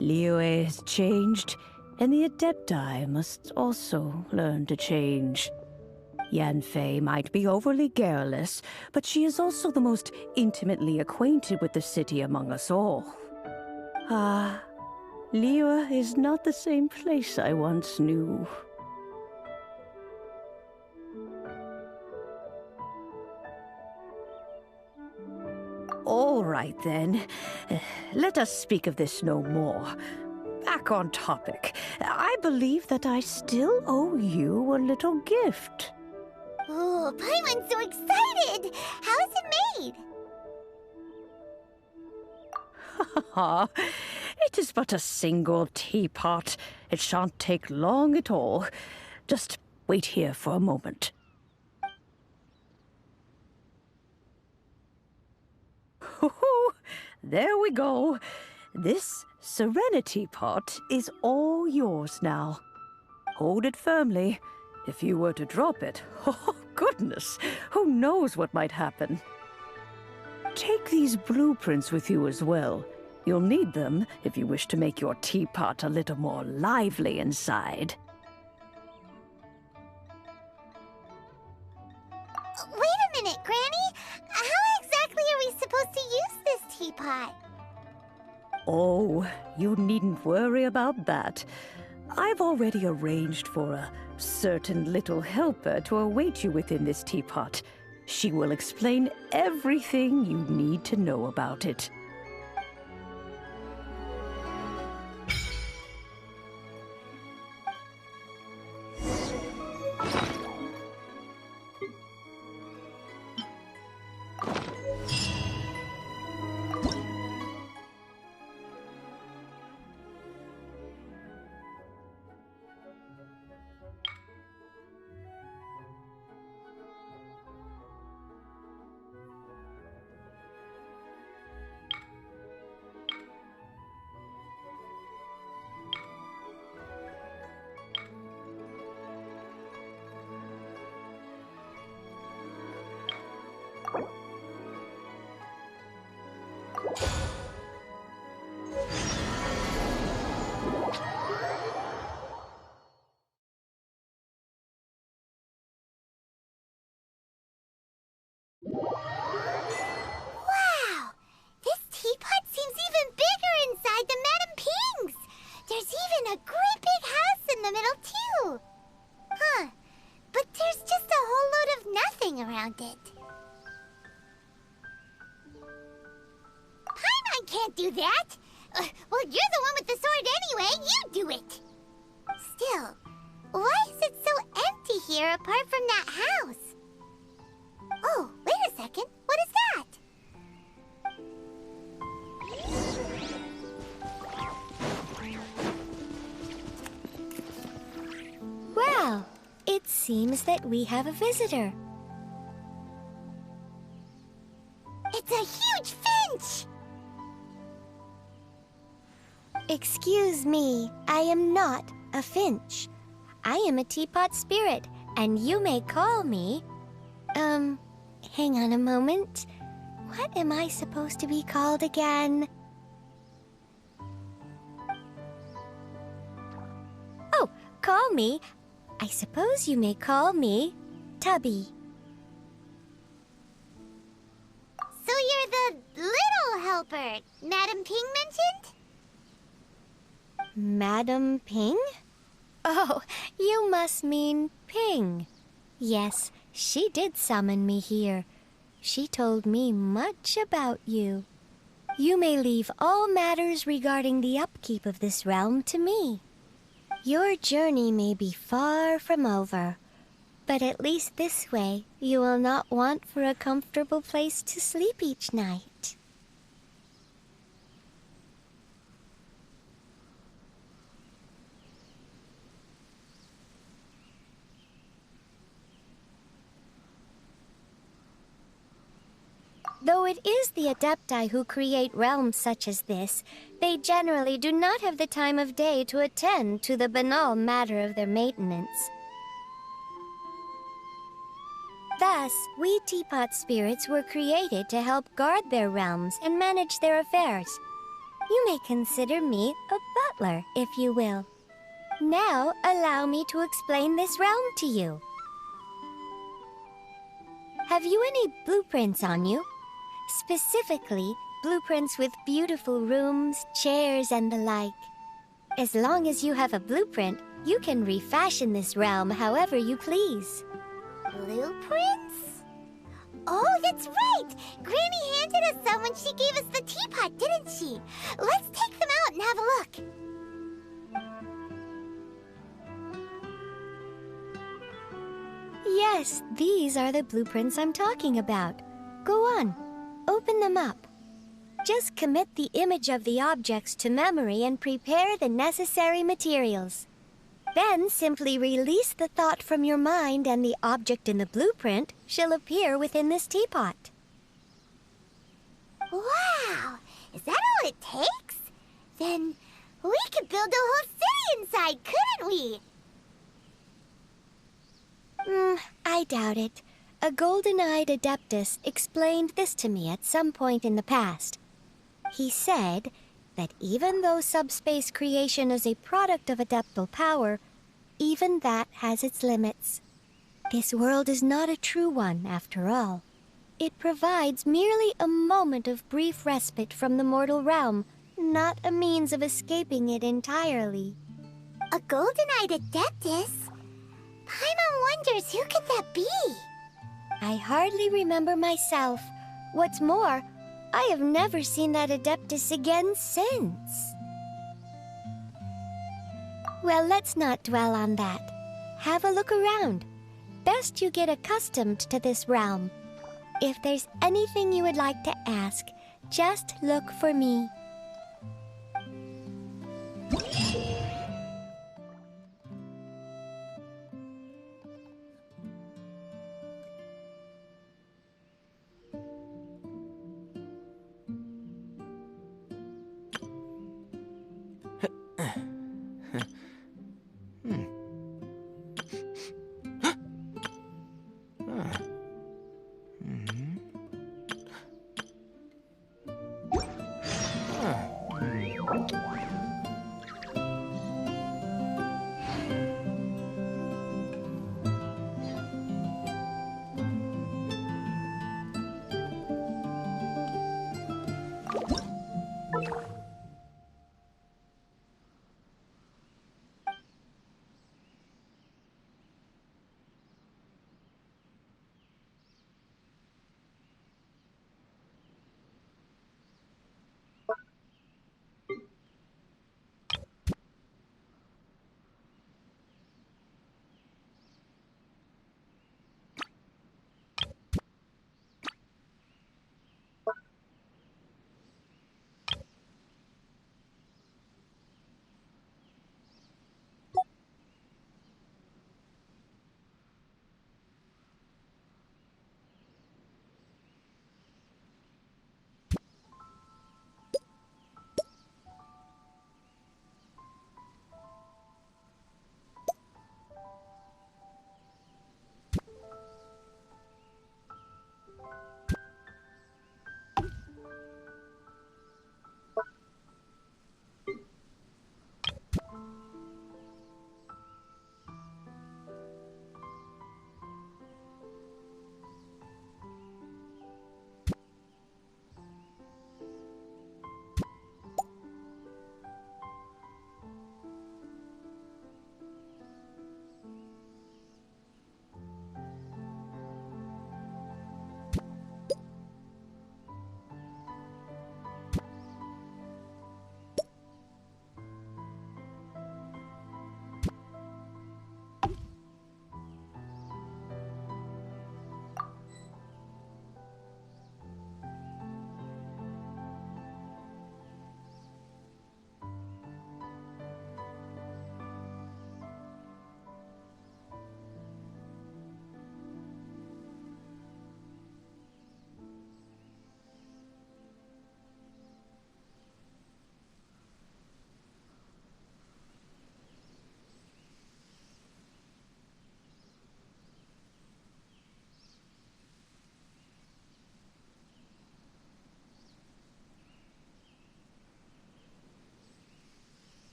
Liyue has changed, and the Adepti must also learn to change. Yanfei might be overly garrulous, but she is also the most intimately acquainted with the city among us all. Liyue is not the same place I once knew. All right, then. Let us speak of this no more. Back on topic. I believe that I still owe you a little gift. Oh, Paimon's so excited! How is it made? It is but a single teapot. It shan't take long at all. Just wait here for a moment. There we go. This Serenity Pot is all yours now. Hold it firmly. If you were to drop it, oh goodness, who knows what might happen. Take these blueprints with you as well. You'll need them if you wish to make your teapot a little more lively inside. Wait a minute, Granny! How exactly are we supposed to use this teapot? Oh, you needn't worry about that. I've already arranged for a certain little helper to await you within this teapot. She will explain everything you need to know about it. Wow! This teapot seems even bigger inside than Madame Ping's! There's even a great big house in the middle, too! Huh. But there's just a whole load of nothing around it. Paimon can't do that! Well, you're the one with the sword anyway. You do it! Still, why is it so empty here apart from that house? Oh, wait a second. What is that? Well, it seems that we have a visitor. It's a huge finch! Excuse me, I am not a finch. I am a teapot spirit, And you may call me... hang on a moment. What am I supposed to be called again? Oh, call me. I suppose you may call me Tubby. So you're the little helper Madam Ping mentioned? Madam Ping? Oh, you must mean Ping. Yes, she did summon me here. She told me much about you. You may leave all matters regarding the upkeep of this realm to me. Your journey may be far from over, but at least this way you will not want for a comfortable place to sleep each night. Though it is the Adepti who create realms such as this, they generally do not have the time of day to attend to the banal matter of their maintenance. Thus, we teapot spirits were created to help guard their realms and manage their affairs. You may consider me a butler, if you will. Now, allow me to explain this realm to you. Have you any blueprints on you? Specifically, blueprints with beautiful rooms, chairs, and the like. As long as you have a blueprint, you can refashion this realm however you please. Blueprints? Oh, that's right! Granny handed us some when she gave us the teapot, didn't she? Let's take them out and have a look. Yes, these are the blueprints I'm talking about. Go on, open them up. Just commit the image of the objects to memory and prepare the necessary materials. Then simply release the thought from your mind and the object in the blueprint shall appear within this teapot. Wow! Is that all it takes? Then we could build a whole city inside, couldn't we? I doubt it. A golden-eyed adeptus explained this to me at some point in the past. He said that even though subspace creation is a product of adeptal power, even that has its limits. This world is not a true one, after all. It provides merely a moment of brief respite from the mortal realm, not a means of escaping it entirely. A golden-eyed adeptus? Paimon wonders who could that be? I hardly remember myself. What's more, I have never seen that adeptus again since. Well, let's not dwell on that. Have a look around. Best you get accustomed to this realm. If there's anything you would like to ask, just look for me.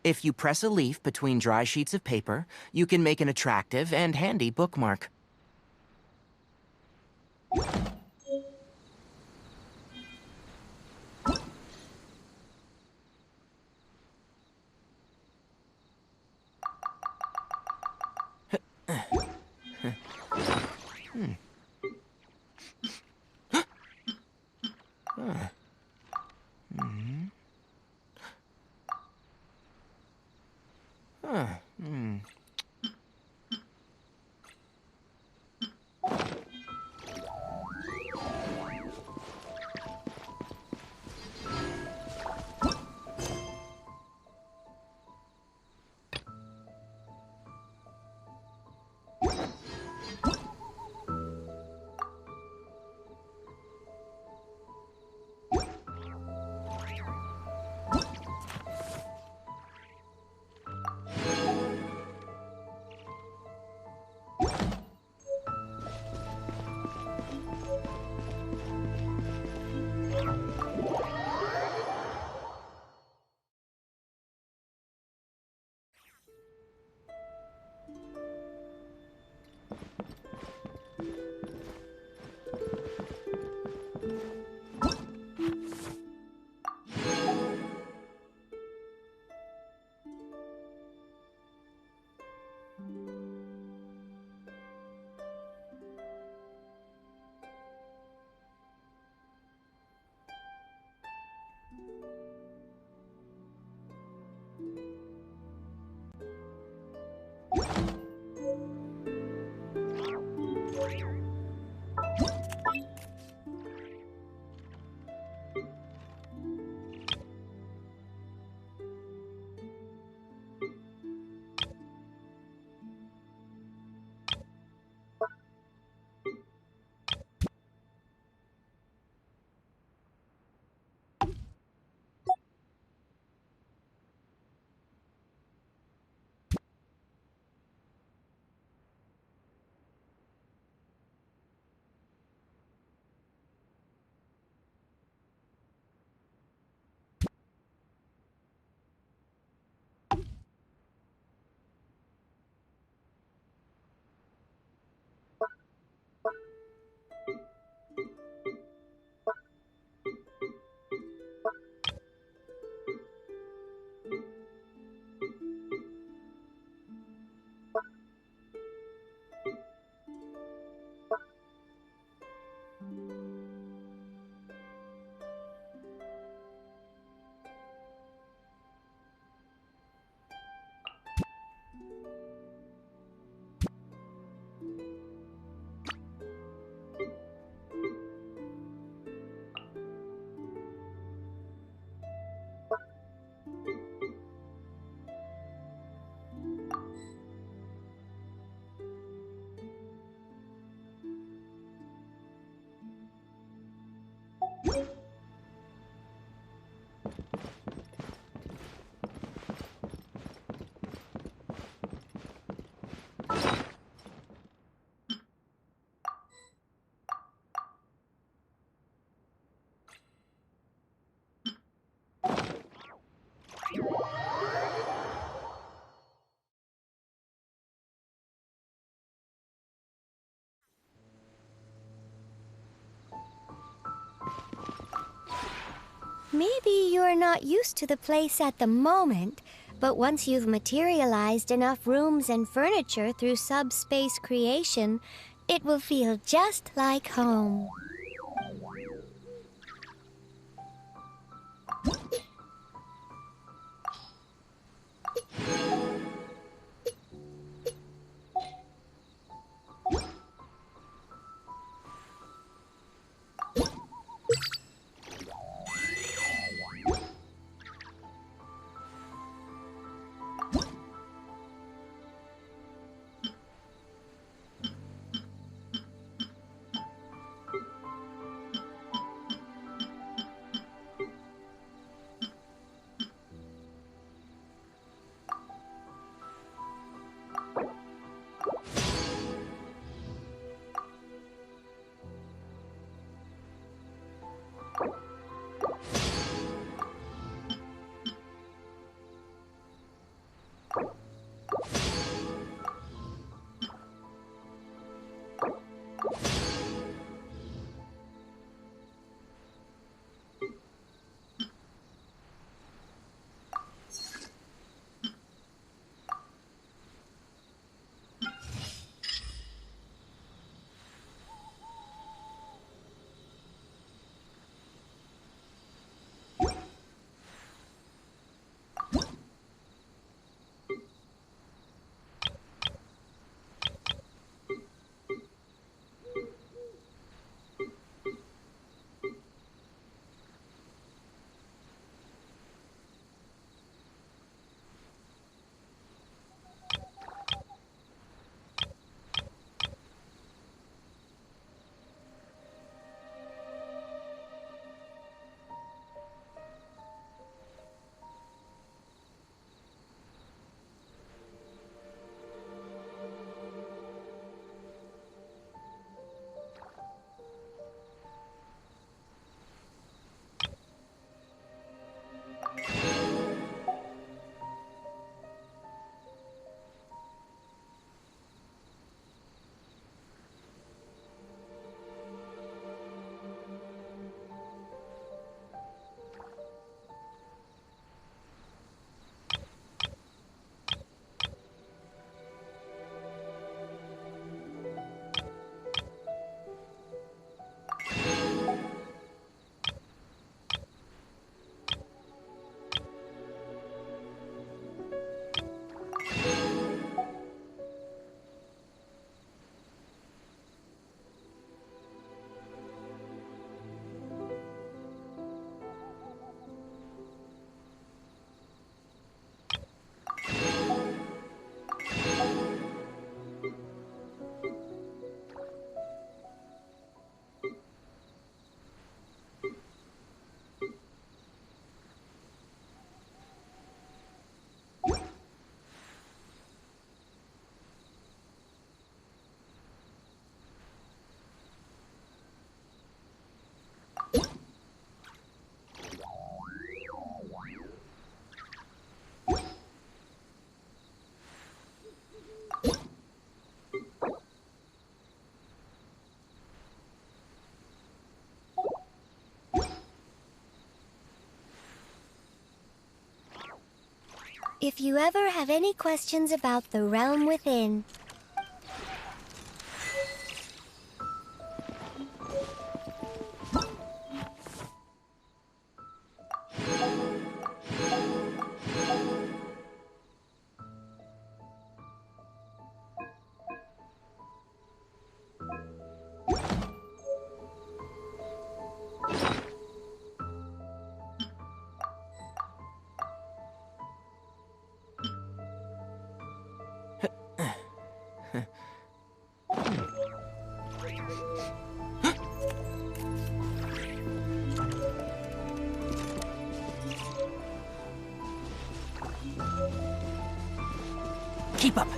If you press a leaf between dry sheets of paper, you can make an attractive and handy bookmark. Maybe you're not used to the place at the moment, but once you've materialized enough rooms and furniture through subspace creation, it will feel just like home. if you ever have any questions about the realm within. Keep up.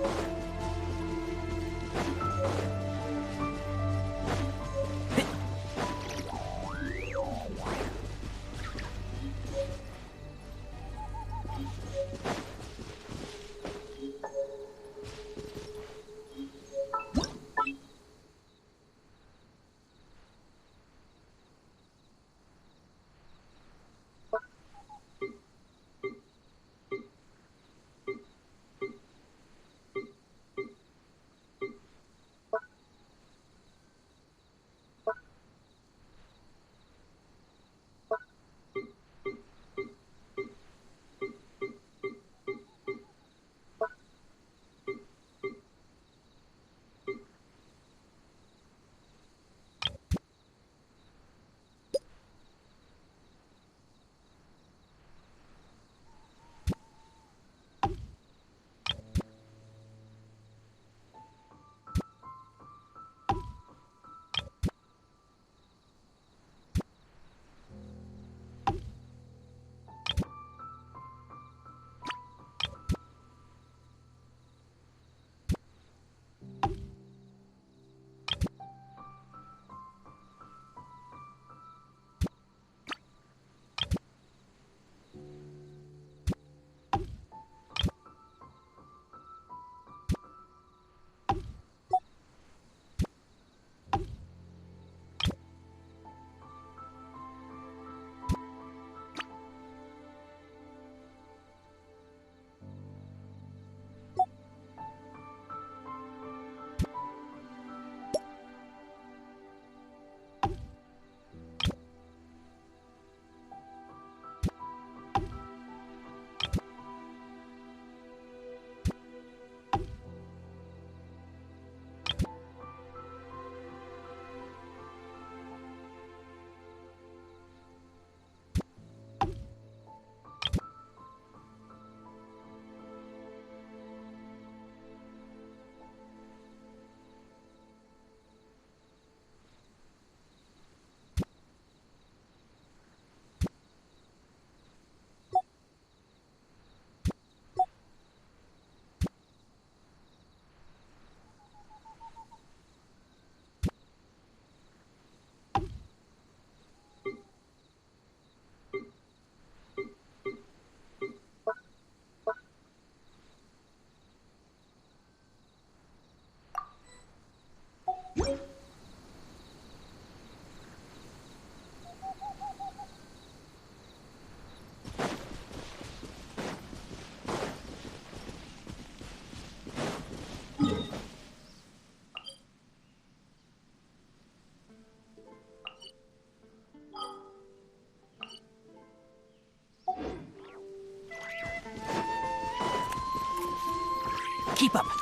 Keep up.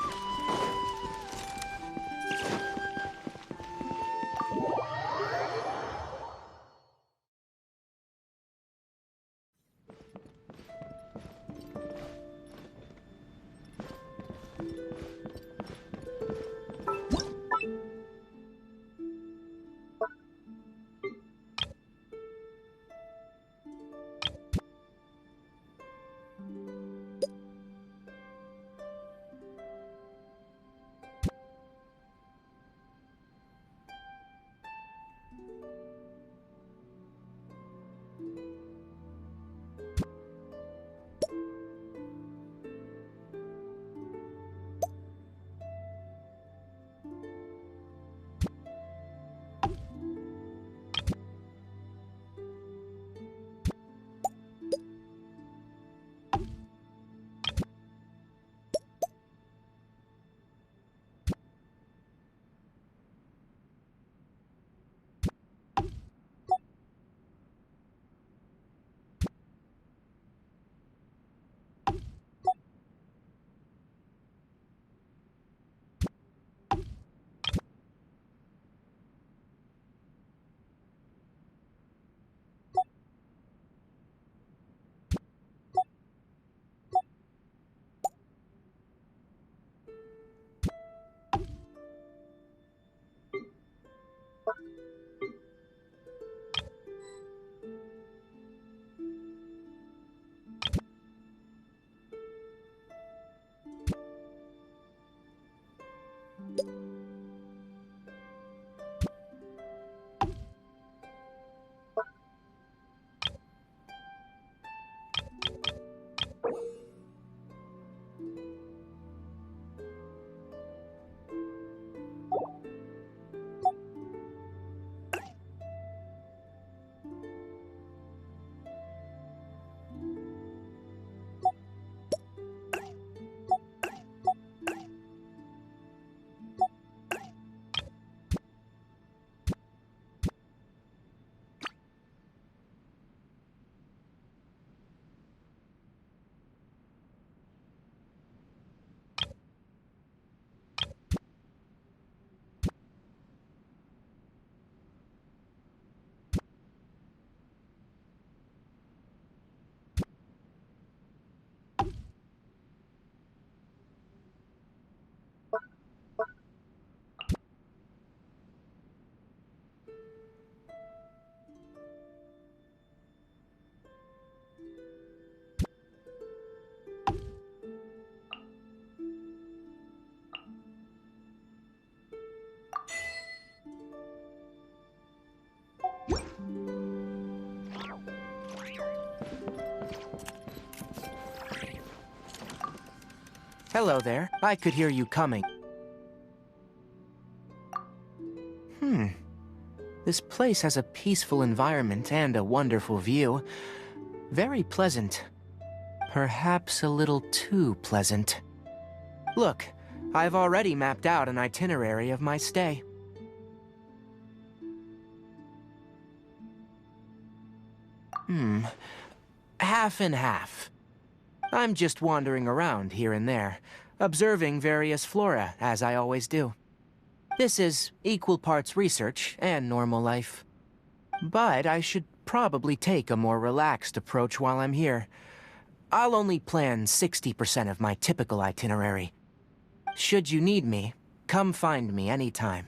Hello there. I could hear you coming. This place has a peaceful environment and a wonderful view. Very pleasant. Perhaps a little too pleasant. Look, I've already mapped out an itinerary of my stay. Half and half. I'm just wandering around here and there, observing various flora, as I always do. This is equal parts research and normal life. But I should probably take a more relaxed approach while I'm here. I'll only plan 60% of my typical itinerary. Should you need me, come find me anytime.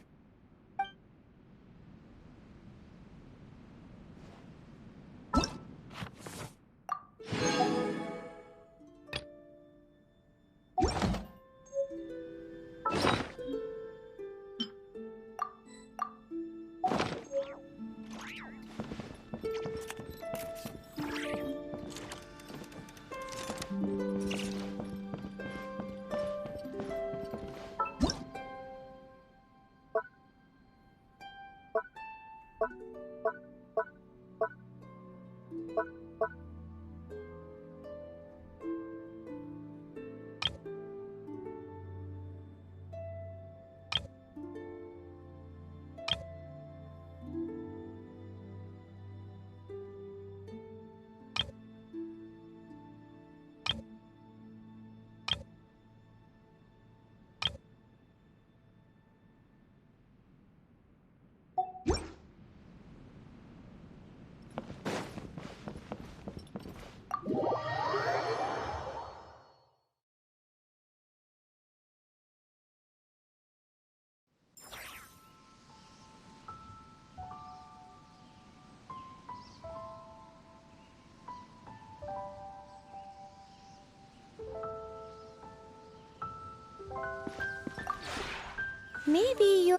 Maybe you...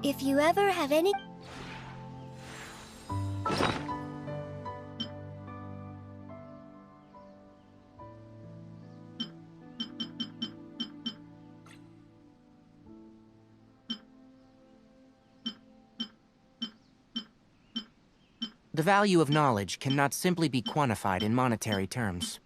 If you ever have any... The value of knowledge cannot simply be quantified in monetary terms.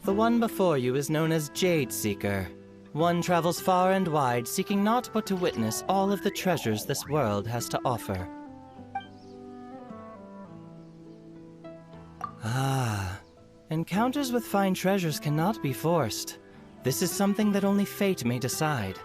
The one before you is known as Jade Seeker. One travels far and wide, seeking naught but to witness all of the treasures this world has to offer. Ah, encounters with fine treasures cannot be forced. This is something that only fate may decide.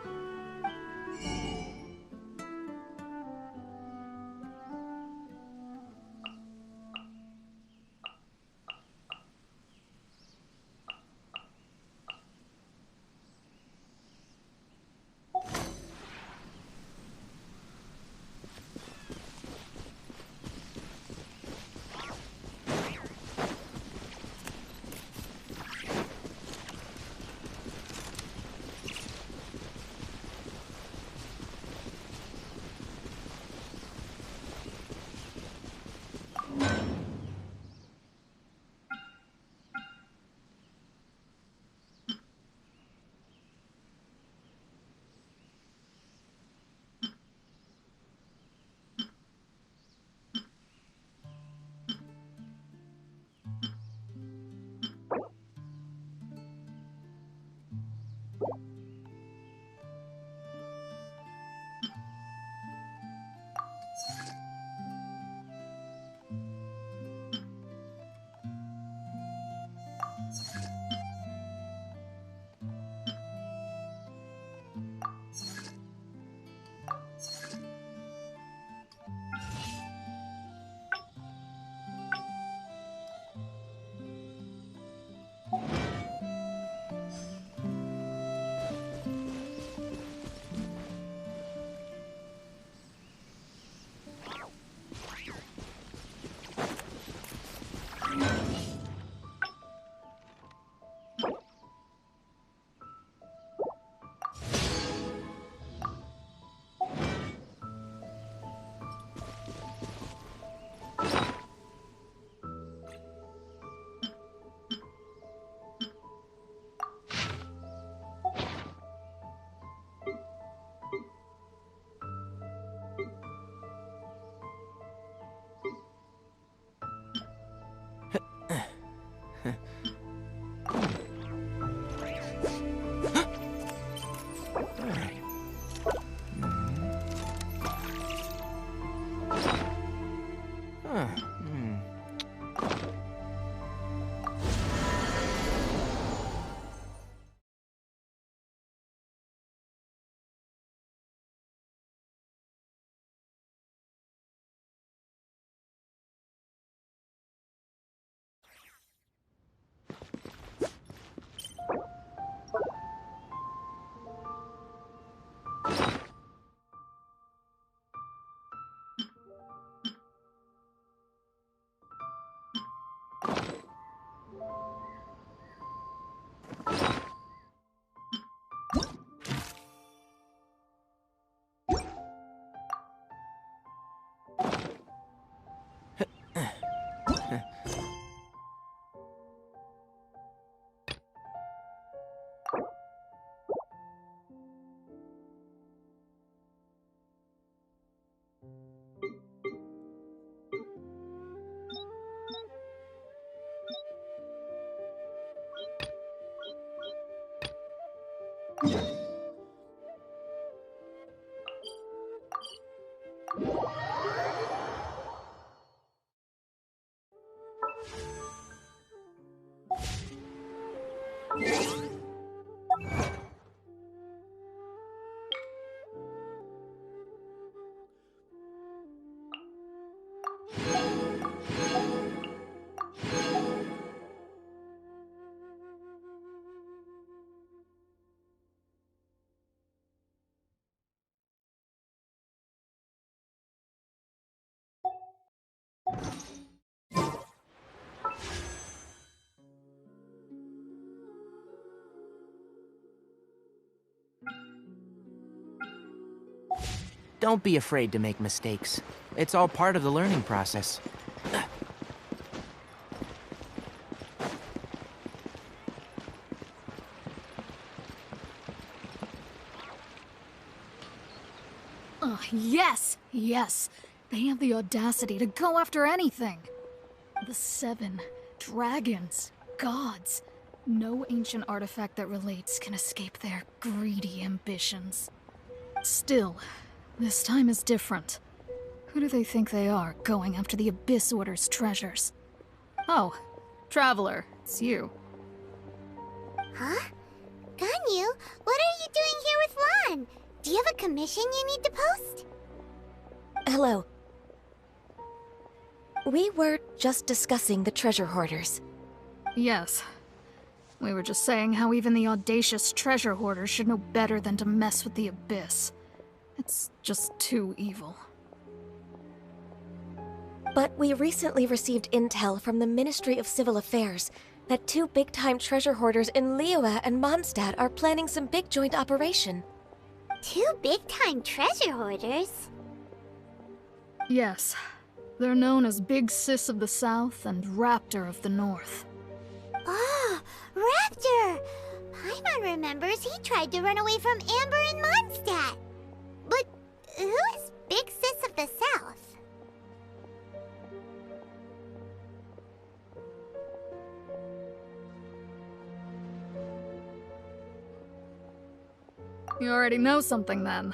Don't be afraid to make mistakes. It's all part of the learning process. Yes! Yes! They have the audacity to go after anything! The 7 dragons, gods. No ancient artifact that relates can escape their greedy ambitions. Still, this time is different. Who do they think they are, going after the Abyss Order's treasures? Oh, Traveler, it's you. Huh? Ganyu, what are you doing here with Lan? Do you have a commission you need to post? Hello. We were just discussing the treasure hoarders. Yes. We were just saying how even the audacious treasure hoarders should know better than to mess with the Abyss. It's just too evil. But we recently received intel from the Ministry of Civil Affairs that 2 big-time treasure hoarders in Liyue and Mondstadt are planning some big joint operation. 2 big-time treasure hoarders? Yes. They're known as Big Sis of the South and Raptor of the North. Oh, Raptor! Paimon remembers he tried to run away from Amber in Mondstadt. But who is Big Sis of the South? You already know something then.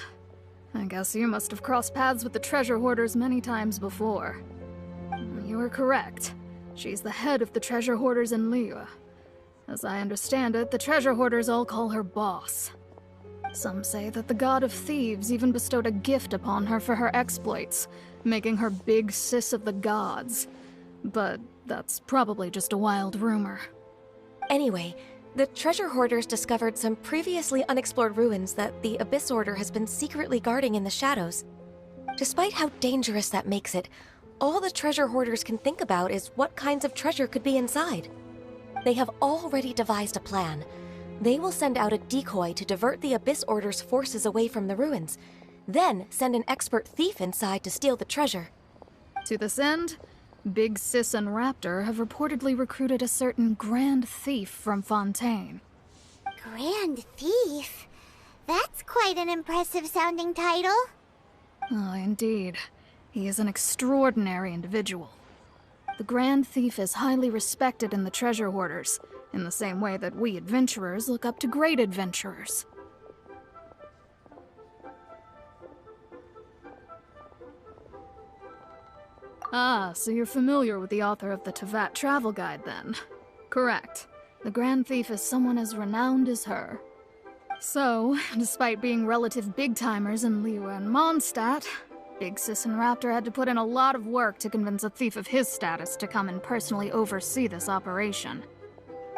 I guess you must have crossed paths with the treasure hoarders many times before. You were correct. She's the head of the treasure hoarders in Liyue. As I understand it, the treasure hoarders all call her boss. Some say that the god of thieves even bestowed a gift upon her for her exploits, making her Big Sis of the gods. But that's probably just a wild rumor. Anyway, the treasure hoarders discovered some previously unexplored ruins that the Abyss Order has been secretly guarding in the shadows. Despite how dangerous that makes it, all the treasure hoarders can think about is what kinds of treasure could be inside. They have already devised a plan. They will send out a decoy to divert the Abyss Order's forces away from the ruins, then send an expert thief inside to steal the treasure. To this end, Big Sis and Raptor have reportedly recruited a certain Grand Thief from Fontaine. Grand Thief? That's quite an impressive sounding title. Oh, indeed. He is an extraordinary individual. The Grand Thief is highly respected in the treasure hoarders, in the same way that we adventurers look up to great adventurers. Ah, so you're familiar with the author of the Tevat Travel Guide, then? Correct. The Grand Thief is someone as renowned as her. So, despite being relative big-timers in Liyue and Mondstadt, Big Sis and Raptor had to put in a lot of work to convince a thief of his status to come and personally oversee this operation.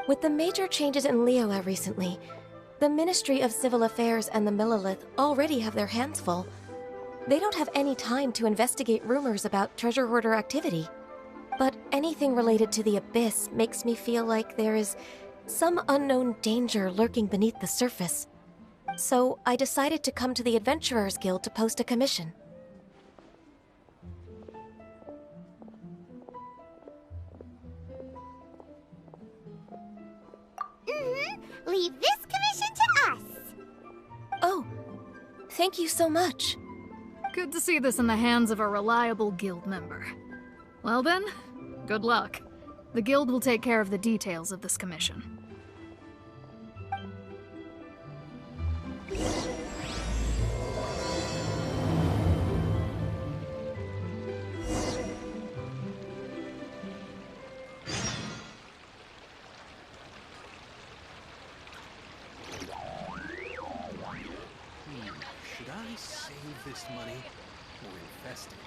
With the major changes in Liyue recently, the Ministry of Civil Affairs and the Millelith already have their hands full. They don't have any time to investigate rumors about treasure hoarder activity. But anything related to the Abyss makes me feel like there is some unknown danger lurking beneath the surface. So I decided to come to the Adventurers Guild to post a commission. Leave this commission to us! Oh, thank you so much. Good to see this in the hands of a reliable guild member. Well then, good luck. The guild will take care of the details of this commission. waste money or invest it.